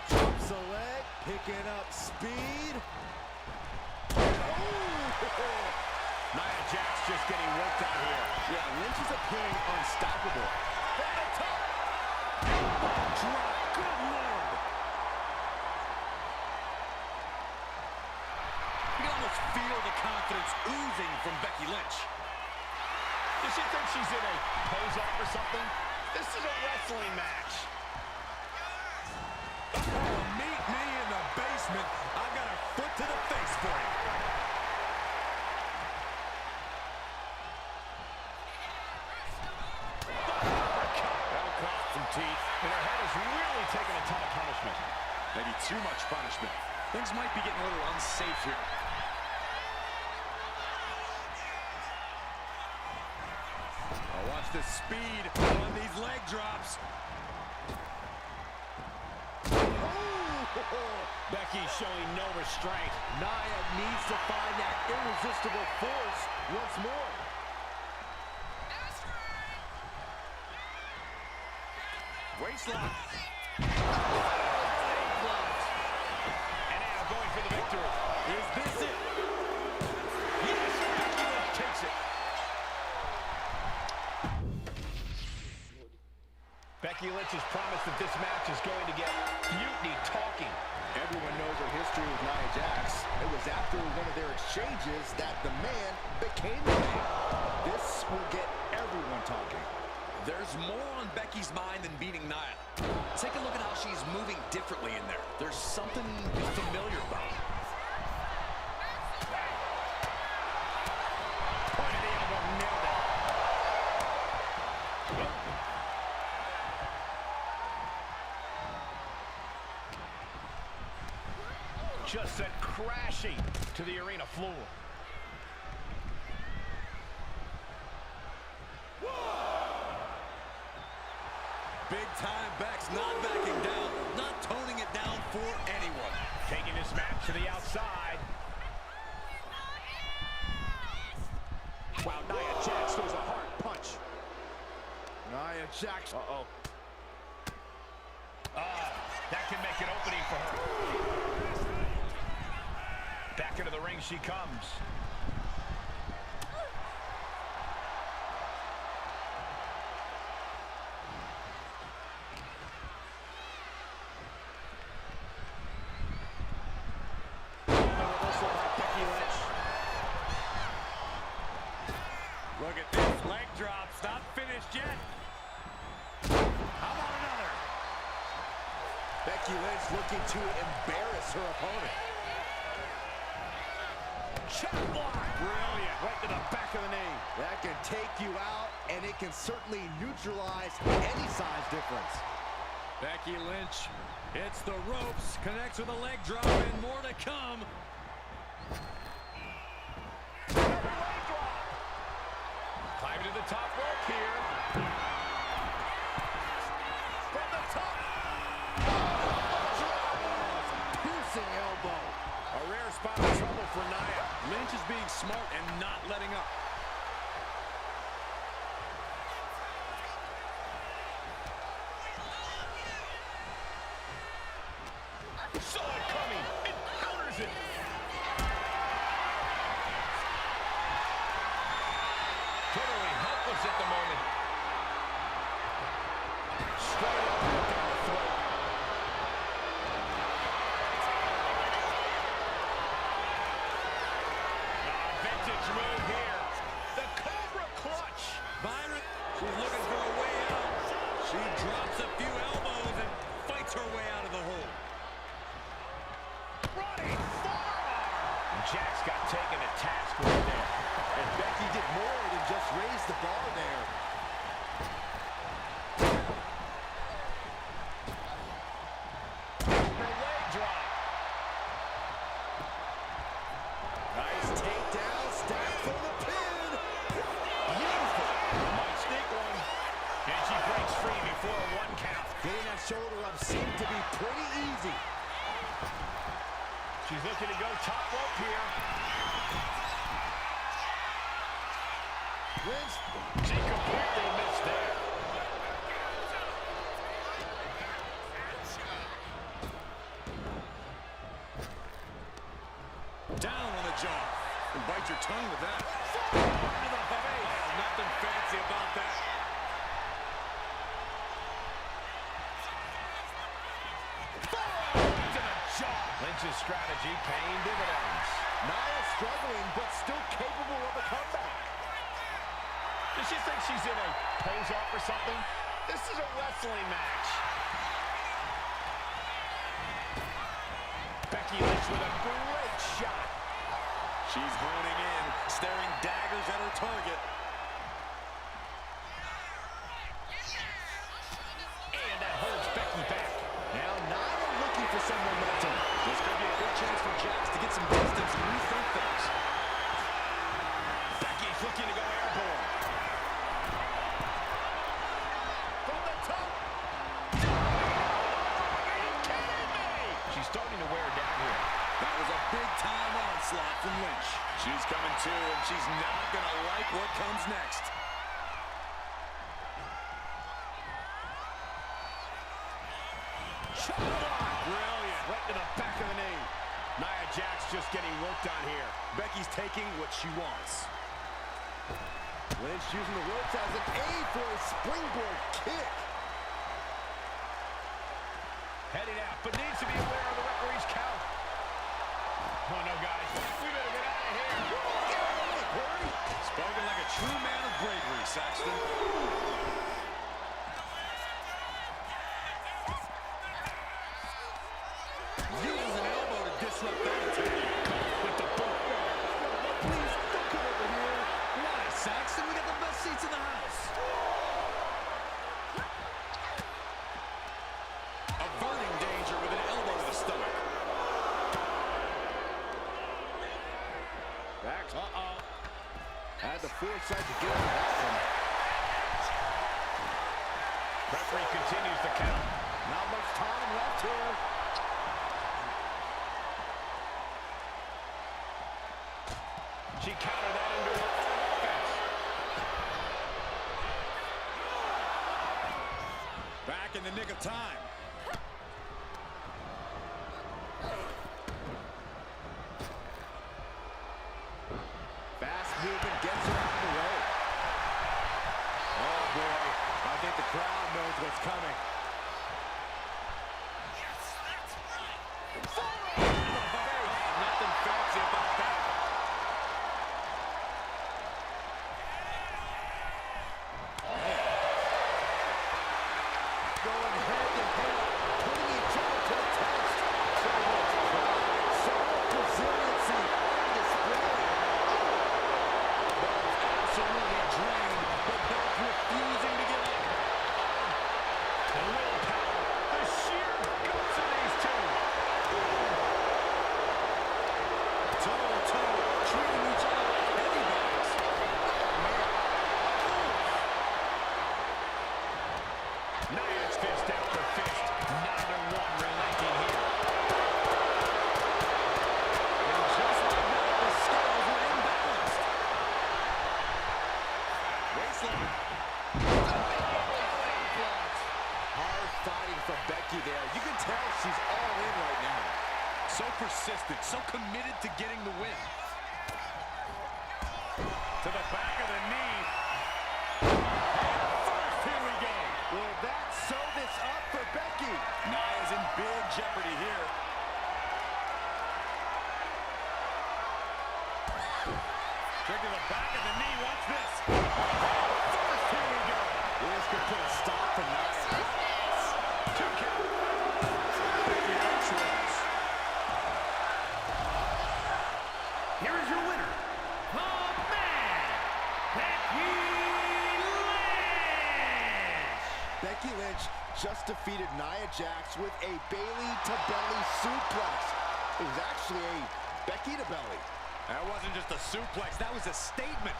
Drops a leg, picking up speed. Nia Jax just getting worked out here. Yeah, Lynch is appearing unstoppable. From the top. Drop. Good Lord. You can almost feel the confidence oozing from Becky Lynch. Does she think she's in a pose-off or something? This is a wrestling match. Meet me in the basement. I've got a foot to the face for you. That'll cost some teeth. And her head has really taken a ton of punishment. Maybe too much punishment. Things might be getting a little unsafe here. Oh, watch the speed on these leg drops. Becky showing no restraint. Nia needs to find that irresistible force once more. Waistlock. And now going for the victory. Is this it? Yes, Becky Lynch takes it. Becky Lynch has promised that this match is going to get Mutiny talking. Everyone knows her history with Nia Jax. It was after one of their exchanges that the man became the man. This will get everyone talking. There's more on Becky's mind than beating Nia. Take a look at how she's moving differently in there. There's something familiar about it. Point of the elbow, nailed it. Just sent crashing to the arena floor. Big time Beck's not backing down, not toning it down for anyone. Taking this match to the outside. Wow, Nia Jax throws a hard punch. Nia Jax. Uh-oh. That can make an opening for her. Back into the ring she comes. Look at this, leg drops, not finished yet. How about another? Becky Lynch looking to embarrass her opponent. Chop block, brilliant, right to the back of the knee. That can take you out, and it can certainly neutralize any size difference. Becky Lynch hits the ropes, connects with a leg drop, and more to come. Climbing to the top rope here. From the top. Piercing elbow. A rare spot of trouble for Nia. Lynch is being smart and not letting up. Saw it coming. It counters it. Totally helpless at the moment. Straight up down the throat. Vintage move here. The Cobra Clutch. Byron, she's looking for a way out. She drops a few elbows and fights her way out of the hole. Running forearm. Jax got taken to task right there. And Becky did more than just raise the bar there. Her leg drop. Nice takedown, stack for the pin. Beautiful. Might sneak one. And she breaks free before a 1 count. Getting that shoulder up seemed to be pretty easy. She's looking to go top rope here. Lynch. She completely missed there. Down on the jaw. And bite your tongue with that. To the face. Nothing fancy about that. To the jaw. Lynch's strategy paying dividends. Nia struggling, but still capable of a comeback. Does she think she's in a pose-off or something? This is a wrestling match. Becky Lynch with a great shot. She's honing in, staring daggers at her target. And that holds Becky back. Now Nia looking for some momentum. This could be a good chance for Jax to get some distance and rethink things. Becky's looking to go airborne. From the top. Are you kidding me? She's starting to wear down here. That was a big-time onslaught from Lynch. She's coming to, and she's not going to like what comes next. Chop block. Brilliant. Right to the back of the knee. Nia Jax just getting worked on here. Becky's taking what she wants. Lynch using the ropes as an aid for a springboard kick. Heading out, but needs to be aware of the referee's count. Oh, no, guys. We better get out of here. Spoken like a true man of bravery, Saxton. Uses an elbow to disrupt that attack. With the boot. Please, don't come over here. Why, Saxton? We got the best seats in the house. Averting danger with an elbow to the stomach. Back. Had the foresight to get on that one. Referee continues the count. Not much time left here. She countered that into her offense. Back in the nick of time. Fast movement gets her out of the way. Oh, boy. I think the crowd knows what's coming. Nothing fancy about that. Going head to head, putting each other to the test. So much pride, so much resiliency on display. Both absolutely drained, but both refusing to give up. The willpower, the sheer guts of these two. Toe-to-toe, treating each other like heavyweights. Nia's fist after fist. Neither one relenting here. And just like that, the scales were imbalanced. Waistline. Hard fighting from Becky there. You can tell she's all in right now. So persistent, so committed to getting the win. To the back of the knee. First, here we go. Will that sew this up for Becky? Nia's in big jeopardy here. Kick to the back of the knee. Watch this. First, here we go. This could put a stop to Nia. 2 count. Becky outros. Here is your winner, the man, Becky Lynch. Becky Lynch just defeated Nia Jax with a Bayley to belly suplex. It was actually a Becky to belly. That wasn't just a suplex, that was a statement.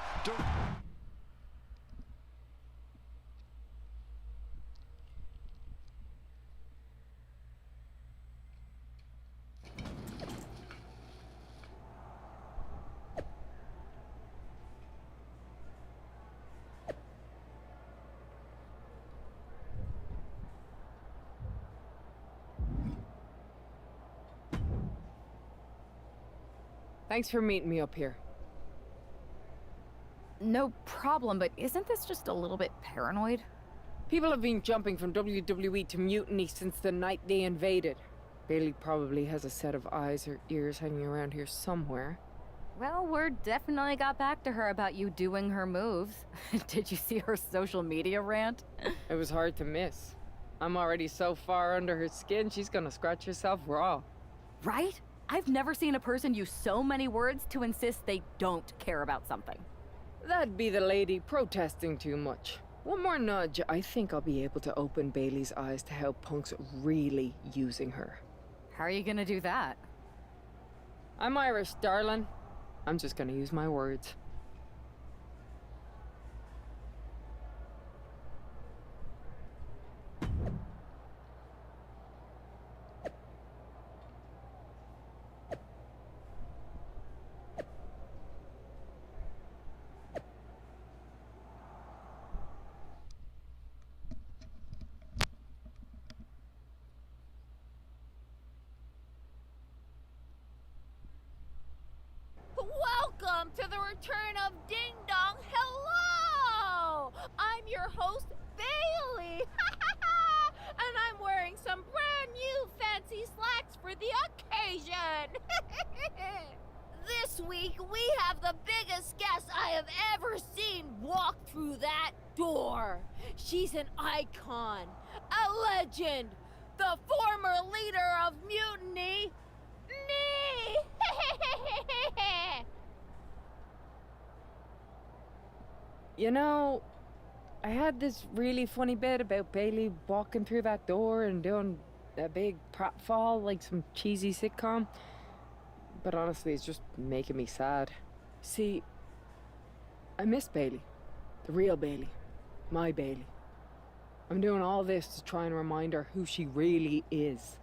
Thanks for meeting me up here. No problem, but isn't this just a little bit paranoid? People have been jumping from WWE to Mutiny since the night they invaded. Bayley probably has a set of eyes or ears hanging around here somewhere. Well, word definitely got back to her about you doing her moves. Did you see her social media rant? It was hard to miss. I'm already so far under her skin, she's gonna scratch herself raw. Right? I've never seen a person use so many words to insist they don't care about something. That'd be the lady protesting too much. One more nudge, I think I'll be able to open Bayley's eyes to how Punk's really using her. How are you gonna do that? I'm Irish, darling. I'm just gonna use my words. Welcome to the return week, we have the biggest guest I have ever seen walk through that door. She's an icon, a legend, the former leader of Mutiny, me! You know, I had this really funny bit about Bailey walking through that door and doing a big pratfall like some cheesy sitcom. But honestly, it's just making me sad. See, I miss Bailey. The real Bailey. My Bailey. I'm doing all this to try and remind her who she really is.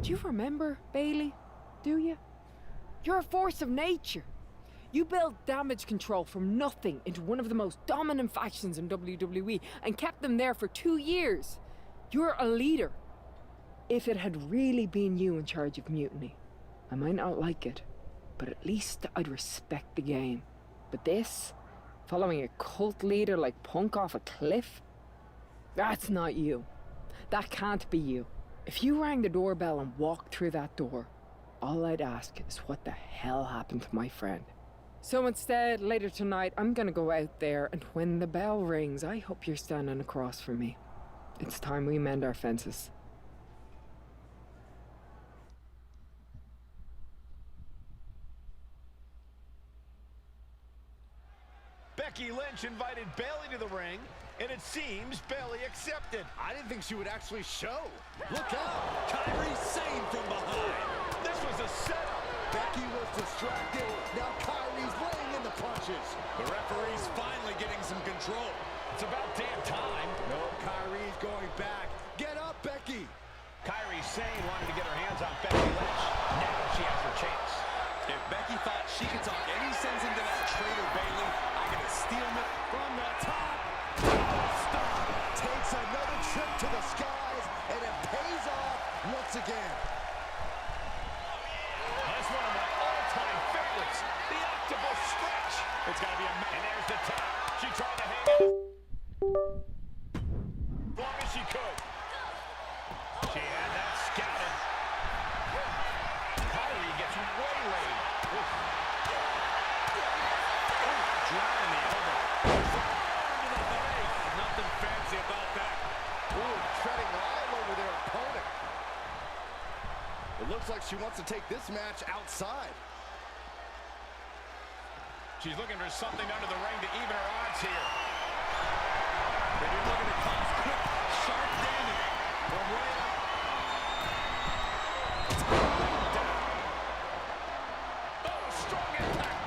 Do you remember Bailey? Do you? You're a force of nature. You built Damage Control from nothing into one of the most dominant factions in WWE and kept them there for 2 years. You're a leader. If it had really been you in charge of Mutiny, I might not like it, but at least I'd respect the game. But this, following a cult leader like Punk off a cliff, that's not you. That can't be you. If you rang the doorbell and walked through that door, all I'd ask is what the hell happened to my friend. So instead, later tonight, I'm gonna go out there, and when the bell rings, I hope you're standing across from me. It's time we mend our fences. Becky Lynch invited Bailey to the ring, and it seems Bailey accepted. I didn't think she would actually show. Look out! Kyrie Sane from behind. This was a setup. Becky was distracted. Now Kyrie's laying in the punches. The referee's finally getting some control. It's about damn time. No, Kyrie's going back. Get up, Becky. Kyrie Sane wanted to get her hands on Becky Lynch. Now she has her chance. If Becky thought she could talk any sense into that traitor Bailey, I'm gonna steal it From the top. Stop. Takes another trip to the skies, and it pays off once again. That's one of my all-time favorites. The octopus stretch. It's gotta be a and there's the tap. She tried to hang it as long as she could. She had that scouted. Kyrie gets waylaid. Driving the elbow. Into the face. Nothing fancy about that. Ooh, treading all over their opponent. It looks like she wants to take this match outside. She's looking for something under the ring to even her odds here. They're looking to cause quick, sharp damage from way up. Down. Oh, strong impact.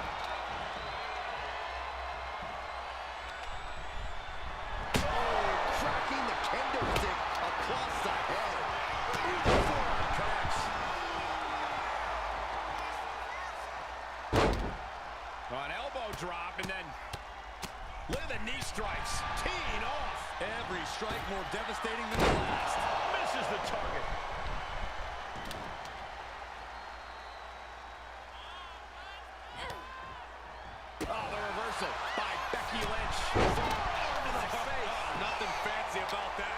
Oh, cracking the kendo stick across the head. Ooh, forearm connects. An elbow drop, and then look at the knee strikes. Teeing off. Every strike more devastating than the last. Misses the target. Oh, the reversal by Becky Lynch. Forearm to the face. Oh, nothing fancy about that.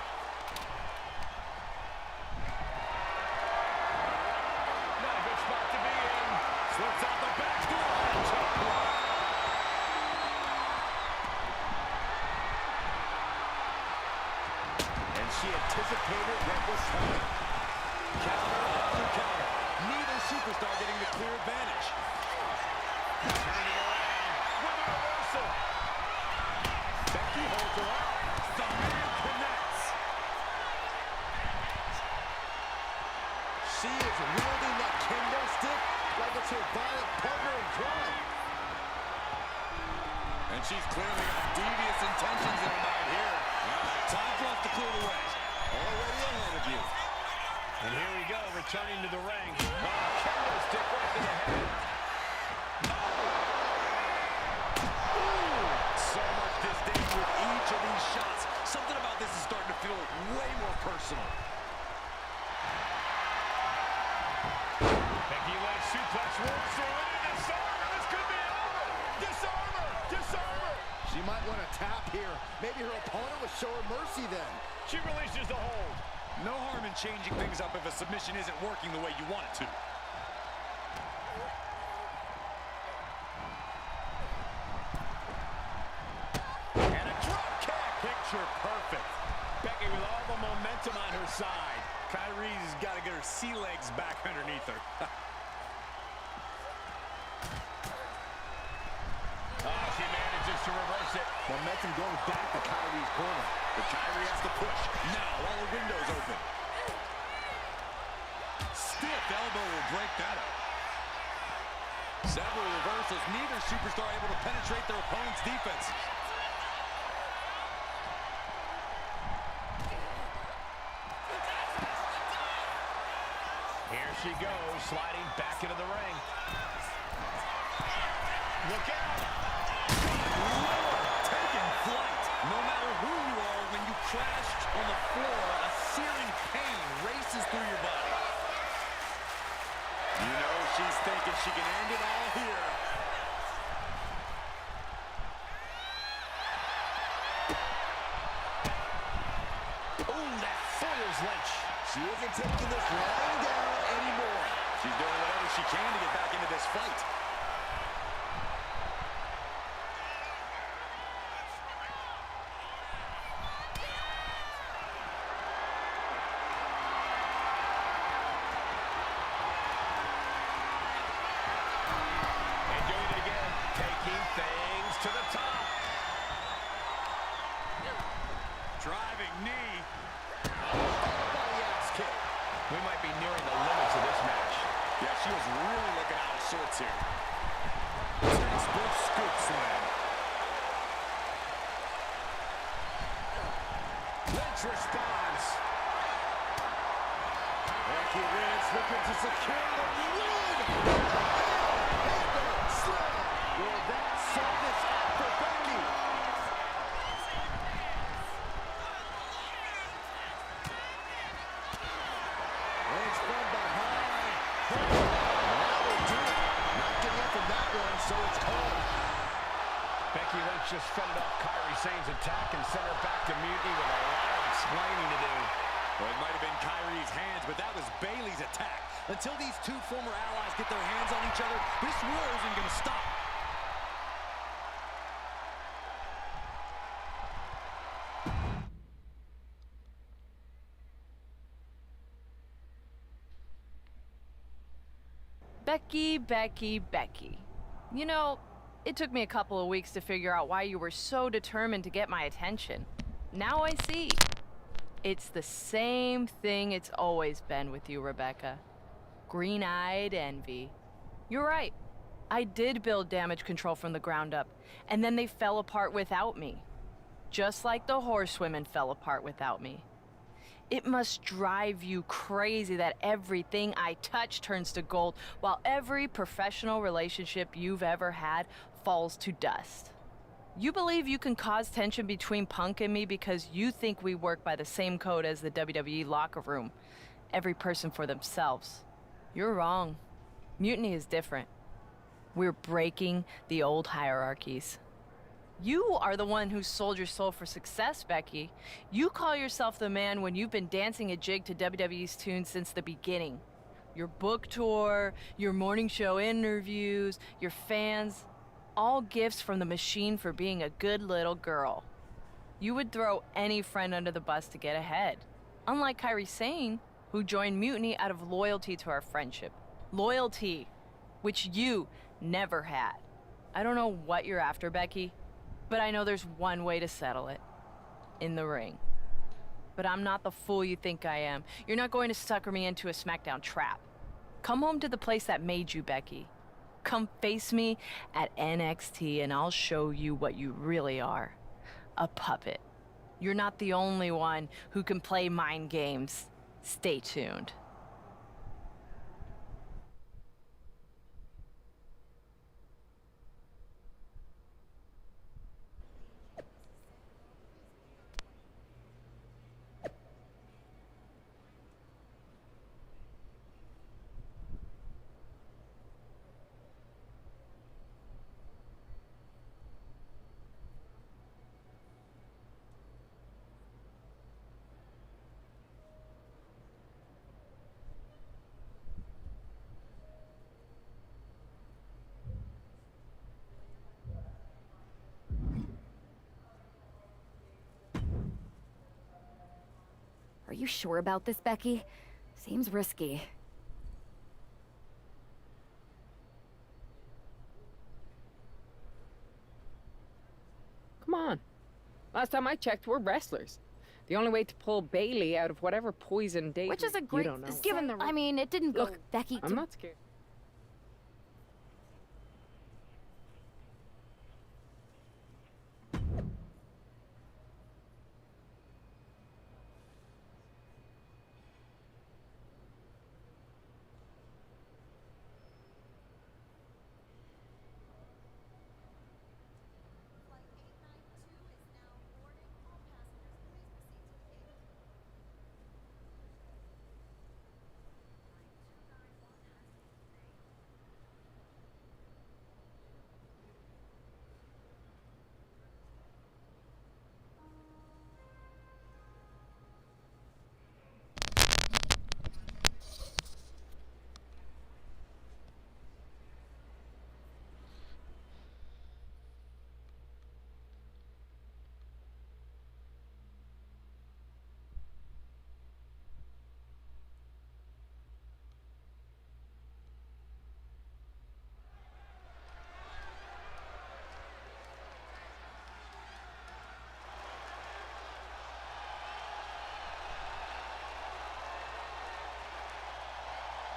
Not a good spot to be in. Slips out the back door. And she anticipated what was coming. Counter after counter. Neither superstar getting the clear advantage. Turning around with a reversal. Becky holds her out. The man connects. She is wielding that kendo stick like it's her violent partner in crime. And she's clearly got devious intentions in her mind here. All right, time for us to clear the way. Already ahead of you. And here we go, returning to the ring. Oh, kendo stick right to the head. So much disdain with each of these shots. Something about this is starting to feel way more personal. Becky Lynch suplex works her in. Disarmer. This could be over. Disarmer. Disarmer. She might want to tap here. Maybe her opponent would show her mercy then. She releases the hold. No harm in changing things up if a submission isn't working the way you want it to. And a drop kick. Picture perfect. Becky with all the momentum on her side. Kyrie's got to get her sea legs back underneath her. Oh, she manages to reverse it. Momentum going back to Kyrie's corner. But Kyrie has to push. Now all the windows open. Stiff elbow will break that up. Several reversals. Neither superstar able to penetrate their opponent's defense. Here she goes, sliding back into the ring. Look out! Taking flight. No matter who you are, when you crash on the floor, a searing pain races through your body. You know she's thinking she can end it all here. Oh, that Fires Lynch. She isn't taking this lying down anymore. She's doing whatever she can to get back into this fight. And doing it again, taking things to the top. Driving knee. We might be nearing the limits of this match. Yeah, she was really looking out of sorts here. Textbook scoop slam. Lynch responds. Becky Lynch looking to secure the win. Slam. Will that solve this out for Becky? Lynch from behind. That'll do it. Not getting up from that one, so it's called. Becky Lynch just fended off Kairi Sane's attack and sent her back to Mutiny with a lot of explaining to do. Well, it might have been Kyrie's hands, but that was Bayley's attack. Until these two former allies get their hands on each other, this war isn't going to stop. Becky, Becky, Becky. You know, it took me a couple of weeks to figure out why you were so determined to get my attention. Now I see. It's the same thing it's always been with you, Rebecca. Green-eyed envy. You're right. I did build Damage Control from the ground up, and then they fell apart without me. Just like the horsewomen fell apart without me. It must drive you crazy that everything I touch turns to gold, while every professional relationship you've ever had falls to dust. You believe you can cause tension between Punk and me because you think we work by the same code as the WWE locker room. Every person for themselves. You're wrong. Mutiny is different. We're breaking the old hierarchies. You are the one who sold your soul for success, Becky. You call yourself the man when you've been dancing a jig to WWE's tune since the beginning. Your book tour, your morning show interviews, your fans, all gifts from the machine for being a good little girl. You would throw any friend under the bus to get ahead. Unlike Kairi Sane, who joined Mutiny out of loyalty to our friendship. Loyalty, which you never had. I don't know what you're after, Becky, but I know there's one way to settle it. In the ring. But I'm not the fool you think I am. You're not going to sucker me into a SmackDown trap. Come home to the place that made you, Becky. Come face me at NXT and I'll show you what you really are. A puppet. You're not the only one who can play mind games. Stay tuned. Are you sure about this, Becky? Seems risky. Come on. Last time I checked, we're wrestlers. The only way to pull Bailey out of whatever poison Dave. Which is a great. You don't know. Given the. I mean, it didn't go. Look, Becky. I'm not scared.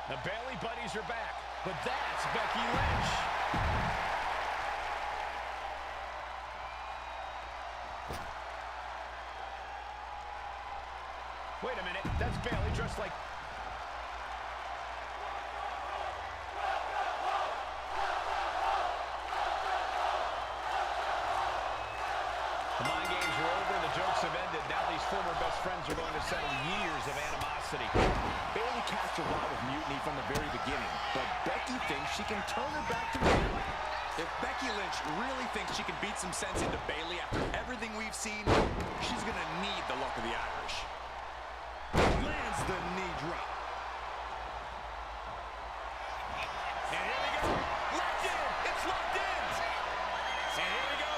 The Bailey buddies are back, but that's Becky Lynch. Wait a minute, that's Bailey dressed like... The mind games are over, the jokes have ended. Now these former best friends are going to settle years of animosity. Bailey cast a lot of mutiny from the very beginning, but Becky thinks she can turn her back to Bailey. If Becky Lynch really thinks she can beat some sense into Bailey after everything we've seen, she's going to need the luck of the Irish. Lands the knee drop. And here we go. Locked in. It's locked in. And here we go.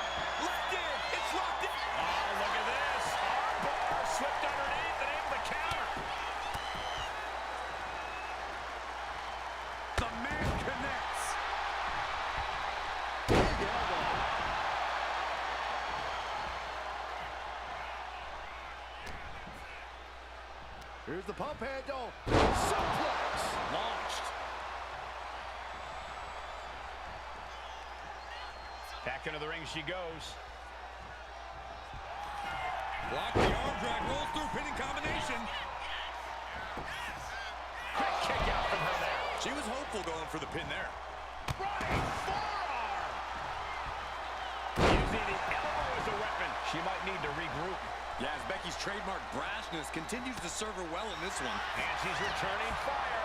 Locked in. It's locked in. Oh, look at this. Armbar slipped underneath and able to counter. The man connects. Big elbow. Here's the pump handle. Suplex. Launched. Back into the ring she goes. Block the arm drag, rolls through, pinning combination. Quick kick out from her there. She was hopeful going for the pin there. Running forearm. Using the elbow as a weapon. She might need to regroup. Yeah, as Becky's trademark brashness continues to serve her well in this one. And she's returning fire.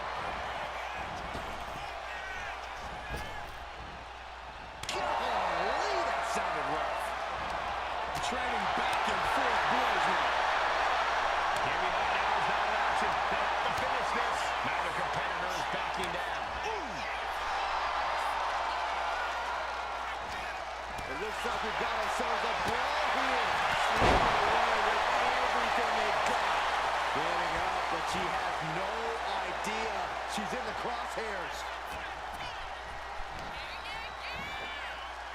Golly, that sounded rough. Trading back and forth blows now. Here we go, now is not an option. They have to finish this. Now the competitor is backing down. It looks like we've got ourselves a brawl here. Slipping away with everything they've got. Getting up, but she has no idea she's in the crosshairs.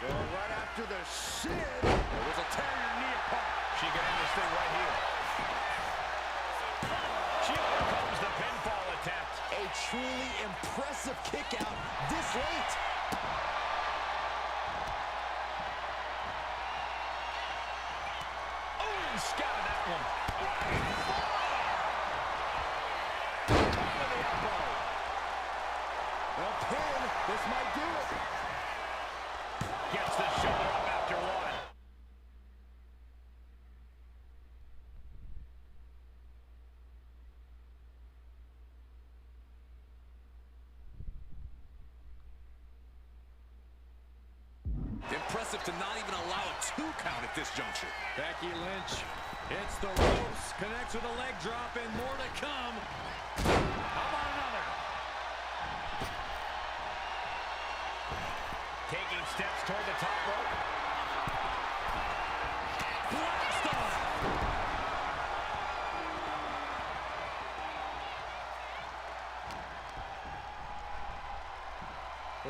Going right after the shin. It was a tear your knee apart. She can end this thing right here. She overcomes the pinfall attempt. A truly impressive kick out this late. Oh, scouted that one. Top of the elbow. A pin. This might do it. Gets the shoulder up after one. Impressive to not even allow a 2 count at this juncture. Becky Lynch hits the ropes, connects with a leg drop, and more to come. How about another? Taking steps toward the top rope. Blast off.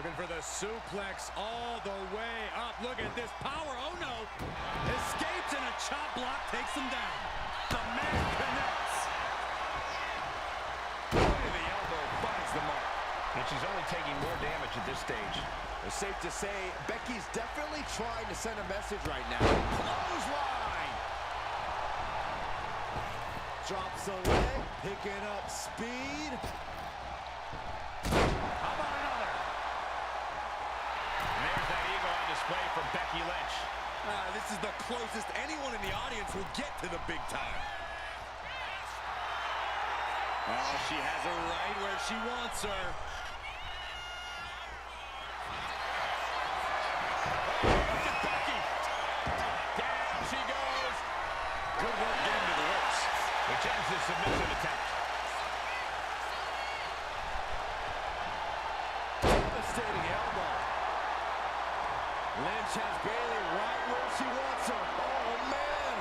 Looking for the suplex all the way up. Look at this power. Oh, no. Escapes and a chop block takes him down. The man connects. Point of the elbow finds the mark. And she's only taking more damage at this stage. It's safe to say Becky's definitely trying to send a message right now. Clothesline! Drops a leg, picking up speed. How about another? And there's that ego on display from Becky Lynch. This is the closest anyone in the audience will get to the big time. Oh, she has her right where she wants her. Look at Becky. Down she goes. Good work getting to the ropes. Which ends the submission attempt. Devastating elbow. Lynch has Bayley right where she wants her. Oh, man.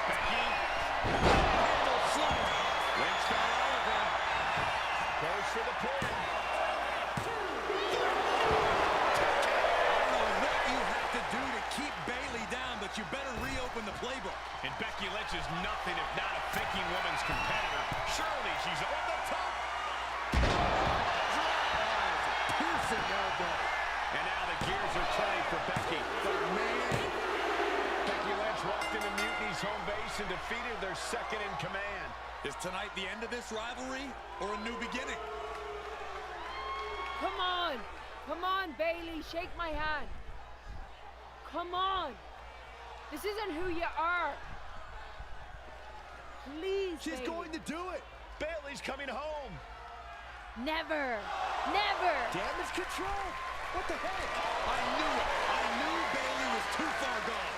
Becky. Handle slow. Lynch fell out of him. Goes for the pin. I don't know what you have to do to keep Bayley down, but you better reopen the playbook. And Becky Lynch is nothing if not a thinking woman's competitor. Surely she's over the top. Piercing elbow. And now the gears are turning for Becky. Becky Lynch walked into Mutiny's home base and defeated their second in command. Is tonight the end of this rivalry or a new beginning? Come on. Come on, Bailey. Shake my hand. Come on. This isn't who you are. Please, She's Bayley. going to do it. Bayley's coming home. Never. Never. Damage control. What the heck? I knew it. I knew Bayley was too far gone.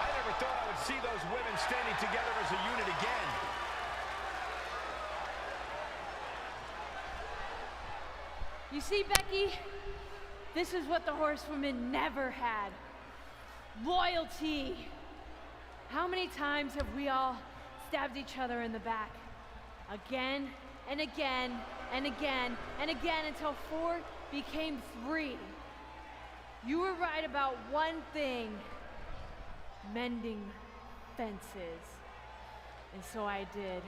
I never thought I would see those women standing together as a unit again. You see, Becky? This is what the Horsewomen never had. Loyalty. How many times have we all stabbed each other in the back? Again and again and again and again until 4 became 3. You were right about one thing. Mending fences. And so I did.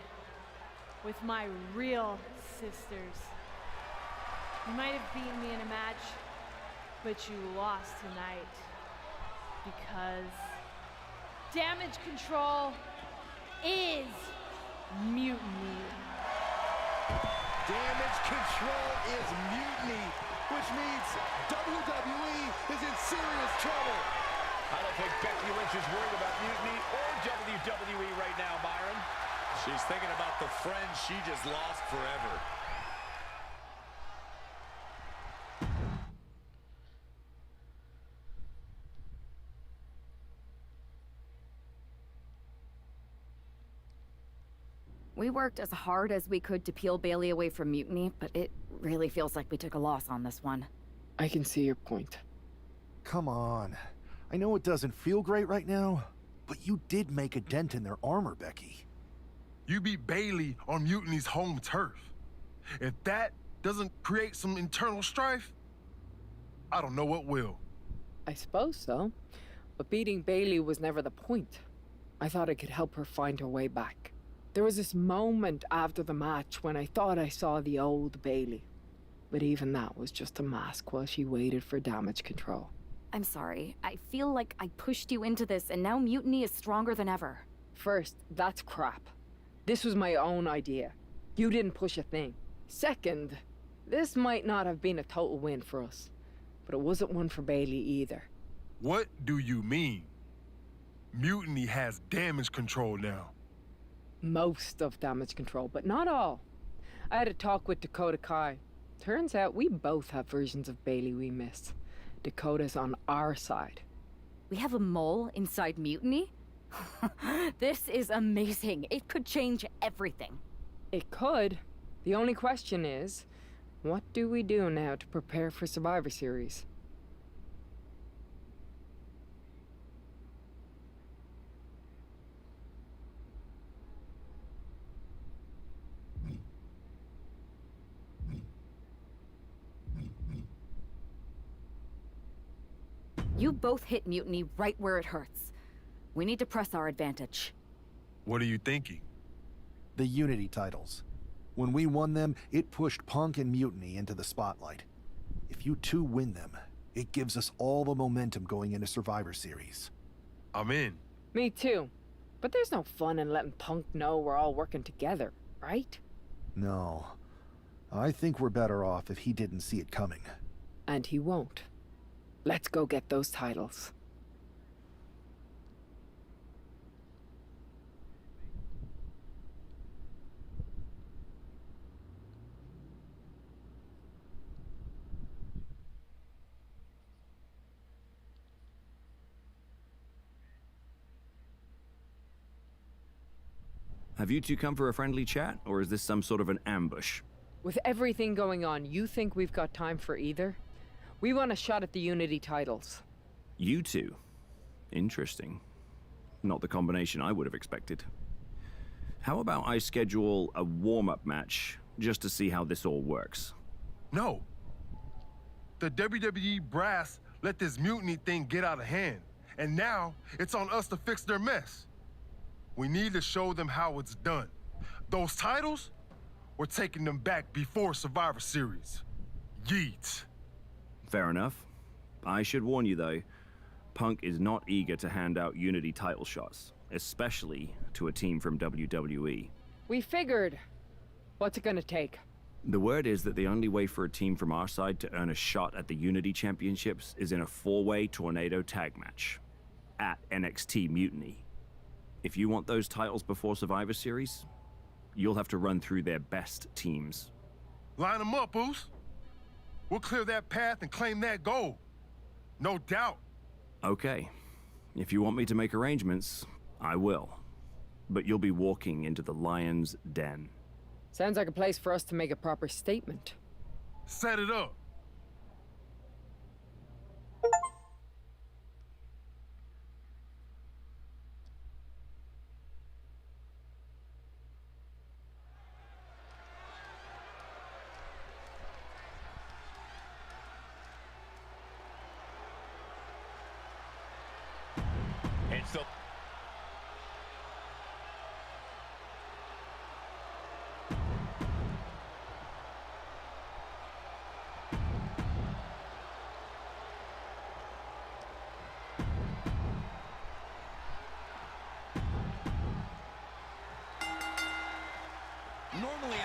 With my real sisters. You might have beaten me in a match, but you lost tonight. Because damage control is mutiny. Damage control is mutiny, which means WWE is in serious trouble. I don't think Becky Lynch is worried about mutiny or WWE right now, Byron. She's thinking about the friend she just lost forever. We worked as hard as we could to peel Bailey away from Mutiny, but it really feels like we took a loss on this one. I can see your point. Come on. I know it doesn't feel great right now, but you did make a dent in their armor, Becky. You beat Bailey on Mutiny's home turf. If that doesn't create some internal strife, I don't know what will. I suppose so. But beating Bailey was never the point. I thought I could help her find her way back. There was this moment after the match when I thought I saw the old Bailey. But even that was just a mask while she waited for damage control. I'm sorry. I feel like I pushed you into this, and now Mutiny is stronger than ever. First, that's crap. This was my own idea. You didn't push a thing. Second, this might not have been a total win for us. But it wasn't one for Bailey either. What do you mean? Mutiny has damage control now. Most of damage control, but not all. I had a talk with Dakota Kai. Turns out we both have versions of Bailey we miss. Dakota's on our side. We have a mole inside Mutiny? This is amazing. It could change everything. It could. The only question is, what do we do now to prepare for Survivor Series? You both hit Mutiny right where it hurts. We need to press our advantage. What are you thinking? The Unity titles. When we won them, it pushed Punk and Mutiny into the spotlight. If you two win them, it gives us all the momentum going into Survivor Series. I'm in. Me too. But there's no fun in letting Punk know we're all working together, right? No. I think we're better off if he didn't see it coming. And he won't. Let's go get those titles. Have you two come for a friendly chat, or is this some sort of an ambush? With everything going on, you think we've got time for either? We want a shot at the Unity titles. You two? Interesting. Not the combination I would have expected. How about I schedule a warm-up match, just to see how this all works? No. The WWE brass let this mutiny thing get out of hand, and now it's on us to fix their mess. We need to show them how it's done. Those titles, we're taking them back before Survivor Series. Yeet. Fair enough. I should warn you though, Punk is not eager to hand out Unity title shots, especially to a team from WWE. We figured. What's it gonna take? The word is that the only way for a team from our side to earn a shot at the Unity Championships is in a 4-way Tornado tag match at NXT Mutiny. If you want those titles before Survivor Series, you'll have to run through their best teams. Line them up, Oos. We'll clear that path and claim that gold. No doubt. Okay. If you want me to make arrangements, I will. But you'll be walking into the Lion's Den. Sounds like a place for us to make a proper statement. Set it up. It's the... Normally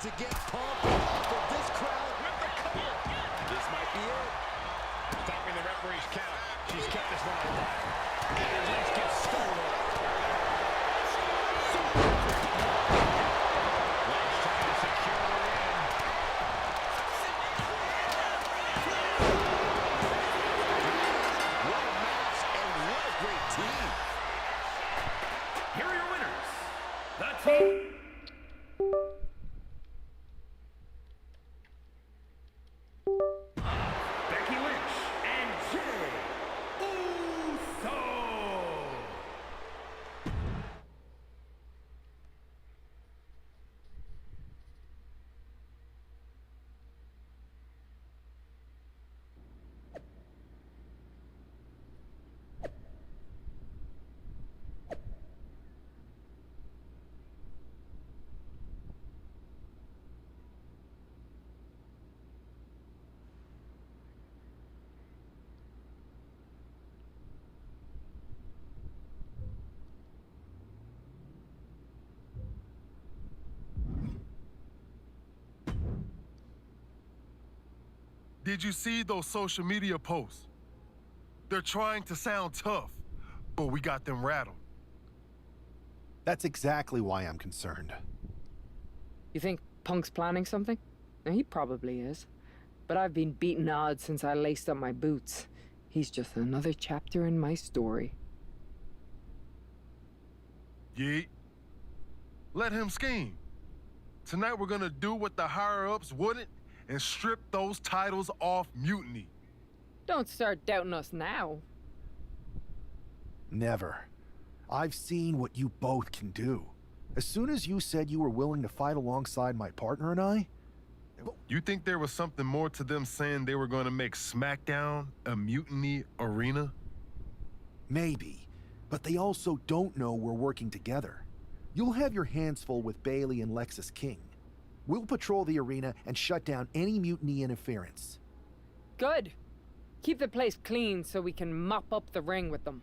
to get pumped off of this crowd with the cover. This might be it. Stopping the referee's count. She's kept this one alive. And Lynch gets stolen. Lynch trying to secure the win. What a match and what a great team. Here are your winners. The team. Becky Lynch and Jey Uso. Did you see those social media posts? They're trying to sound tough, but we got them rattled. That's exactly why I'm concerned. You think Punk's planning something? Now, he probably is. But I've been beating odds since I laced up my boots. He's just another chapter in my story. Yeet. Let him scheme. Tonight we're gonna do what the higher-ups wouldn't and strip those titles off Mutiny. Don't start doubting us now. Never. I've seen what you both can do. As soon as you said you were willing to fight alongside my partner and I... You think there was something more to them saying they were gonna make SmackDown a Mutiny arena? Maybe, but they also don't know we're working together. You'll have your hands full with Bailey and Lexis King. We'll patrol the arena and shut down any Mutiny interference. Good. Keep the place clean so we can mop up the ring with them.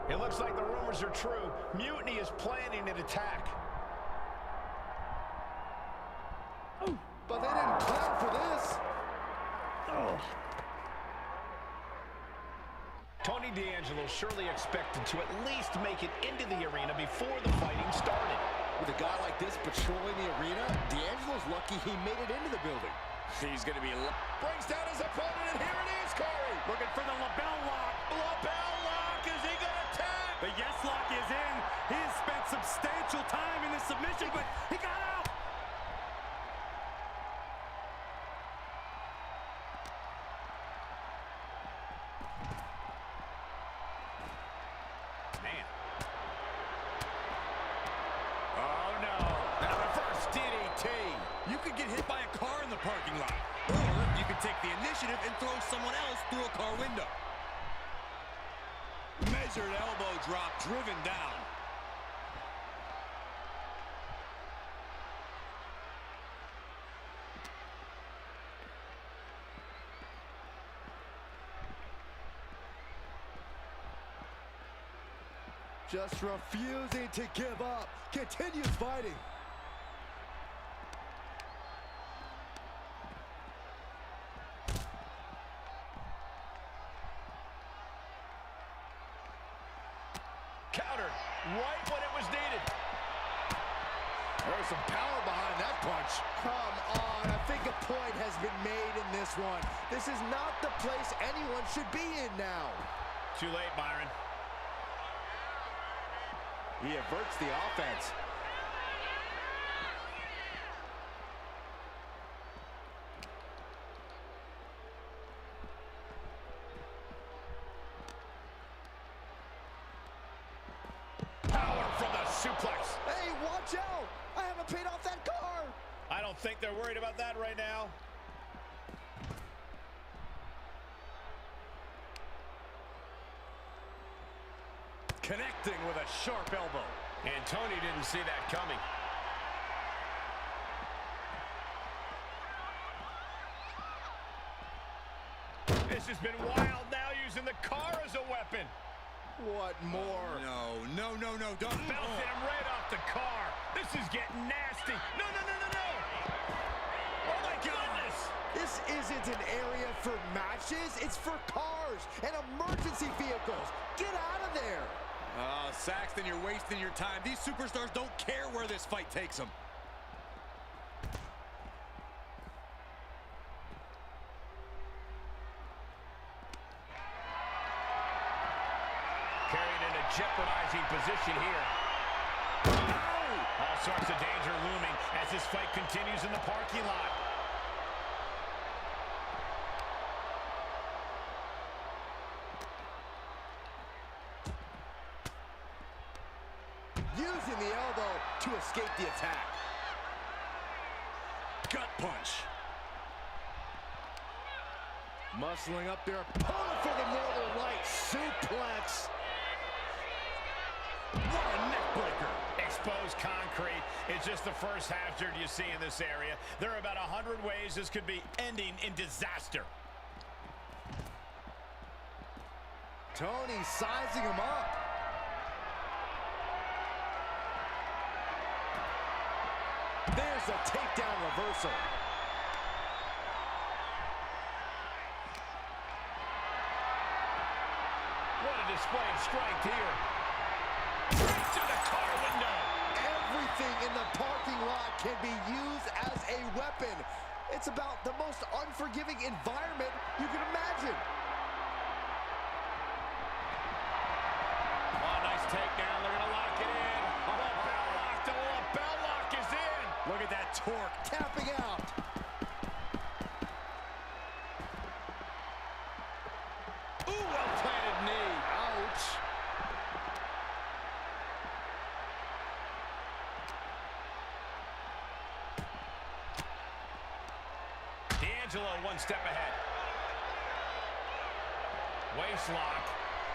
It looks like the rumors are true. Mutiny is planning an attack. Oh, but they didn't plan for this. Oh. Tony D'Angelo surely expected to at least make it into the arena before the fighting started. With a guy like this patrolling the arena, D'Angelo's lucky he made it into the building. He's going to be... Brings down his opponent, and here it is, Corey. Looking for the lapel lock. Lapel lock, is he going to tag? The yes lock is in. He has spent substantial time in the submission, but he got out. Man. Oh, no. And a reverse DDT. You could get hit by a car in the parking lot. Or you could take the initiative and throw someone else through a car window. Measured elbow drop, driven down. Just refusing to give up. Continues fighting. Counter right when it was needed. There's some power behind that punch. Come on, I think a point has been made in this one. This is not the place anyone should be in now. Too late, Byron. He averts the offense. Power from the suplex. Hey, watch out! I haven't paid off that car! I don't think they're worried about that right now. connecting with a sharp elbow. And Tony didn't see that coming. This has been wild now, using the car as a weapon. What more? No, don't. Belted him right off the car. This is getting nasty. No. Oh, my goodness. This isn't an area for matches. It's for cars and emergency vehicles. Get out of there. Saxton, you're wasting your time. These superstars don't care where this fight takes them. Carried in a jeopardizing position here. All sorts of danger looming as this fight continues in the parking lot. Using the elbow to escape the attack. Gut punch. Muscling up their opponent for the Northern Lights suplex. What a neck breaker. Exposed concrete is just the first hazard you see in this area. There are about 100 ways this could be ending in disaster. Tony sizing him up. There's a takedown reversal. What a display of strength here. Right to the car window. Everything in the parking lot can be used as a weapon. It's about the most unforgiving environment you can imagine. Oh, nice takedown. They're going to lock it in. The bell lock is in. Look at that torque tapping out. Ooh, well-planted knee. Ouch. D'Angelo one step ahead. Waist lock.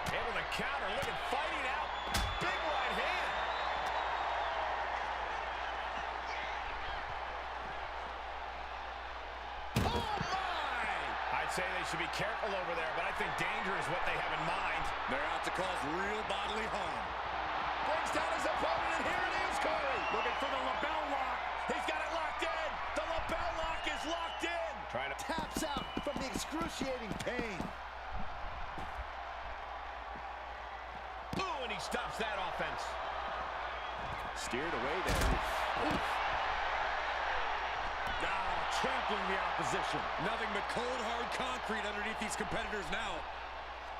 Able to counter. Look at fighting out. Big right hand. Oh, my! I'd say they should be careful over there, but I think danger is what they have in mind. They're out to cause real bodily harm. Brings down his opponent, and here it is, Corey. Looking for the lapel lock. He's got it locked in. The lapel lock is locked in. Trying to Taps out from the excruciating pain. Ooh, and he stops that offense. Steered away there. Oof. Now trampling the opposition. Nothing but cold, hard concrete underneath these competitors now.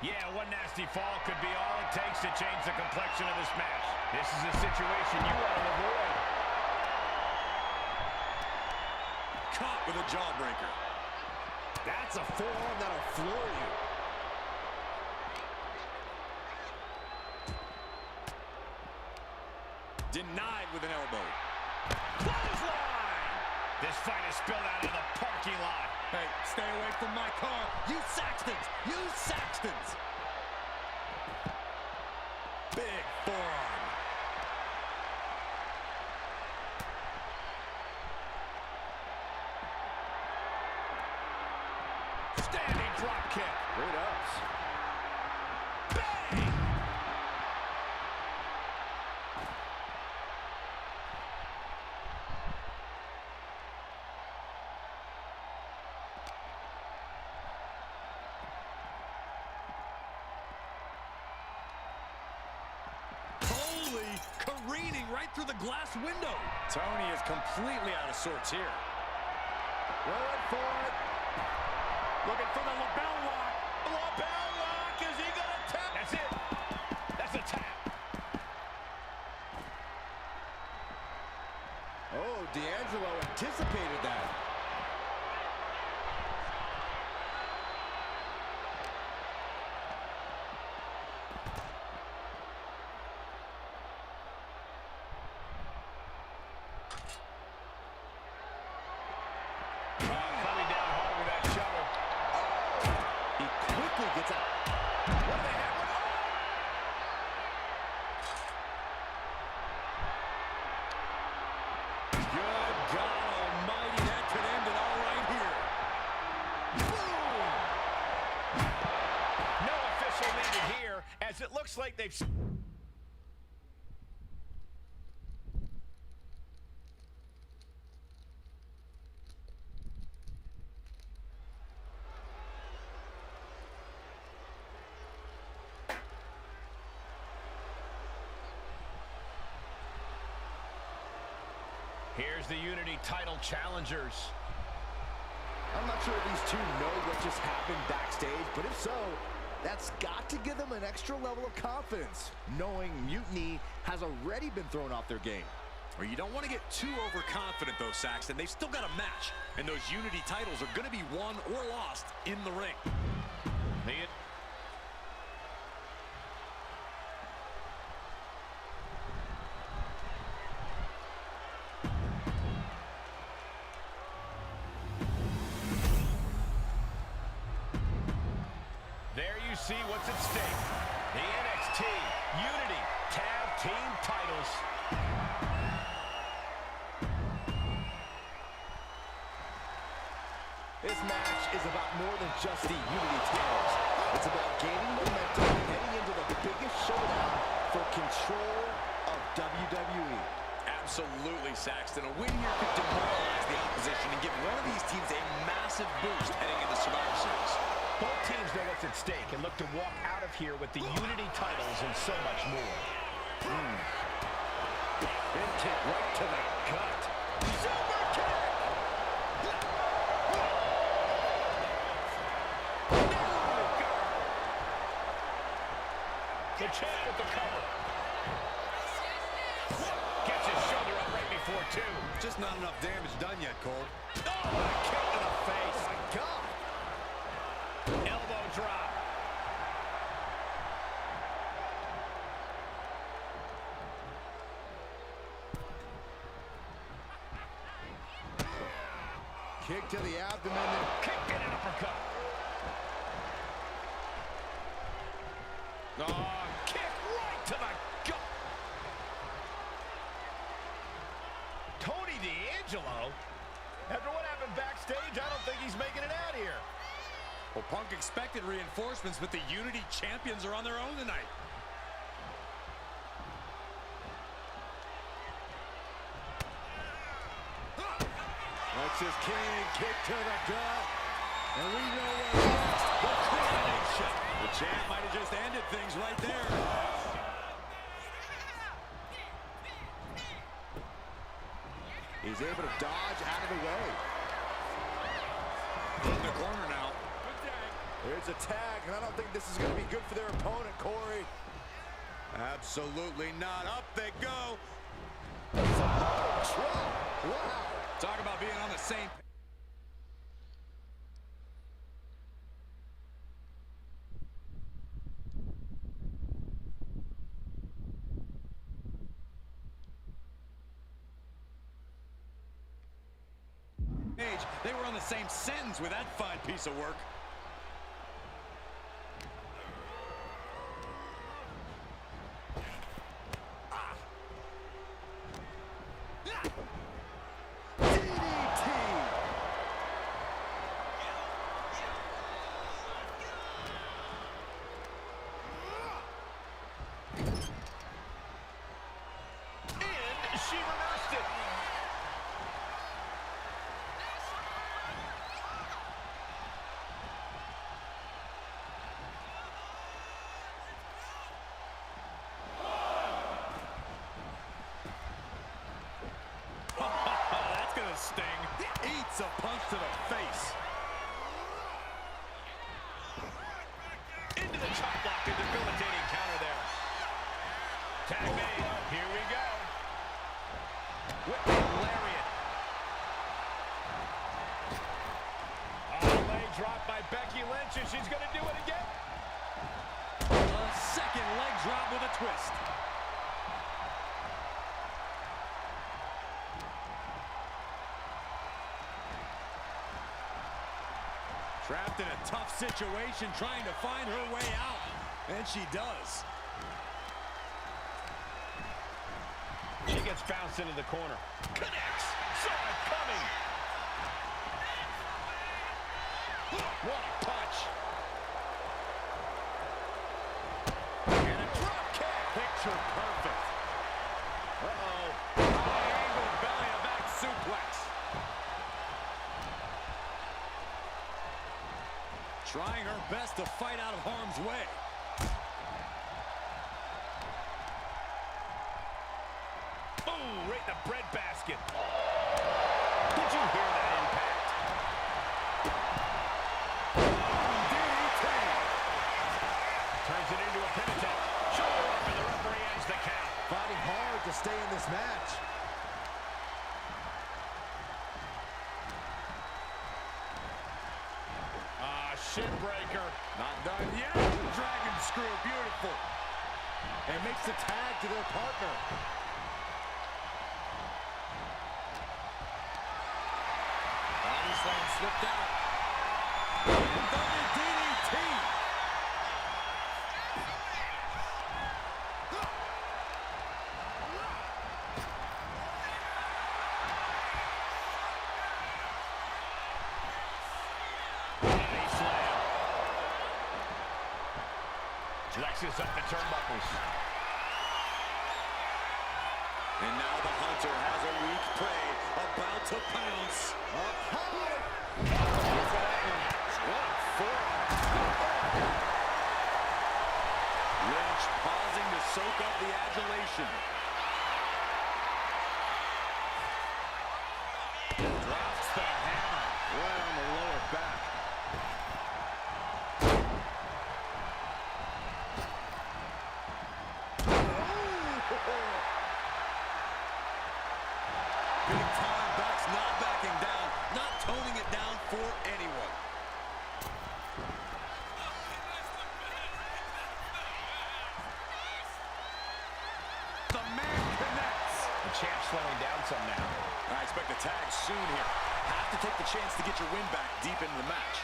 Yeah, one nasty fall could be all it takes to change the complexion of this match. This is a situation you want to avoid. Caught with a jawbreaker. That's a forearm that'll floor you. Denied with an elbow. Clothesline! This fight is spilled out of the parking lot. Hey, stay away from my car. You Saxtons! You Saxtons! Big forearm. Standing drop kick. Great ups. Bang! Careening right through the glass window. Tony is completely out of sorts here. Going for it. Looking for the lapel lock. Lapel lock. Is he going to tap? That's it. That's a tap. Oh, D'Angelo anticipated that. Coming down hard with that shovel. He quickly gets out. What do they have? As it looks like they've... Here's the Unity title challengers. I'm not sure if these two know what just happened backstage, but if so, that's got to give them an extra level of confidence, knowing Mutiny has already been thrown off their game. Or you don't want to get too overconfident, though, Saxton. They've still got a match, and those Unity titles are going to be won or lost in the ring. There you see what's at stake. The NXT Unity Tag Team titles. This match is about more than just the Unity titles. It's about gaining momentum and heading into the biggest showdown for control of WWE. Absolutely, Saxton. A win here could demoralize the opposition and give one of these teams a massive boost heading into Survivor Series. Both teams know what's at stake and look to walk out of here with the Unity titles and so much more. Big kick right to the gut. Super kick! The champ with the cover. Gets his shoulder up right before two. Just not enough damage done yet, Cole. Oh, what a kick to the face. Oh, my God. Elbow drop. Kick to the abdomen. Kick and an uppercut. Oh, kick right to the gut. Tony D'Angelo? After what happened backstage, I don't think he's making it out here. Well, Punk expected reinforcements, but the Unity champions are on their own tonight. Texas King, kick to the gut. And we know what's next. The coronation. The champ might have just ended things right there. He's able to dodge out of the way. In the corner now. There's a tag, and I don't think this is going to be good for their opponent, Corey. Absolutely not. Up they go. Wow. Talk about being on the same page. They were on the same sentence with that fine piece of work. She reversed it. That's gonna sting. Eats a punch to the face. Into the chop block, a debilitating counter there. Tag made. Here we go. Whipping lariat. Leg drop by Becky Lynch, and she's going to do it again. A second leg drop with a twist. Trapped in a tough situation, trying to find her way out. And she does. She gets bounced into the corner. Connects. Saw it coming. What a punch. best to fight out of harm's way. Oh, right in the breadbasket. Did you hear that impact? DDT. Turns it into a pin attempt. Shoulder up, and the referee ends the count. Fighting hard to stay in this match. Shipbreaker. Not done yet. Dragon screw. Beautiful. And makes the tag to their partner. Body slam slipped out. Double DDT. Flexes up the turnbuckles. And now the Hunter has a weak prey about to pounce. Up high. What a forearm. Lynch pausing to soak up the adulation. Drops the hammer right on the lower back. Big time backs, not backing down, not toning it down for anyone. The man connects. The champ slowing down some now. I expect a tag soon here. Have to take the chance to get your win back deep into the match.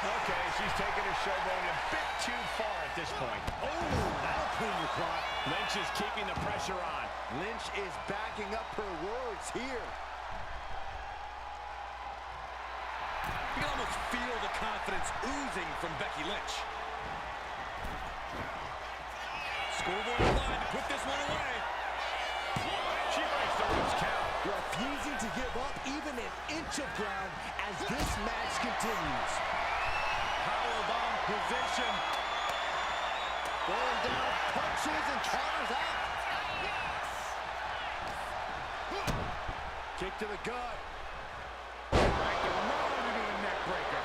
Okay, she's taking her showboat a bit too far at this point. Oh, that'll clean your clock. Lynch is keeping the pressure on. Lynch is backing up her words here. You can almost feel the confidence oozing from Becky Lynch. Scoreboard line to put this one away. She breaks the ropes count. Refusing to give up even an inch of ground as this match continues. Powerbomb position. Going down, punches and counters out. Kick to the gut. Right to roll into a neck breaker.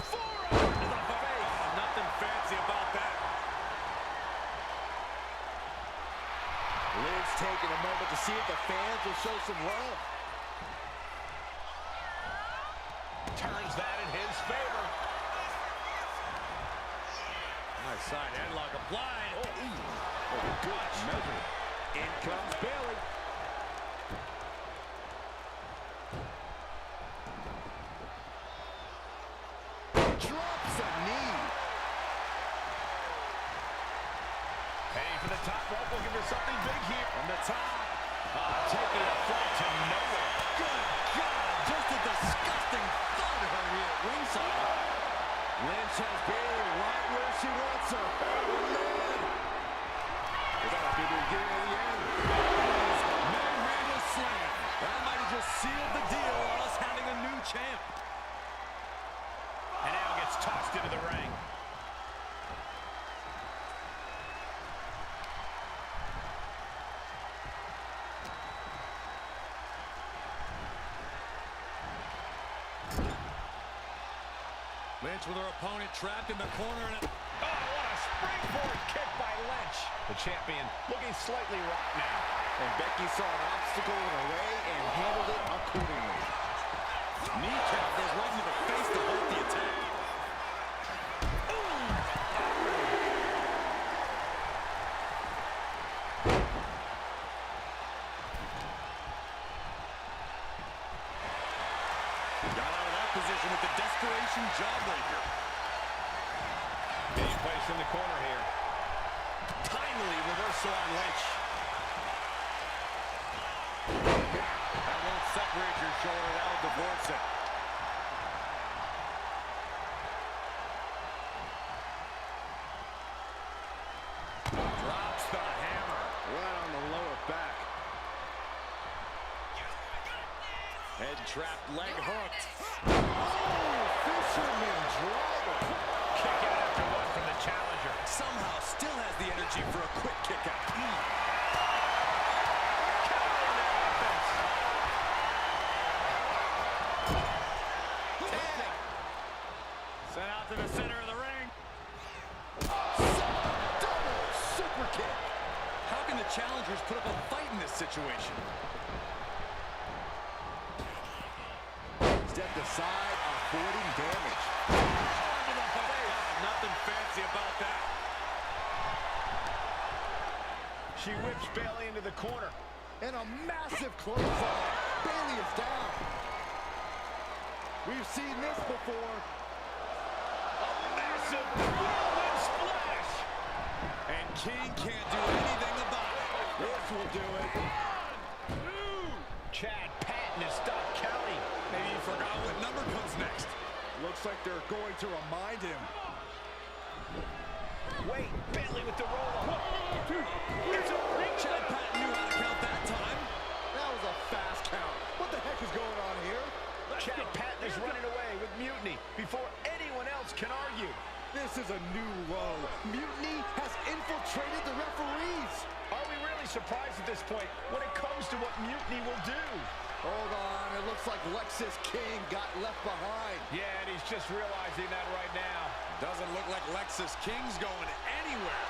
Forearm to the face. Nothing fancy about that. Liv's taking a moment to see if the fans will show some love. Turns that in his favor. Nice side headlock applied. Oh, good measure. In comes Bayley. Drops a knee. Heading for the top rope, looking for something big here. On the top. Taking a flight to nowhere. Good God, just a disgusting thud her here at ringside. Lynch has Bayley right where she wants her. Oh, man. That'll be the beginning of the end. Manhandle slam. That might have just sealed the deal on us having a new champ. And now gets tossed into the ring. Lynch with her opponent trapped in the corner. And oh, what a springboard kick by Lynch. The champion looking slightly rocked now. And Becky saw an obstacle in her way and handled it accordingly. Kneecap goes right into the face to halt the attack. Got out of that position with the desperation jawbreaker. Being placed in the corner here. Timely reversal on Lynch. That won't separate your shoulder, that'll divorce it. Drops the hammer right on the lower back. Head Trapped leg hooked. Fisherman driver. Kick out after one from the challenger. Somehow still has the energy for a quick kick out. Sent out to the center of the ring. Double super kick. How can the challengers put up a fight in this situation? Stepped aside, avoiding damage. Onto the face. Nothing fancy about that. She whips Bayley into the corner. And a massive clothesline. Bayley is down. We've seen this before. Massive whirlwind splash. And King can't do anything about it. This will do it. Chad Patton has stopped counting. Maybe he forgot what number comes next. Looks like they're going to remind him. Wait, Bayley with the roll-up. It's over. Chad Patton knew how to count that time. That was a fast count. What the heck is going on here? Chad Patton is running away with Mutiny before anyone else can argue. This is a new low. Mutiny has infiltrated the referees. Are we really surprised at this point when it comes to what Mutiny will do? Hold on, it looks like Lexis King got left behind. Yeah, and he's just realizing that right now. Doesn't look like Lexis King's going anywhere.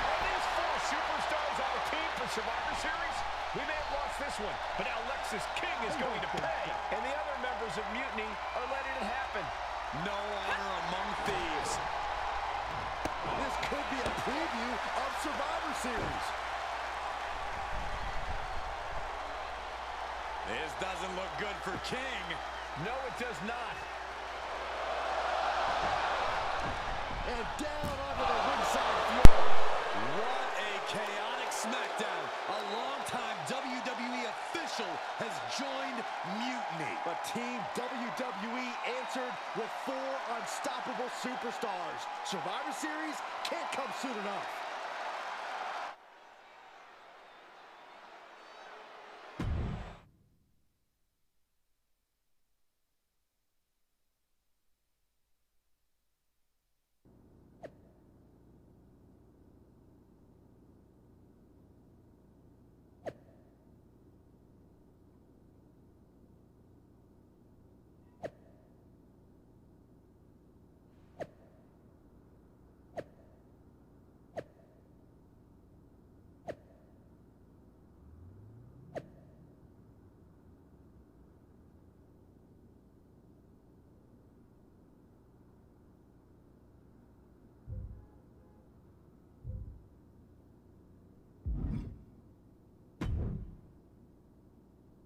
Are these four superstars on the team for Survivor Series? We may have lost this one, but now Lexis King is going to pay. And the other members of Mutiny are letting it happen. No honor among thieves. This could be a preview of Survivor Series. This doesn't look good for King. No, it does not. And down onto the ringside floor. What a chaotic SmackDown. A longtime WWE official has joined Mutiny. But Team WWE answered with 4 unstoppable superstars. Survivor Series can't come soon enough.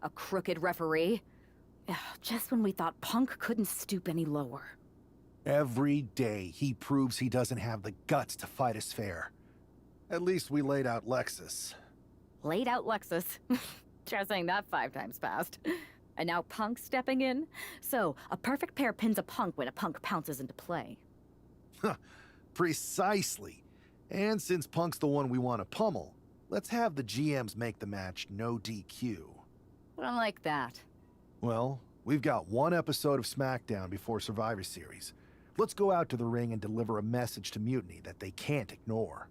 A crooked referee? Ugh, just when we thought Punk couldn't stoop any lower. Every day he proves he doesn't have the guts to fight us fair. At least we laid out Lexus. Laid out Lexus. Try saying that 5 times fast. And now Punk stepping in? So, a perfect pair pins a Punk when a Punk pounces into play. Precisely. And since Punk's the one we want to pummel, let's have the GMs make the match no DQ. I don't like that. Well, we've got 1 episode of SmackDown before Survivor Series. Let's go out to the ring and deliver a message to Mutiny that they can't ignore.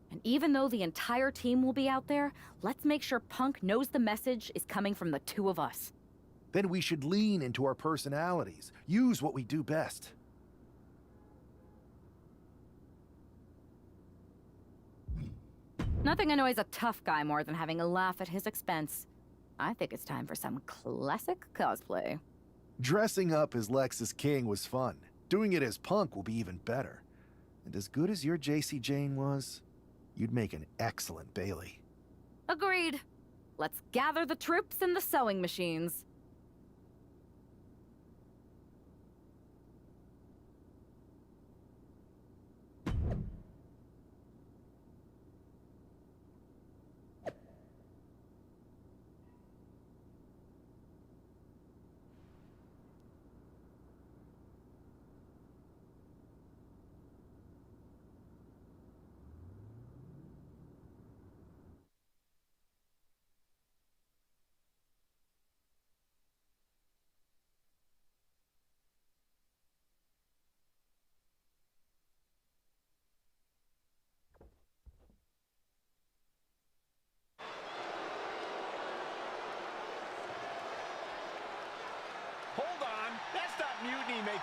And even though the entire team will be out there, let's make sure Punk knows the message is coming from the 2 of us. Then we should lean into our personalities, use what we do best. Nothing annoys a tough guy more than having a laugh at his expense. I think it's time for some classic cosplay. Dressing up as Lexis King was fun. Doing it as Punk will be even better. And as good as your JC Jane was, you'd make an excellent Bayley. Agreed. Let's gather the troops and the sewing machines.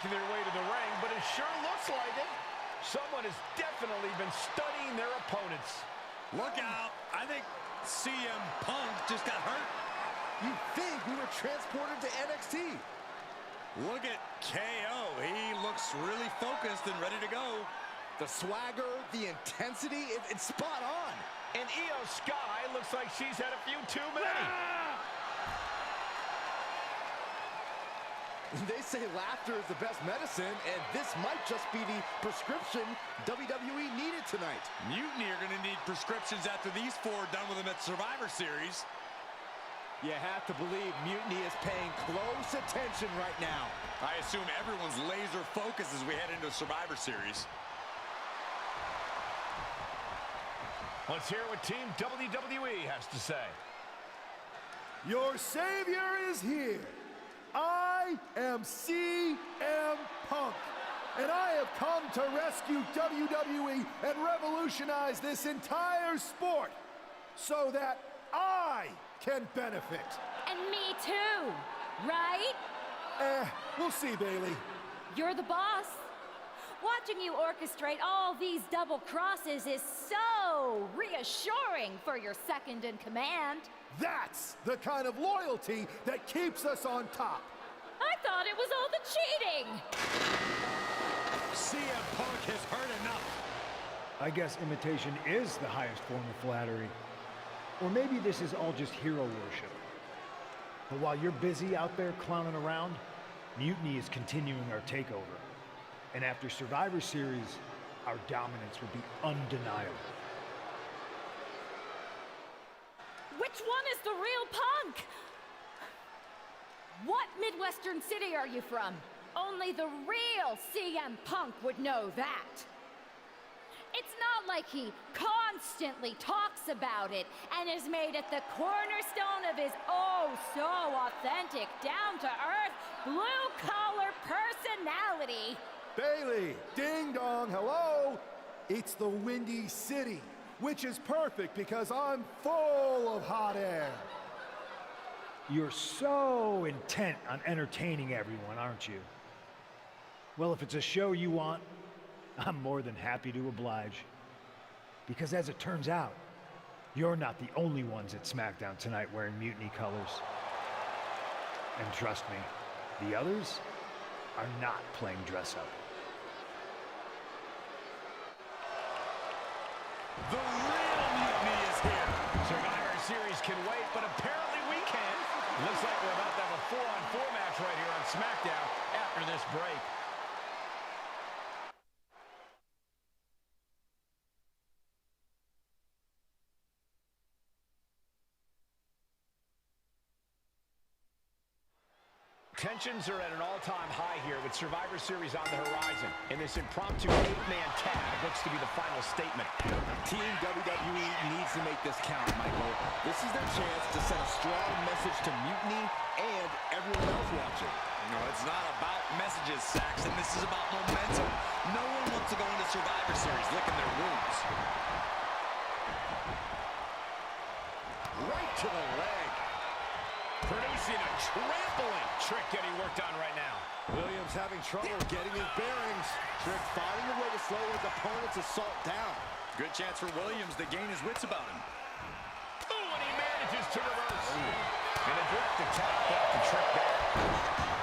making their way to the ring, but it sure looks like it. Someone has definitely been studying their opponents. Look out. I think CM Punk just got hurt. You'd think we were transported to NXT. Look at KO. He looks really focused and ready to go. The swagger, the intensity, it's spot on. And Io Sky looks like she's had a few too many. They say laughter is the best medicine, and this might just be the prescription WWE needed tonight. Mutiny are going to need prescriptions after these four are done with them at Survivor Series. You have to believe Mutiny is paying close attention right now. I assume everyone's laser focused as we head into Survivor Series. Let's hear what Team WWE has to say. Your savior is here. I am CM Punk, and I have come to rescue WWE and revolutionize this entire sport so that I can benefit. And me too, right? We'll see, Bailey. You're the boss. Watching you orchestrate all these double crosses is so reassuring for your second in command. That's the kind of loyalty that keeps us on top. I thought it was all the cheating. CM Punk has heard enough. I guess imitation is the highest form of flattery. Or maybe this is all just hero worship. But while you're busy out there clowning around, Mutiny is continuing our takeover. And after Survivor Series, our dominance will be undeniable. Which one is the real Punk? What Midwestern city are you from? Only the real CM Punk would know that. It's not like he constantly talks about it and has made it the cornerstone of his oh-so-authentic, down-to-earth, blue-collar personality. Bailey, ding dong, hello. It's the Windy City, which is perfect because I'm full of hot air. You're so intent on entertaining everyone, aren't you? Well, if it's a show you want, I'm more than happy to oblige. Because as it turns out, you're not the only ones at SmackDown tonight wearing Mutiny colors. And trust me, the others are not playing dress up. The real Mutiny is here. Survivor Series can wait, but apparently we can. Looks like we're about to have a 4-on-4 match right here on SmackDown after this break. Tensions are at an all-time high here with Survivor Series on the horizon. And this impromptu 8-man tag looks to be the final statement. Team WWE needs to make this count, Michael. This is their chance to send a strong message to Mutiny and everyone else watching. No, it's not about messages, Saxon. This is about momentum. No one wants to go into Survivor Series licking their wounds. Right to the leg. Producing a trampling trick getting worked on right now. Williams having trouble getting his bearings. Trick finding a way to slow his opponent's assault down. Good chance for Williams to gain his wits about him. Oh, and he manages to reverse. And a direct attack off the Trick there.